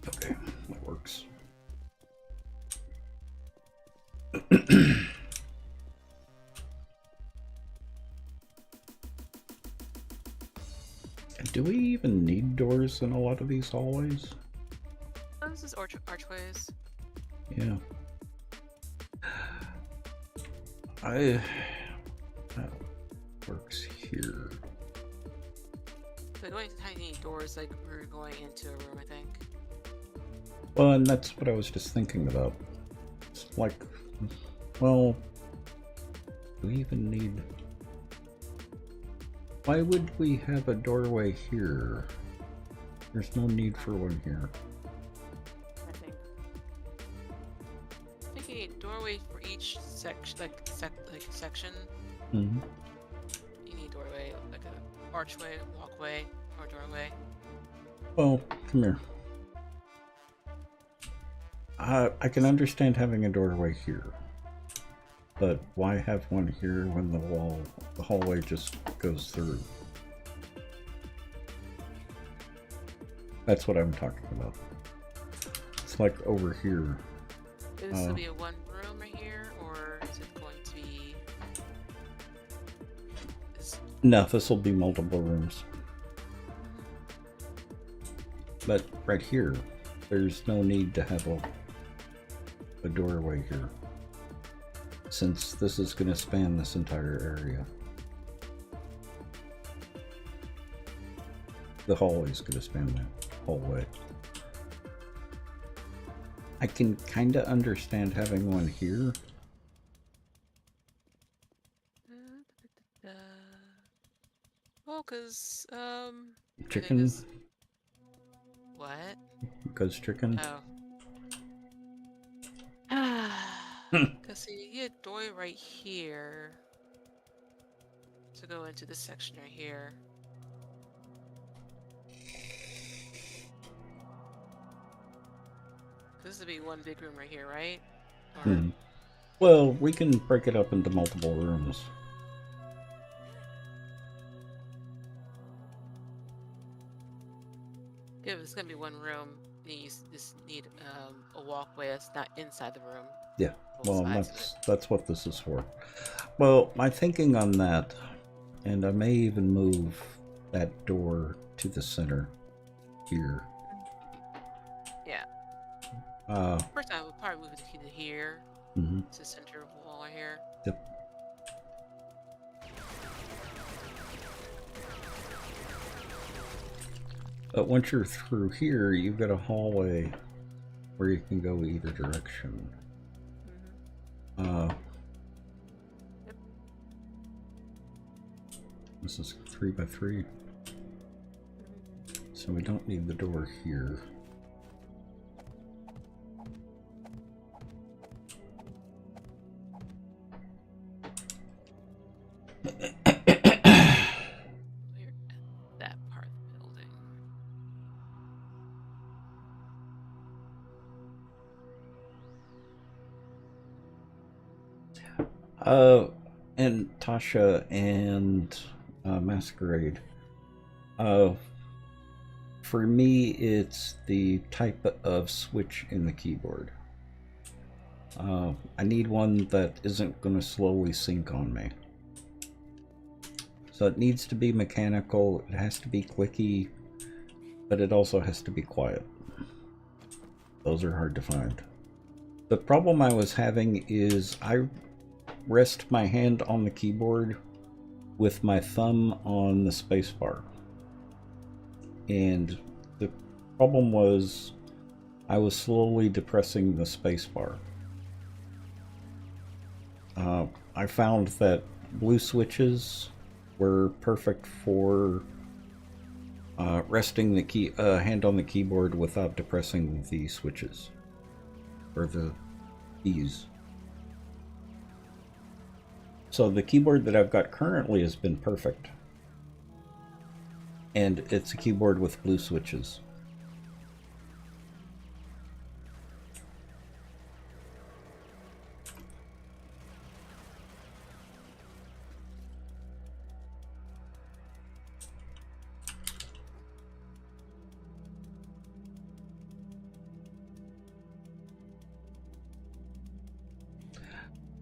Okay, that works. Do we even need doors in a lot of these hallways? Oh, this is archways. Yeah. That works here. The only time you need doors, like we're going into a room, I think. Well, and that's what I was just thinking about. It's like, well, do we even need... Why would we have a doorway here? There's no need for one here. I think. need doorway for each section, section. Mm-hmm. You need doorway, like a archway, walkway, or doorway. Well, come here. I can understand having a doorway here, but why have one here when the hallway just goes through? That's what I'm talking about. It's like over here. Is this will be a one room right here, or is it going to be? No, this will be multiple rooms. But right here, there's no need to have a doorway here, since this is going to span this entire area. The hallway is going to span the whole way. I can kind of understand having one here. Well, cause Chicken? Because... What? Because chicken? Oh. Cause see, you had doorway right here to go into this section right here. This would be one big room right here, right? Or... Well, we can break it up into multiple rooms. Yeah, if it's gonna be one room, you just need a walkway that's not inside the room. Yeah, well, that's what this is for. Well, my thinking on that, and I may even move that door to the center here. Yeah. First, I would probably move it to here. Mm-hmm. To the center of the wall right here. Yep. But once you're through here, you've got a hallway where you can go either direction. Mm-hmm. Yep. This is 3x3. Mm-hmm. So we don't need the door here. That part of the building. And Tasha and Masquerade. For me, it's the type of switch in the keyboard. I need one that isn't going to slowly sink on me. So it needs to be mechanical, it has to be clicky, but it also has to be quiet. Those are hard to find. The problem I was having is I rest my hand on the keyboard with my thumb on the spacebar. And the problem was I was slowly depressing the spacebar. I found that blue switches were perfect for resting the hand on the keyboard without depressing the switches or the keys. So the keyboard that I've got currently has been perfect, and it's a keyboard with blue switches.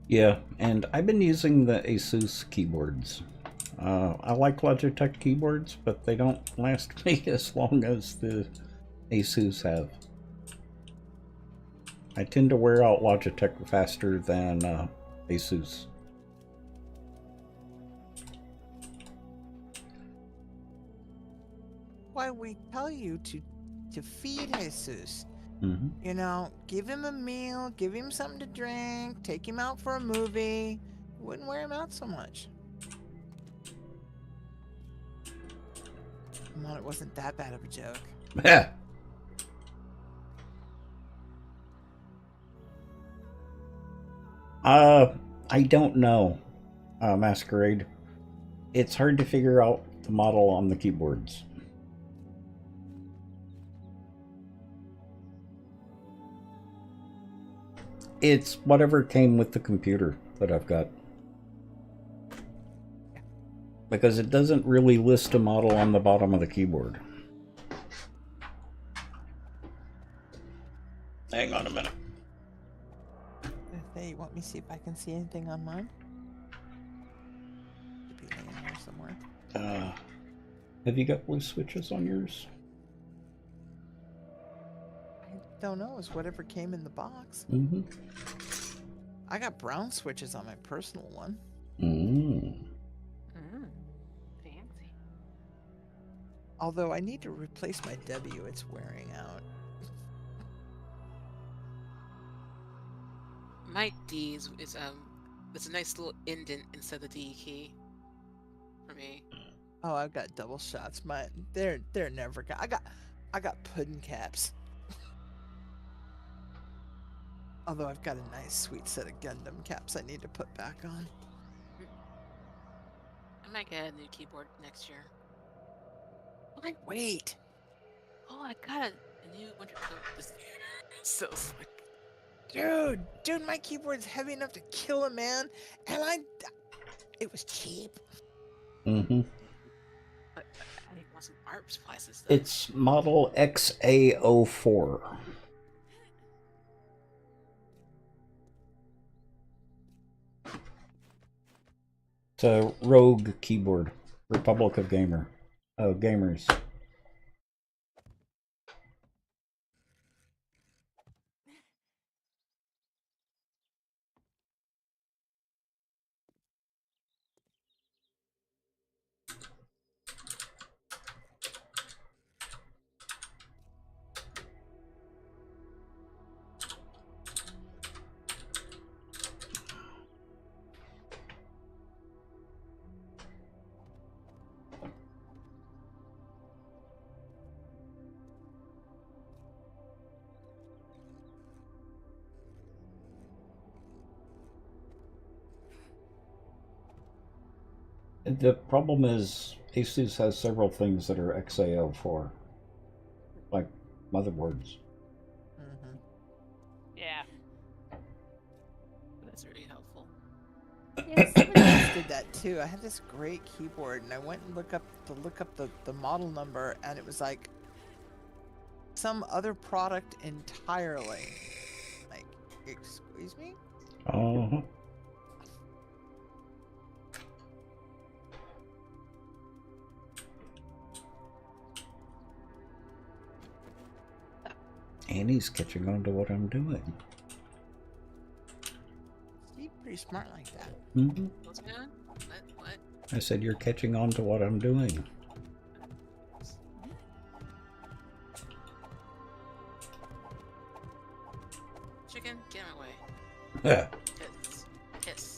Yeah, and I've been using the Asus keyboards. I like Logitech keyboards, but they don't last me as long as the Asus have. I tend to wear out Logitech faster than Asus. Why we tell you to feed Jesus. Mm-hmm. You know, give him a meal, give him something to drink, take him out for a movie. Wouldn't wear him out so much. Come on, it wasn't that bad of a joke. I don't know, Masquerade. It's hard to figure out the model on the keyboards. It's whatever came with the computer that I've got. Because it doesn't really list a model on the bottom of the keyboard. Hang on a minute. Hey, want me to see if I can see anything on mine? Should be laying here somewhere. Have you got blue switches on yours? I don't know. It's whatever came in the box. Mm-hmm. I got brown switches on my personal one. Mm. Fancy. Although I need to replace my W. It's wearing out. My D is it's a nice little indent instead of the D key for me. Oh, I've got double shots. They're never got. I got pudding caps. Although I've got a nice sweet set of Gundam caps I need to put back on. I might get a new keyboard next year. Why wait? Oh, I got a new winter coat this year. So slick. Dude, my keyboard's heavy enough to kill a man, and it was cheap. Mm-hmm. But I want some art supplies and stuff. It's model XA04. It's a Rogue keyboard. Republic of Gamers. The problem is Asus has several things that are XA04, like motherboards. Mm-hmm. Yeah. That's really helpful. Yeah, somebody else did that too. I had this great keyboard, and I went and look up the model number, and it was like some other product entirely. Like, excuse me? Uh-huh. Annie's catching on to what I'm doing. He's pretty smart like that. Mm-hmm. What's going on? What? I said you're catching on to what I'm doing. Chicken, get in my way. Yeah. Hiss.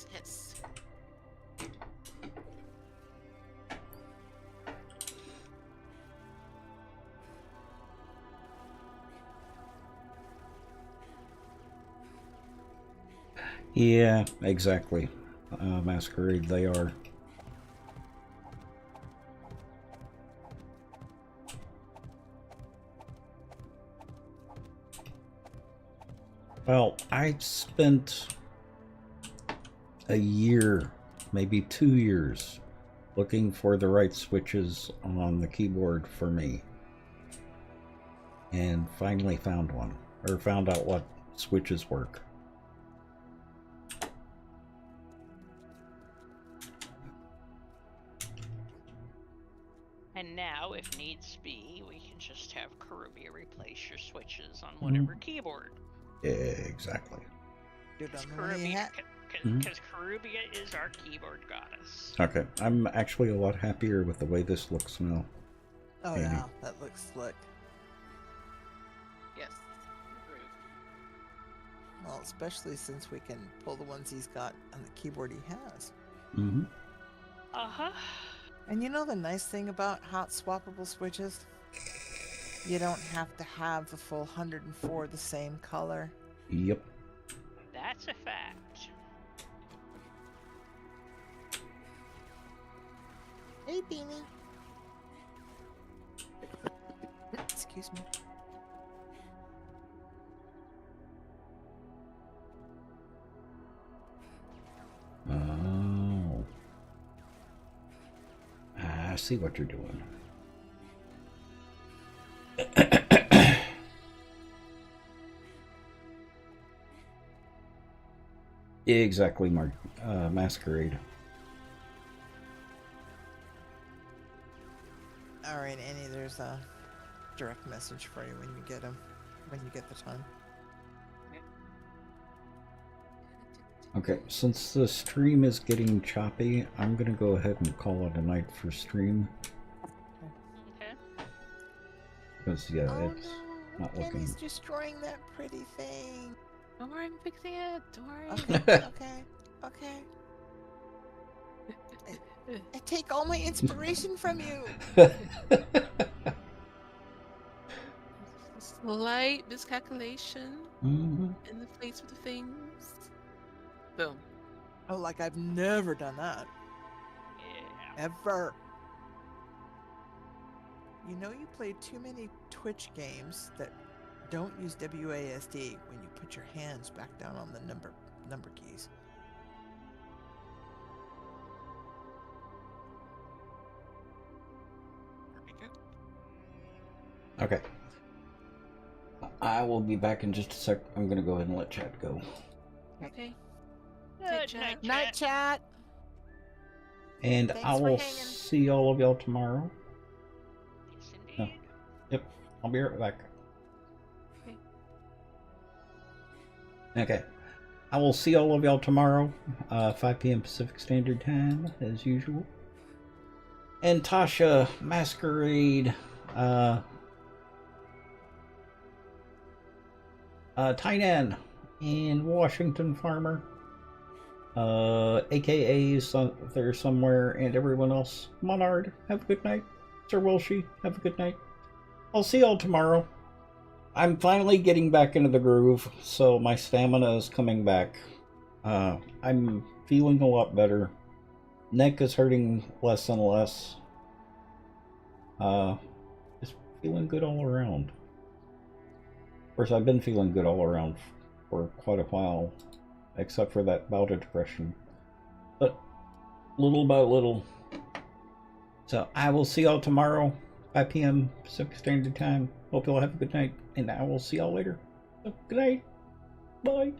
Yeah, exactly. Masquerade, they are. Well, I spent a year, maybe 2 years, looking for the right switches on the keyboard for me. And finally found one, or found out what switches work. And now, if needs be, we can just have Karubia replace your switches on whatever keyboard. Exactly. Dude, Because I'm really Karubia is our keyboard goddess. Okay, I'm actually a lot happier with the way this looks now. Oh Amy. yeah, that looks slick. Yes. Approved. Well, especially since we can pull the ones he's got on the keyboard he has. Mm-hmm. Uh-huh. And you know the nice thing about hot swappable switches? You don't have to have the full 104 the same color. Yep. That's a fact. Hey, Beanie. Excuse me. Oh. I see what you're doing. Exactly, Masquerade. All right, Annie. There's a direct message for you when you get them. When you get the time. Okay, since the stream is getting choppy, I'm gonna go ahead and call it a night for stream. Okay. Because, yeah, Oh it's no! not looking... Annie's destroying that pretty thing. Don't worry, I'm fixing it. Don't worry. Okay. Okay. I take all my inspiration from you. Slight miscalculation Mhm. in the place of the things. Boom. Oh, like I've never done that. Yeah. Ever. You know you play too many Twitch games that don't use WASD when you put your hands back down on the number keys. Okay. I will be back in just a sec. I'm gonna go ahead and let chat go. Okay. Good chat. night, Night chat. And Thanks I for will hanging. see all of y'all tomorrow. Yes, No. indeed. Yep, I'll be right back. Okay. Okay. I will see all of y'all tomorrow, 5 p.m. Pacific Standard Time, as usual. And Tasha, Masquerade, Tynan, and Washington Farmer, aka there somewhere, and everyone else. Monard, have a good night. Sir Welshie, have a good night. I'll see y'all tomorrow. I'm finally getting back into the groove, so my stamina is coming back. I'm feeling a lot better. Neck is hurting less and less. Just feeling good all around. Of course, I've been feeling good all around for quite a while, except for that bout of depression. But little by little. So I will see y'all tomorrow, 5 p.m. Pacific Standard Time. Hope y'all have a good night, and I will see y'all later. So, good night. Bye.